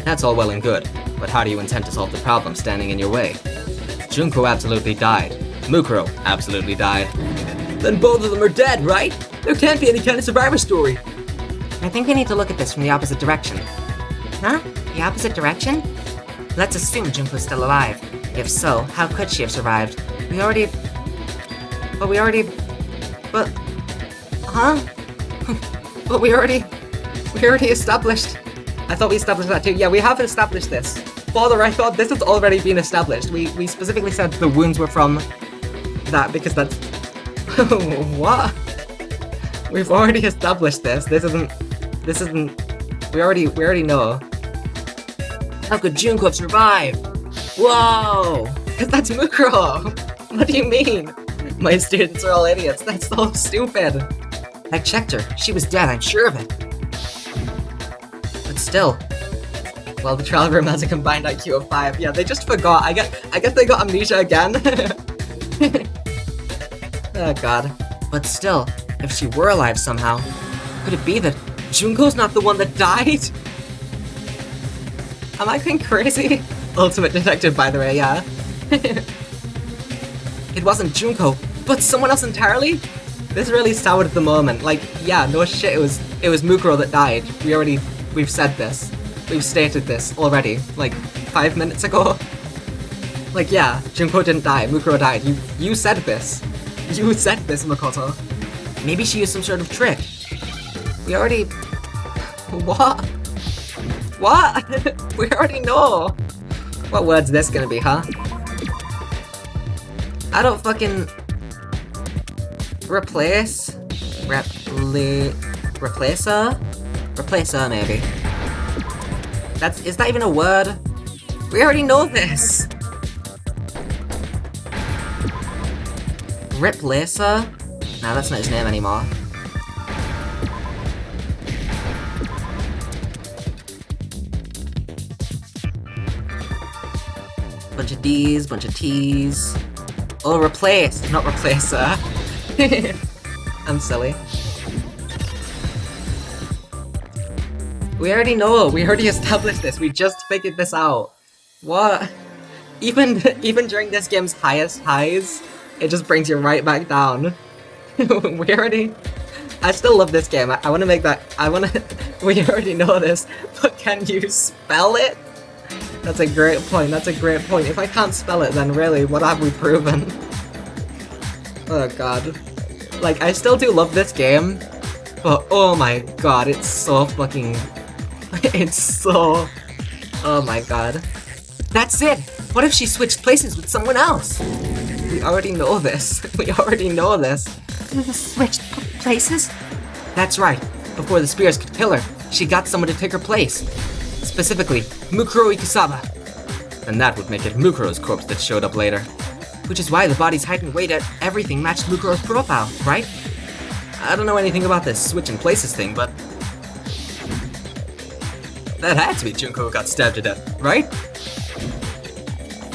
That's all well and good, but how do you intend to solve the problem standing in your way? Junko absolutely died. Mukuro absolutely died. Then both of them are dead, right? There can't be any kind of survivor story. I think we need to look at this from the opposite direction. Huh? The opposite direction? Let's assume Junko's still alive. If so, how could she have survived? But... Huh? But we already established... I thought we established that too. Yeah, we have established this. Father, I thought this has already been established. We specifically said the wounds were from that because that's... What? We've already established this. This isn't... We already know. How could Junko have survived? Whoa! Because that's Mukuro! What do you mean? My students are all idiots. That's so stupid. I checked her. She was dead, I'm sure of it. But still, Well, the trial room has a combined IQ of 5. Yeah, they just forgot. I guess they got amnesia again. Oh god. But still, if she were alive somehow, could it be that Junko's not the one that died? Am I going crazy? Ultimate detective, by the way, yeah. It wasn't Junko, but someone else entirely? This really soured the moment. Like, yeah, no shit, it was Mukuro that died. We've said this. We've stated this already, like, 5 minutes ago. Like, yeah, Junko didn't die, Mukuro died. You said this. You said this, Makoto. Maybe she used some sort of trick. We already... What? What? We already know. What word's this gonna be, huh? I don't fucking... Replace? Replacer? Replacer, maybe. Is that even a word? We already know this! Replacer? Nah, that's not his name anymore. Bunch of D's, bunch of T's. Oh, replaced, not replacer. I'm silly. We already know, we already established this, we just figured this out. What? Even during this game's highest highs, it just brings you right back down. I still love this game, I wanna make that, we already know this, but can you spell it? That's a great point, that's a great point. If I can't spell it, then really, what have we proven? Oh god. Like, I still do love this game, but oh my god, it's so fucking... It's so... Oh my god. That's it! What if she switched places with someone else? We already know this. We already know this. Switched places? That's right. Before the spears could kill her, she got someone to take her place. Specifically, Mukuro Ikusaba. And that would make it Mukuro's corpse that showed up later. Which is why the body's height and weight, everything matched Mukuro's profile, right? I don't know anything about this switching places thing, but... That had to be Junko who got stabbed to death, right?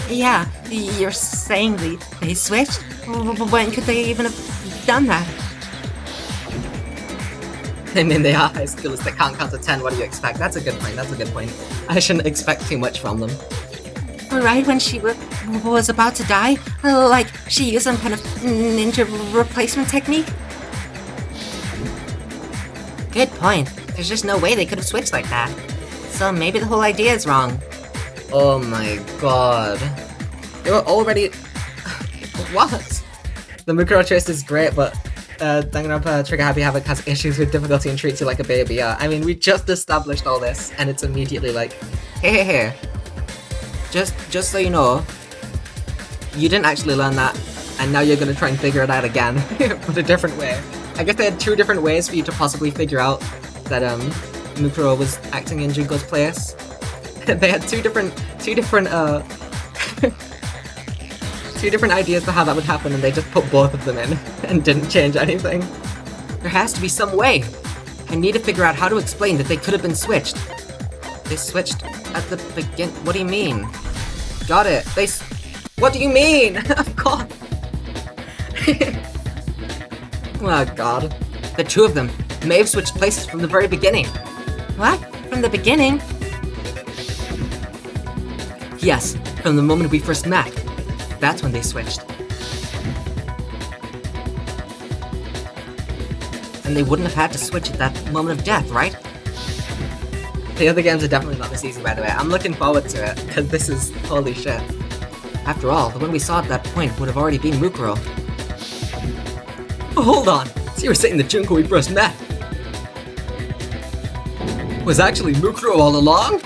Yeah, you're saying they switched? When could they even have done that? I mean, they are high schoolers that can't count to 10, what do you expect? That's a good point, that's a good point. I shouldn't expect too much from them. Right when she was about to die? Like, she used some kind of ninja replacement technique? Good point. There's just no way they could have switched like that. So maybe the whole idea is wrong. Oh my god. They were already... What? The Mukuro twist is great, but Danganronpa Trigger Happy Havoc has issues with difficulty and treats you like a baby. Yeah, I mean, we just established all this, and it's immediately like, hey. Just so you know, you didn't actually learn that, and now you're gonna try and figure it out again, but a different way. I guess they had 2 different ways for you to possibly figure out that Mukuro was acting in Junko's place. They had two different ideas for how that would happen, and they just put both of them in and didn't change anything. There has to be some way. I need to figure out how to explain that they could have been switched. They switched at the begin. What do you mean? Got it. What do you mean? Of course. Oh god. The 2 of them may have switched places from the very beginning. What? From the beginning? Yes, from the moment we first met. That's when they switched. And they wouldn't have had to switch at that moment of death, right? The other games are definitely not this easy, by the way. I'm looking forward to it, because this is holy shit. After all, the one we saw at that point would have already been Mukuro. Oh, hold on! So you were saying the Junko we first met was actually Mukuro all along?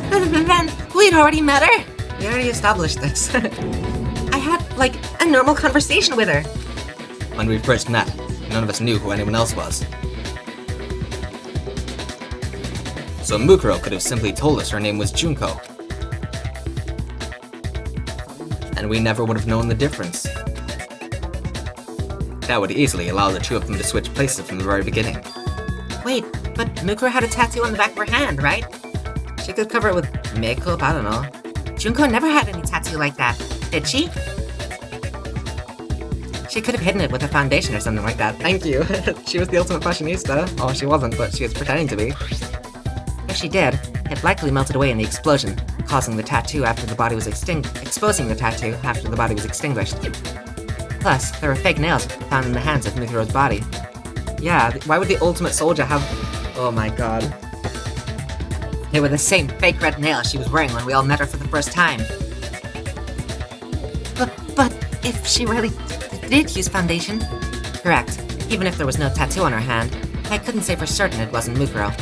Then we'd already met her. We already established this. I had, like, a normal conversation with her. When we first met, none of us knew who anyone else was. So Mukuro could have simply told us her name was Junko. And we never would have known the difference. That would easily allow the 2 of them to switch places from the very beginning. Wait, but Mukuro had a tattoo on the back of her hand, right? She could cover it with makeup, I don't know. Junko never had any tattoo like that, did she? She could have hidden it with a foundation or something like that. Thank you. She was the ultimate fashionista. Oh, she wasn't, but she was pretending to be. If she did, it likely melted away in the explosion, causing the tattoo after the body was exposing the tattoo after the body was extinguished. Plus, there were fake nails found in the hands of Michiru's body. Yeah, why would the ultimate soldier have... Oh my god. They were the same fake red nails she was wearing when we all met her for the first time. But if she really did use foundation... Correct. Even if there was no tattoo on her hand, I couldn't say for certain it wasn't Mukuro.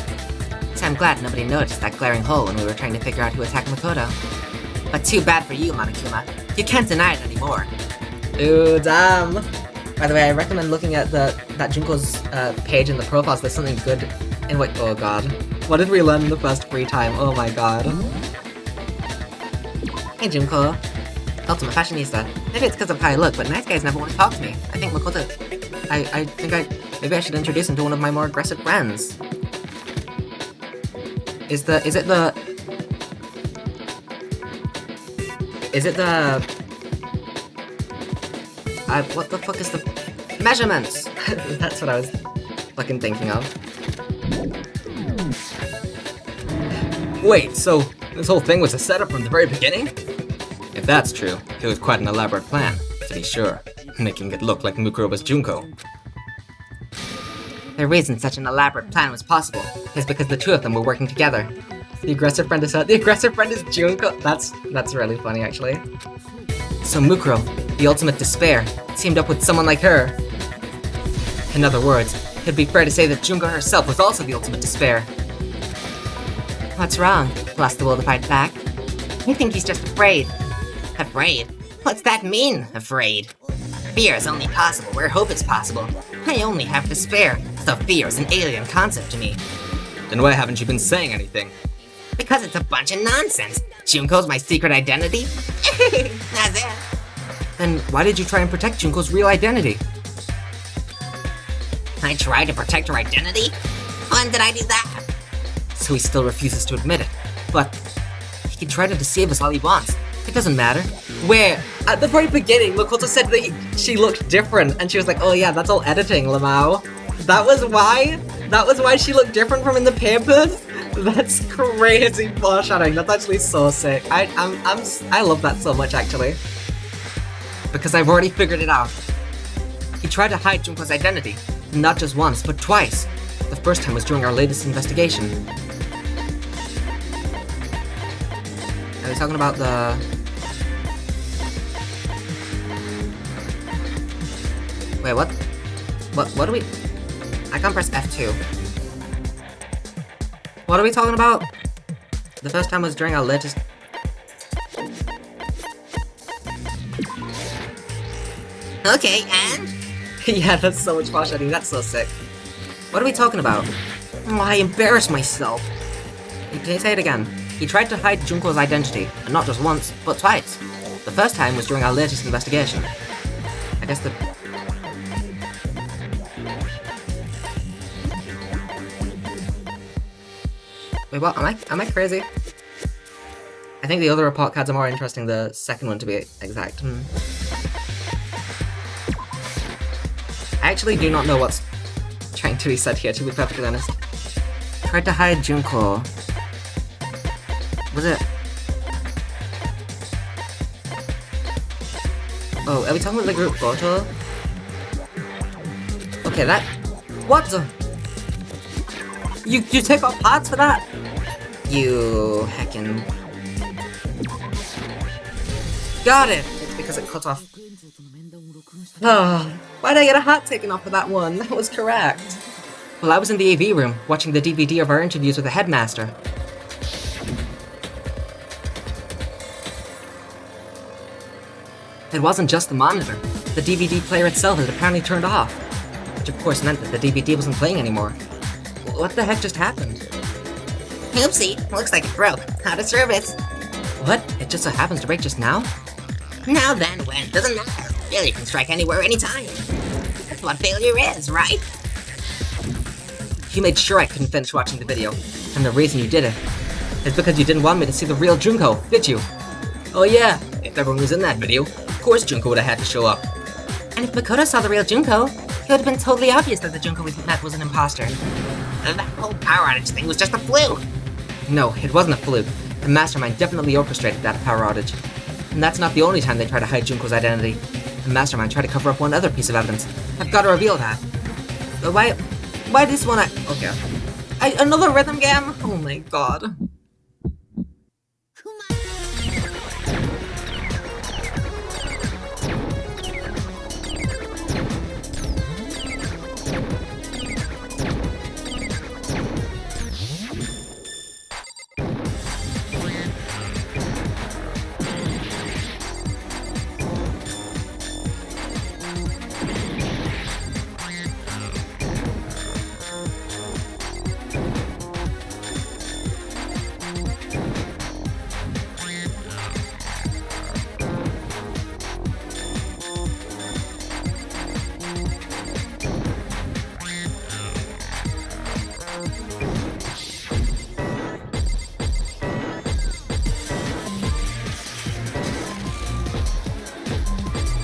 So I'm glad nobody noticed that glaring hole when we were trying to figure out who attacked Makoto. But too bad for you, Monokuma. You can't deny it anymore. Ooh, damn. By the way, I recommend looking at that Junko's page in the profiles. There's something good in what... Oh god. What did we learn in the first free time? Oh my god. Hey Junko. Ultimate fashionista. Maybe it's because of how I look, but nice guys never want to talk to me. I think Makoto... I think maybe I should introduce him to one of my more aggressive friends. Is it the... what the fuck is the... Measurements! That's what I was fucking thinking of. Wait, so this whole thing was a setup from the very beginning? If that's true, it was quite an elaborate plan, to be sure, making it look like Mukuro was Junko. The reason such an elaborate plan was possible is because the two of them were working together. The aggressive friend is her. The aggressive friend is Junko. That's really funny, actually. So Mukuro, the ultimate despair, teamed up with someone like her. In other words, it'd be fair to say that Junko herself was also the ultimate despair. What's wrong? Lost the will to fight back? I think he's just afraid. Afraid? What's that mean, afraid? Fear is only possible where hope is possible. I only have despair, so fear is an alien concept to me. Then why haven't you been saying anything? Because it's a bunch of nonsense. Junko's my secret identity? That's it. Then why did you try and protect Junko's real identity? I tried to protect her identity? When did I do that? So he still refuses to admit it. But he can try to deceive us all he wants. It doesn't matter. Where? At the very beginning, Makoto said that she looked different, and she was like, oh yeah, that's all editing, Lamau. That was why? That was why she looked different from in the papers? That's crazy foreshadowing. That's actually so sick. I love that so much, actually. Because I've already figured it out. He tried to hide Junko's identity. Not just once, but twice. The first time was during our latest investigation. Are we talking about the... Wait, what? What do we... I can't press F2. What are we talking about? The first time was during our latest... Okay, and? Yeah, that's so much foreshadowing. That's so sick. What are we talking about? Oh, I embarrassed myself. Can you say it again? He tried to hide Junko's identity, and not just once, but twice. The first time was during our latest investigation. I guess the... Wait, what? Am I crazy? I think the other report cards are more interesting, the second one to be exact. I actually do not know what's trying to be said here, to be perfectly honest. Tried to hide Junko. Was it... Oh, are we talking about the group photo? Okay, that... What the... You take off parts for that? You heckin... Got it! It's because it cut off... Oh, why'd I get a hat taken off for that one? That was correct. Well, I was in the AV room, watching the DVD of our interviews with the headmaster. It wasn't just the monitor. The DVD player itself had apparently turned off. Which of course meant that the DVD wasn't playing anymore. What the heck just happened? Oopsie, looks like it broke. Out of service. What? It just so happens to break just now? Now then, when? Doesn't matter. Failure can strike anywhere, anytime. That's what failure is, right? You made sure I couldn't finish watching the video, and the reason you did it It's because you didn't want me to see the real Junko, did you? Oh yeah, if everyone was in that video, of course Junko would have had to show up. And if Makoto saw the real Junko, it would have been totally obvious that the Junko we met was an imposter. And that whole power outage thing was just a fluke. No, it wasn't a fluke. The mastermind definitely orchestrated that power outage. And that's not the only time they try to hide Junko's identity. The mastermind tried to cover up one other piece of evidence. I've got to reveal that. But why this one okay. Another rhythm game? Oh my god.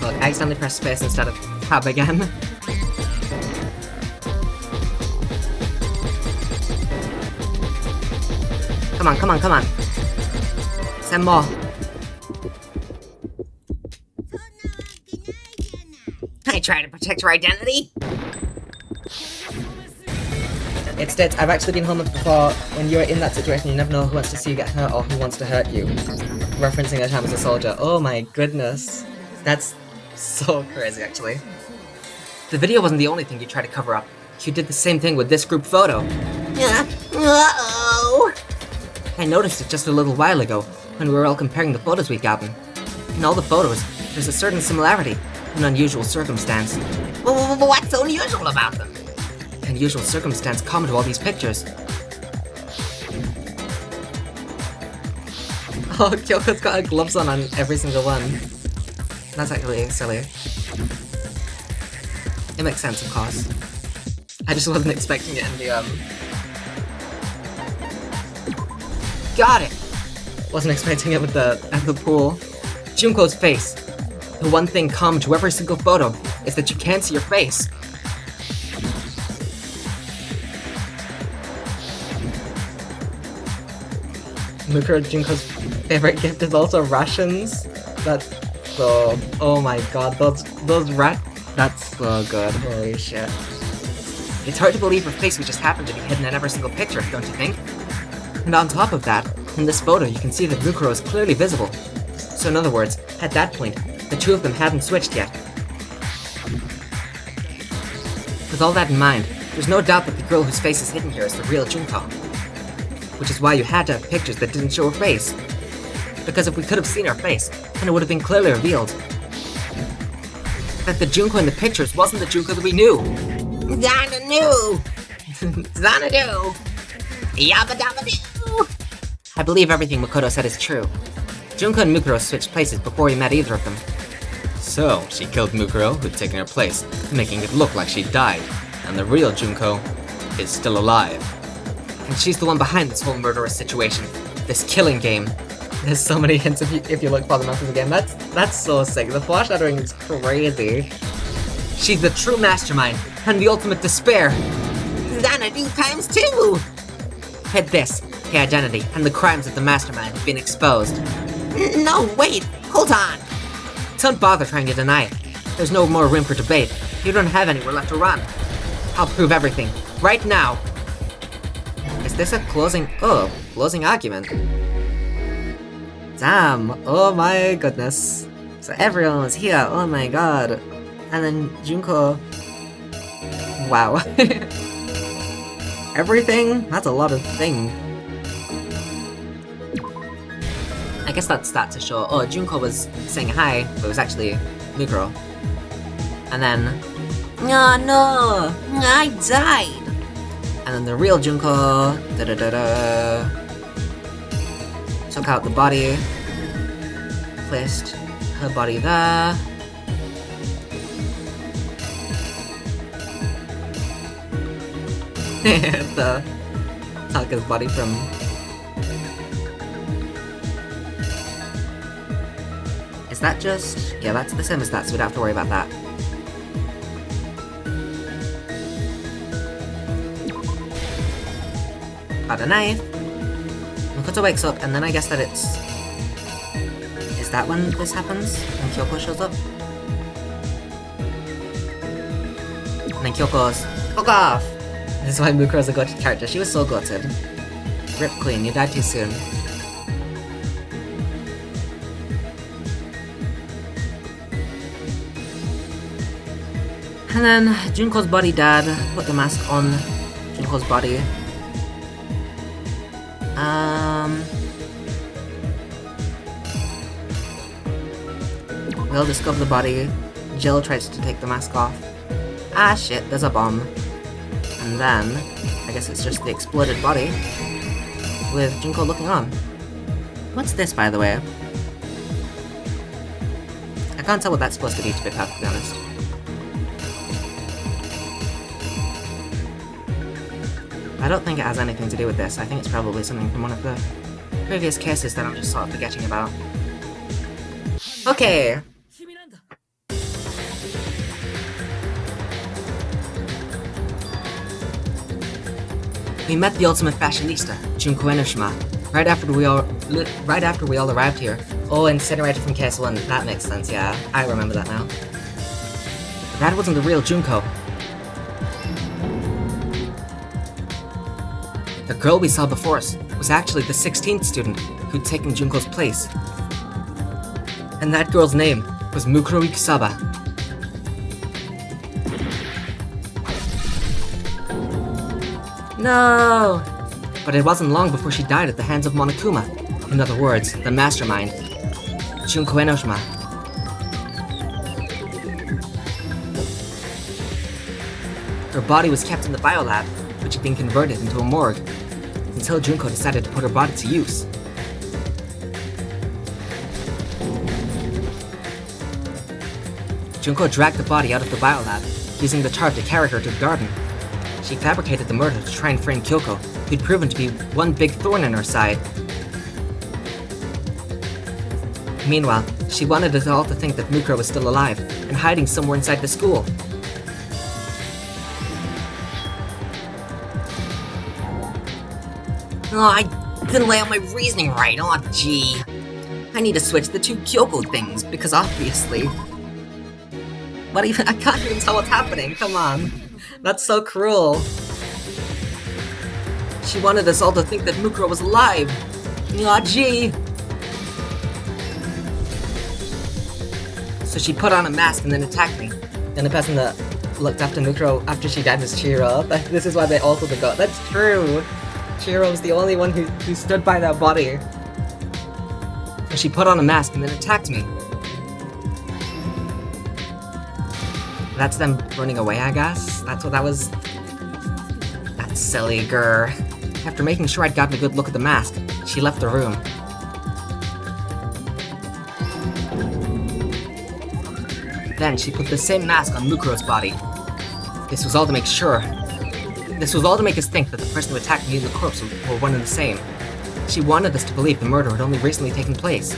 Look, I accidentally pressed space instead of tab again. Come on, come on, come on. Send more. I try to protect your identity. It states, I've actually been homeless before. When you're in that situation, you never know who wants to see you get hurt or who wants to hurt you. Referencing your time as a soldier. Oh my goodness. That's so crazy, actually. The video wasn't the only thing you tried to cover up. You did the same thing with this group photo. Uh-oh. I noticed it just a little while ago, when we were all comparing the photos we'd gotten. In all the photos, there's a certain similarity, an unusual circumstance. What's so unusual about them? Unusual circumstance common to all these pictures. Oh, Kyoko's got gloves on every single one. That's actually silly. It makes sense, of course. I just wasn't expecting it in the, Got it! Wasn't expecting it with at the pool. Junko's face. The one thing common to every single photo is that you can't see your face. Mukuro Junko's favorite gift is also rations. That's so... Oh my god, that's so good, holy shit. It's hard to believe her face would just happen to be hidden in every single picture, don't you think? And on top of that, in this photo you can see that Mukuro is clearly visible. So in other words, at that point, the two of them hadn't switched yet. With all that in mind, there's no doubt that the girl whose face is hidden here is the real Junko. Which is why you had to have pictures that didn't show her face. Because if we could have seen her face, then it would have been clearly revealed that the Junko in the pictures wasn't the Junko that we knew. Xanadu! Xanadu! Yabba dabba doo! I believe everything Makoto said is true. Junko and Mukuro switched places before we met either of them. So, she killed Mukuro, who'd taken her place, making it look like she died, and the real Junko is still alive. And she's the one behind this whole murderous situation, this killing game. There's so many hints if you look for them after the game. That's so sick. The foreshadowing is crazy. She's the true mastermind, and the ultimate despair. Xanadu times 2! Hit this, the identity, and the crimes of the mastermind have been exposed. No, wait! Hold on! Don't bother trying to deny it. There's no more room for debate. You don't have anywhere left to run. I'll prove everything, right now. Is this a closing argument? Damn, oh my goodness. So everyone was here, oh my god. And then Junko... Wow. Everything? That's a lot of things. I guess that's that to show. Oh, Junko was saying hi, but it was actually Mukuro. And then... Oh no! I died! And then the real Junko... Took out the body. Placed her body there. Took his body from that just... Yeah, that's the same as that, so we don't have to worry about that. Got a knife. Makoto wakes up, and then I guess that it's... Is that when this happens? When Kyoko shows up? And then Kyoko goes, fuck off! This is why Mukuro's a gutted character. She was so gutted. Rip Queen, you died too soon. And then Junko's body dad put the mask on Junko's body. They'll discover the body. Jill tries to take the mask off. Ah shit, there's a bomb. And then, I guess it's just the exploded body with Junko looking on. What's this, by the way? I can't tell what that's supposed to be, to be perfectly honest. I don't think it has anything to do with this. I think it's probably something from one of the previous cases that I'm just sort of forgetting about. Okay. We met the ultimate fashionista, Junko Enoshima, right after we all arrived here. Oh, incinerated from case 1. That makes sense, yeah. I remember that now. That wasn't the real Junko. The girl we saw before us was actually the 16th student who'd taken Junko's place. And that girl's name was Mukuro Ikusaba. No! But it wasn't long before she died at the hands of Monokuma. In other words, the mastermind, Junko Enoshima. Her body was kept in the biolab, which had been converted into a morgue, until Junko decided to put her body to use. Junko dragged the body out of the biolab, using the tarp to carry her to the garden. She fabricated the murder to try and frame Kyoko, who'd proven to be one big thorn in her side. Meanwhile, she wanted us all to think that Mukuro was still alive, and hiding somewhere inside the school. Oh, I didn't lay out my reasoning right. Oh, gee. I need to switch the two Kyoko things, because obviously... What even? I can't even tell what's happening, come on. That's so cruel. She wanted us all to think that Mukuro was alive. Aw, gee. So she put on a mask and then attacked me. And the person that looked after Mukuro after she died was Chiro. This is why they also forgot. That's true. Chiro was the only one who stood by that body. So she put on a mask and then attacked me. That's them running away, I guess? That's what that was? That silly grr. After making sure I'd gotten a good look at the mask, she left the room. Then she put the same mask on Mukuro's body. This was all to make sure. This was all to make us think that the person who attacked me and the corpse were one and the same. She wanted us to believe the murder had only recently taken place.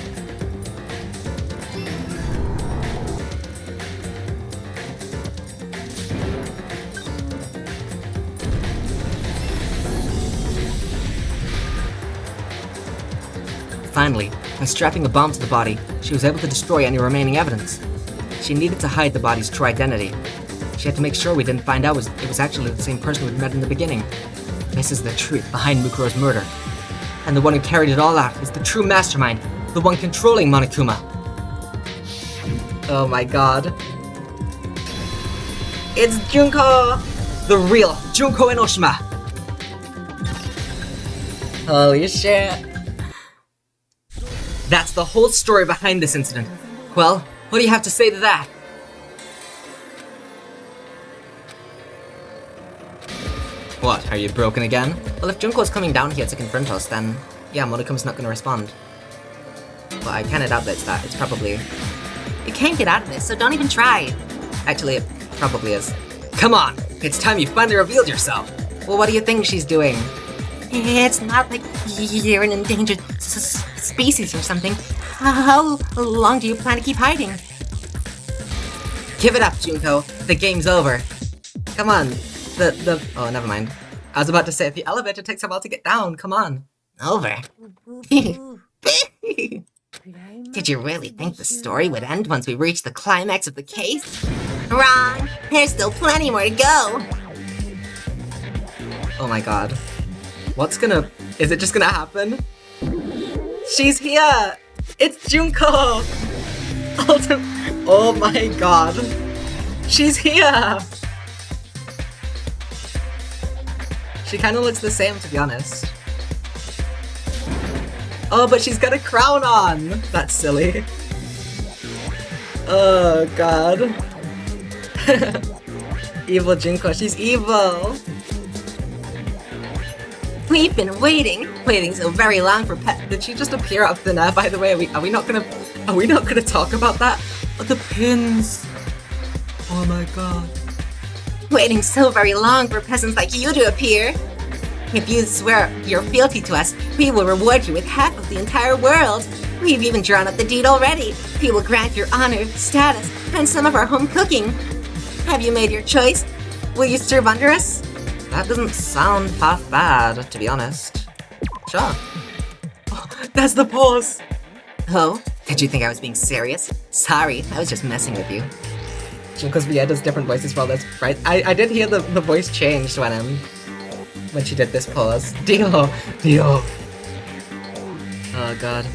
Finally, by strapping a bomb to the body, she was able to destroy any remaining evidence. She needed to hide the body's true identity. She had to make sure we didn't find out it was actually the same person we'd met in the beginning. This is the truth behind Mukuro's murder. And the one who carried it all out is the true mastermind, the one controlling Monokuma. Oh my god. It's Junko! The real Junko Enoshima! Holy shit. That's the whole story behind this incident. Well, what do you have to say to that? What, are you broken again? Well, if Junko's coming down here to confront us, then yeah, Monokuma's not gonna respond. But I kinda doubt that it's that. It's probably... You can't get out of this, so don't even try. Actually, it probably is. Come on! It's time you finally revealed yourself! Well, what do you think she's doing? It's not like you're an endangered species or something. How long do you plan to keep hiding? Give it up, Junko. The game's over. Come on. Oh, never mind. I was about to say, the elevator takes a while to get down. Come on. Over? Did you really think the story would end once we reached the climax of the case? Wrong! There's still plenty more to go! Oh my god. Is it just gonna happen? She's here! It's Junko! Oh my god. She's here! She kinda looks the same, to be honest. Oh, but she's got a crown on! That's silly. Oh god. Evil Junko, she's evil! We've been waiting so very long for Did she just appear out of thin air, by the way? Are we not gonna talk about that? Oh, the pins! Oh my god. waiting so very long for peasants like you to appear. If you swear your fealty to us, we will reward you with half of the entire world. We've even drawn up the deed already. We will grant your honor, status, and some of our home cooking. Have you made your choice? Will you serve under us? That doesn't sound half bad, to be honest. Sure. Oh, that's the pause! Oh, did you think I was being serious? Sorry, I was just messing with you. Because Via does different voices for this, right? I did hear the voice changed when she did this pause. Dio! Oh god.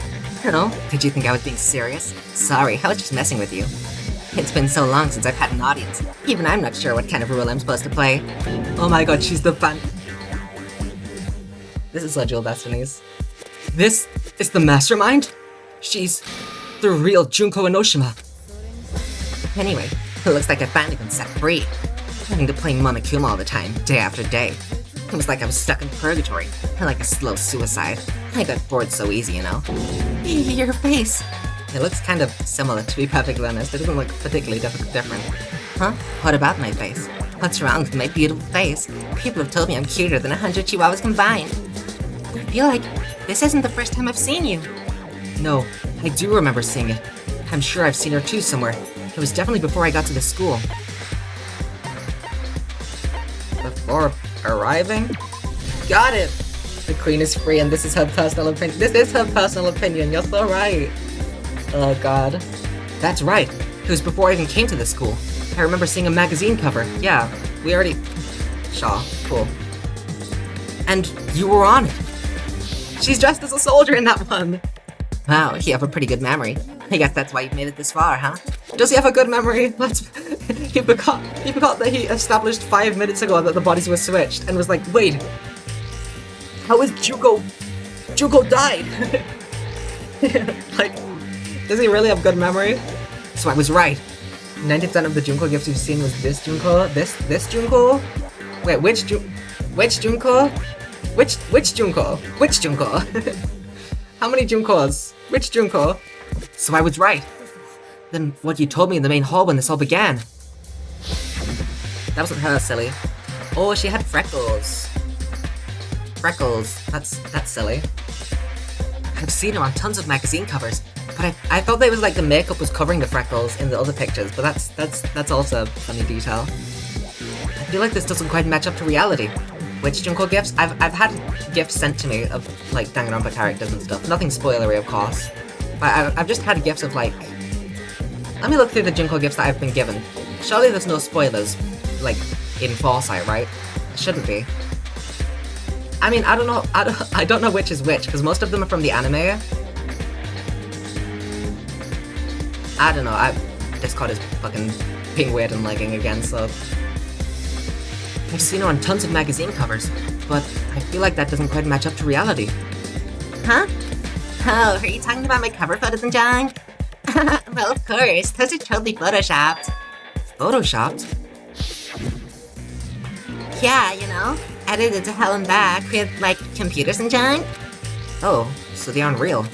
Oh, did you think I was being serious? Sorry, I was just messing with you. It's been so long since I've had an audience. Even I'm not sure what kind of role I'm supposed to play. Oh my god, she's the fan. This is Dual Destinies. This is the mastermind? She's the real Junko Enoshima. Anyway, it looks like I finally been set free. Having to play Monokuma all the time, day after day. It was like I was stuck in purgatory, like a slow suicide. I got bored so easy, you know. Your face. It looks kind of similar, to be perfectly honest. It doesn't look particularly different. Huh? What about my face? What's wrong with my beautiful face? People have told me I'm cuter than 100 chihuahuas combined. I feel like this isn't the first time I've seen you. No, I do remember seeing it. I'm sure I've seen her too somewhere. It was definitely before I got to the school. Before arriving? Got it! The queen is free and this is her personal opinion. This is her personal opinion, you're so right. Oh god. That's right. It was before I even came to the school. I remember seeing a magazine cover. Yeah, we already... Shaw, cool. And you were on it. She's dressed as a soldier in that one. Wow, you have a pretty good memory. I guess that's why you've made it this far, huh? Does he have a good memory? He forgot that he established 5 minutes ago that the bodies were switched and was like, wait, how is Junko died? Like, does he really have good memory? So I was right. 90% of the Junko gifts you've seen was this Junko, this Junko? Wait, which Junko? Which Junko? Which Junko? How many Junkos? Which Junko? So I was right. Then what you told me in the main hall when this all began. That wasn't her, silly. Oh, she had freckles. Freckles. That's silly. I've seen her on tons of magazine covers, but I thought that it was like the makeup was covering the freckles in the other pictures, but that's also a funny detail. I feel like this doesn't quite match up to reality. Which Junko gifts? I've had gifts sent to me of like Danganronpa characters and stuff. Nothing spoilery, of course. But I've just had gifts of like... Let me look through the Junko gifts that I've been given. Surely there's no spoilers, like, in Foresight, right? There shouldn't be. I mean, I don't know which is which, because most of them are from the anime. I don't know, Discord is fucking being weird and lagging again, so... I've seen her on tons of magazine covers, but I feel like that doesn't quite match up to reality. Huh? Oh, are you talking about my cover photos and junk? Well, of course, those are totally photoshopped. Photoshopped? Yeah, you know, edited to hell and back with, like, computers and junk. Oh, so they aren't real.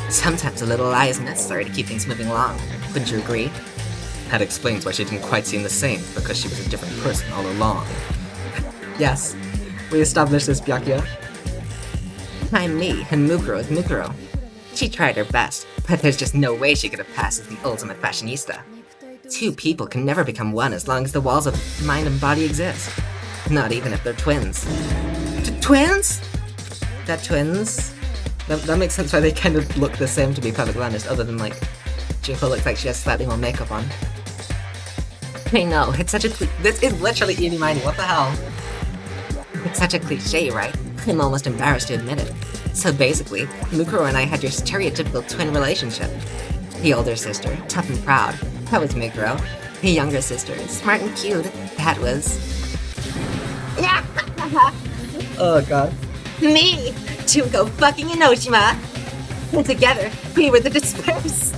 Sometimes a little lie is necessary to keep things moving along. Wouldn't you agree? That explains why she didn't quite seem the same, because she was a different person all along. Yes. We established this, Byakuya. I'm me, and Mukuro is Mukuro. She tried her best, but there's just no way she could have passed as the ultimate fashionista. Two people can never become one as long as the walls of mind and body exist. Not even if they're twins. Twins? That twins? That makes sense why they kind of look the same, to be perfectly honest, other than, like, Junko looks like she has slightly more makeup on. I know, it's such a This is literally Eeny Miny, what the hell? It's such a cliche, right? I'm almost embarrassed to admit it. So basically, Mukuro and I had your stereotypical twin relationship. The older sister, tough and proud. That was Mukuro. The younger sister, smart and cute. That was... Oh god. me! Junko fucking Enoshima! And together, we were the Disperse!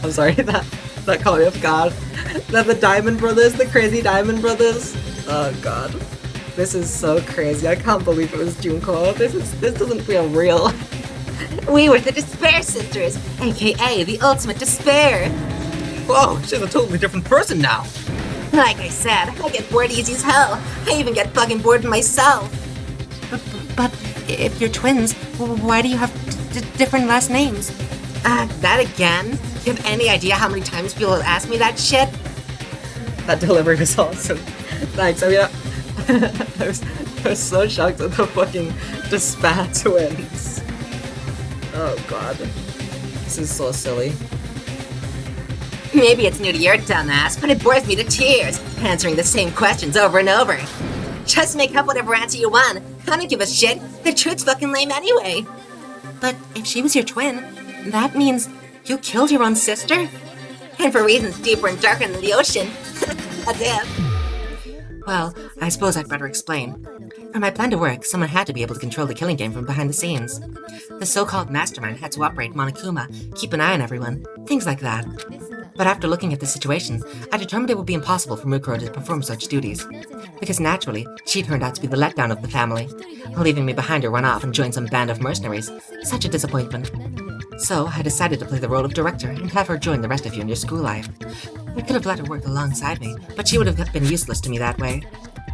I'm sorry, that caught me off guard. They're the Diamond Brothers, the crazy Diamond Brothers. Oh god. This is so crazy. I can't believe it was Junko. This doesn't feel real. We were the Despair Sisters, aka the ultimate despair! Whoa, she's a totally different person now. Like I said, I get bored easy as hell. I even get fucking bored myself. But if you're twins, why do you have different last names? That again? You have any idea how many times people have asked me that shit? That delivery was awesome. Thanks. I mean, I was so shocked at the fucking Despair twins. Oh god. This is so silly. Maybe it's new to your dumbass, but it bores me to tears, answering the same questions over and over. Just make up whatever answer you want. I don't give a shit. The truth's fucking lame anyway. But if she was your twin, that means you killed your own sister? And for reasons deeper and darker than the ocean. A dip. Well, I suppose I'd better explain. For my plan to work, someone had to be able to control the killing game from behind the scenes. The so-called mastermind had to operate Monokuma, keep an eye on everyone, things like that. But after looking at the situation, I determined it would be impossible for Mukuro to perform such duties. Because naturally, she turned out to be the letdown of the family, leaving me behind to run off and join some band of mercenaries. Such a disappointment. So, I decided to play the role of director and have her join the rest of you in your school life. I could have let her work alongside me, but she would have been useless to me that way.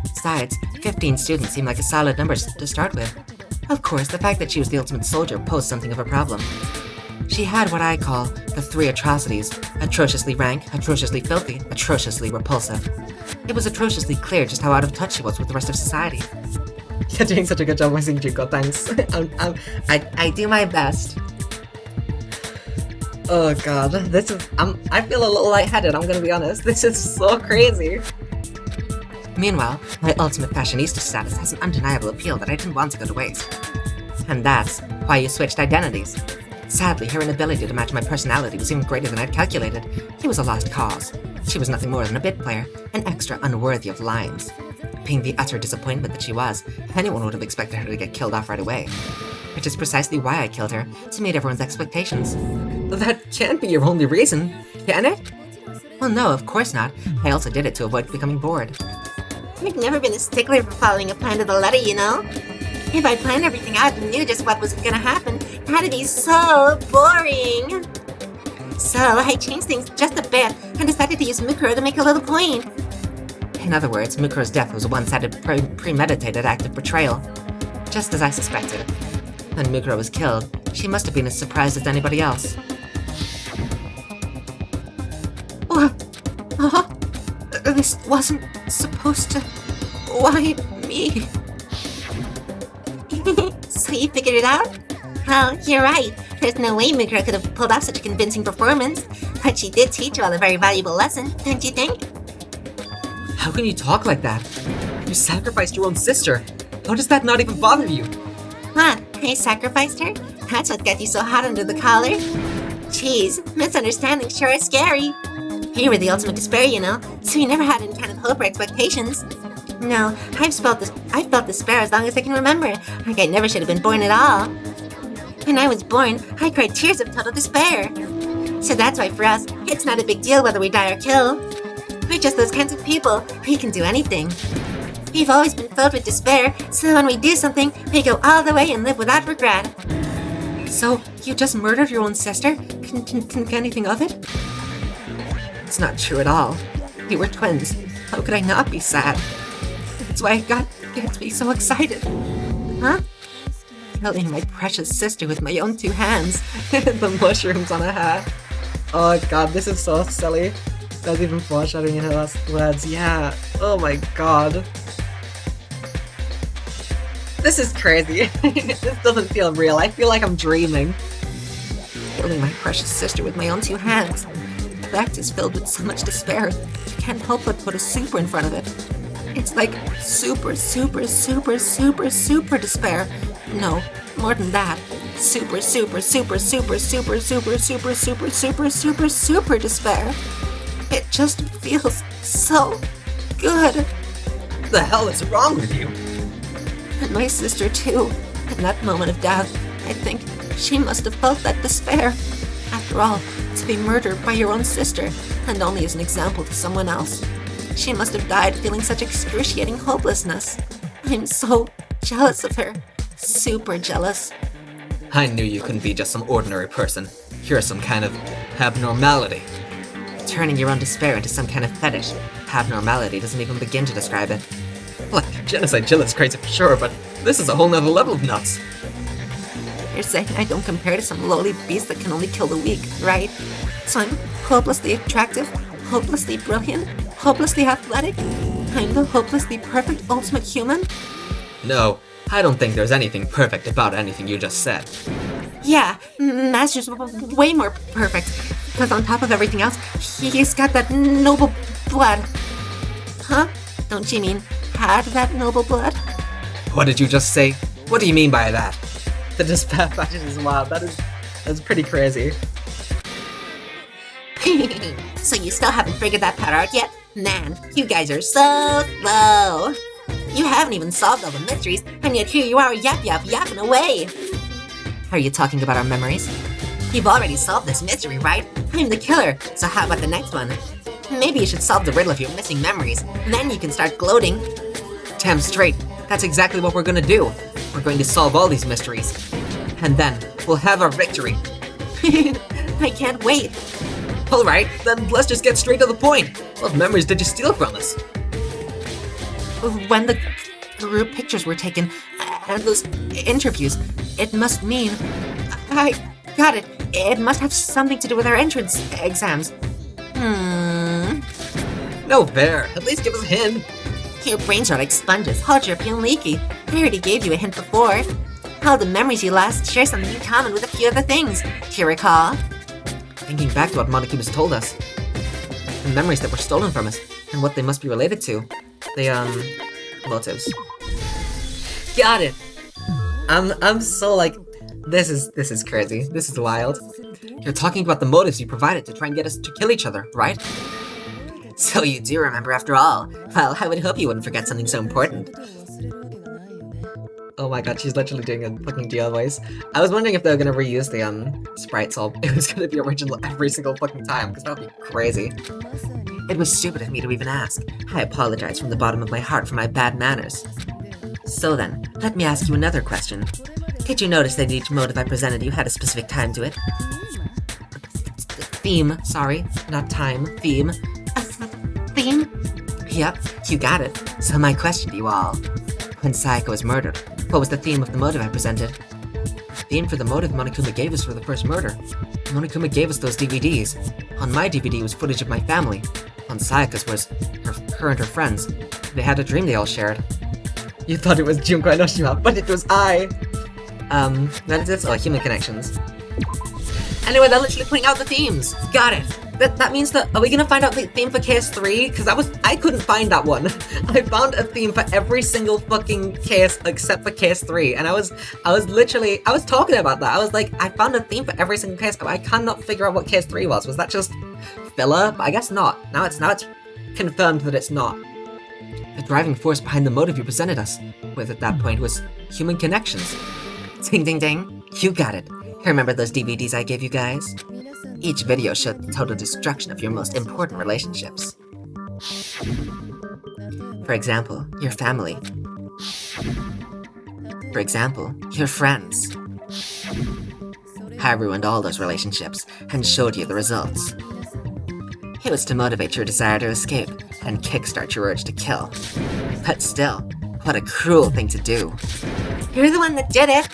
Besides, 15 students seemed like a solid number to start with. Of course, the fact that she was the ultimate soldier posed something of a problem. She had what I call the three atrocities: atrociously rank, atrociously filthy, atrociously repulsive. It was atrociously clear just how out of touch she was with the rest of society. You're doing such a good job voicing Junko, thanks. I do my best. Oh god, this is, I feel a little lightheaded, I'm gonna be honest. This is so crazy. Meanwhile, my ultimate fashionista status has an undeniable appeal that I didn't want to go to waste. And that's why you switched identities. Sadly, her inability to match my personality was even greater than I'd calculated. It was a lost cause. She was nothing more than a bit player, an extra unworthy of lines. Being the utter disappointment that she was, anyone would have expected her to get killed off right away. Which is precisely why I killed her, to meet everyone's expectations. That can't be your only reason, can it? Well, no, of course not. I also did it to avoid becoming bored. I've never been a stickler for following a plan to the letter, you know? If I planned everything out and knew just what was gonna happen, it had to be so boring. So I changed things just a bit and decided to use Mukuro to make a little point. In other words, Mukuro's death was a one-sided, premeditated act of betrayal. Just as I suspected. When Mukuro was killed, she must have been as surprised as anybody else. This wasn't supposed to... Why me? So you figured it out? Well, you're right. There's no way Mukuro could have pulled off such a convincing performance. But she did teach you all a very valuable lesson, don't you think? How can you talk like that? You sacrificed your own sister. How does that not even bother you? What? I sacrificed her? That's what got you so hot under the collar? Jeez, misunderstandings sure are scary. You were the ultimate despair, you know, so you never had any kind of hope or expectations. No, I've felt despair as long as I can remember, like I never should have been born at all. When I was born, I cried tears of total despair. So that's why for us, it's not a big deal whether we die or kill. We're just those kinds of people. We can do anything. We've always been filled with despair, so when we do something, we go all the way and live without regret. So, you just murdered your own sister? Can think anything of it? It's not true at all. We were twins. How could I not be sad? That's why I got gets me so excited. Huh? Killing my precious sister with my own 2 hands. The mushrooms on her hair. Oh god, this is so silly. There's even foreshadowing in her last words. Yeah. Oh my god. This is crazy. This doesn't feel real. I feel like I'm dreaming. Killing my precious sister with my own 2 hands. The fact is filled with so much despair, you can't help but put a super in front of it. It's like super, super, super, super, super despair. No, more than that. Super, super, super, super, super, super, super, super, super, super, super despair. It just feels so good. The hell is wrong with you? And my sister too. In that moment of death, I think she must have felt that despair. After all, to be murdered by your own sister, and only as an example to someone else. She must have died feeling such excruciating hopelessness. I'm so jealous of her. Super jealous. I knew you couldn't be just some ordinary person. You're some kind of abnormality. Turning your own despair into some kind of fetish. Abnormality doesn't even begin to describe it. Like, genocide Jill is crazy for sure, but this is a whole nother level of nuts. You're saying I don't compare to some lowly beast that can only kill the weak, right? So I'm hopelessly attractive, hopelessly brilliant, hopelessly athletic? I'm the hopelessly perfect ultimate human? No, I don't think there's anything perfect about anything you just said. Yeah, Master's way more perfect. Because on top of everything else, he's got that noble blood. Huh? Don't you mean had that noble blood? What did you just say? What do you mean by that? The despair fashion is wild. That's pretty crazy. So you still haven't figured that part out yet? Man, you guys are so slow. You haven't even solved all the mysteries, and yet here you are yapping away. Are you talking about our memories? You've already solved this mystery, right? I'm the killer, so how about the next one? Maybe you should solve the riddle of your missing memories, then you can start gloating. Damn straight, that's exactly what we're gonna do. We're going to solve all these mysteries. And then, we'll have our victory. I can't wait. Alright, then let's just get straight to the point. What memories did you steal from us? When the group pictures were taken, and those interviews, it must mean... I got it. It must have something to do with our entrance exams. No fair. At least give us a hint. Your brains are like sponges. Hold your feeling leaky. I already gave you a hint before. All the memories you lost share something in common with a few other things. Do you recall? Thinking back to what Monokuma's told us. The memories that were stolen from us, and what they must be related to. The, motives. Got it! I'm so like, this is crazy. This is wild. You're talking about the motives you provided to try and get us to kill each other, right? So you do remember after all. Well, I would hope you wouldn't forget something so important. Oh my god, she's literally doing a fucking Dio voice. I was wondering if they were gonna reuse the sprites or it was gonna be original every single fucking time, because that would be crazy. It was stupid of me to even ask. I apologize from the bottom of my heart for my bad manners. So then, let me ask you another question. Did you notice that each motive I presented you had a specific time to it? Theme, sorry, not time, theme. Theme? Yep, you got it. So my question to you all. When Sayaka was murdered, what was the theme of the motive I presented? The theme for the motive Monokuma gave us for the first murder. Monokuma gave us those DVDs. On my DVD was footage of my family. On Sayaka's was her and her friends. They had a dream they all shared. You thought it was Junko Enoshima, but it was I! That is it, human connections. Anyway, they're literally putting out the themes! Got it! That means that, are we gonna find out the theme for case 3? Because I couldn't find that one. I found a theme for every single fucking case except for case 3, and I was talking about that. I was like, I found a theme for every single case, but I cannot figure out what case 3 was. Was that just filler? But I guess not. Now it's confirmed that it's not. The driving force behind the motive you presented us with at that point was human connections. Ding ding ding. You got it. Remember those DVDs I gave you guys? Each video showed the total destruction of your most important relationships. For example, your family. For example, your friends. I ruined all those relationships and showed you the results. It was to motivate your desire to escape and kickstart your urge to kill. But still, What a cruel thing to do. You're the one that did it.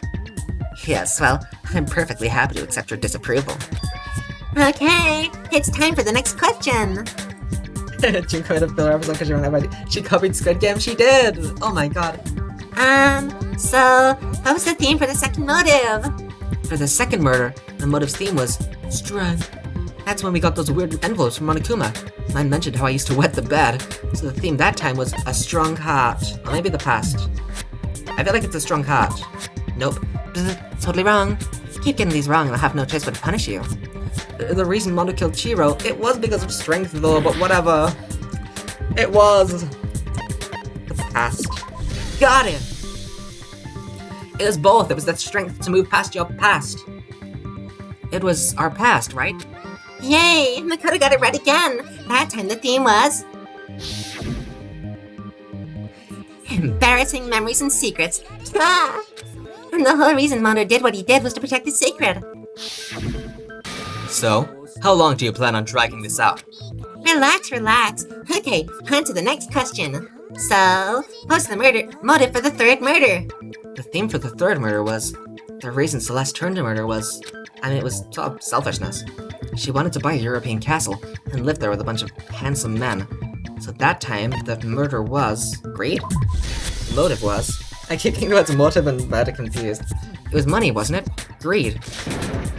Yes, well, I'm perfectly happy to accept your disapproval. Okay, it's time for the next question. Junko had a filler episode because she ran out of. She copied Squid Game. She did. Oh my god. So what was the theme for the second motive? For the second murder, the motive's theme was strength. That's when we got those weird envelopes from Monokuma. Mine mentioned how I used to wet the bed, so the theme that time was a strong heart. Or maybe the past. I feel like it's a strong heart. Nope. Totally wrong. Keep getting these wrong and I'll have no choice but to punish you. The reason Mondo killed Chiro, it was because of strength though, but whatever. It was the past. Got it! It was both. It was the strength to move past your past. It was our past, right? Yay! Makoto got it right again. That time the theme was embarrassing memories and secrets. Ah! And the whole reason Mondo did what he did was to protect his secret. So, how long do you plan on dragging this out? Relax. Okay, on to the next question. So, what's the motive for the third murder? The theme for the third murder was... The reason Celeste turned to murder was... it was sort of selfishness. She wanted to buy a European castle and live there with a bunch of handsome men. So that time, the murder was... greed? The motive was... I keep thinking about motive and murder confused. It was money, wasn't it? Greed.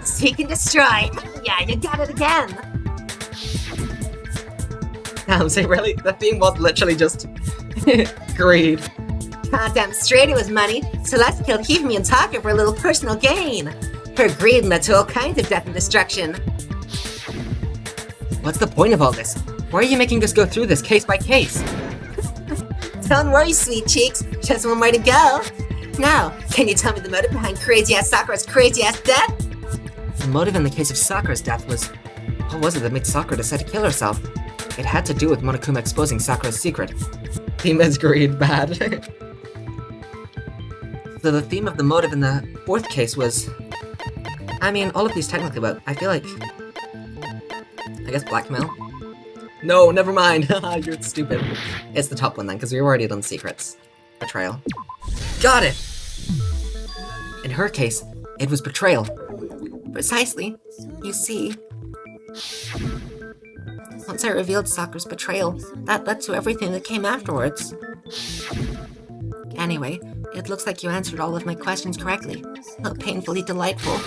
Seek and destroy. Yeah, you got it again. Damn, so really, the theme was literally just greed. Goddamn straight it was money. Celeste killed Hifumi and Taka for a little personal gain. Her greed led to all kinds of death and destruction. What's the point of all this? Why are you making us go through this case by case? Don't worry, sweet cheeks. Just one more to go. Now, can you tell me the motive behind crazy-ass Sakura's crazy-ass death? The motive in the case of Sakura's death was... What was it that made Sakura decide to kill herself? It had to do with Monokuma exposing Sakura's secret. Theme is greed, bad. So the theme of the motive in the fourth case was... all of these technically, but I feel like... I guess blackmail? No, never mind. You're stupid. It's the top one then, because we already done secrets. Betrayal. Got it! In her case, it was betrayal. Precisely. You see, once I revealed Sakura's betrayal, that led to everything that came afterwards. Anyway, it looks like you answered all of my questions correctly. How painfully delightful.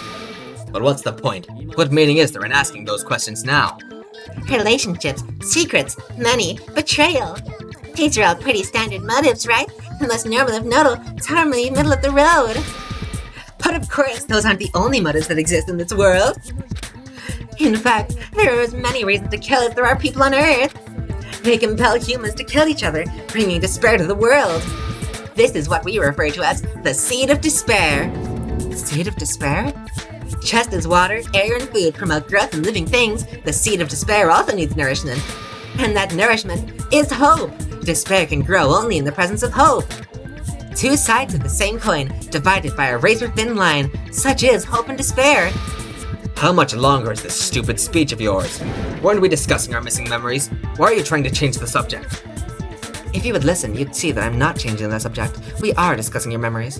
But what's the point? What meaning is there in asking those questions now? Relationships, secrets, money, betrayal. These are all pretty standard motives, right? The most normal of nodal, totally middle of the road. But of course, those aren't the only motives that exist in this world. In fact, there are as many reasons to kill as there are people on Earth. They compel humans to kill each other, bringing despair to the world. This is what we refer to as the seed of despair. Seed of despair? Just as water, air, and food promote growth in living things, the seed of despair also needs nourishment. And that nourishment is hope. Despair can grow only in the presence of hope. Two sides of the same coin, divided by a razor-thin line. Such is hope and despair. How much longer is this stupid speech of yours? Weren't we discussing our missing memories? Why are you trying to change the subject? If you would listen, you'd see that I'm not changing the subject. We are discussing your memories.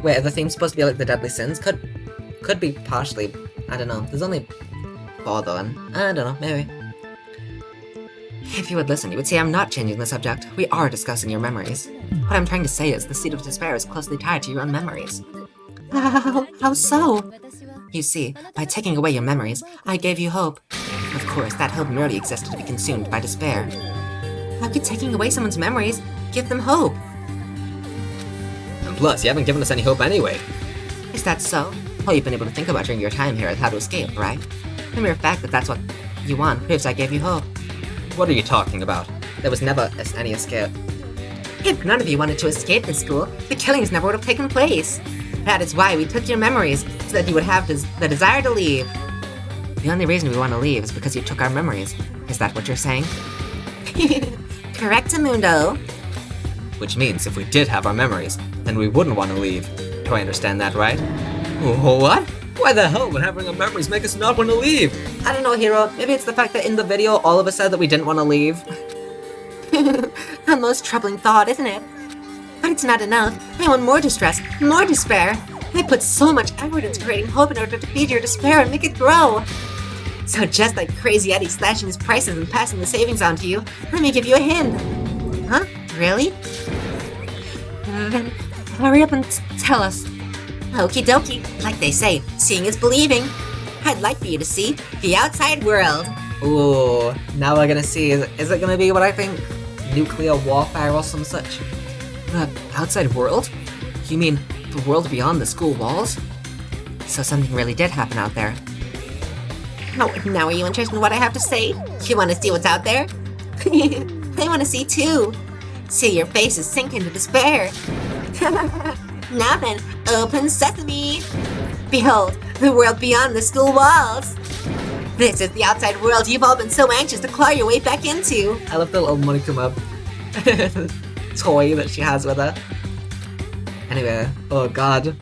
Wait, are the themes supposed to be like the deadly sins? Could be partially. I don't know. There's only 4 though, and I don't know, maybe. If you would listen, you would see I'm not changing the subject. We are discussing your memories. What I'm trying to say is the seed of despair is closely tied to your own memories. How so? You see, by taking away your memories, I gave you hope. Of course, that hope merely existed to be consumed by despair. How could taking away someone's memories give them hope? And plus, you haven't given us any hope anyway. Is that so? All you've been able to think about during your time here is how to escape, right? The mere fact that that's what you want proves I gave you hope. What are you talking about? There was never any escape. If none of you wanted to escape this school, the killings never would have taken place. That is why we took your memories, so that you would have the desire to leave. The only reason we want to leave is because you took our memories. Is that what you're saying? Correctamundo. Which means if we did have our memories, then we wouldn't want to leave. Do I understand that right? What? Why the hell would having our memories make us not want to leave? I don't know, Hiro. Maybe it's the fact that in the video all of us said that we didn't want to leave. A most troubling thought, isn't it? But it's not enough. I want more distress, more despair. I put so much effort into creating hope in order to feed your despair and make it grow. So just like Crazy Eddie slashing his prices and passing the savings on to you, let me give you a hint. Huh? Really? Then hurry up and tell us. Okie dokie. Like they say, seeing is believing. I'd like for you to see the outside world. Ooh, now we're gonna see, is it gonna be what I think? Nuclear warfare or some such? The outside world? You mean the world beyond the school walls? So something really did happen out there. Now are you interested in what I have to say? You want to see what's out there? I want to see too. See your faces sink into despair. Now then, open sesame. Behold, the world beyond the school walls. This is the outside world you've all been so anxious to claw your way back into. I love the little Monokuma toy that she has with her. Anyway, oh god.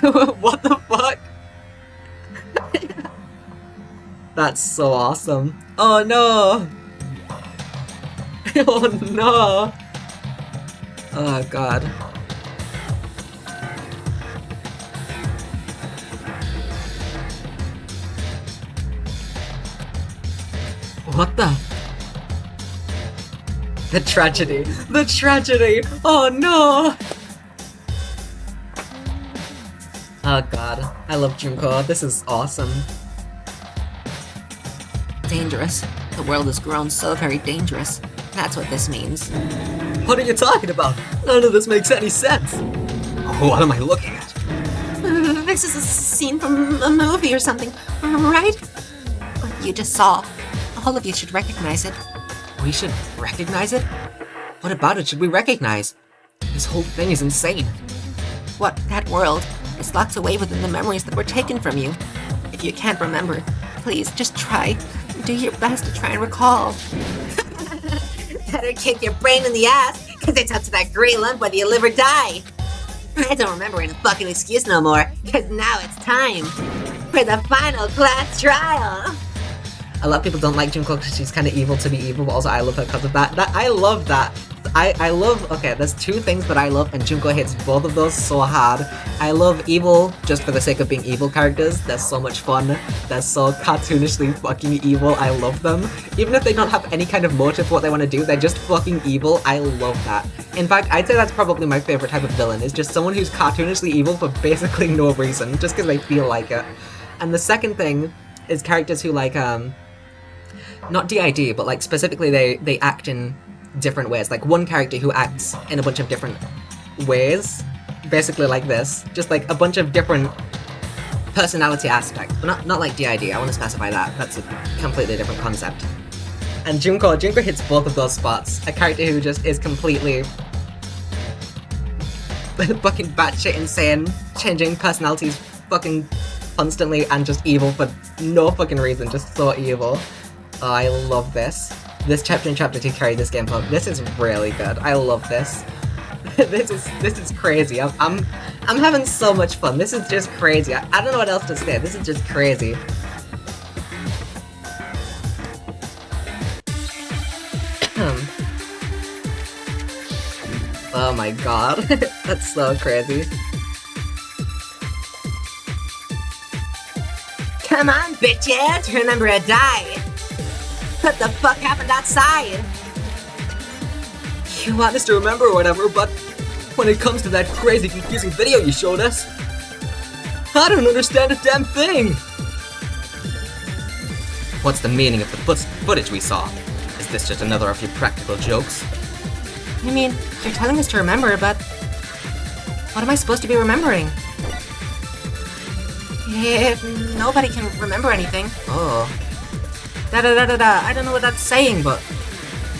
What the fuck? That's so awesome. Oh no! Oh no! Oh god. What the? The tragedy! The tragedy! Oh no! Oh god, I love Junko. This is awesome. Dangerous. The world has grown so very dangerous. That's what this means. What are you talking about? None of this makes any sense. What am I looking at? This is a scene from a movie or something, right? What you just saw. All of you should recognize it. We should recognize it? What about it should we recognize? This whole thing is insane. What, that world? It's locked away within the memories that were taken from you. If you can't remember, please just try. Do your best to try and recall. Better kick your brain in the ass, because it's up to that gray lump whether you live or die. I don't remember any fucking excuse no more, because now it's time for the final class trial. A lot of people don't like Junko because she's kind of evil to be evil, but also I love her because of that. I love that. I love, okay, there's two things that I love, and Junko hits both of those so hard. I love evil just for the sake of being evil characters. They're so much fun. They're so cartoonishly fucking evil. I love them. Even if they don't have any kind of motive for what they want to do, they're just fucking evil. I love that. In fact, I'd say that's probably my favorite type of villain, is just someone who's cartoonishly evil for basically no reason, just because they feel like it. And the second thing is characters who like, not DID, but like specifically they act in different ways. Like one character who acts in a bunch of different ways, basically like this, just like a bunch of different personality aspects, but not like DID. I want to specify that. That's a completely different concept. And Junko hits both of those spots. A character who just is completely fucking batshit insane, changing personalities fucking constantly, and just evil for no fucking reason, just so evil. Oh, I love this. This chapter and chapter 2 carried this game forward. This is really good. I love this. This is crazy. I'm having so much fun. This is just crazy. I don't know what else to say. This is just crazy. Oh my god. That's so crazy. Come on, bitches! Remember to die! What the fuck happened outside? You want us to remember or whatever, but when it comes to that crazy, confusing video you showed us, I don't understand a damn thing! What's the meaning of the footage we saw? Is this just another of your practical jokes? I mean, you're telling us to remember, but what am I supposed to be remembering? If nobody can remember anything. Oh. Da-da-da-da-da. I don't know what that's saying, but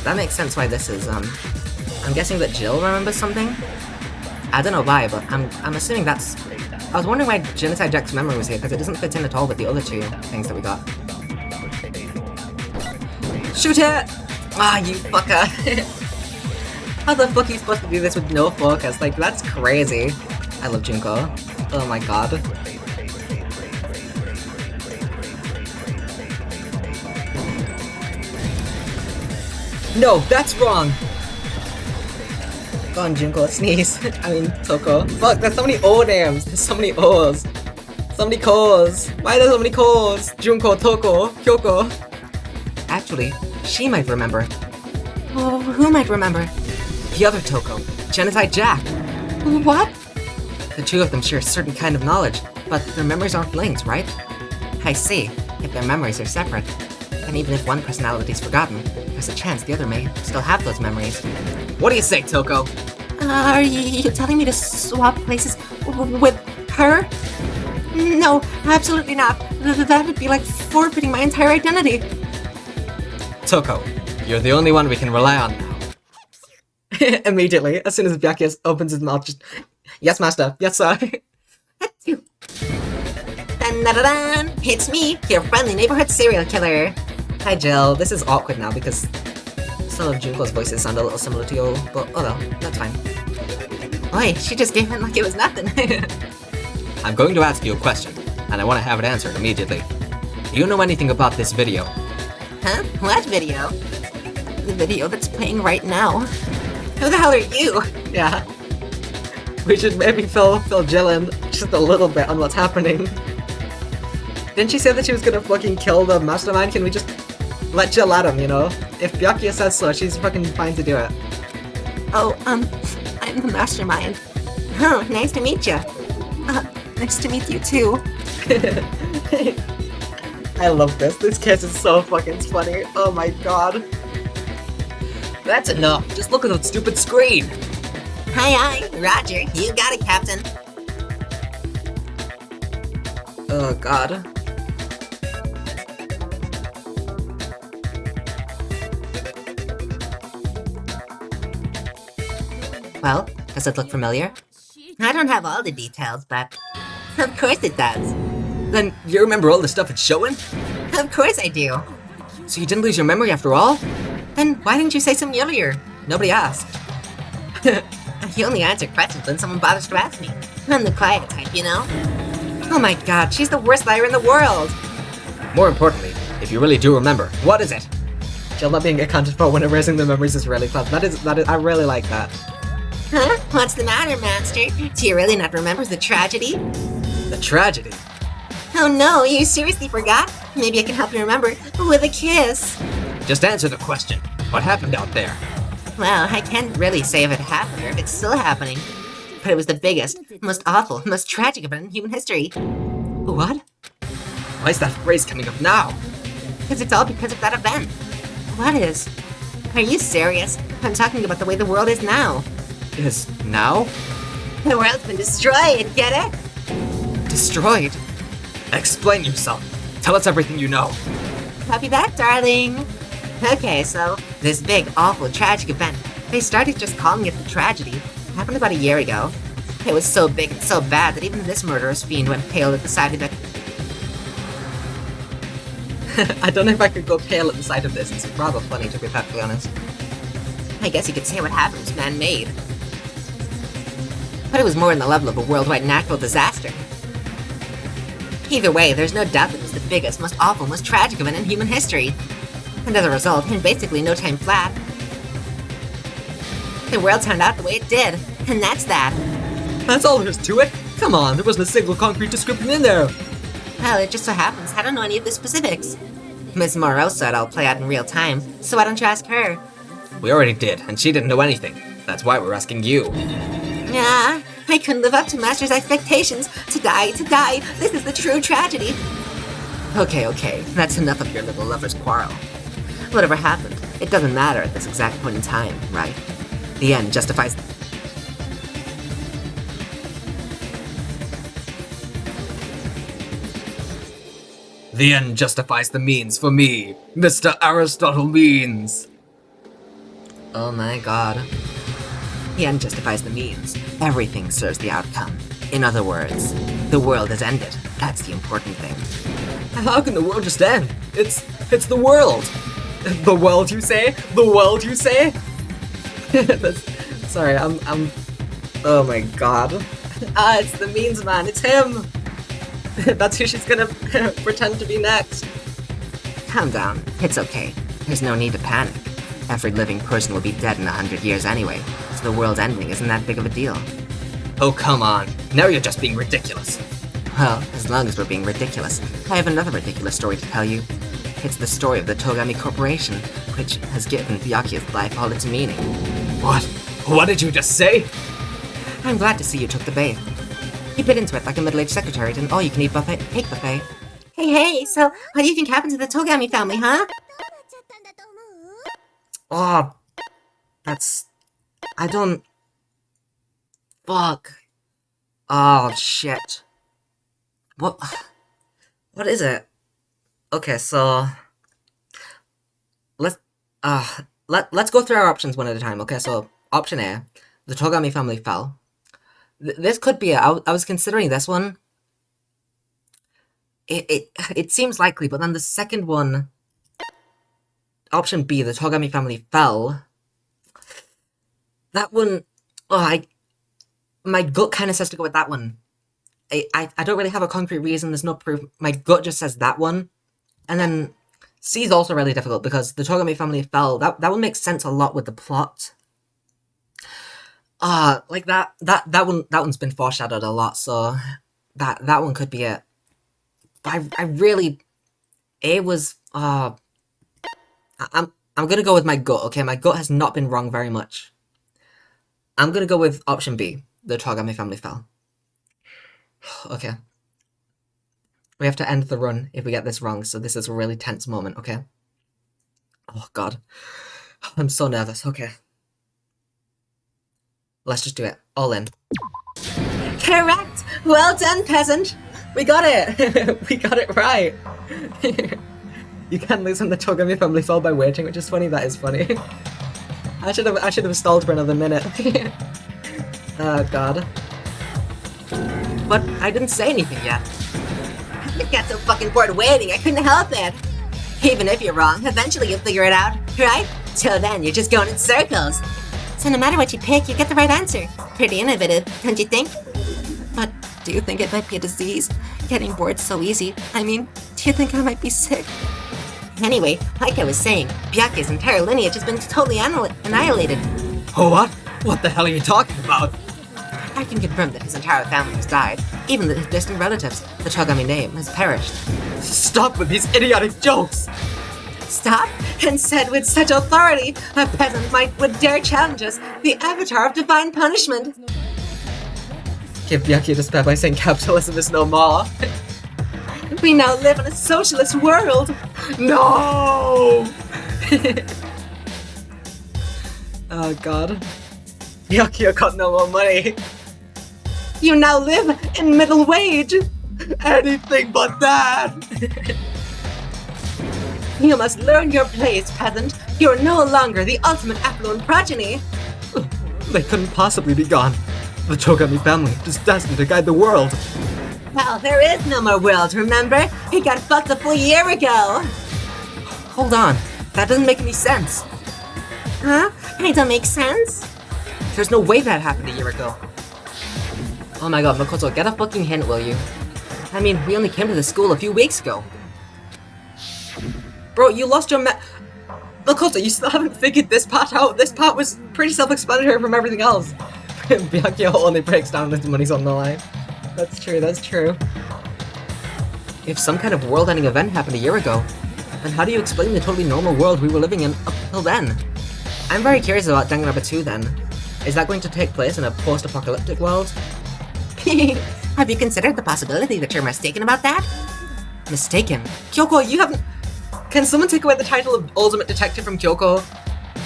that makes sense why this is, I'm guessing that Jill remembers something? I don't know why, but I'm assuming that's... I was wondering why Genocide Jack's memory was here, because it doesn't fit in at all with the other two things that we got. Shoot it! Ah, you fucker! How the fuck are you supposed to do this with no focus? Like, that's crazy. I love Junko. Oh my god. No, that's wrong! Go on, Junko, sneeze. I mean, Toko. Fuck, there's so many O names. There's so many O's. So many Ko's. Why are there so many Ko's? Junko, Toko, Kyoko. Actually, she might remember. Oh, who might remember? The other Toko, Genocide Jack. What? The two of them share a certain kind of knowledge, but their memories aren't linked, right? I see. If their memories are separate, then even if one personality's forgotten, there's a chance the other may still have those memories. What do you say, Toko? Are you telling me to swap places with her? No, absolutely not. That would be like forfeiting my entire identity. Toko, you're the only one we can rely on now. Immediately, as soon as Byakuya opens his mouth, just, yes, master, yes, sir. Dun, dun, dun, dun. It's me, your friendly neighborhood serial killer. Hi, Jill. This is awkward now because some of Junko's voices sound a little similar to you, but oh well, that's fine. Boy, she just gave in like it was nothing. I'm going to ask you a question, and I want to have it answered immediately. Do you know anything about this video? Huh? What video? The video that's playing right now. Who the hell are you? Yeah. We should maybe fill Jill in just a little bit on what's happening. Didn't she say that she was gonna fucking kill the mastermind? Can we just let Jill at him, you know? If Byakuya says so, she's fucking fine to do it. Oh, I'm the mastermind. Oh, nice to meet you. Nice to meet you too. I love this. This case is so fucking funny. Oh my god. That's enough. Just look at that stupid screen. Aye, Roger. You got it, Captain. Oh god. Well, does it look familiar? I don't have all the details, but of course it does. Then you remember all the stuff it's showing? Of course I do. So you didn't lose your memory after all? Then why didn't you say something earlier? Nobody asked. You only answer questions when someone bothers to ask me. I'm the quiet type, you know? Oh my god, she's the worst liar in the world! More importantly, if you really do remember, what is it? Jill not being accounted for when erasing the memories is really fun. That is, I really like that. Huh? What's the matter, Master? Do you really not remember the tragedy? The tragedy? Oh no, you seriously forgot? Maybe I can help you remember with a kiss. Just answer the question. What happened out there? Well, I can't really say if it happened or if it's still happening. But it was the biggest, most awful, most tragic event in human history. What? Why is that phrase coming up now? Because it's all because of that event. What is? Are you serious? I'm talking about the way the world is now. Is now? The world's been destroyed, get it? Destroyed? Explain yourself. Tell us everything you know. Copy that, darling. Okay, so this big, awful, tragic event, they started just calling it the tragedy. It happened about a year ago. It was so big and so bad that even this murderous fiend went pale at the sight of it. I don't know if I could go pale at the sight of this. It's rather funny, to be perfectly honest. I guess you could say what happened was man-made. But it was more on the level of a worldwide natural disaster. Either way, there's no doubt that it was the biggest, most awful, most tragic event in human history. And as a result, in basically no time flat, the world turned out the way it did. And that's that. That's all there is to it? Come on, there wasn't a single concrete description in there. Well, it just so happens I don't know any of the specifics. Miss Moreau said I'll play out in real time, so why don't you ask her? We already did, and she didn't know anything. That's why we're asking you. Yeah, I couldn't live up to Master's expectations. To die, this is the true tragedy. Okay, that's enough of your little lover's quarrel. Whatever happened, it doesn't matter at this exact point in time, right? The end justifies... The end justifies the means for me, Mr. Aristotle Means. Oh my god. The end justifies the means. Everything serves the outcome. In other words, the world has ended. That's the important thing. How can the world just end? It's the world. The world, you say? The world, you say? Sorry, I'm... Oh my god. It's the means man. It's him. That's who she's gonna pretend to be next. Calm down. It's okay. There's no need to panic. Every living person will be dead in 100 years anyway, so the world's ending isn't that big of a deal. Oh, come on. Now you're just being ridiculous. Well, as long as we're being ridiculous, I have another ridiculous story to tell you. It's the story of the Togami Corporation, which has given Byakuya's life all its meaning. What? What did you just say? I'm glad to see you took the bait. You bit into it like a middle-aged secretary at an all-you-can-eat cake buffet. Hey, so what do you think happened to the Togami family, huh? Oh, that's... I don't... Fuck. Oh, shit. What is it? Okay, so... Let's go through our options one at a time, okay? So, option A, the Togami family fell. This could be I was considering this one. It seems likely, but then the second one, option B, the Togami family fell. That one, my gut kind of says to go with that one. I don't really have a concrete reason, there's no proof. My gut just says that one. And then C is also really difficult because the Togami family fell. That one makes sense a lot with the plot. Like that one's been foreshadowed a lot, so that one could be it. But I really, A was, I'm gonna go with my gut, okay? My gut has not been wrong very much. I'm gonna go with option B, the Togami family fell. Okay. We have to end the run if we get this wrong, so this is a really tense moment, okay? Oh god. I'm so nervous, okay. Let's just do it. All in. Correct! Well done, peasant! We got it! We got it right! You can't lose when the Togami family fell by waiting, which is funny. That is funny. I should have stalled for another minute. Oh god. But I didn't say anything yet. I got so fucking bored waiting, I couldn't help it. Even if you're wrong, eventually you'll figure it out, right? Till then, you're just going in circles. So no matter what you pick, you get the right answer. Pretty innovative, don't you think? But do you think it might be a disease? Getting bored so easy. I mean, do you think I might be sick? Anyway, like I was saying, Byakuya's entire lineage has been totally annihilated. Oh, what? What the hell are you talking about? I can confirm that his entire family has died. Even his distant relatives, the Togami name, has perished. Stop with these idiotic jokes! Stop, and said with such authority, a peasant would dare challenge us, the avatar of divine punishment. Give Byakuya despair by saying capitalism is no more. We now live in a socialist world. No! Oh god. Byakuya got no more money. You now live in middle wage. Anything but that! You must learn your place, peasant. You're no longer the ultimate affluent progeny. They couldn't possibly be gone. The Togami family is destined to guide the world. Well, there is no more world, remember? It got fucked a full year ago. Hold on, that doesn't make any sense. Huh? It don't make sense? There's no way that happened a year ago. Oh my god, Makoto, get a fucking hint, will you? I mean, we only came to the school a few weeks ago. Bro, you lost your Makoto, you still haven't figured this part out. This part was pretty self-explanatory from everything else. Byakuya only breaks down when the money's on the line. That's true, that's true. If some kind of world-ending event happened a year ago, then how do you explain the totally normal world we were living in up till then? I'm very curious about Danganronpa 2 then. Is that going to take place in a post-apocalyptic world? Have you considered the possibility that you're mistaken about that? Mistaken? Kyoko, you haven't... Can someone take away the title of Ultimate Detective from Kyoko?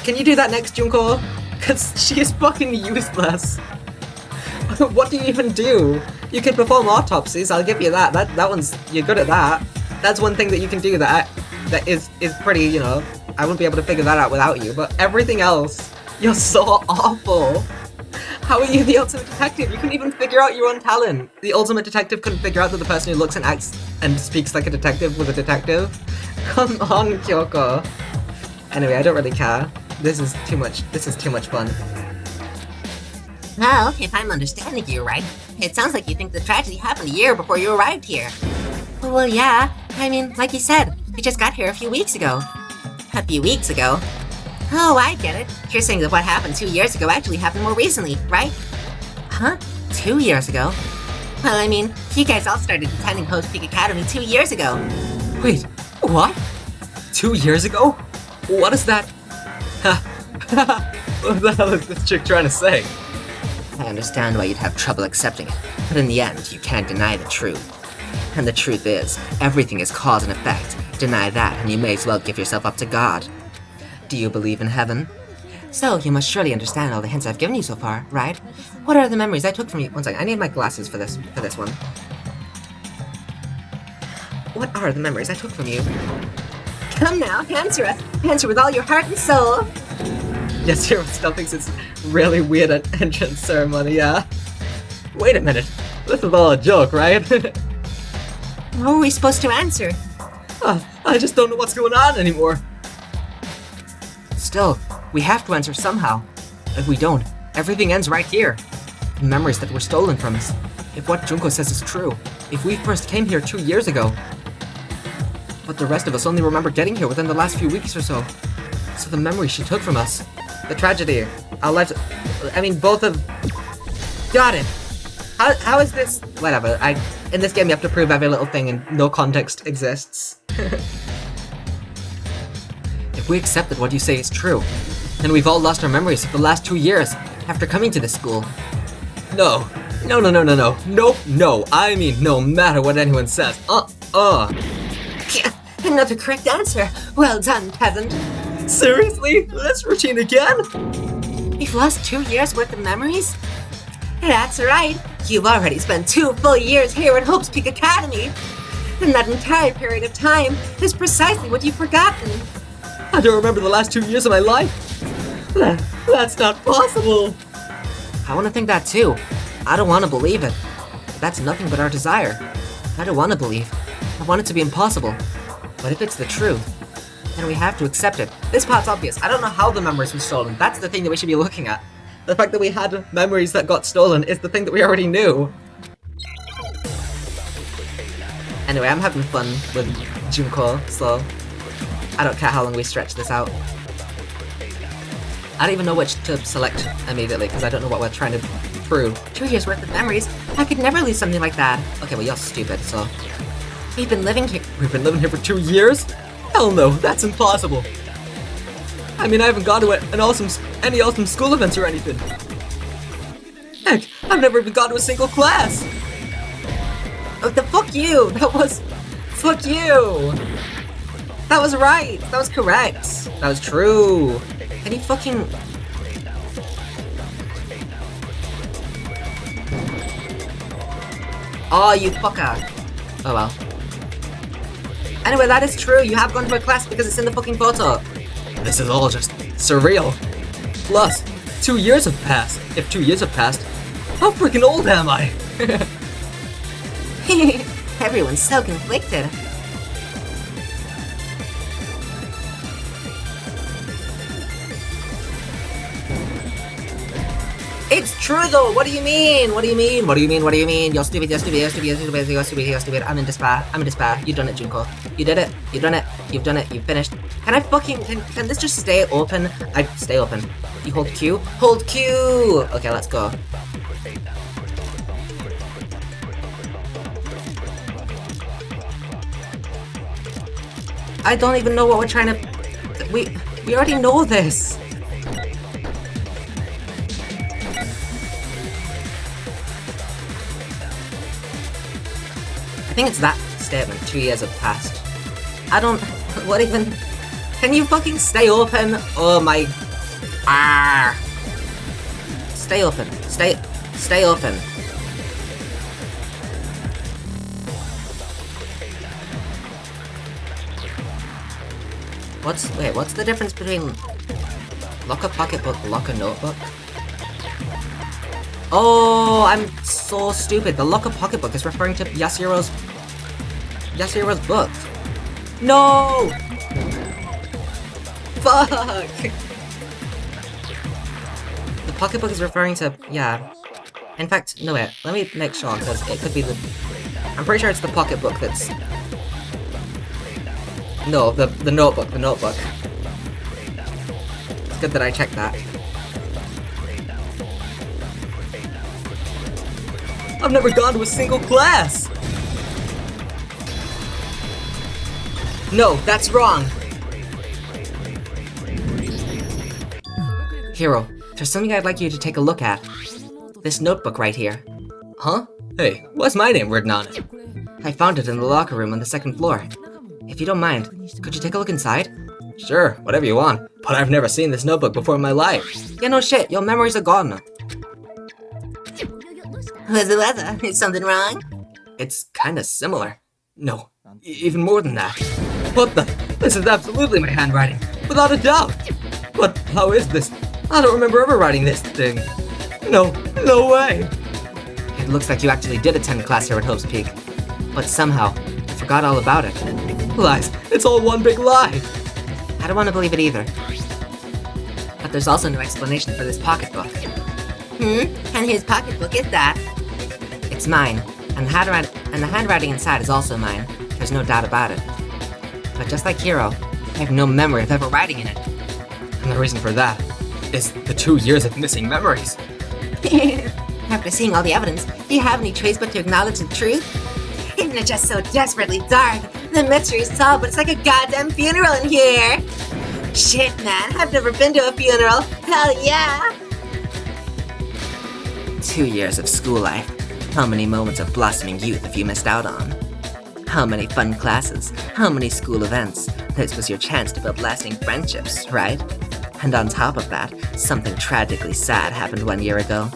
Can you do that next, Junko? Cause she is fucking useless. What do you even do? You can perform autopsies, I'll give you that. That one's... You're good at that. That's one thing that you can do that is pretty, you know... I wouldn't be able to figure that out without you, but everything else... You're so awful. How are you the ultimate detective? You couldn't even figure out your own talent. The ultimate detective couldn't figure out that the person who looks and acts and speaks like a detective was a detective. Come on, Kyoko. Anyway, I don't really care. This is too much fun. Well, if I'm understanding you right, it sounds like you think the tragedy happened a year before you arrived here. Well, yeah. I mean, like you said, we just got here a few weeks ago. A few weeks ago? Oh, I get it. You're saying that what happened 2 years ago actually happened more recently, right? Huh? 2 years ago? Well, I mean, you guys all started attending Hope's Peak Academy 2 years ago. Wait, what? 2 years ago? What is that? What the hell is this chick trying to say? I understand why you'd have trouble accepting it, but in the end, you can't deny the truth. And the truth is, everything is cause and effect. Deny that, and you may as well give yourself up to God. Do you believe in heaven? So, you must surely understand all the hints I've given you so far, right? What are the memories I took from you? One second, I need my glasses for this one. What are the memories I took from you? Come now, answer us. Answer with all your heart and soul. Yes, your still thinks it's really weird at entrance ceremony, yeah? Wait a minute, this is all a joke, right? What were we supposed to answer? I just don't know what's going on anymore. Still, we have to answer somehow. If we don't, everything ends right here. The memories that were stolen from us. If what Junko says is true, if we first came here 2 years ago. But the rest of us only remember getting here within the last few weeks or so. So the memories she took from us. The tragedy. Our lives. I mean, both of. Got it! How is this? Whatever. In this game, you have to prove every little thing and no context exists. If we accept that what you say is true, then we've all lost our memories of the last 2 years after coming to this school. No. Nope, no. I mean, no matter what anyone says. Another correct answer. Well done, peasant. Seriously? This routine again? You've lost 2 years worth of memories? That's right. You've already spent 2 full years here at Hope's Peak Academy. And that entire period of time is precisely what you've forgotten. I don't remember the last 2 years of my life. That's not possible. I want to think that too. I don't want to believe it. But that's nothing but our desire. I don't want to believe. I want it to be impossible. But if it's the truth, then we have to accept it. This part's obvious. I don't know how the memories were stolen. That's the thing that we should be looking at. The fact that we had memories that got stolen is the thing that we already knew. Anyway, I'm having fun with Junko, so I don't care how long we stretch this out. I don't even know which to select immediately, because I don't know what we're trying to prove. 2 years worth of memories? I could never lose something like that. Okay, well, you're stupid, so... We've been living here. We've been living here for 2 years? Hell no, that's impossible. I mean, I haven't gone to any awesome school events or anything. Heck, I've never even gone to a single class. Oh, fuck you! That was... Fuck you! That was right! That was correct! That was true! Can you fucking... Oh, you fucker! Oh well. Anyway, that is true, you have gone to a class because it's in the fucking photo! This is all just surreal. Plus, 2 years have passed. If 2 years have passed, how freaking old am I? Everyone's so conflicted. It's true though! What do you mean? What do you mean? What do you mean? What do you mean? You're stupid, you're stupid, you're stupid, you're stupid, you're stupid, you're stupid. I'm in despair. I'm in despair. You've done it, Junko. You did it. You've done it. You've done it. You've finished. Can I fucking... Can this just stay open? Stay open. You hold Q? Hold Q! Okay, let's go. I don't even know what we're trying to... We already know this. I think it's that statement, 2 years have passed. I don't... What even... Can you fucking stay open? Oh my... Ah! Stay open. Stay open. What's the difference between lock a pocketbook, lock a notebook? Oh, I'm so stupid. The lock a pocketbook is referring to Yasuhiro's book. No! Fuck! The pocketbook is referring to, yeah. In fact, no wait, let me make sure, because it could be the... I'm pretty sure it's the pocketbook that's... No, the notebook, It's good that I checked that. I've never gone to a single class! No, that's wrong! Hero, there's something I'd like you to take a look at. This notebook right here. Huh? Hey, what's my name written on it? I found it in the locker room on the second floor. If you don't mind, could you take a look inside? Sure, whatever you want, but I've never seen this notebook before in my life. Yeah, no shit, your memories are gone. What's is something wrong? It's kinda similar. No, even more than that. What the? This is absolutely my handwriting, without a doubt. But how is this? I don't remember ever writing this thing. No way. It looks like you actually did attend class here at Hope's Peak, but somehow you forgot all about it. Lies, it's all one big lie. I don't want to believe it either. But there's also no explanation for this pocketbook. And whose pocketbook is that? It's mine, and the handwriting inside is also mine. There's no doubt about it. But just like Hero, I have no memory of ever writing in it. And the reason for that is the 2 years of missing memories. After seeing all the evidence, do you have any choice but to acknowledge the truth? Isn't it just so desperately dark? The mystery is solved, but it's like a goddamn funeral in here! Shit, man, I've never been to a funeral. Hell yeah! 2 years of school life. How many moments of blossoming youth have you missed out on? How many fun classes? How many school events? This was your chance to build lasting friendships, right? And on top of that, something tragically sad happened 1 year ago.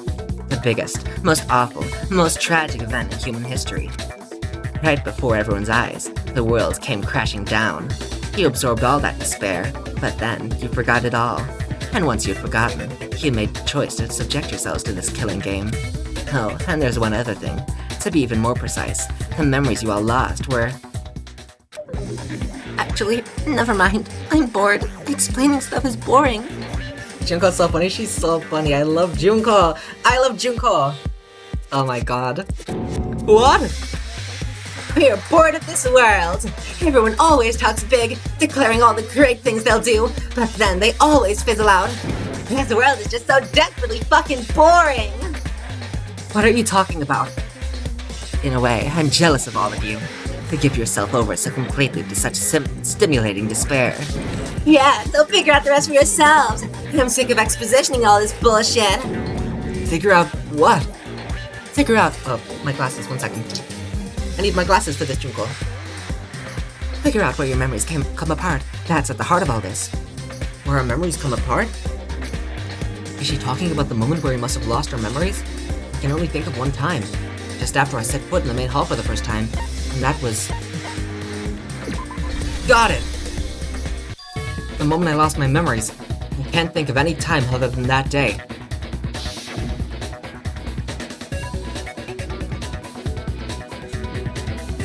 The biggest, most awful, most tragic event in human history. Right before everyone's eyes, the world came crashing down. You absorbed all that despair, but then you forgot it all. And once you'd forgotten, you made the choice to subject yourselves to this killing game. Oh, and there's one other thing. To be even more precise, the memories you all lost were... Actually, never mind. I'm bored. Explaining stuff is boring. Junko's so funny, she's so funny. I love Junko! I love Junko! Oh my god. What? We're bored of this world. Everyone always talks big, declaring all the great things they'll do, but then they always fizzle out. This world is just so desperately fucking boring. What are you talking about? In a way, I'm jealous of all of you. To give yourself over so completely to such stimulating despair. Yeah, so figure out the rest for yourselves. I'm sick of expositioning all this bullshit. Figure out what? Figure out... Oh, my glasses, 1 second. I need my glasses for this, Junko. Figure out where your memories come apart. That's at the heart of all this. Where our memories come apart? Is she talking about the moment where we must have lost our memories? I can only think of one time. Just after I set foot in the main hall for the first time. And that was... Got it! The moment I lost my memories. I can't think of any time other than that day.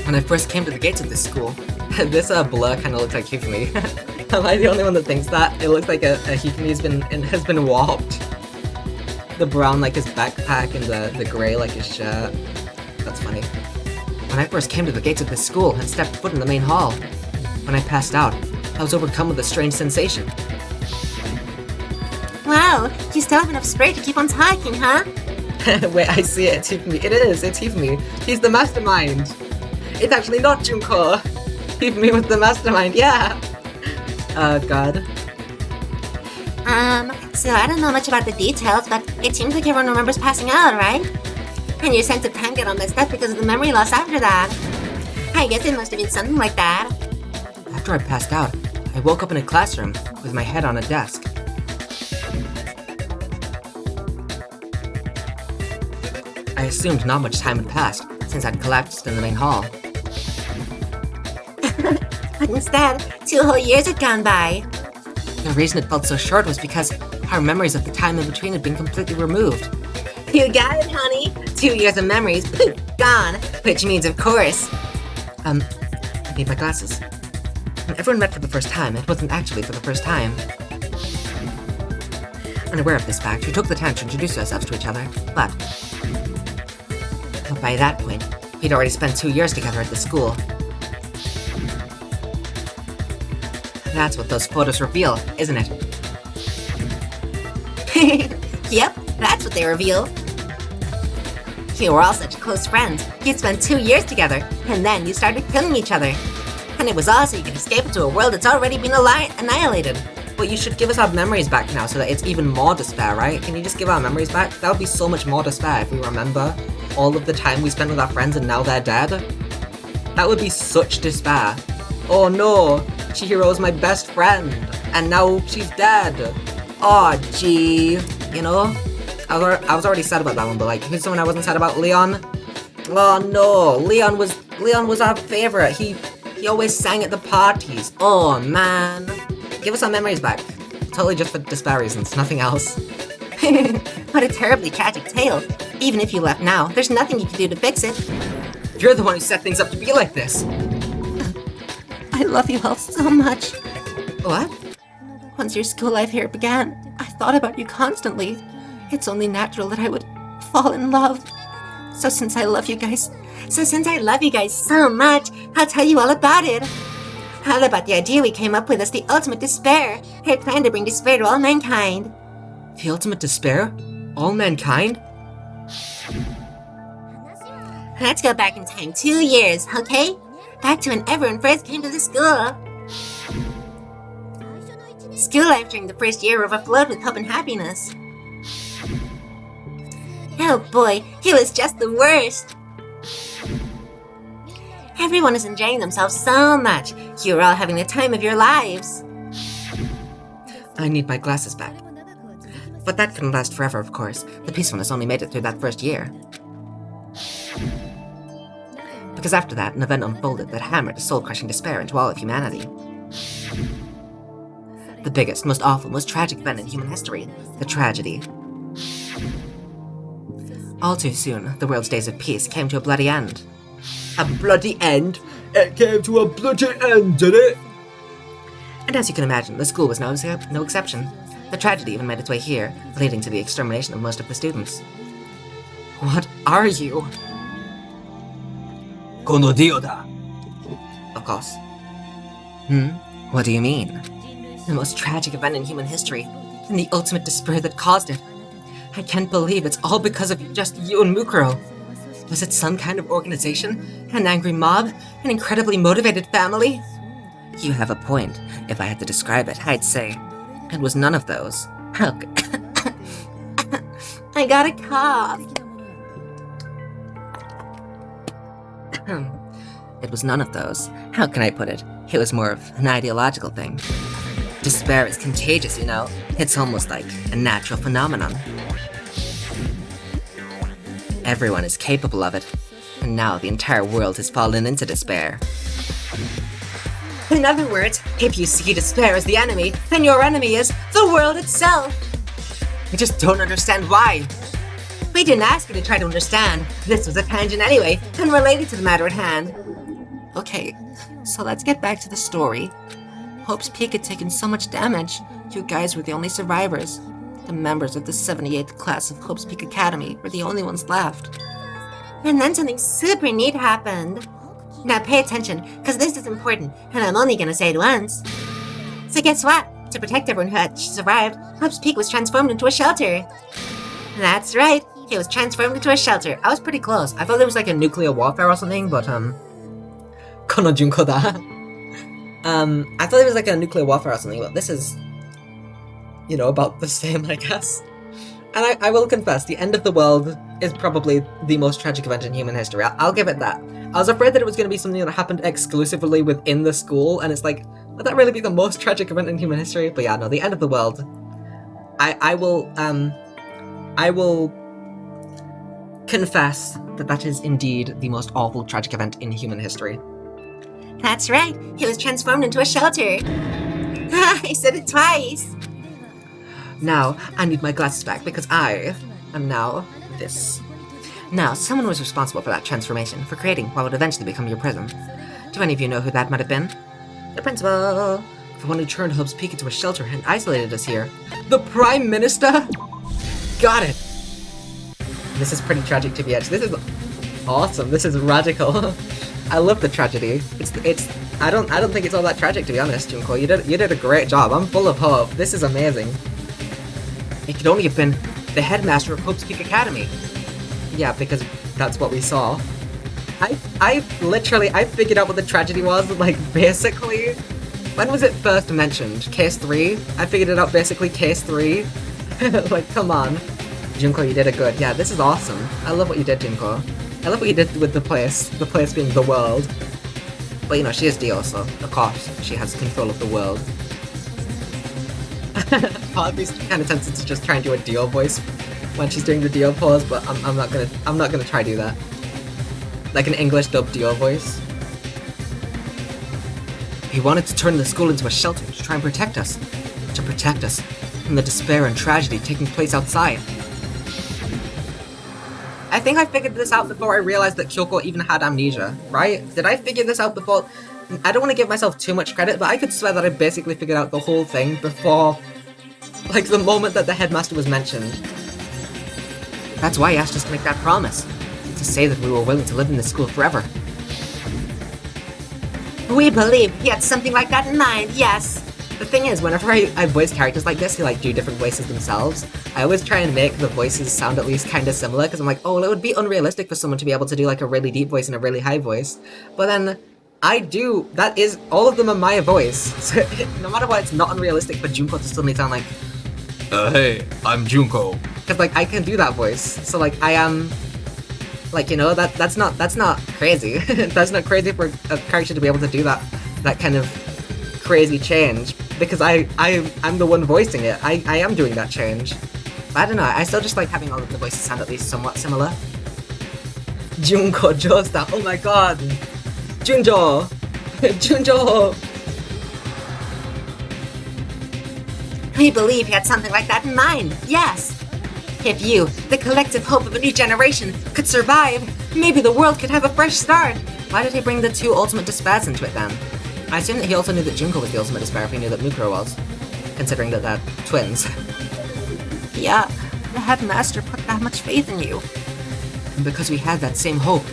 When I first came to the gates of this school, this blur kind of looks like Hifumi. Am I the only one that thinks that? It looks like a Hifumi has been warped. The brown like his backpack and the gray like his shirt. That's funny. When I first came to the gates of this school and stepped foot in the main hall, when I passed out, I was overcome with a strange sensation. Wow, you still have enough spray to keep on talking, huh? Wait, I see it. It's Hifumi. It's Hifumi. He's the mastermind. It's actually not Junko. Hifumi was the mastermind, yeah. Oh god. So I don't know much about the details, but it seems like everyone remembers passing out, right? And your sense of time got all messed up because of the memory loss after that. I guess it must have been something like that. After I passed out, I woke up in a classroom with my head on a desk. I assumed not much time had passed since I'd collapsed in the main hall. But instead, 2 whole years had gone by. The reason it felt so short was because our memories of the time in between had been completely removed. You got it, honey. 2 years of memories, poof, gone. Which means, of course. I need my glasses. When everyone met for the first time, it wasn't actually for the first time. Unaware of this fact, we took the time to introduce ourselves to each other, but by that point, we'd already spent 2 years together at the school. That's what those photos reveal, isn't it? Yep, that's what they reveal. You were all such close friends. You'd spent 2 years together, and then you started killing each other. And it was all so you could escape into a world that's already been annihilated. But you should give us our memories back now so that it's even more despair, right? Can you just give our memories back? That would be so much more despair if we remember all of the time we spent with our friends and now they're dead. That would be such despair. Oh no, Chihiro's my best friend, and now she's dead. Oh gee, you know? I was already sad about that one, but like, who's someone I wasn't sad about? Leon? Oh no, Leon was our favorite. He always sang at the parties. Oh man. Give us our memories back. Totally just for despair reasons, nothing else. What a terribly tragic tale. Even if you left now, there's nothing you can do to fix it. You're the one who set things up to be like this. I love you all so much. What? Once your school life here began, I thought about you constantly. It's only natural that I would fall in love. So since I love you guys so much, I'll tell you all about it. All about the idea we came up with as the ultimate despair. I plan to bring despair to all mankind. The ultimate despair? All mankind? Let's go back in time 2 years, okay? Back to when everyone first came to the school. School life during the first year overflowed with hope and happiness. Oh boy, it was just the worst. Everyone is enjoying themselves so much. You're all having the time of your lives. I need my glasses back. But that couldn't last forever, of course. The peacefulness only made it through that first year. Because after that, an event unfolded that hammered a soul-crushing despair into all of humanity. The biggest, most awful, most tragic event in human history. The tragedy. All too soon, the world's days of peace came to a bloody end. A bloody end? It came to a bloody end, did it? And as you can imagine, the school was no exception. The tragedy even made its way here, leading to the extermination of most of the students. What are you? Kono Dio da. Of course. What do you mean? The most tragic event in human history, and the ultimate despair that caused it. I can't believe it's all because of just you and Mukuro. Was it some kind of organization? An angry mob? An incredibly motivated family? You have a point. If I had to describe it, I'd say it was none of those. How I got a cough. It was none of those. How can I put it? It was more of an ideological thing. Despair is contagious, you know. It's almost like a natural phenomenon. Everyone is capable of it, and now the entire world has fallen into despair. In other words, if you see despair as the enemy, then your enemy is the world itself. I just don't understand why. We didn't ask you to try to understand. This was a tangent anyway, and related to the matter at hand. Okay, so let's get back to the story. Hope's Peak had taken so much damage. You guys were the only survivors. The members of the 78th class of Hope's Peak Academy were the only ones left. And then something super neat happened. Now pay attention, because this is important, and I'm only gonna say it once. So guess what? To protect everyone who had survived, Hope's Peak was transformed into a shelter. That's right, it was transformed into a shelter. I was pretty close. I thought there was like a nuclear warfare or something, but Kono Junko da. I thought it was like a nuclear warfare or something, but this is, you know, about the same, I guess. And I will confess, the end of the world is probably the most tragic event in human history. I'll give it that. I was afraid that it was going to be something that happened exclusively within the school, and it's like, would that really be the most tragic event in human history? But yeah, no, the end of the world. I will confess that that is indeed the most awful tragic event in human history. That's right, it was transformed into a shelter. I said it twice. Now, I need my glasses back because I am now this. Now, someone was responsible for that transformation, for creating what would eventually become your prison. Do any of you know who that might have been? The principal! The one who turned Hope's Peak into a shelter and isolated us here. The Prime Minister? Got it! This is pretty tragic to be edged. This is awesome. This is radical. I love the tragedy. I don't think it's all that tragic, to be honest, Junko. You did a great job. I'm full of hope. This is amazing. It could only have been the headmaster of Hope's Peak Academy. Yeah, because that's what we saw. I figured out what the tragedy was, like, basically. When was it first mentioned? Case 3? I figured it out basically case 3. Like, come on. Junko, you did it good. Yeah, this is awesome. I love what you did, Junko. I love what you did with the place being the world. But, you know, she is Dio, so, of course, she has control of the world. Part of me's kind of tempted to just try and do a Dio voice when she's doing the Dio pose, but I'm not gonna try to do that. Like an English dubbed Dio voice. He wanted to turn the school into a shelter to try and protect us. To protect us from the despair and tragedy taking place outside. I think I figured this out before I realized that Kyoko even had amnesia, right? Did I figure this out before? I don't want to give myself too much credit, but I could swear that I basically figured out the whole thing before, like, the moment that the headmaster was mentioned. That's why he asked us to make that promise. To say that we were willing to live in this school forever. We believe he had something like that in mind, yes. The thing is, whenever I voice characters like this who like do different voices themselves, I always try and make the voices sound at least kind of similar, because I'm like, oh, well, it would be unrealistic for someone to be able to do like a really deep voice and a really high voice. But then, that is, all of them are my voice, so no matter what, it's not unrealistic for Junko to still make sound like, Hey, I'm Junko. because like, I can do that voice, so like, I am, like, you know, that's not crazy. That's not crazy for a character to be able to do that kind of crazy change, because I'm the one voicing it. I am doing that change. But I don't know, I still just like having all of the voices sound at least somewhat similar. Junko Joestar, oh my god! Junjo! Junjo! We believe he had something like that in mind, yes. If you, the collective hope of a new generation, could survive, maybe the world could have a fresh start. Why did he bring the two ultimate despairs into it then? I assume that he also knew that Junko was the ultimate despair if he knew that Mukuro was, considering that they're twins. Yeah, the headmaster put that much faith in you. Because we had that same hope.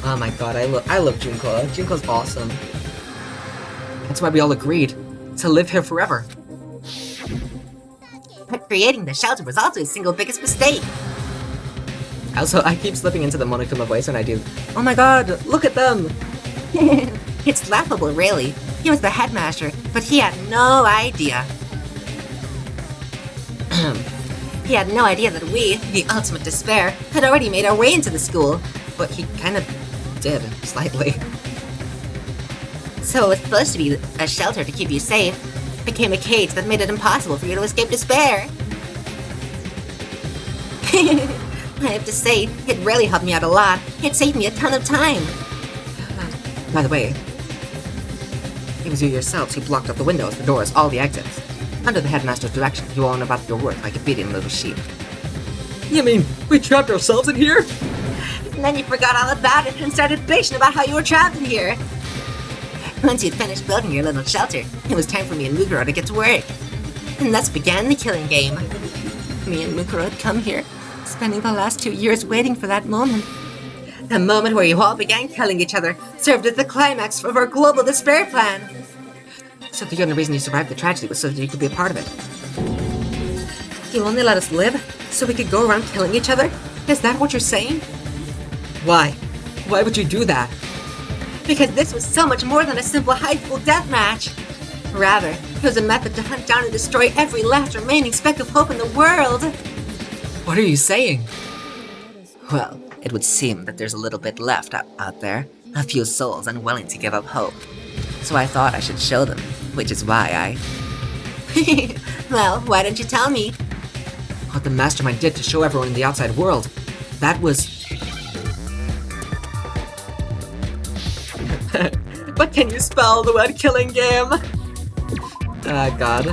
Oh my god, I love Junko. Junko's awesome. That's why we all agreed to live here forever. But creating the shelter was also his single biggest mistake. Also, I keep slipping into the Monokuma voice when I do, oh my god, look at them! It's laughable, really. He was the headmaster, but he had no idea. He had no idea that we, the ultimate despair, had already made our way into the school. But he kind of did, slightly. So it was supposed to be a shelter to keep you safe. It became a cage that made it impossible for you to escape despair. I have to say, it really helped me out a lot. It saved me a ton of time. By the way, it was you yourselves who blocked up the windows, the doors, all the exits. Under the headmaster's direction, you all went about your work like obedient little sheep. You mean we trapped ourselves in here? And then you forgot all about it and started bitching about how you were trapped in here. Once you'd finished building your little shelter, it was time for me and Mukuro to get to work. And thus began the killing game. Me and Mukuro had come here, spending the last 2 years waiting for that moment. The moment where you all began killing each other served as the climax of our global despair plan. So the only reason you survived the tragedy was so that you could be a part of it. You only let us live so we could go around killing each other? Is that what you're saying? Why? Why would you do that? Because this was so much more than a simple high school death match. Rather, it was a method to hunt down and destroy every last remaining speck of hope in the world. What are you saying? Well, it would seem that there's a little bit left out there. A few souls unwilling to give up hope. So I thought I should show them, which is why Well, why don't you tell me? What the mastermind did to show everyone in the outside world. That was... But can you spell the word killing game? God.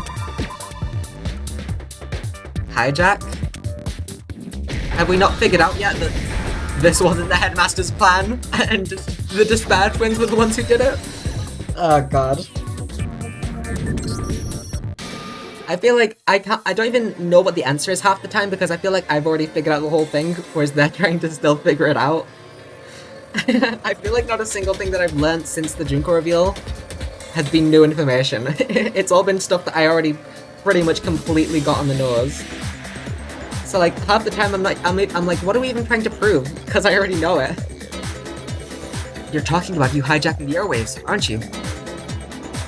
Hijack? Have we not figured out yet that this wasn't the headmaster's plan and the Despair twins were the ones who did it? Oh god. I feel like I don't even know what the answer is half the time because I feel like I've already figured out the whole thing, whereas they're trying to still figure it out. I feel like not a single thing that I've learned since the Junko reveal has been new information. It's all been stuff that I already pretty much completely got on the nose. So like half the time I'm like, what are we even trying to prove? Because I already know it. You're talking about you hijacking the airwaves, aren't you?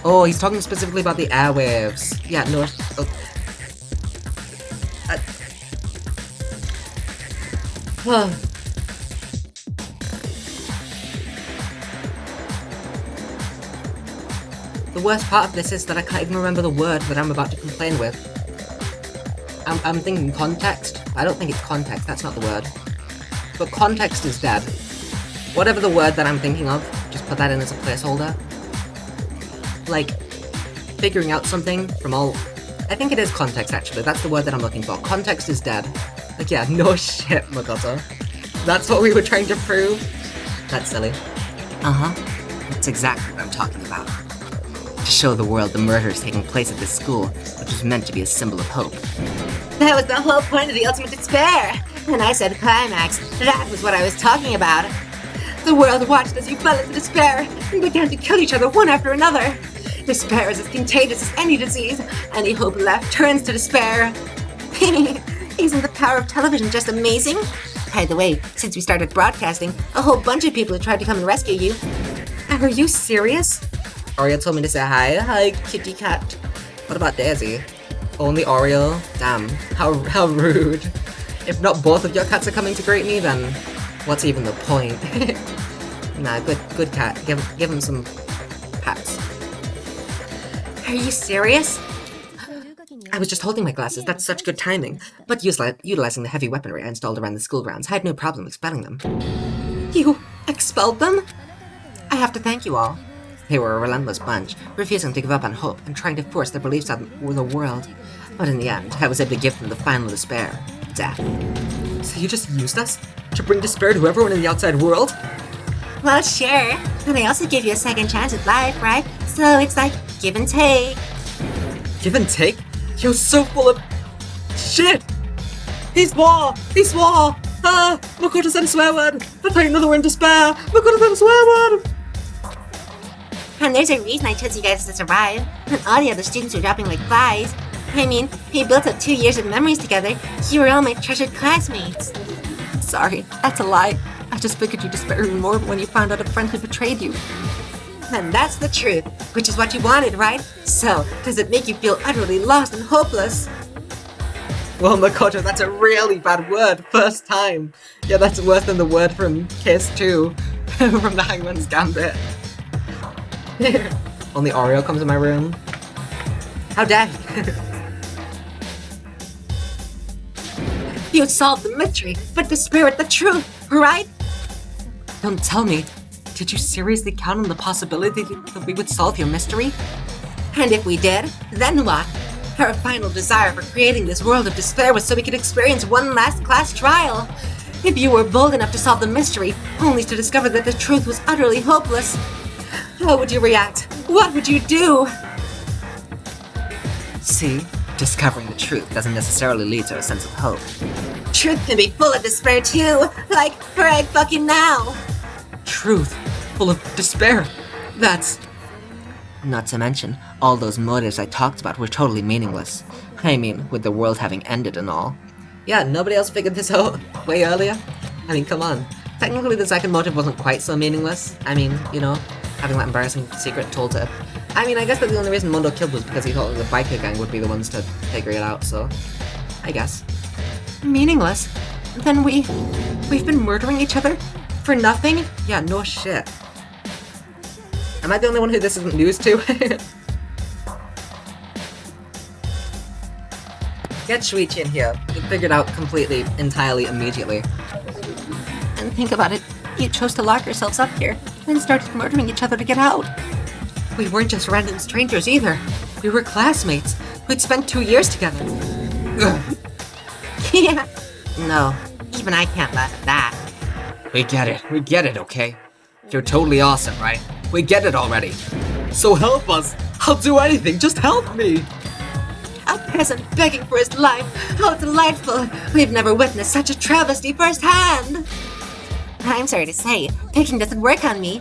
Oh, he's talking specifically about the airwaves. Yeah, no. Oh. The worst part of this is that I can't even remember the word that I'm about to complain with. I'm thinking context. I don't think it's context, that's not the word. But context is dead. Whatever the word that I'm thinking of, just put that in as a placeholder. Like, figuring out something from all... I think it is context, actually. That's the word that I'm looking for. Context is dead. Like, yeah, no shit, Makoto. That's what we were trying to prove? That's silly. Uh-huh. That's exactly what I'm talking about. To show the world the murder is taking place at this school, which was meant to be a symbol of hope. That was the whole point of the ultimate despair! When I said climax, that was what I was talking about. The world watched as you fell into despair and began to kill each other one after another. Despair is as contagious as any disease. Any hope left turns to despair. Isn't the power of television just amazing? By the way, since we started broadcasting, a whole bunch of people have tried to come and rescue you. Are you serious? Oreo told me to say hi. Hi, kitty cat. What about Daisy? Only Oreo? Damn, how rude. If not both of your cats are coming to greet me, then what's even the point? Nah, good cat. Give him some pats. Are you serious? I was just holding my glasses, that's such good timing. But utilizing the heavy weaponry I installed around the school grounds, I had no problem expelling them. You expelled them? I have to thank you all. They were a relentless bunch, refusing to give up on hope and trying to force their beliefs on the world. But in the end, I was able to give them the final despair. Death. So you just used us? To bring despair to everyone in the outside world? Well, sure. And I also give you a second chance at life, right? So it's like, give and take. Give and take? You're so full of... shit! He swore! Ah! Makoto said a swear word! That's how you know that we're in despair! Makoto said a swear word! And there's a reason I chose you guys to survive. And all the other students were dropping like flies. I mean, we built up 2 years of memories together. You were all my treasured classmates. Sorry, that's a lie. I just figured you'd despair even more when you found out a friend had betrayed you. And that's the truth, which is what you wanted, right? So, does it make you feel utterly lost and hopeless? Well, Makoto, that's a really bad word. First time. Yeah, that's worse than the word from Kiss 2. From the Hangman's Gambit. Only Oreo comes in my room. How dare he? You solved the mystery, but despair at the truth, right? Don't tell me. Did you seriously count on the possibility that we would solve your mystery? And if we did, then what? Our final desire for creating this world of despair was so we could experience one last class trial. If you were bold enough to solve the mystery, only to discover that the truth was utterly hopeless, how would you react? What would you do? See, discovering the truth doesn't necessarily lead to a sense of hope. Truth can be full of despair too, like right fucking now. Truth, full of despair. That's... Not to mention, all those motives I talked about were totally meaningless. I mean, with the world having ended and all. Yeah, nobody else figured this out way earlier. I mean, come on. Technically, the second motive wasn't quite so meaningless. I mean, you know, having that embarrassing secret told to... I mean, I guess that the only reason Mondo killed was because he thought the biker gang would be the ones to figure it out, so... I guess. Meaningless? Then we've been murdering each other? For nothing? Yeah, no shit. Am I the only one who this isn't news to? Get Shuichi in here. You figured out completely, entirely, immediately. And think about it. You chose to lock yourselves up here, then started murdering each other to get out. We weren't just random strangers either. We were classmates. We'd spent 2 years together. Yeah. No, even I can't laugh at that. We get it, okay? You're totally awesome, right? We get it already. So help us! I'll do anything, just help me! A peasant begging for his life! How delightful! We've never witnessed such a travesty firsthand! I'm sorry to say, picking doesn't work on me.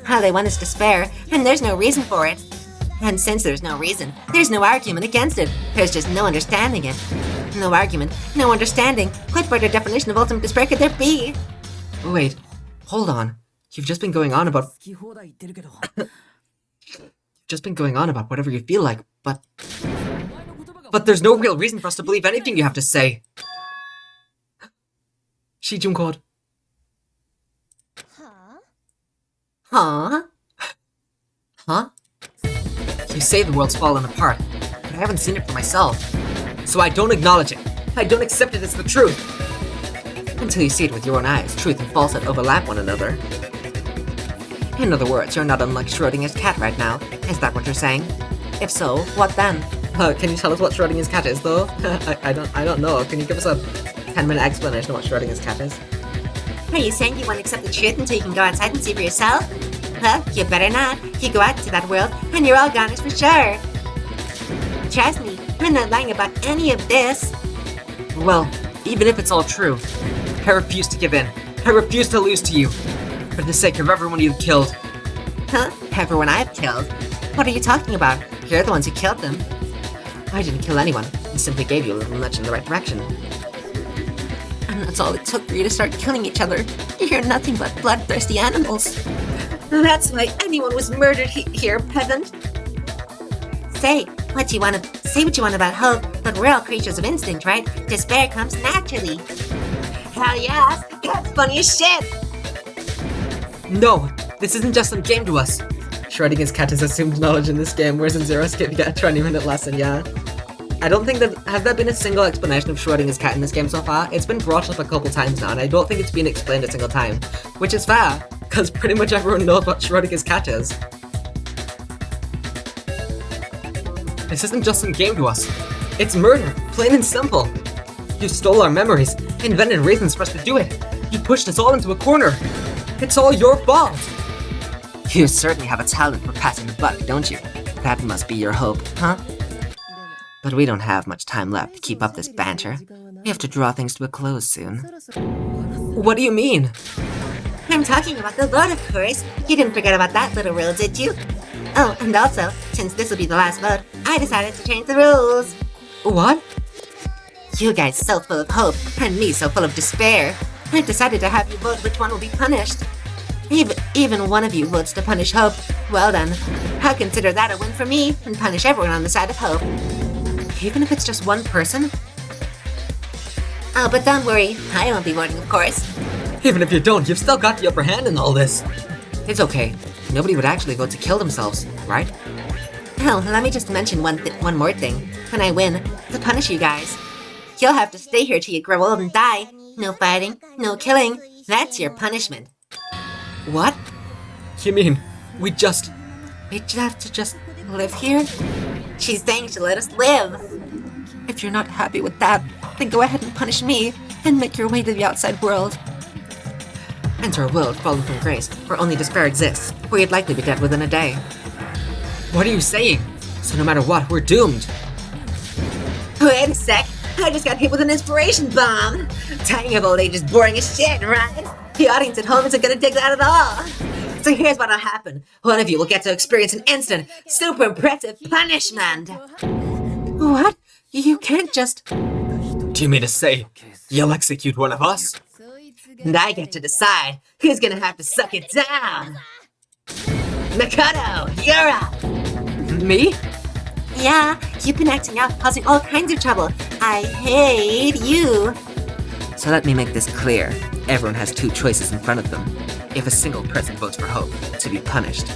All I want is despair, and there's no reason for it. And since there's no reason, there's no argument against it. There's just no understanding it. No argument, no understanding. What better definition of ultimate despair could there be? Wait, hold on. You've just been going on about whatever you feel like, but there's no real reason for us to believe anything you have to say. Shijun called. Huh? Huh? You say the world's fallen apart, but I haven't seen it for myself. So I don't acknowledge it. I don't accept it as the truth. Until you see it with your own eyes, truth and falsehood overlap one another. In other words, you're not unlike Schrodinger's cat right now. Is that what you're saying? If so, what then? Can you tell us what Schrodinger's cat is, though? I don't know. Can you give us a 10-minute explanation of what Schrodinger's cat is? Are you saying you won't accept the truth until you can go outside and see for yourself? Well, you better not. You go out to that world, and you're all goners for sure. Trust me, I'm not lying about any of this. Well, even if it's all true, I refuse to give in. I refuse to lose to you. For the sake of everyone you've killed. Huh? Everyone I've killed? What are you talking about? You're the ones who killed them. I didn't kill anyone. I simply gave you a little nudge in the right direction. And that's all it took for you to start killing each other. You're nothing but bloodthirsty animals. That's why anyone was murdered here, peasant. Say what you want about hope, but we're all creatures of instinct, right? Despair comes naturally. Hell yeah, that's funny as shit. No, this isn't just some game to us. Schrodinger's cat has assumed knowledge in this game, whereas in Zero Escape you get a 20-minute lesson, yeah? I don't think that... Has there been a single explanation of Schrodinger's cat in this game so far? It's been brought up a couple times now, and I don't think it's been explained a single time. Which is fair, because pretty much everyone knows what Schrodinger's cat is. This isn't just some game to us. It's murder, plain and simple. You stole our memories, invented reasons for us to do it. You pushed us all into a corner. It's all your fault. You certainly have a talent for passing the buck, don't you? That must be your hope, huh? But we don't have much time left to keep up this banter. We have to draw things to a close soon. What do you mean? I'm talking about the vote, of course. You didn't forget about that little rule, did you? Oh, and also, since this will be the last vote, I decided to change the rules. What? You guys so full of hope, and me so full of despair. I decided to have you vote which one will be punished. Even one of you votes to punish hope. Well then, I'll consider that a win for me, and punish everyone on the side of hope. Even if it's just one person? Oh, but don't worry, I won't be voting, of course. Even if you don't, you've still got the upper hand in all this. It's okay. Nobody would actually vote to kill themselves, right? Oh, let me just mention one more thing. When I win, to punish you guys, you'll have to stay here till you grow old and die. No fighting, no killing. That's your punishment. What? You mean, we just have to just live here? She's saying she'll let us live. If you're not happy with that, then go ahead and punish me, and make your way to the outside world. Enter a world fallen from grace, where only despair exists, where you'd likely be dead within a day. What are you saying? So no matter what, we're doomed. Wait a sec, I just got hit with an inspiration bomb. Dying of old age is boring as shit, right? The audience at home isn't gonna dig that at all. So here's what'll happen. One of you will get to experience an instant, super impressive punishment. What? You can't just... Do you mean to say you'll execute one of us? And I get to decide who's gonna have to suck it down. Mikado, you're up. Me? Yeah, you've been acting out, causing all kinds of trouble. I hate you. So let me make this clear. Everyone has two choices in front of them. If a single person votes for hope, to be punished,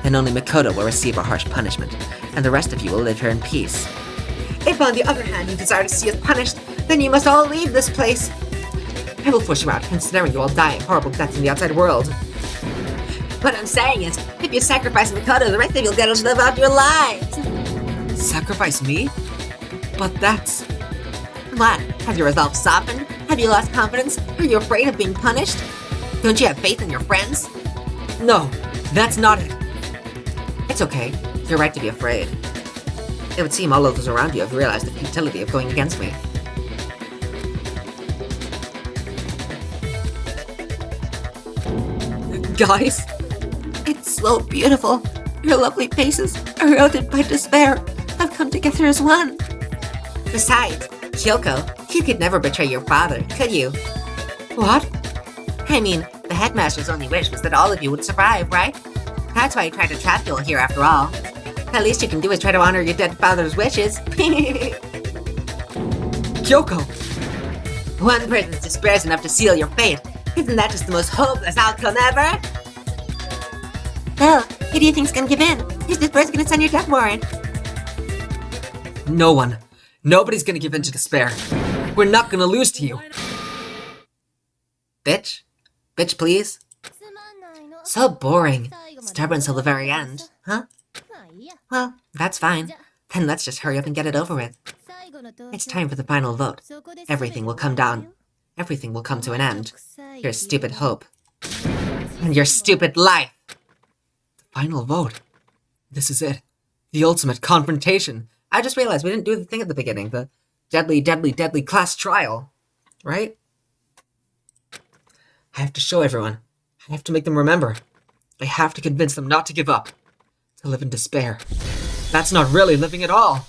then only Makoto will receive a harsh punishment, and the rest of you will live here in peace. If on the other hand you desire to see us punished, then you must all leave this place. I will push you out, considering you all die horrible deaths in the outside world. What I'm saying is, if you sacrifice Makoto, the rest of you'll get to live out your lives. Sacrifice me? But that's... What? Has your resolve softened? Have you lost confidence? Are you afraid of being punished? Don't you have faith in your friends? No, that's not it. It's okay. You're right to be afraid. It would seem all of those around you have realized the futility of going against me. Guys? It's so beautiful. Your lovely faces eroded by despair, have come together as one. Besides, Kyoko, you could never betray your father, could you? What? I mean, the headmaster's only wish was that all of you would survive, right? That's why he tried to trap you all here after all. The least you can do is try to honor your dead father's wishes. Kyoko! One person's despair is enough to seal your fate. Isn't that just the most hopeless outcome ever? Oh, who do you think's gonna give in? Who's this person gonna sign your death warrant? No one. Nobody's gonna give in to despair. We're not gonna lose to you. Bitch? Bitch, please? So boring. Stubborn till the very end, huh? Well, that's fine. Then let's just hurry up and get it over with. It's time for the final vote. Everything will come down. Everything will come to an end. Your stupid hope. And your stupid life. The final vote. This is it. The ultimate confrontation. I just realized we didn't do the thing at the beginning. The deadly, deadly, deadly class trial. Right? I have to show everyone. I have to make them remember. I have to convince them not to give up. To live in despair. That's not really living at all.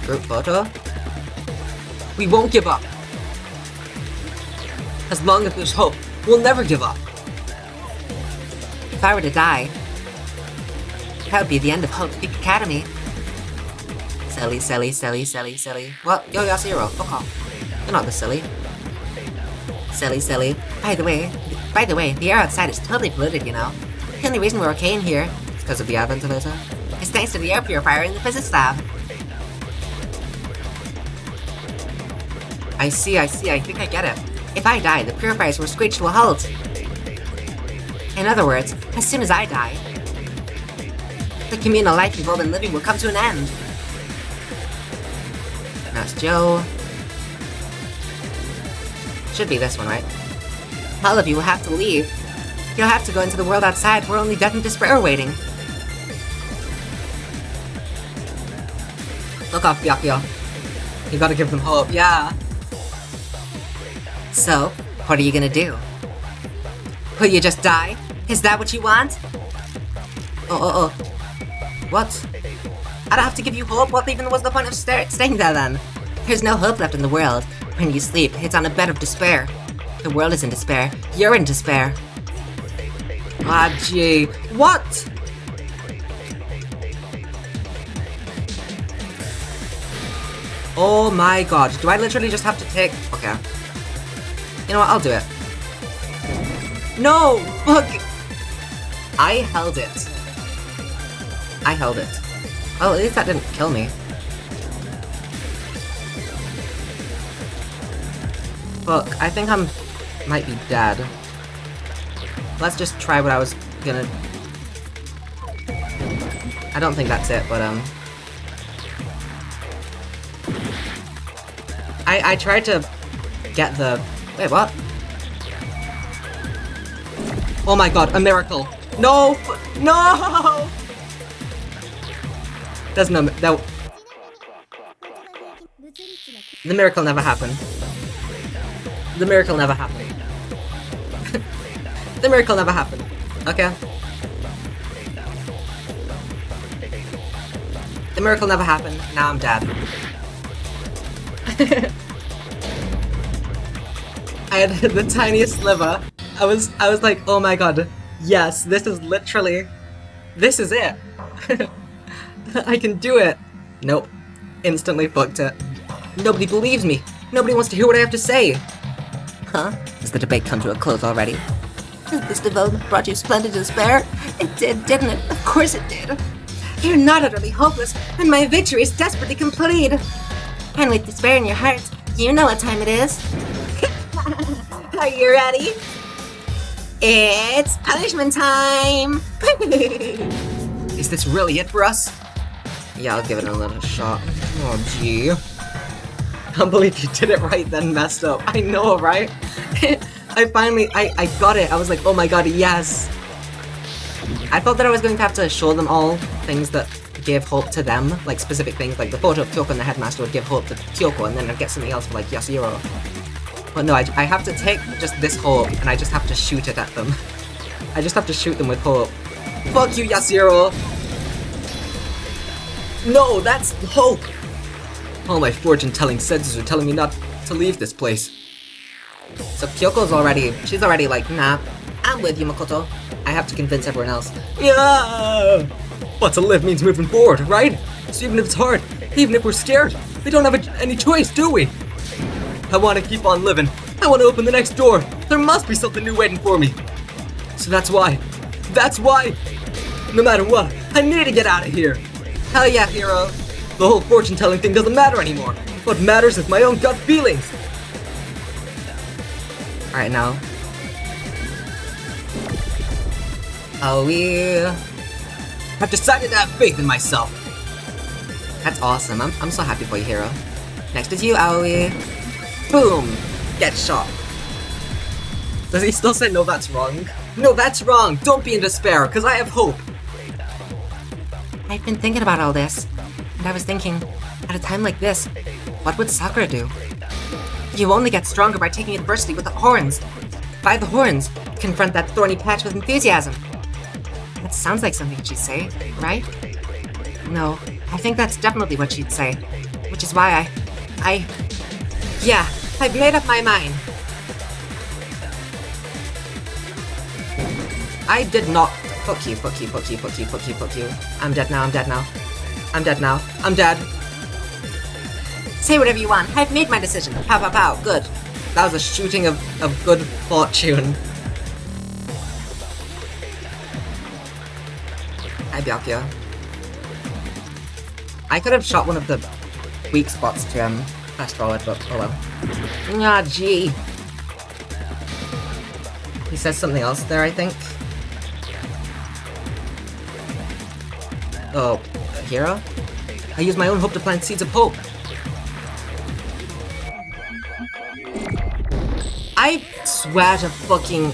Group photo? We won't give up. As long as there's hope, we'll never give up. If I were to die, that would be the end of Hope's Peak Academy. Silly, silly, silly, silly, silly. Well, yo, Yasuhiro, fuck off. You're not this silly. Silly, silly. By the way, the air outside is totally polluted, you know. The only reason we're okay in here is because of the air ventilator. It's thanks to the air purifier in the physics lab. I see, I think I get it. If I die, the purifiers will screech to a halt. In other words, as soon as I die, the communal life we've all been living will come to an end. That's Joe. Should be this one, right? All of you will have to leave. You'll have to go into the world outside where only death and despair are waiting. Look off, Byakuya. You gotta give them hope, yeah. So, what are you gonna do? Will you just die? Is that what you want? Oh. What? I don't have to give you hope? What even was the point of staying there then? There's no hope left in the world. When you sleep, it's on a bed of despair. The world is in despair. You're in despair. Ah, gee. What? Oh my god. Do I literally just have to take... Okay. You know what? I'll do it. No! Fuck! I held it. Well, at least that didn't kill me. Fuck, I think might be dead. Let's just try what I was gonna... I don't think that's it, but I tried to get the... Wait, what? Oh my god, a miracle! No! No! There's no... The miracle never happened. The miracle never happened. The miracle never happened. Okay? The miracle never happened. Now I'm dead. I had the tiniest sliver. I was like, oh my god, yes, this is it. I can do it. Nope. Instantly fucked it. Nobody believes me. Nobody wants to hear what I have to say. Huh? Has the debate come to a close already? This development brought you splendid despair? It did, didn't it? Of course it did. You're not utterly hopeless, and my victory is desperately complete. And with despair in your hearts, you know what time it is. Are you ready? It's punishment time! Is this really it for us? Yeah, I'll give it a little shot. Oh, gee. I can't believe you did it right then messed up. I know, right? I got it. I was like, oh my god, yes. I thought that I was going to have to show them all things that give hope to them, like specific things, like the photo of Kyoko and the headmaster would give hope to Kyoko, and then I'd get something else for like Yasuhiro. But no, I have to take just this hope, and I just have to shoot it at them. I just have to shoot them with hope. Fuck you, Yasuhiro! No, that's hope! All my fortune-telling senses are telling me not to leave this place. So Kyoko's she's already like, nah, I'm with you, Makoto. I have to convince everyone else. Yeah! But to live means moving forward, right? So even if it's hard, even if we're scared, we don't have any choice, do we? I want to keep on living. I want to open the next door. There must be something new waiting for me. So that's why, no matter what, I need to get out of here. Hell yeah, hero. The whole fortune-telling thing doesn't matter anymore. What matters is my own gut feelings. Alright, now. I've decided to have faith in myself. That's awesome. I'm so happy for you, hero. Next is you, Aoi. Boom! Get shot. Does he still say no, that's wrong? No, that's wrong! Don't be in despair, because I have hope! I've been thinking about all this, and I was thinking, at a time like this, what would Sakura do? You only get stronger by taking adversity with the horns. By the horns, confront that thorny patch with enthusiasm. That sounds like something she'd say, right? No, I think that's definitely what she'd say. Which is why yeah, I've made up my mind. I did not. Fuck you, fuck you, fuck you, fuck you, fuck you, fuck you. I'm dead now, I'm dead now. I'm dead now. I'm dead. Say whatever you want. I've made my decision. Pow, pow, pow. Good. That was a shooting of good fortune. Hi, Byakuya. I could have shot one of the weak spots to fast forward, but oh well. Ah, gee. He says something else there, I think. Oh, hero? I use my own hope to plant seeds of hope. I swear to fucking...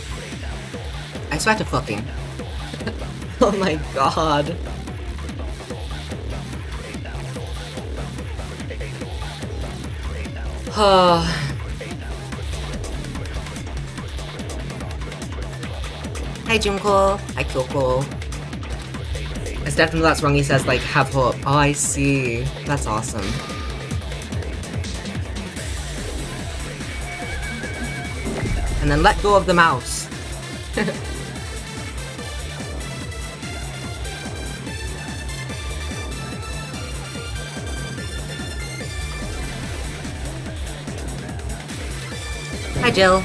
Oh my god. Hi, Junko. Hi, Kyoko. Instead of that's wrong, he says, like, have hope. Oh, I see. That's awesome. And then let go of the mouse. Hi, Jill.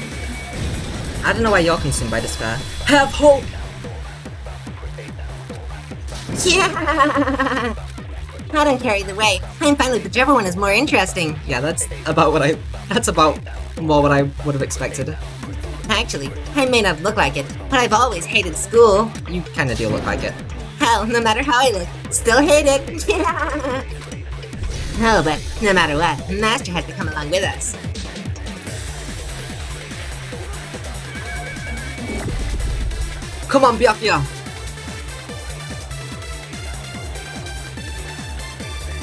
I don't know why you're consumed by despair. Have hope! Yeah! I don't care either way. I'm fine with whichever one is more interesting. Yeah, that's about more what I would have expected. Actually, I may not look like it, but I've always hated school. You kinda do look like it. Hell, no matter how I look, still hate it. Oh, but no matter what, Master has to come along with us. Come on, Byakuya!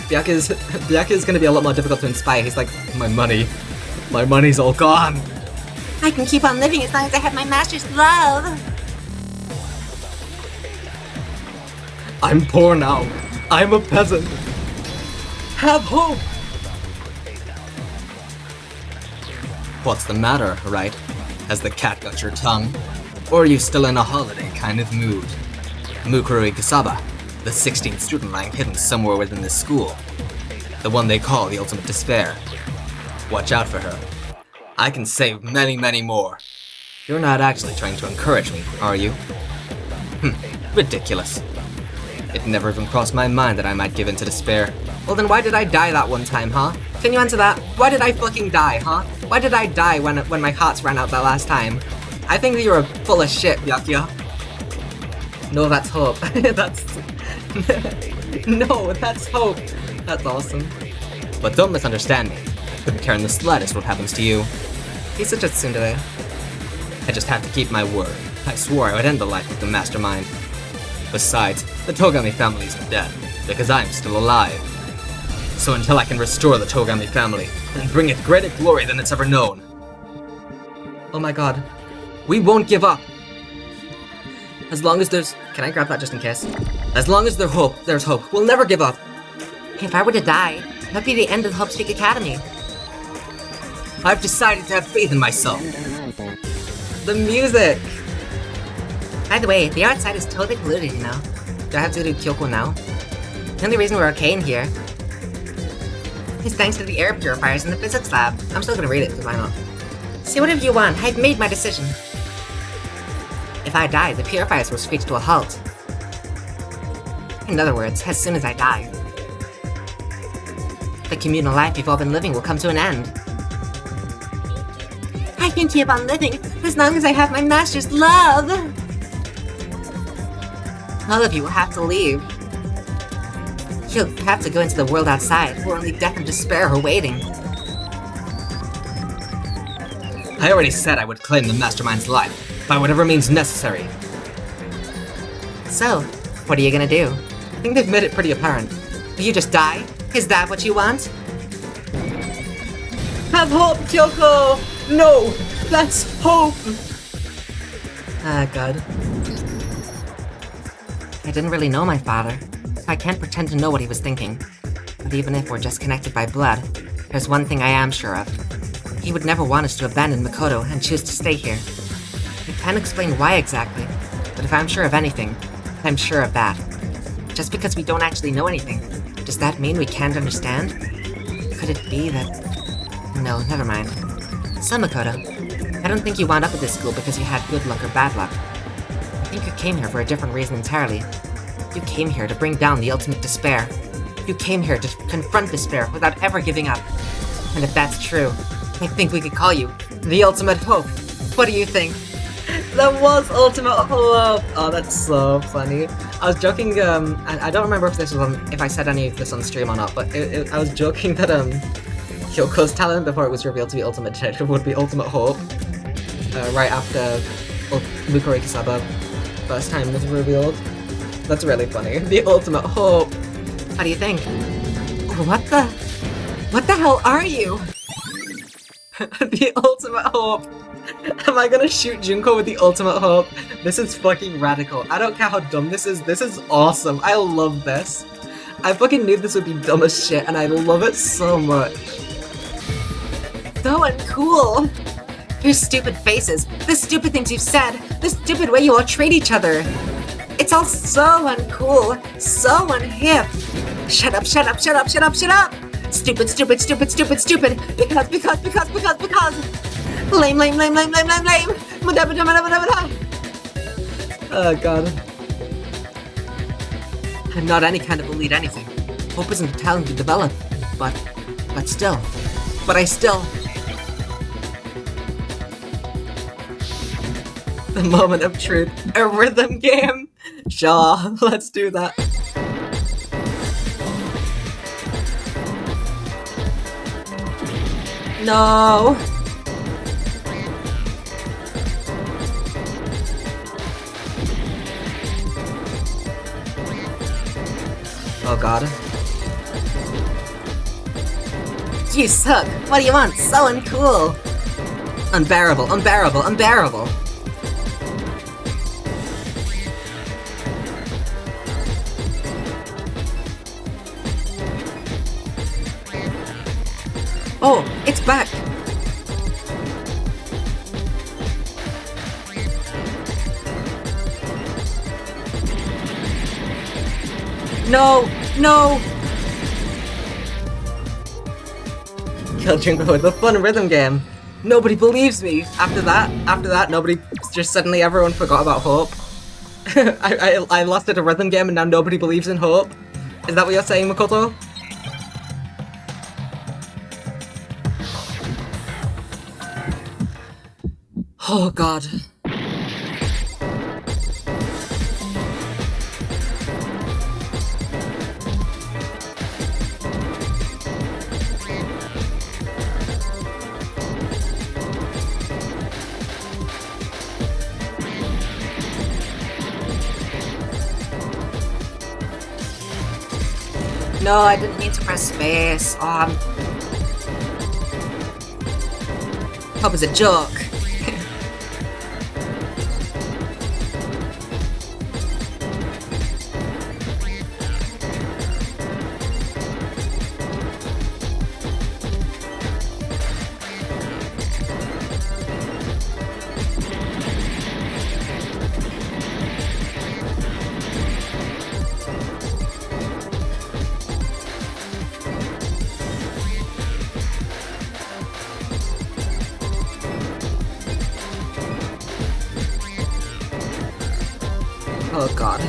Byakuya's gonna be a lot more difficult to inspire. He's like, my money's all gone. I can keep on living as long as I have my master's love. I'm poor now. I'm a peasant. Have hope! What's the matter, right? Has the cat got your tongue? Or are you still in a holiday kind of mood? Mukuro Ikasaba, the 16th student lying hidden somewhere within this school. The one they call the ultimate despair. Watch out for her. I can save many, many more. You're not actually trying to encourage me, are you? Ridiculous. It never even crossed my mind that I might give in to despair. Well then why did I die that one time, huh? Can you answer that? Why did I fucking die, huh? Why did I die when my hearts ran out that last time? I think that you're full of shit, Byakuya. No, that's hope. No, that's hope. That's awesome. But don't misunderstand me. I couldn't care in the slightest what happens to you. He's such a tsundere. I just had to keep my word. I swore I would end the life of the mastermind. Besides, the Togami family isn't dead. because I'm still alive. So until I can restore the Togami family and bring it greater glory than it's ever known. Oh my god. We won't give up. As long as there's... Can I grab that just in case? As long as there's hope. We'll never give up. If I were to die, that'd be the end of the Hope Speak Academy. I've decided to have faith in myself. The music! By the way, the outside is totally polluted, you know. Do I have to do Kyoko now? The only reason we're okay in here is thanks to the air purifiers in the physics lab. I'm still gonna read it, because why not? Say whatever you want, I've made my decision. If I die, the purifiers will screech to a halt. In other words, as soon as I die, the communal life you've all been living will come to an end. I can keep on living as long as I have my master's love. All of you will have to leave. You'll have to go into the world outside, where only death and despair are waiting. I already said I would claim the mastermind's life, by whatever means necessary. So, what are you gonna do? I think they've made it pretty apparent. Will you just die? Is that what you want? Have hope, Kyoko! No! That's hope! Ah, God. I didn't really know my father, so I can't pretend to know what he was thinking. But even if we're just connected by blood, there's one thing I am sure of. He would never want us to abandon Makoto and choose to stay here. I can't explain why exactly, but if I'm sure of anything, I'm sure of that. Just because we don't actually know anything, does that mean we can't understand? Could it be that... No, never mind. So, Makoto, I don't think you wound up at this school because you had good luck or bad luck. I think you came here for a different reason entirely. You came here to bring down the ultimate despair. You came here to confront despair without ever giving up. And if that's true, I think we could call you the ultimate hope. What do you think? That was ultimate hope! Oh, that's so funny. I was joking, I don't remember if this was if I said any of this on stream or not, but I was joking that, Kyoko's talent before it was revealed to be Ultimate Detective would be Ultimate Hope. Right after Mukuro Ikisaba first time was revealed. That's really funny. The Ultimate Hope! How do you think? What the hell are you? The Ultimate Hope! Am I gonna shoot Junko with the Ultimate Hope? This is fucking radical. I don't care how dumb this is awesome. I love this. I fucking knew this would be dumb as shit, and I love it so much. So uncool! Your stupid faces, the stupid things you've said, the stupid way you all treat each other. It's all so uncool, so unhip. Shut up, shut up, shut up, shut up, shut up! Stupid, stupid, stupid, stupid, stupid! Because. Lame, lame, lame, lame, lame, lame, lame! Oh god. I'm not any kind of elite anything. Hope isn't a talent to develop, but I still... The moment of truth. A rhythm game? Sure, let's do that. No! Oh god. You suck! What do you want? So uncool! Unbearable, unbearable, unbearable! Oh, it's back! No! No! Killed Junko with a fun rhythm game. Nobody believes me. After that, nobody, just suddenly everyone forgot about Hope. I lost at a rhythm game and now nobody believes in Hope. Is that what you're saying, Makoto? Oh god. no, I didn't mean to press space. Hope it's a joke. Oh god.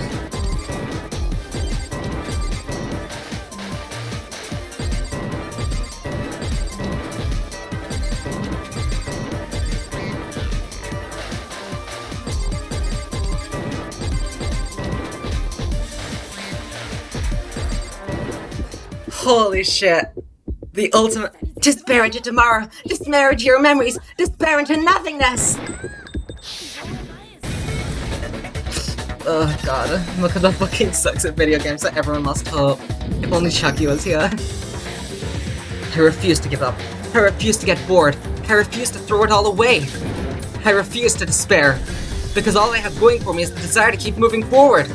Holy shit. The ultimate despair into tomorrow, despair into your memories, despair into nothingness! Oh god, look at the fucking sucks at video games that everyone lost hope. If only Chucky was here. I refuse to give up. I refuse to get bored. I refuse to throw it all away. I refuse to despair. Because all I have going for me is the desire to keep moving forward.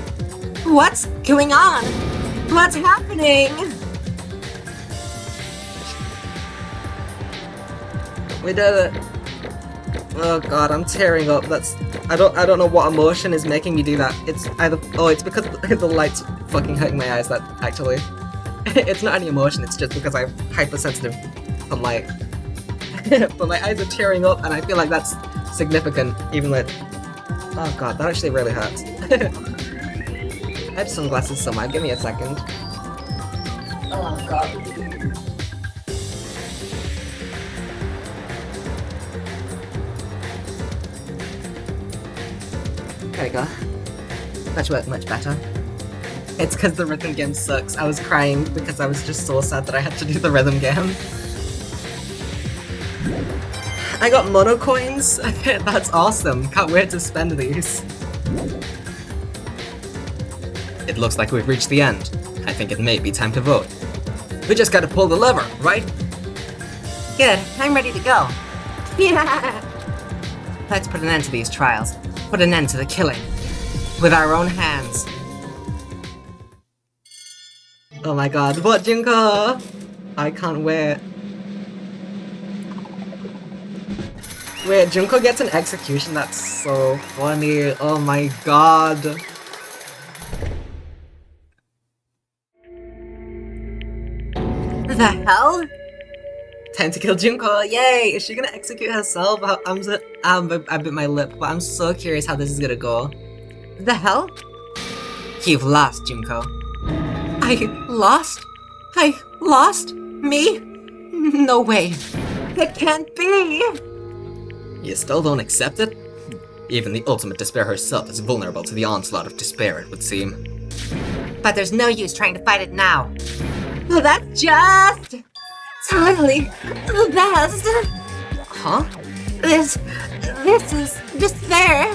What's going on? What's happening? We did it. Oh god, I'm tearing up. I don't know what emotion is making me do that. It's either it's because the light's fucking hurting my eyes. That actually, it's not any emotion. It's just because I'm hypersensitive to light. But my eyes are tearing up, and I feel like that's significant. Even though, oh god, that actually really hurts. I have sunglasses somewhere. Give me a second. Oh god. There we go. That worked much better. It's because the rhythm game sucks. I was crying because I was just so sad that I had to do the rhythm game. I got mono coins. That's awesome. Can't wait to spend these. It looks like we've reached the end. I think it may be time to vote. We just gotta pull the lever, right? Good. I'm ready to go. Yeah. Let's put an end to these trials. Put an end to the killing. With our own hands. Oh my god, what, Junko? I can't wait. Wait, Junko gets an execution? That's so funny. Oh my god. The hell? Time to kill Junko, yay! Is she gonna execute herself? I bit my lip, but I'm so curious how this is gonna go. The hell? You've lost, Junko. I lost? I lost? Me? No way. It can't be! You still don't accept it? Even the ultimate despair herself is vulnerable to the onslaught of despair, it would seem. But there's no use trying to fight it now. Well, that's just... totally the best. Huh? This is despair.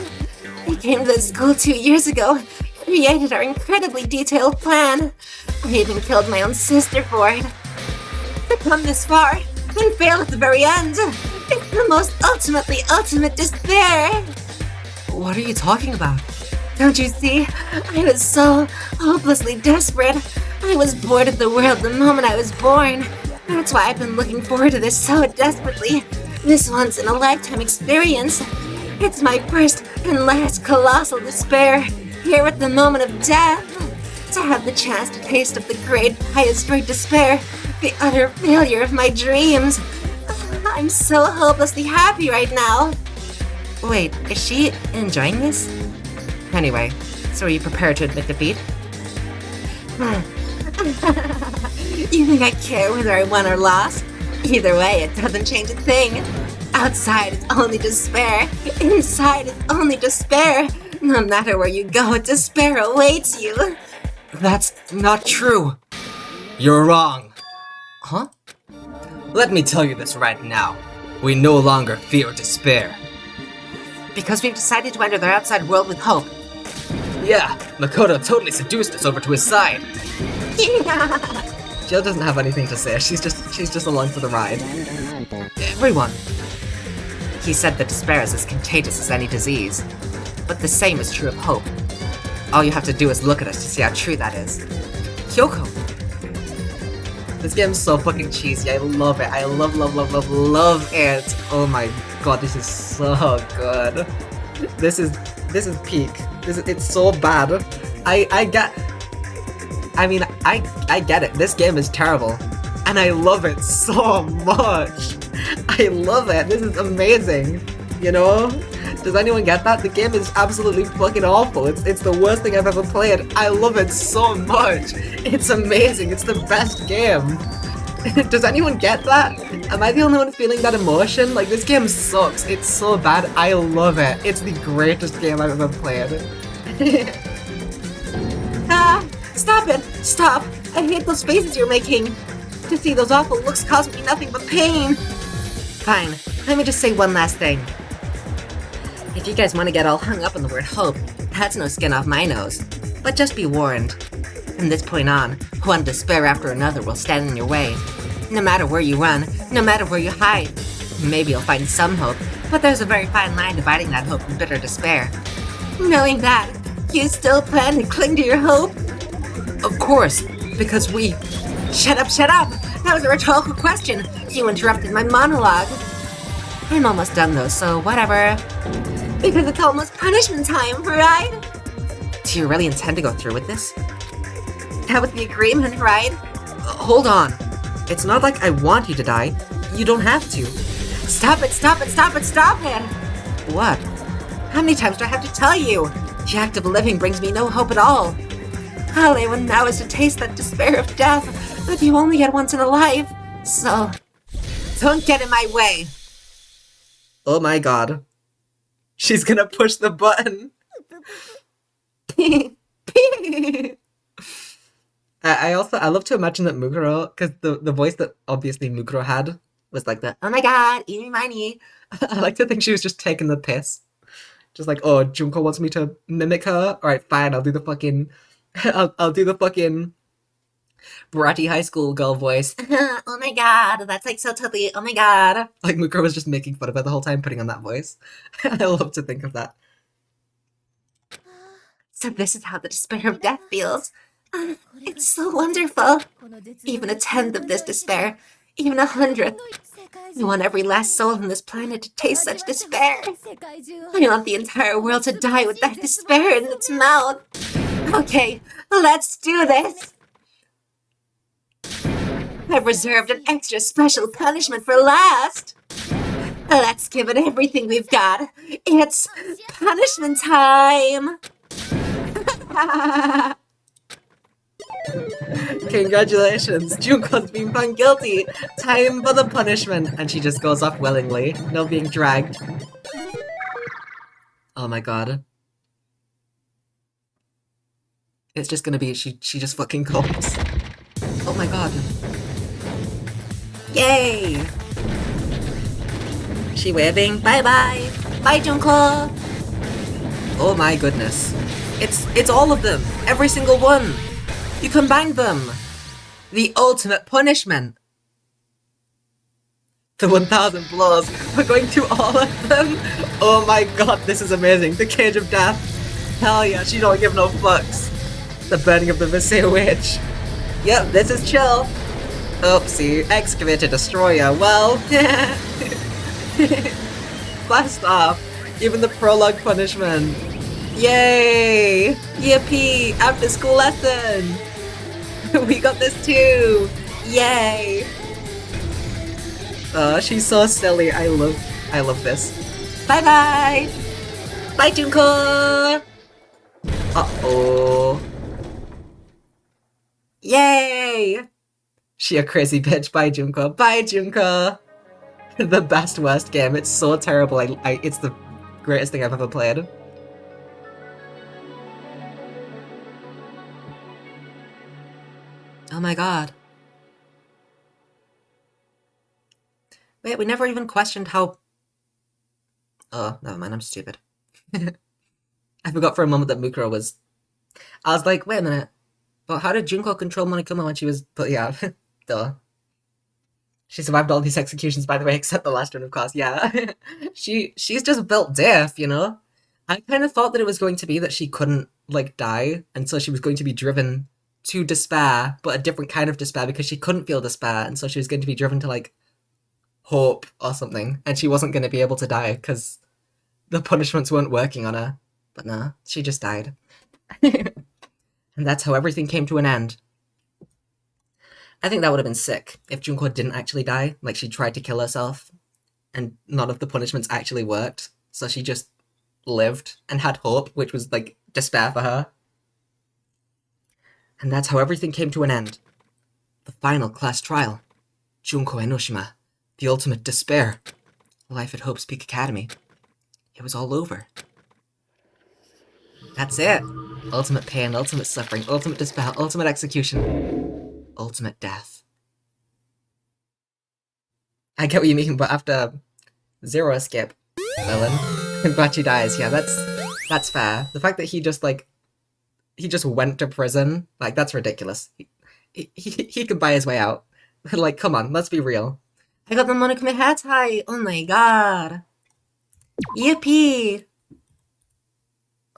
I came to this school 2 years ago, created our incredibly detailed plan. I even killed my own sister for it. To come this far, and fail at the very end. It's the most ultimate despair. What are you talking about? Don't you see? I was so hopelessly desperate. I was bored of the world the moment I was born. That's why I've been looking forward to this so desperately. This once-in-a-lifetime experience. It's my first and last colossal despair, here at the moment of death. To have the chance to taste of the great, highest great despair, the utter failure of my dreams. I'm so hopelessly happy right now. Wait, is she enjoying this? Anyway, so are you prepared to admit defeat? You think I care whether I won or lost? Either way, it doesn't change a thing. Outside is only despair. Inside is only despair. No matter where you go, despair awaits you. That's not true. You're wrong. Huh? Let me tell you this right now. We no longer fear despair. Because we've decided to enter the outside world with hope. Yeah, Makoto totally seduced us over to his side. Jill doesn't have anything to say. She's just along for the ride. Everyone. He said that despair is as contagious as any disease, but the same is true of hope. All you have to do is look at us to see how true that is. Kyoko. This game's so fucking cheesy. I love it. I love it. Oh my god, this is so good. This is peak. It's so bad. I get it. This game is terrible. And I love it so much. I love it. This is amazing. You know? Does anyone get that? The game is absolutely fucking awful. It's the worst thing I've ever played. I love it so much. It's amazing. It's the best game. Does anyone get that? Am I the only one feeling that emotion? Like, this game sucks. It's so bad. I love it. It's the greatest game I've ever played. Stop it! Stop! I hate those faces you're making. To see those awful looks cause me nothing but pain. Fine. Let me just say one last thing. If you guys want to get all hung up on the word hope, that's no skin off my nose. But just be warned. From this point on, one despair after another will stand in your way. No matter where you run, no matter where you hide. Maybe you'll find some hope, but there's a very fine line dividing that hope from bitter despair. Knowing that, you still plan to cling to your hope? Of course, because we... Shut up! That was a rhetorical question! You interrupted my monologue! I'm almost done though, so whatever. Because it's almost punishment time, right? Do you really intend to go through with this? That was the agreement, right? Hold on. It's not like I want you to die. You don't have to. Stop it! What? How many times do I have to tell you? The act of living brings me no hope at all. All I want now is to taste that despair of death that you only get once in a life. So, don't get in my way. Oh my god. She's gonna push the button. I love to imagine that Mukuro, because the voice that obviously Mukuro had was like the, oh my god, eeny miny. I like to think she was just taking the piss. Just like, oh, Junko wants me to mimic her? Alright, fine, I'll do the fucking bratty high school girl voice. Oh my god, that's like so totally, oh my god. Like Mukuro was just making fun of her the whole time, putting on that voice. I love to think of that. So this is how the despair of death feels. It's so wonderful. Even a tenth of this despair, even 100th. I want every last soul on this planet to taste such despair. I want the entire world to die with that despair in its mouth. Okay, let's do this. I've reserved an extra special punishment for last. Let's give it everything we've got. It's punishment time. Congratulations, Junko's been found guilty. Time for the punishment. And she just goes off willingly, no being dragged. Oh my god. It's just gonna be, she just fucking goes. Oh my god. Yay! She waving, bye bye! Bye Junko! Oh my goodness. It's all of them! Every single one! You combined them! The ultimate punishment! The 1000 blows! We're going through all of them! Oh my god, this is amazing! The Cage of Death! Hell yeah, she don't give no fucks! The burning of the Visay Witch! Yep, this is chill! Oopsie, Excavator Destroyer, well... Blast off! Even the prologue punishment! Yay! Yippee! After school lesson! We got this too! Yay! Oh, she's so silly. I love this. Bye bye! Bye Junko! Uh-oh. Yay! She a crazy bitch. Bye Junko. Bye Junko! The best worst game. It's so terrible. It's the greatest thing I've ever played. Oh my god. Wait, we never even questioned how... Oh, never mind, I'm stupid. I forgot for a moment that Mukuro was... I was like, wait a minute. But how did Junko control Monokuma when she was... But yeah, duh. She survived all these executions, by the way, except the last one, of course, yeah. She's just built death, you know? I kind of thought that it was going to be that she couldn't, like, die, and so she was going to be driven to despair, but a different kind of despair because she couldn't feel despair, and so she was going to be driven to, like, hope or something, and she wasn't going to be able to die because the punishments weren't working on her. But nah, she just died. And that's how everything came to an end. I think that would have been sick if Junko didn't actually die, like she tried to kill herself, and none of the punishments actually worked, so she just lived and had hope, which was like despair for her. And that's how everything came to an end. The final class trial. Junko Enoshima. The ultimate despair. Life at Hope's Peak Academy. It was all over. That's it. Ultimate pain, ultimate suffering, ultimate despair, ultimate execution. Ultimate death. I get what you mean, but after zero escape, villain, I'm glad she dies. Yeah, that's fair. The fact that he just went to prison, like, that's ridiculous. He could buy his way out. Like, come on, let's be real. I got the Monokuma hair tie! Oh my god! Yippee!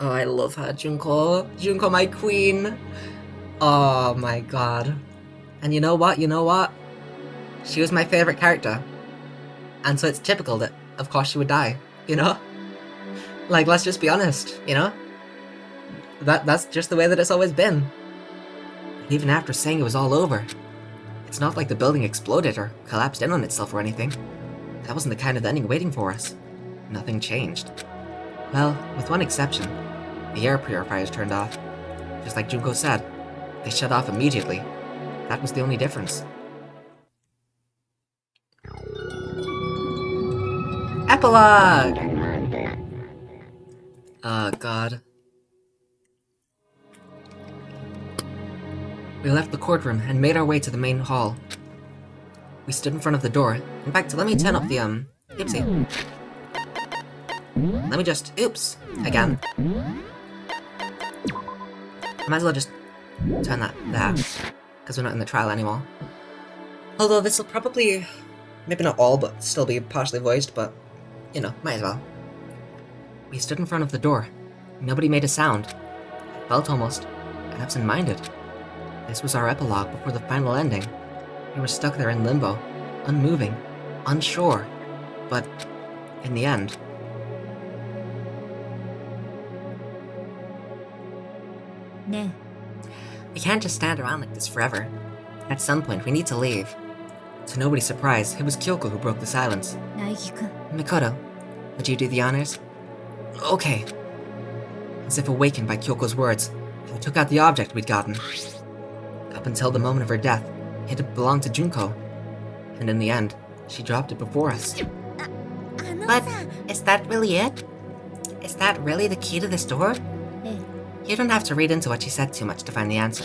Oh, I love her, Junko. Junko, my queen! Oh my god. And you know what? She was my favorite character. And so it's typical that, of course, she would die, you know? Like, let's just be honest, you know? That's just the way that it's always been. And even after saying it was all over, it's not like the building exploded or collapsed in on itself or anything. That wasn't the kind of ending waiting for us. Nothing changed. Well, with one exception. The air purifiers turned off. Just like Junko said, they shut off immediately. That was the only difference. Epilogue! Oh god. We left the courtroom and made our way to the main hall. We stood in front of the door. In fact, let me turn up the, oopsie. Let me just, oops, again. I might as well just turn that there, because we're not in the trial anymore. Although this will probably, maybe not all, but still be partially voiced, but, you know, might as well. We stood in front of the door. Nobody made a sound. I felt almost absent-minded. This was our epilogue before the final ending. We were stuck there in limbo, unmoving, unsure, but in the end... We can't just stand around like this forever. At some point, we need to leave. To nobody's surprise, it was Kyoko who broke the silence. Mikoto, would you do the honors? Okay. As if awakened by Kyoko's words, I took out the object we'd gotten. Up until the moment of her death, it had belonged to Junko. And in the end, she dropped it before us. But is that really it? Is that really the key to this door? You don't have to read into what she said too much to find the answer.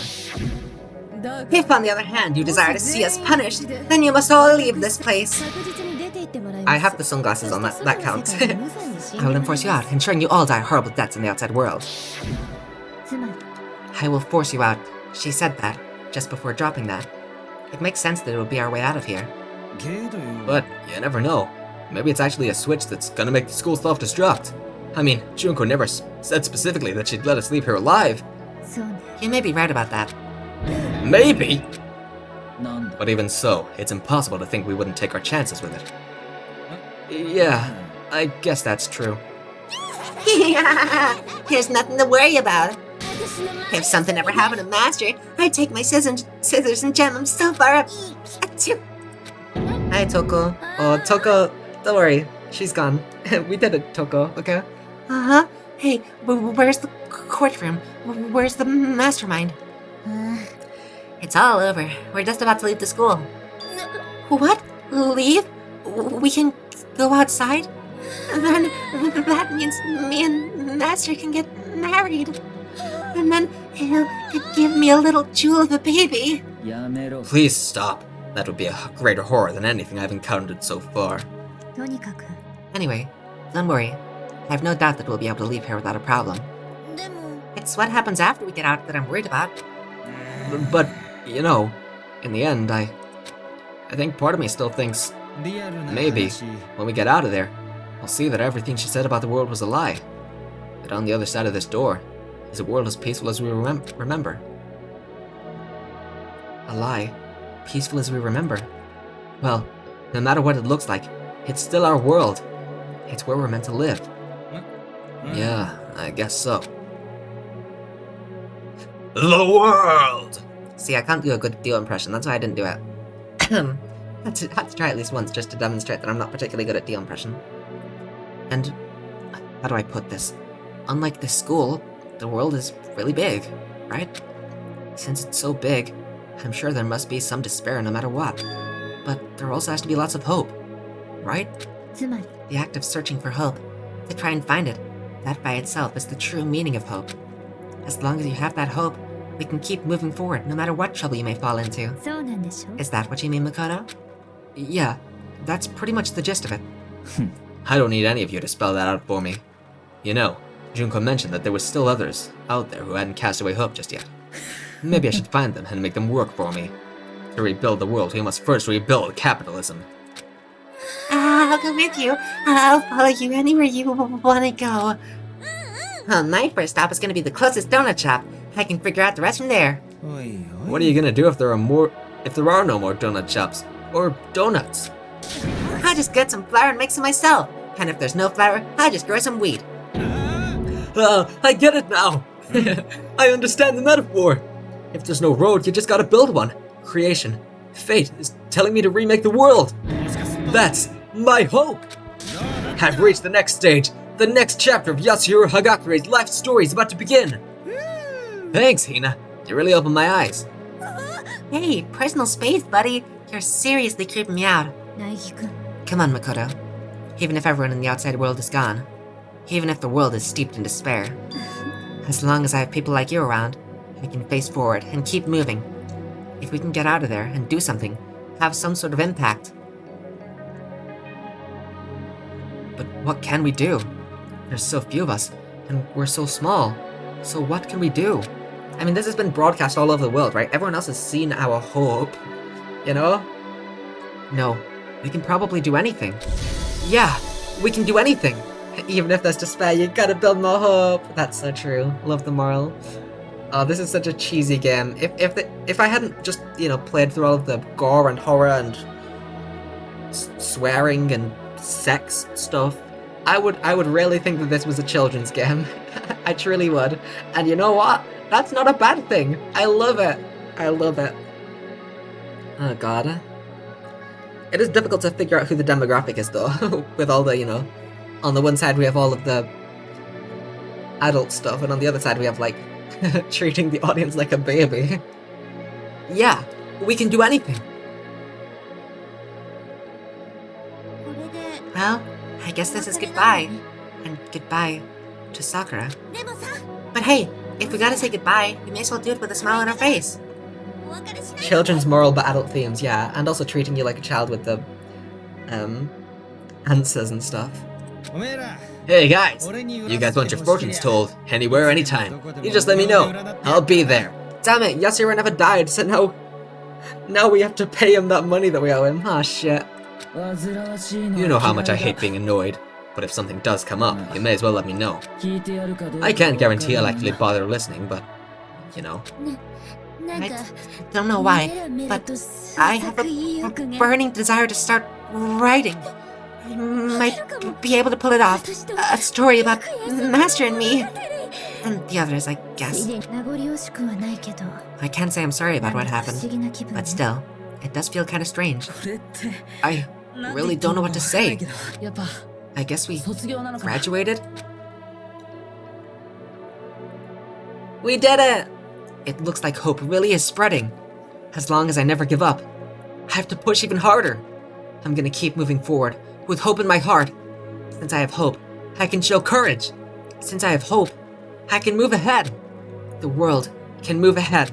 If, on the other hand, you desire to see us punished, then you must all leave this place. I have the sunglasses on, that counts. I will enforce you out, ensuring you all die horrible deaths in the outside world. I will force you out. She said that, just before dropping that. It makes sense that it would be our way out of here. But you never know. Maybe it's actually a switch that's gonna make the school self-destruct. I mean, Junko never said specifically that she'd let us leave here alive. You may be right about that. Maybe! But even so, it's impossible to think we wouldn't take our chances with it. Yeah, I guess that's true. There's nothing to worry about. If something ever happened to Master, I'd take my scissors and jam them so far up. Hi, Toko. Oh, Toko, don't worry. She's gone. We did it, Toko, okay? Uh-huh. Hey, where's the courtroom? Where's the mastermind? It's all over. We're just about to leave the school. What? Leave? We can go outside? Then that means me and Master can get married. And then he'll give me a little jewel of a baby. Please stop. That would be a greater horror than anything I've encountered so far. Anyway, don't worry. I have no doubt that we'll be able to leave here without a problem. It's what happens after we get out that I'm worried about. But, you know, in the end, I think part of me still thinks maybe when we get out of there, we'll see that everything she said about the world was a lie. That on the other side of this door is a world as peaceful as we remember. A lie, peaceful as we remember. Well, no matter what it looks like, it's still our world. It's where we're meant to live. Yeah, I guess so. The world! See, I can't do a good Dio impression, that's why I didn't do it. had to try at least once just to demonstrate that I'm not particularly good at Dio impression. And how do I put this? Unlike this school, the world is really big, right? Since it's so big, I'm sure there must be some despair no matter what. But there also has to be lots of hope, right? つまり The act of searching for hope, to try and find it, that by itself is the true meaning of hope. As long as you have that hope, we can keep moving forward no matter what trouble you may fall into. そうなんでしょ Is that what you mean, Makoto? Yeah, that's pretty much the gist of it. I don't need any of you to spell that out for me. You know, Junko mentioned that there were still others out there who hadn't cast away hope just yet. Maybe I should find them and make them work for me. To rebuild the world, we must first rebuild capitalism. I'll go with you. I'll follow you anywhere you want to go. Well, my first stop is going to be the closest donut shop. I can figure out the rest from there. What are you gonna do if there are no more donut shops? Or donuts? I'll just get some flour and make some myself. And if there's no flour, I'll just grow some wheat. I get it now! I understand the metaphor! If there's no road, you just gotta build one. Creation. Fate is telling me to remake the world! That's my hope! I've reached the next stage. The next chapter of Yasuhiro Hagakure's life story is about to begin! Thanks, Hina. You really opened my eyes. Hey, personal space, buddy. You're seriously creeping me out. 苗木くん Come on, Makoto. Even if everyone in the outside world is gone, even if the world is steeped in despair, as long as I have people like you around, I can face forward and keep moving. If we can get out of there and do something, have some sort of impact. But what can we do? There's so few of us, and we're so small. So what can we do? I mean, this has been broadcast all over the world, right? Everyone else has seen our hope, you know? No, we can probably do anything. Yeah, we can do anything. Even if there's despair, you gotta build more hope. That's so true. Love the moral. Oh, this is such a cheesy game. If I hadn't just, you know, played through all of the gore and horror and swearing and sex stuff, I would really think that this was a children's game. I truly would. And you know what? That's not a bad thing. I love it. I love it. Oh god. It is difficult to figure out who the demographic is though, with all the, you know, on the one side we have all of the adult stuff, and on the other side we have, like, treating the audience like a baby. Yeah, we can do anything. これで Well, I guess this is goodbye. And goodbye to Sakura. でもさ But hey, if we gotta say goodbye, we may as well do it with a smile on our face. お別れしない Children's moral but adult themes, yeah, and also treating you like a child with the, answers and stuff. Hey guys! You guys want your fortunes told, anywhere, anytime. You just let me know. I'll be there. Damn it, Yasuhiro never died, so now we have to pay him that money that we owe him. Ah, shit. You know how much I hate being annoyed, but if something does come up, you may as well let me know. I can't guarantee I'll actually bother listening, but, you know. なんか Don't know why, メラ but と I have 作意欲 a が burning desire to start writing. I might be able to pull it off. A story about Master and me. And the others, I つい guess. でに名残惜しくはないけど I can't say I'm sorry about な what んか不 happened, 思議な気分 but ね still, it does feel kind of strange. I really don't know what to say. I guess we graduated? We did it! It looks like hope really is spreading. As long as I never give up, I have to push even harder. I'm gonna keep moving forward, with hope in my heart. Since I have hope, I can show courage. Since I have hope, I can move ahead. The world can move ahead.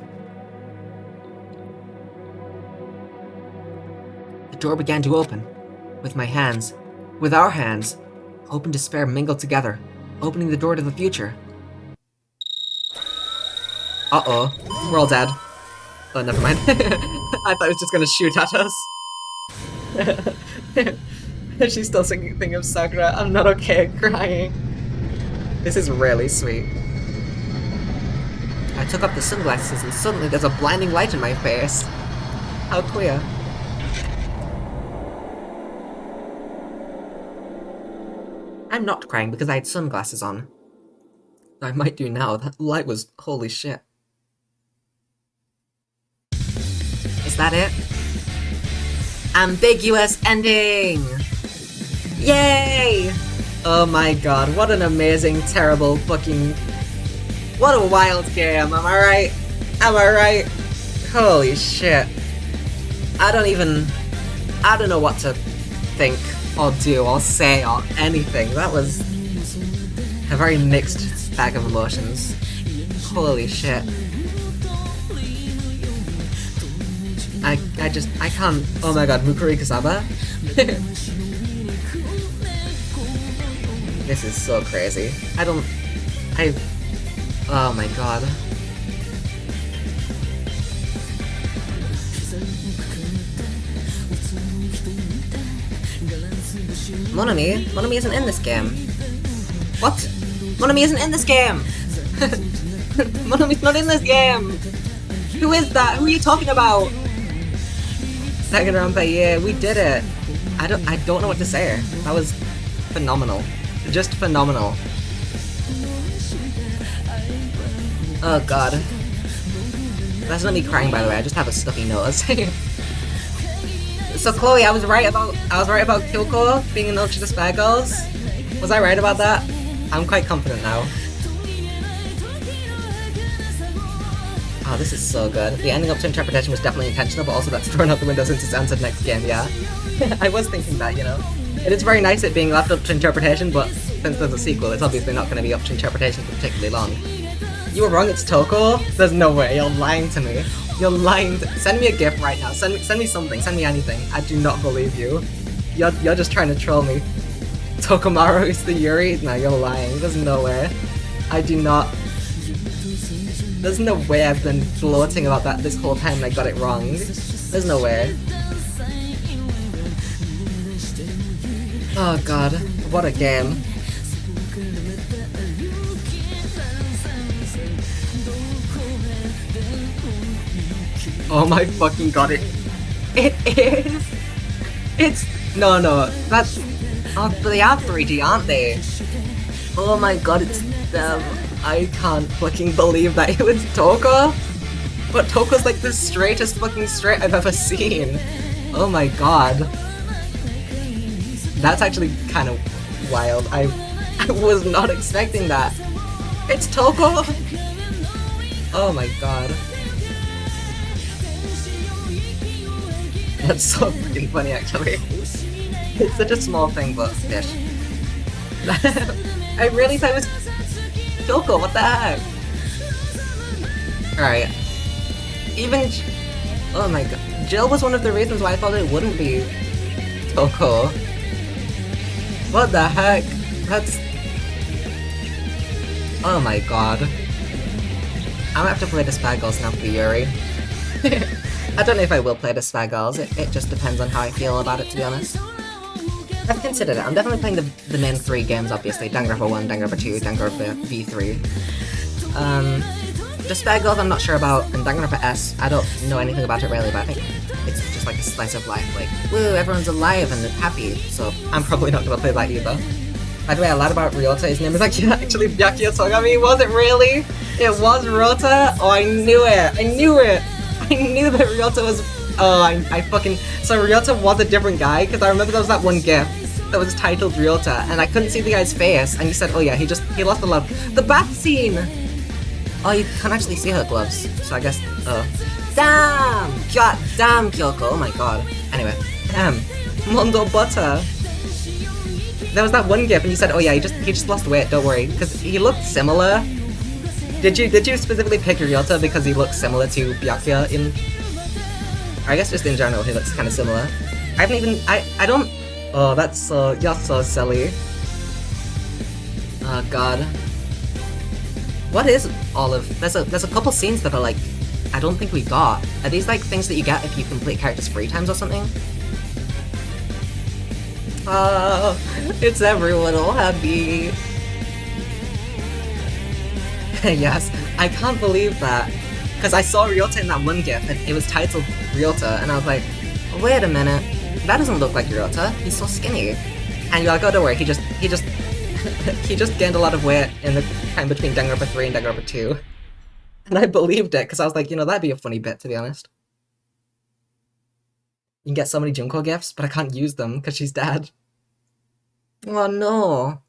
The door began to open. With my hands, with our hands, hope and despair mingled together, opening the door to the future. Uh-oh, we're all dead. Oh, never mind. I thought it was just gonna shoot at us. She's still thinking of Sakura. I'm not okay, crying. This is really sweet. I took off the sunglasses and suddenly there's a blinding light in my face. How queer. I'm not crying because I had sunglasses on. I might do now. That light was holy shit. Is that it? Ambiguous ending! Yay! Oh my god, what an amazing, terrible fucking... What a wild game, am I right? Am I right? Holy shit. I don't know what to think, or do, or say, or anything. That was a very mixed bag of emotions. Holy shit. I can't. Oh my god, Mukuri Kasaba? This is so crazy. Oh my god. Monami isn't in this game. What? Monami isn't in this game! Monami's not in this game! Who is that? Who are you talking about? Danganronpa, yeah, we did it. I don't know what to say. That was phenomenal. Just phenomenal. Oh god. That's not me crying, by the way. I just have a stuffy nose. So Chloe, I was right about Kyoko being in Ultra Despair Girls. Was I right about that? I'm quite confident now. Oh, this is so good. The ending up to interpretation was definitely intentional, but also that's thrown out the window since it's answered next game, yeah. I was thinking that, you know. It is very nice it being left up to interpretation, but since there's a sequel, it's obviously not going to be up to interpretation for particularly long. You were wrong, it's Toko? There's no way, you're lying to me. You're lying to- Send me a gift right now, send me something, send me anything. I do not believe you. You're just trying to troll me. Tokomaru is the Yuri? No, you're lying, there's no way. I do not- There's no way I've been gloating about that this whole time and I got it wrong. There's no way. Oh god, what a game. Oh my fucking god, it is! It's... No, that's... Oh, but they are 3D, aren't they? Oh my god, it's them. I can't fucking believe that it was Toko! But Toko's like the straightest fucking straight I've ever seen. Oh my god. That's actually kind of wild. I was not expecting that. It's Toko! Oh my god. That's so fucking funny actually. It's such a small thing, but fish. I really thought it was Kyoko, what the heck? Alright. Even... Oh my god. Jill was one of the reasons why I thought it wouldn't be Kyoko. What the heck? That's... Oh my god. I'm gonna have to play the Spy Girls now for the Yuri. I don't know if I will play the Spy Girls, it just depends on how I feel about it, to be honest. I've considered it. I'm definitely playing the main 3 games, obviously. Danganronpa 1, Danganronpa 2, Danganronpa V3. The Spy Girls I'm not sure about, and Danganronpa S, I don't know anything about it really, but I think it's just like a slice of life, like, woo, everyone's alive and happy, so I'm probably not gonna play that either. By the way, I lied about Ryota, his name is actually Byakuya Togami, was it really? It was Ryota? Oh, I knew it! I knew it! I knew that Ryota was... Oh, I fucking... So Ryota was a different guy, because I remember there was that one gif that was titled Ryota, and I couldn't see the guy's face, and you said, oh yeah, he lost the love. The bath scene! Oh, you can actually see her gloves, so I guess... Oh. Damn! God damn, Kyoko, oh my god. Anyway, Mondo Butter. There was that one gif, and you said, oh yeah, he just lost weight, don't worry, because he looked similar. Did you specifically pick Ryota because he looks similar to Byakuya in... I guess just in general, he looks kind of similar. I haven't even... I don't... Oh, that's so... You're so silly. Oh, god. What is all of... There's a couple scenes that are, like, I don't think we got. Are these like things that you get if you complete characters 3 times or something? It's everyone all happy. Yes, I can't believe that. Because I saw Ryota in that one gif and it was titled Ryota and I was like, wait a minute, that doesn't look like Ryota, he's so skinny. And you're like, oh don't worry, he just he just gained a lot of weight in the time between Danganronpa 3 and Danganronpa 2. And I believed it, because I was like, you know, that'd be a funny bit, to be honest. You can get so many Junko gifts, but I can't use them, because she's dead. Oh no.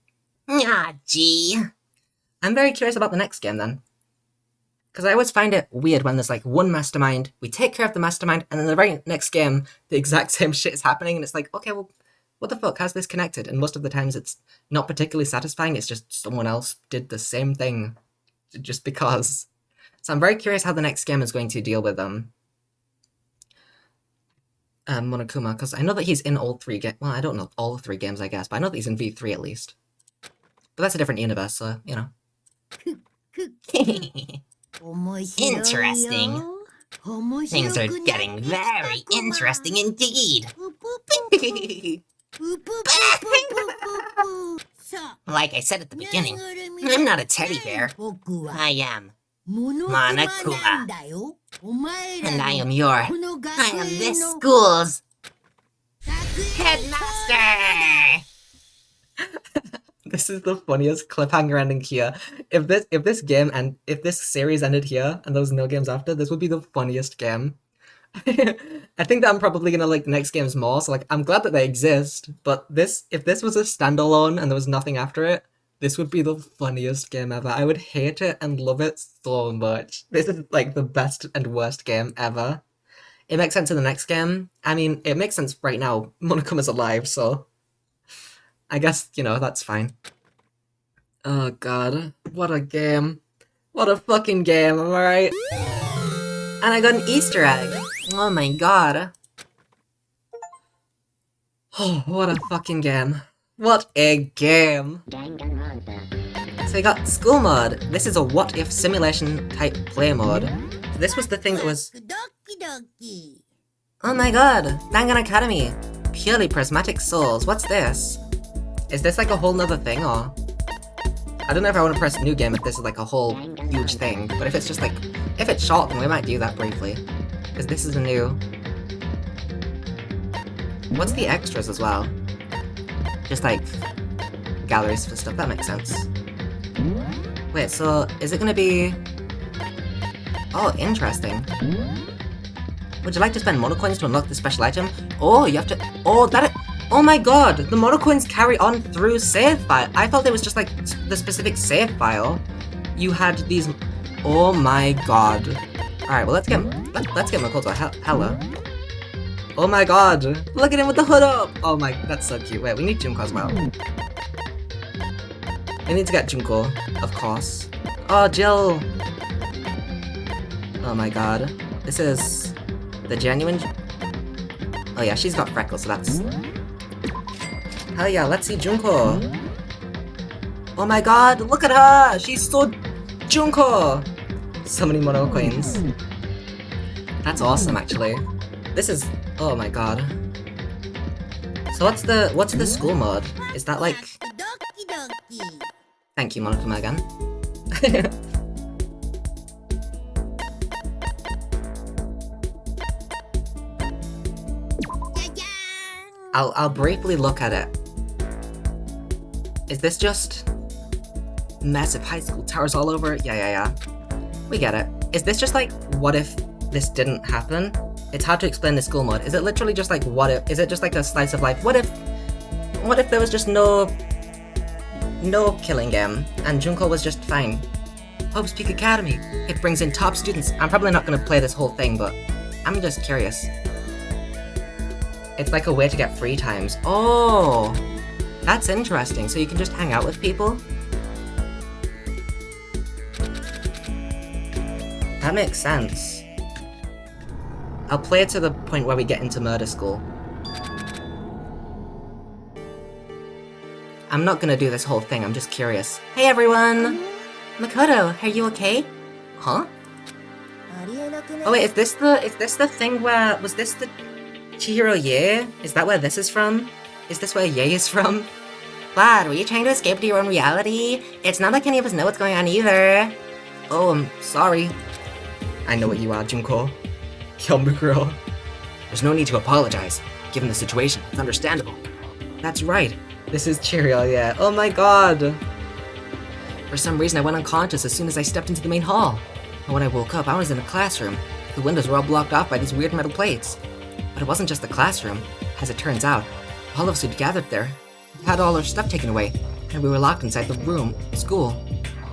Ah, gee. I'm very curious about the next game, then. Because I always find it weird when there's, like, one mastermind, we take care of the mastermind, and then the very next game, the exact same shit is happening, and it's like, okay, well, what the fuck, how's this connected? And most of the times it's not particularly satisfying, it's just someone else did the same thing, just because. So I'm very curious how the next game is going to deal with Monokuma, because I know that he's in all 3 games. Well, I don't know all 3 games, I guess, but I know that he's in V3 at least. But that's a different universe, so, you know. Interesting. Things are getting very interesting indeed. Like I said at the beginning, I'm not a teddy bear. I am Monokuma. And I am this school's headmaster! This is the funniest cliffhanger ending here. If this game and if this series ended here and there was no games after, this would be the funniest game. I think that I'm probably gonna like the next games more, so like I'm glad that they exist, but if this was a standalone and there was nothing after it, this would be the funniest game ever. I would hate it and love it so much. This is like the best and worst game ever. It makes sense in the next game. I mean, it makes sense right now. Monokuma's alive, so I guess, you know, that's fine. Oh god, what a game. What a fucking game, am I right? And I got an Easter egg. Oh my god. Oh, what a fucking game. What a game. So we got school mode. This is a what if simulation type play mode. This was the thing that was... Oh my god, Dangan Academy. Purely prismatic souls, what's this? Is this like a whole nother thing, or...? I don't know if I want to press new game if this is like a whole huge thing, but if it's just like... If it's short, then we might do that briefly. Because this is a new... What's the extras as well? Just like... galleries for stuff, that makes sense. Wait, so is it gonna be... Oh, interesting. Would you like to spend monocoins to unlock the special item? Oh, you have to... Oh, that... Oh my god! The monocoins carry on through save file. I thought it was just like the specific save file. You had these... Oh my god. Alright, well let's get Makoto. Hello. Oh my god! Look at him with the hood up! Oh my... That's so cute. Wait, we need Junko as well. We need to get Junko, of course. Oh, Jill! Oh my god. This is... the genuine... Oh yeah, she's got freckles, so that's... Hell yeah, let's see Junko! Oh my god, look at her! She's so... Junko! So many mono coins. That's awesome, actually. This is... Oh my god. So what's the school mode? Is that like... Thank you, Monokuma again. I'll briefly look at it. Is this just... massive high school towers all over it? Yeah. We get it. Is this just like, what if this didn't happen? It's hard to explain the school mode. Is it literally just like, what if? Is it just like a slice of life? What if there was just no killing game, and Junko was just fine? Hope's Peak Academy. It brings in top students. I'm probably not going to play this whole thing, but I'm just curious. It's like a way to get free times. Oh! That's interesting. So you can just hang out with people? That makes sense. I'll play it to the point where we get into murder school. I'm not gonna do this whole thing, I'm just curious. Hey everyone! Makoto, are you okay? Huh? Oh wait, is this the thing where, was this the Chihiro Ye? Is that where this is from? Is this where Ye is from? What, were you trying to escape to your own reality? It's not like any of us know what's going on either. Oh, I'm sorry. I know what you are, Junko. Yomuguro. There's no need to apologize. Given the situation, it's understandable. That's right. This is Chihiro Ye. Oh my god. For some reason, I went unconscious as soon as I stepped into the main hall. And when I woke up, I was in a classroom. The windows were all blocked off by these weird metal plates. But it wasn't just the classroom. As it turns out, all of us had gathered there, had all our stuff taken away, and we were locked inside the room, school.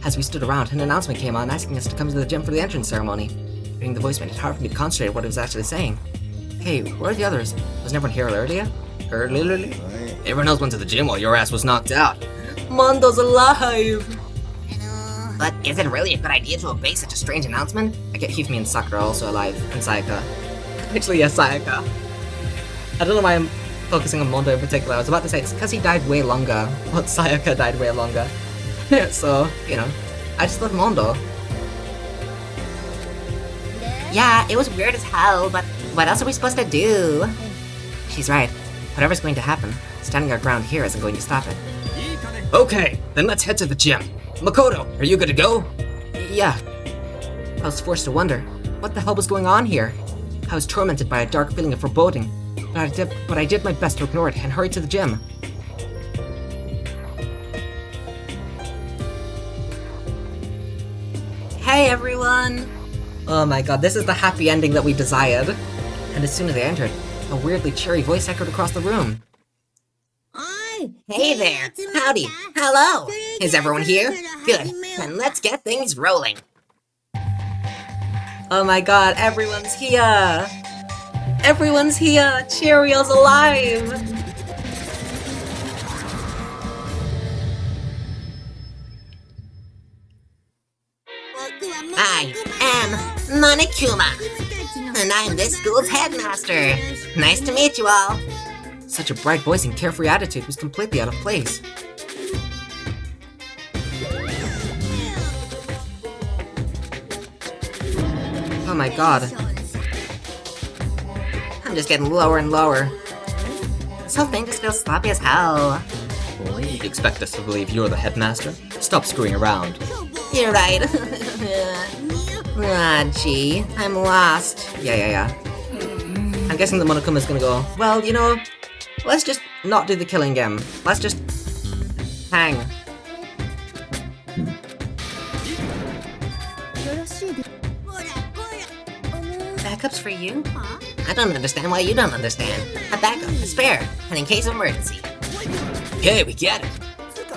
As we stood around, an announcement came on asking us to come to the gym for the entrance ceremony. Hearing the voice made it hard for me to concentrate on what it was actually saying. Hey, where are the others? Wasn't everyone here earlier? Everyone else went to the gym while your ass was knocked out. Mondo's alive! But is it really a good idea to obey such a strange announcement? I get Hifumi and Sakura also alive, and Sayaka. Actually, yes, Sayaka. I don't know why I'm focusing on Mondo in particular. I was about to say it's because he died way longer, but Sayaka died way longer. So, you know, I just love Mondo. Yeah, it was weird as hell, but what else are we supposed to do? She's right. Whatever's going to happen, standing our ground here isn't going to stop it. Okay, then let's head to the gym. Makoto, are you good to go? Yeah. I was forced to wonder, what the hell was going on here? I was tormented by a dark feeling of foreboding, but I did my best to ignore it and hurried to the gym. Hey everyone! Oh my god, this is the happy ending that we desired. And as soon as I entered, a weirdly cheery voice echoed across the room. Hey there! Howdy! Hello! Is everyone here? Good. Then let's get things rolling. Oh my god, everyone's here! Everyone's here! Cheerio's alive! I am Monokuma, and I'm this school's headmaster. Nice to meet you all. Such a bright voice and carefree attitude was completely out of place. Oh my god. I'm just getting lower and lower. This whole thing just feels sloppy as hell. You expect us to believe you're the headmaster? Stop screwing around. You're right. Ah, gee, I'm lost. Yeah. I'm guessing the Monokuma's gonna go, well, you know, let's just not do the killing game. Let's just hang. Backups for you? I don't understand why you don't understand. A backup, a spare, and in case of emergency. Okay, we get it.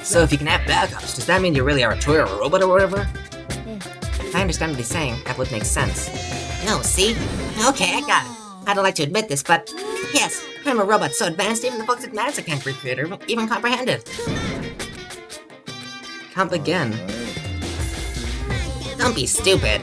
So if you can have backups, does that mean you really are a toy or a robot or whatever? If I understand what he's saying, that would make sense. No, see? Okay, I got it. I don't like to admit this, but yes, I'm a robot so advanced even the folks at NASA can't recreate or even comprehend it. Can't begin. Don't be stupid.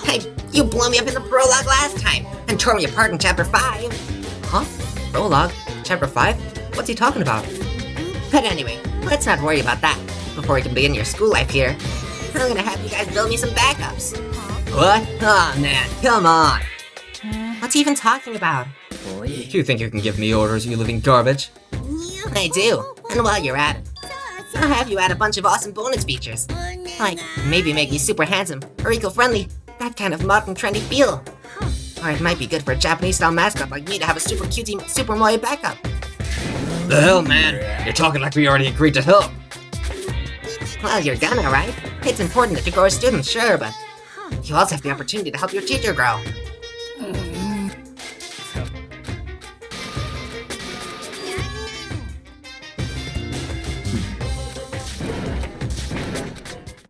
Hey, you blew me up in the prologue last time and tore me apart in chapter 5. Huh? Prologue? Chapter 5? What's he talking about? But anyway, let's not worry about that. Before we can begin your school life here, I'm gonna have you guys build me some backups. What? Aw, man, come on. What's he even talking about? You think you can give me orders, you living garbage? I do. And while you're at it, I'll have you add a bunch of awesome bonus features. Like, maybe make me super handsome or eco-friendly. That kind of modern trendy feel. Or it might be good for a Japanese-style mascot like me to have a super cutie Super Moe backup. The hell, man? You're talking like we already agreed to help. Well, you're gonna, right? It's important that you grow as students, sure, but you also have the opportunity to help your teacher grow.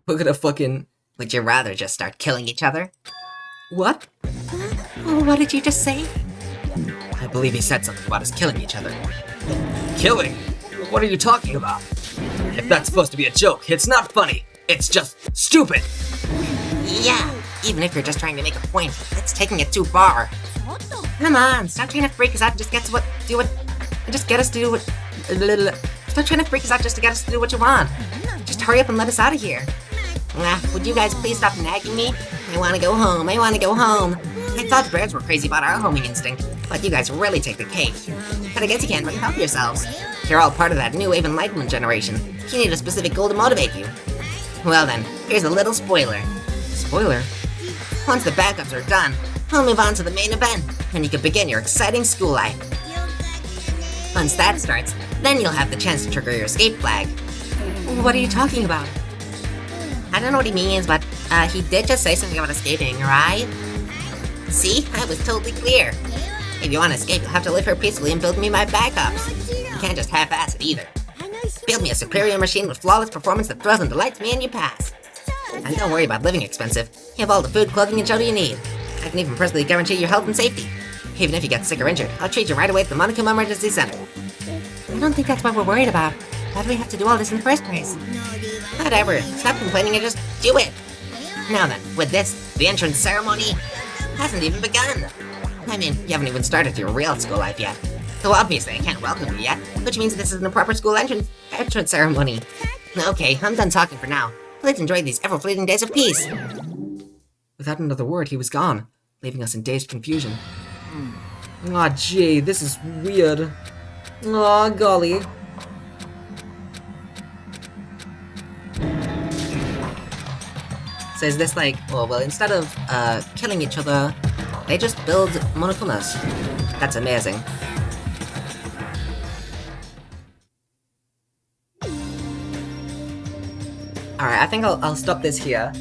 We're gonna fucking... Would you rather just start killing each other? What? Oh, what did you just say? I believe he said something about us killing each other. Killing? What are you talking about? If that's supposed to be a joke, it's not funny. It's just stupid. Yeah, even if you're just trying to make a point, it's taking it too far. Come on, stop trying to freak us out and just get us to do what Stop trying to freak us out just to get us to do what you want. Just hurry up and let us out of here. Would you guys please stop nagging me? I want to go home. I want to go home. I thought birds were crazy about our homing instinct, but you guys really take the cake. But I guess you can't really help yourselves. You're all part of that new wave enlightenment generation. You need a specific goal to motivate you. Well then, here's a little spoiler. Spoiler? Once the backups are done, I'll move on to the main event, and you can begin your exciting school life. Once that starts, then you'll have the chance to trigger your escape flag. What are you talking about? I don't know what he means, but he did just say something about escaping, right? See? I was totally clear. If you want to escape, you'll have to live here peacefully and build me my backups. You can't just half-ass it either. Build me a superior machine with flawless performance that thrills and delights me and you pass. And don't worry about living expensive. You have all the food, clothing, and shelter you need. I can even personally guarantee your health and safety. Even if you get sick or injured, I'll treat you right away at the Monocum Emergency Center. I don't think that's what we're worried about. Why do we have to do all this in the first place? Whatever. Stop complaining and just do it. Now then, with this, the entrance ceremony hasn't even begun. I mean, you haven't even started your real school life yet. So obviously I can't welcome you yet, which means this isn't a proper school entrance ceremony. Okay, I'm done talking for now. Please enjoy these ever-fleeting days of peace. Without another word, he was gone, leaving us in dazed confusion. Aw, gee, this is weird. Aw, golly. So is this like, oh, well, instead of killing each other, they just build monocumas. That's amazing. Alright, I think I'll stop this here.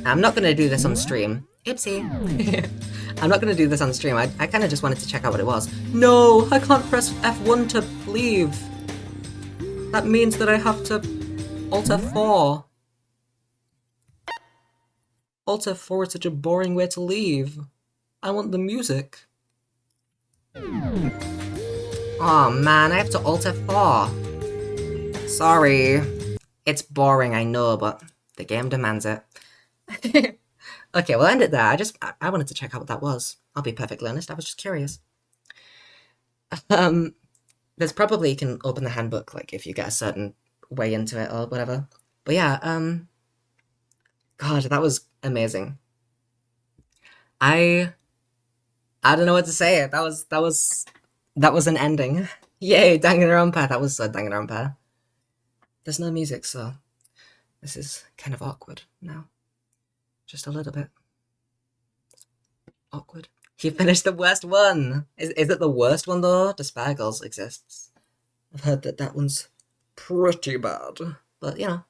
I'm not gonna do this on stream. Oopsie. I'm not gonna do this on stream. I kinda just wanted to check out what it was. No! I can't press F1 to leave! That means that I have to Alt F4. Alt F4 is such a boring way to leave. I want the music. Oh man, I have to Alt F4. Sorry. It's boring, I know, but the game demands it. Okay, we'll end it there. I wanted to check out what that was. I'll be perfectly honest, I was just curious. There's probably, you can open the handbook, like, if you get a certain way into it or whatever. But yeah, God, that was amazing. I don't know what to say. That was an ending. Yay, Danganronpa. That was so Danganronpa. There's no music, so this is kind of awkward now. Just a little bit. Awkward. He finished the worst one! Is it the worst one, though? Despair Girls exists. I've heard that that one's pretty bad. But, you know,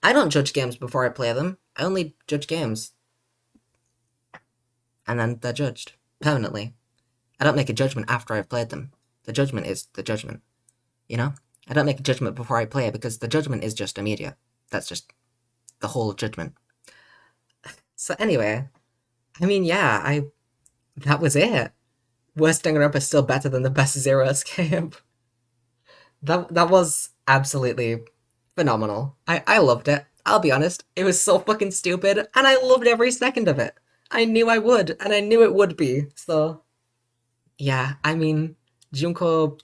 I don't judge games before I play them. I only judge games. And then they're judged. Permanently. I don't make a judgment after I've played them. The judgment is the judgment. You know? I don't make a judgment before I play it because the judgment is just immediate. That's just the whole judgment. So anyway, I mean, yeah, that was it. Worst Danganronpa is still better than the best Zero Escape. That was absolutely phenomenal. I loved it. I'll be honest. It was so fucking stupid, and I loved every second of it. I knew I would, and I knew it would be. So, yeah, I mean, Junko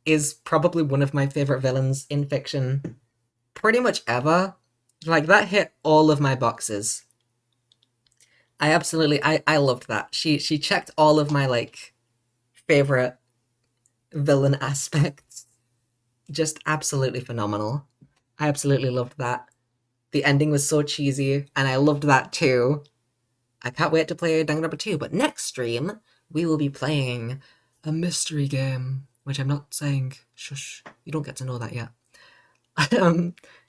is probably one of my favorite villains in fiction pretty much ever. Like, that hit all of my boxes. I loved that. She checked all of my, like, favorite villain aspects. Just absolutely phenomenal. I absolutely loved that. The ending was so cheesy, and I loved that too. I can't wait to play Danganronpa 2, but next stream, we will be playing a mystery game, which I'm not saying, shush, you don't get to know that yet.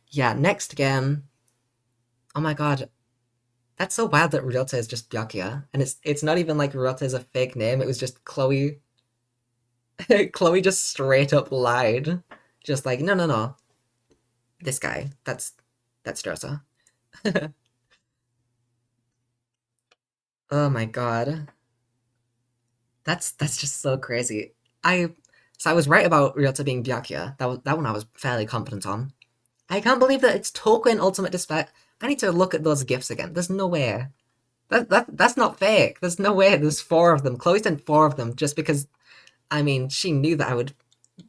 Yeah, next game, oh my god, that's so wild that Ryota is just Byakuya, and it's not even like Ryota is a fake name, it was just Chloe. Chloe just straight up lied. Just like, no. This guy, that's Drosa. Oh my god. That's just so crazy. So I was right about Ryota being Byakuya. That one I was fairly confident on. I can't believe that it's Toku in Ultimate Despair. I need to look at those gifs again. There's no way. That's not fake. There's no way. There's 4 of them. Chloe sent 4 of them just because, I mean, she knew that I would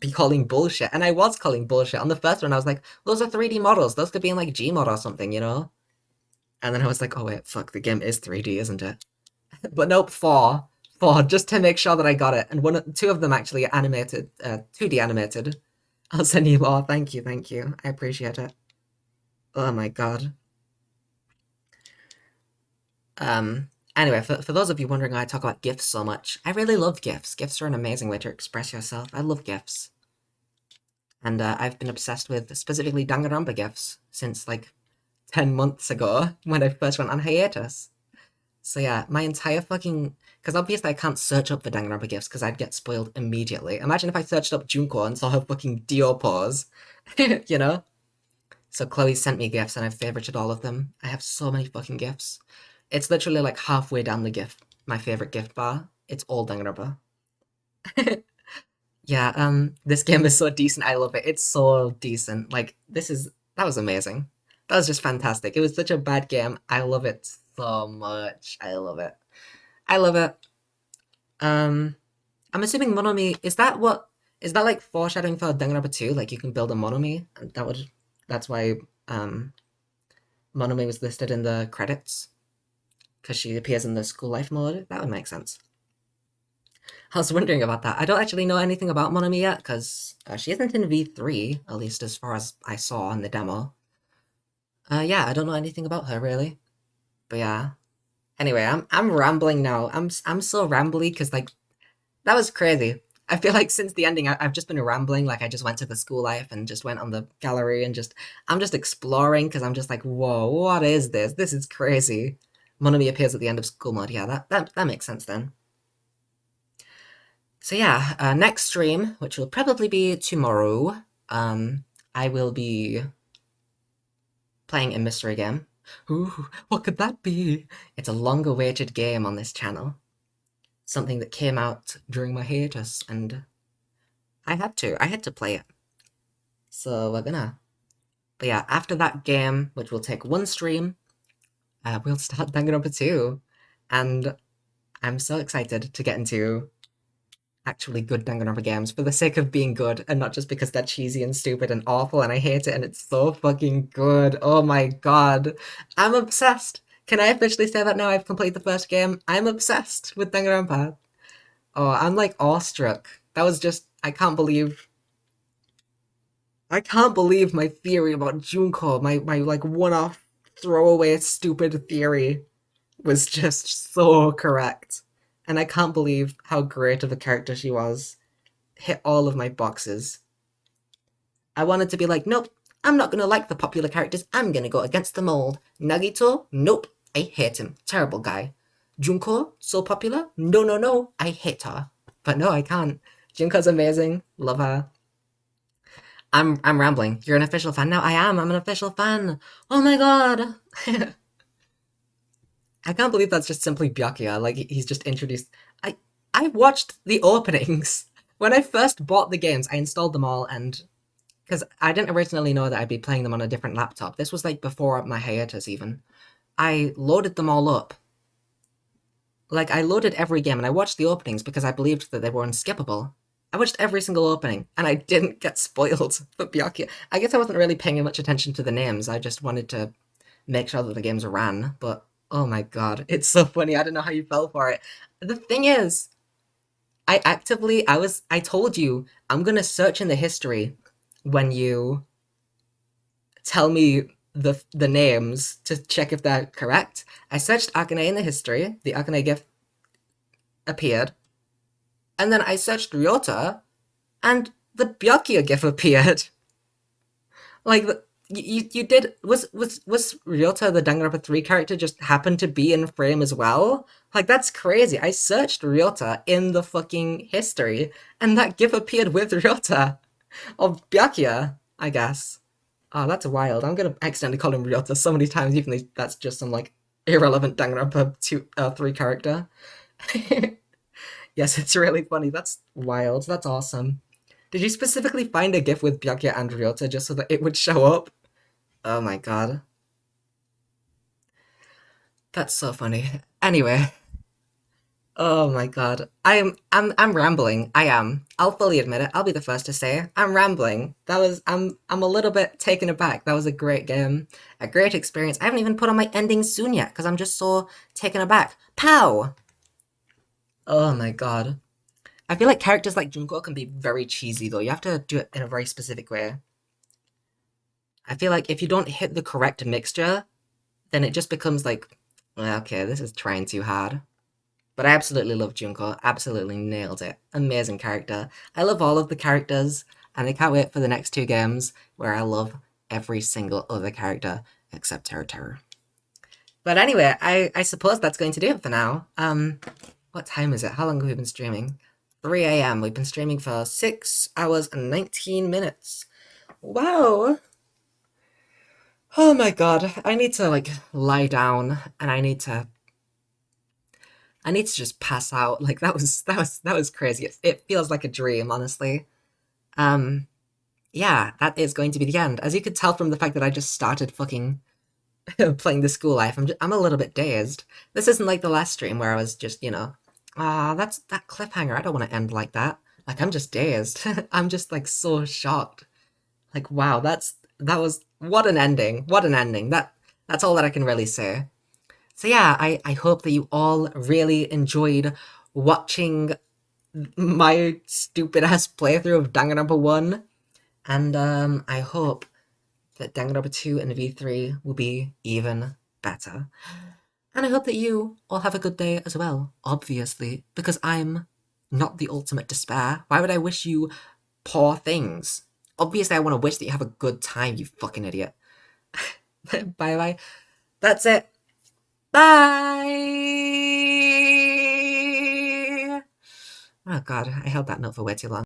be calling bullshit, and I was calling bullshit. On the first one, I was like, those are 3D models. Those could be in like Gmod or something, you know? And then I was like, oh wait, fuck, the game is 3D, isn't it? But nope, 4, just to make sure that I got it. And two of them actually are animated, 2D animated. I'll send you more. Thank you. I appreciate it. Oh my god. Anyway, for those of you wondering why I talk about GIFs so much, I really love GIFs. GIFs are an amazing way to express yourself. I love GIFs. And I've been obsessed with specifically Danganronpa GIFs since like 10 months ago when I first went on hiatus. So yeah, my entire fucking... Because obviously I can't search up for Danganronpa GIFs because I'd get spoiled immediately. Imagine if I searched up Junko and saw her fucking Dio pose, you know? So Chloe sent me GIFs and I've favorited all of them. I have so many fucking GIFs. It's literally like halfway down the GIF, my favorite GIF bar. It's all Danganronpa. Yeah, this game is so decent. I love it. It's so decent. Like, that was amazing. That was just fantastic. It was such a bad game. I love it so much. I love it. I'm assuming Monomi, is that like foreshadowing for Danganronpa 2? Like, you can build a Monomi? That's why, Monomi was listed in the credits? Because she appears in the school life mode? That would make sense. I was wondering about that. I don't actually know anything about Monomi yet, because she isn't in V3, at least as far as I saw in the demo. Yeah, I don't know anything about her, really. But yeah. Anyway, I'm rambling now. I'm so rambly, because, like, that was crazy. I feel like since the ending, I've just been rambling, like I just went to the school life and just went on the gallery and I'm just exploring, because I'm just like, whoa, what is this? This is crazy. Monomi appears at the end of school mode. Yeah, that makes sense then. So yeah, next stream, which will probably be tomorrow, I will be playing a mystery game. Ooh, what could that be? It's a long-awaited game on this channel. Something that came out during my hiatus, and I had to play it. So we're gonna. But yeah, after that game, which will take one stream, we'll start Danganronpa 2. And I'm so excited to get into actually good Danganronpa games for the sake of being good, and not just because they're cheesy and stupid and awful and I hate it and it's so fucking good. Oh my god. I'm obsessed. Can I officially say that now I've completed the first game? I'm obsessed with Danganronpa. Oh, I'm like awestruck. That was just... I can't believe my theory about Junko, my like one-off throwaway stupid theory was just so correct. And I can't believe how great of a character she was. Hit all of my boxes. I wanted to be like, nope, I'm not gonna like the popular characters, I'm gonna go against the mold. Nagito? Nope, I hate him. Terrible guy. Junko? So popular? No, I hate her. But no, I can't. Junko's amazing. Love her. I'm rambling. You're an official fan now? I am. I'm an official fan. Oh my god. I can't believe that's just simply Byakuya. Like, he's just introduced... I watched the openings. When I first bought the games, I installed them all, and... Because I didn't originally know that I'd be playing them on a different laptop. This was, like, before my hiatus, even. I loaded them all up. Like, I loaded every game, and I watched the openings because I believed that they were unskippable. I watched every single opening, and I didn't get spoiled for Byakuya. I guess I wasn't really paying much attention to the names. I just wanted to make sure that the games ran, but... Oh my god, it's so funny. I don't know how you fell for it. The thing is, I told you, I'm gonna search in the history when you tell me the names to check if they're correct. I searched Akane in the history, the Akane GIF appeared, and then I searched Ryota, and the Byakuya GIF appeared. Like, You did... Was Ryota the Danganronpa 3 character just happened to be in frame as well? Like, that's crazy. I searched Ryota in the fucking history, and that GIF appeared with Ryota. Or Byakuya, I guess. Oh, that's wild. I'm gonna accidentally call him Ryota so many times, even though that's just some, like, irrelevant Danganronpa 3 character. Yes, it's really funny. That's wild. That's awesome. Did you specifically find a GIF with Byakuya and Ryota just so that it would show up? Oh my god. That's so funny. Anyway. Oh my god. I'm rambling. I am. I'll fully admit it. I'll be the first to say I'm rambling. I'm a little bit taken aback. That was a great game. A great experience. I haven't even put on my ending soon yet because I'm just so taken aback. Pow! Oh my god. I feel like characters like Junko can be very cheesy though. You have to do it in a very specific way. I feel like if you don't hit the correct mixture, then it just becomes like, well, okay, this is trying too hard. But I absolutely love Junko. Absolutely nailed it. Amazing character. I love all of the characters, and I can't wait for the next two games where I love every single other character except Terra. But anyway, I suppose that's going to do it for now. What time is it? How long have we been streaming? 3 a.m. We've been streaming for 6 hours and 19 minutes. Wow. Oh my god. I need to like lie down and I need to just pass out. Like that was crazy. It feels like a dream, honestly. Yeah, that is going to be the end. As you could tell from the fact that I just started fucking playing the school life, I'm a little bit dazed. This isn't like the last stream where I was just, that's that cliffhanger. I don't want to end like that. Like I'm just dazed. I'm just like so shocked. Like wow, that was what an ending. What an ending. That's all that I can really say. So yeah, I hope that you all really enjoyed watching my stupid ass playthrough of Danganronpa 1. And I hope that Danganronpa 2 and V3 will be even better. And I hope that you all have a good day as well, obviously, because I'm not the ultimate despair. Why would I wish you poor things? Obviously, I want to wish that you have a good time, you fucking idiot. Bye-bye. That's it. Bye! Oh god, I held that note for way too long.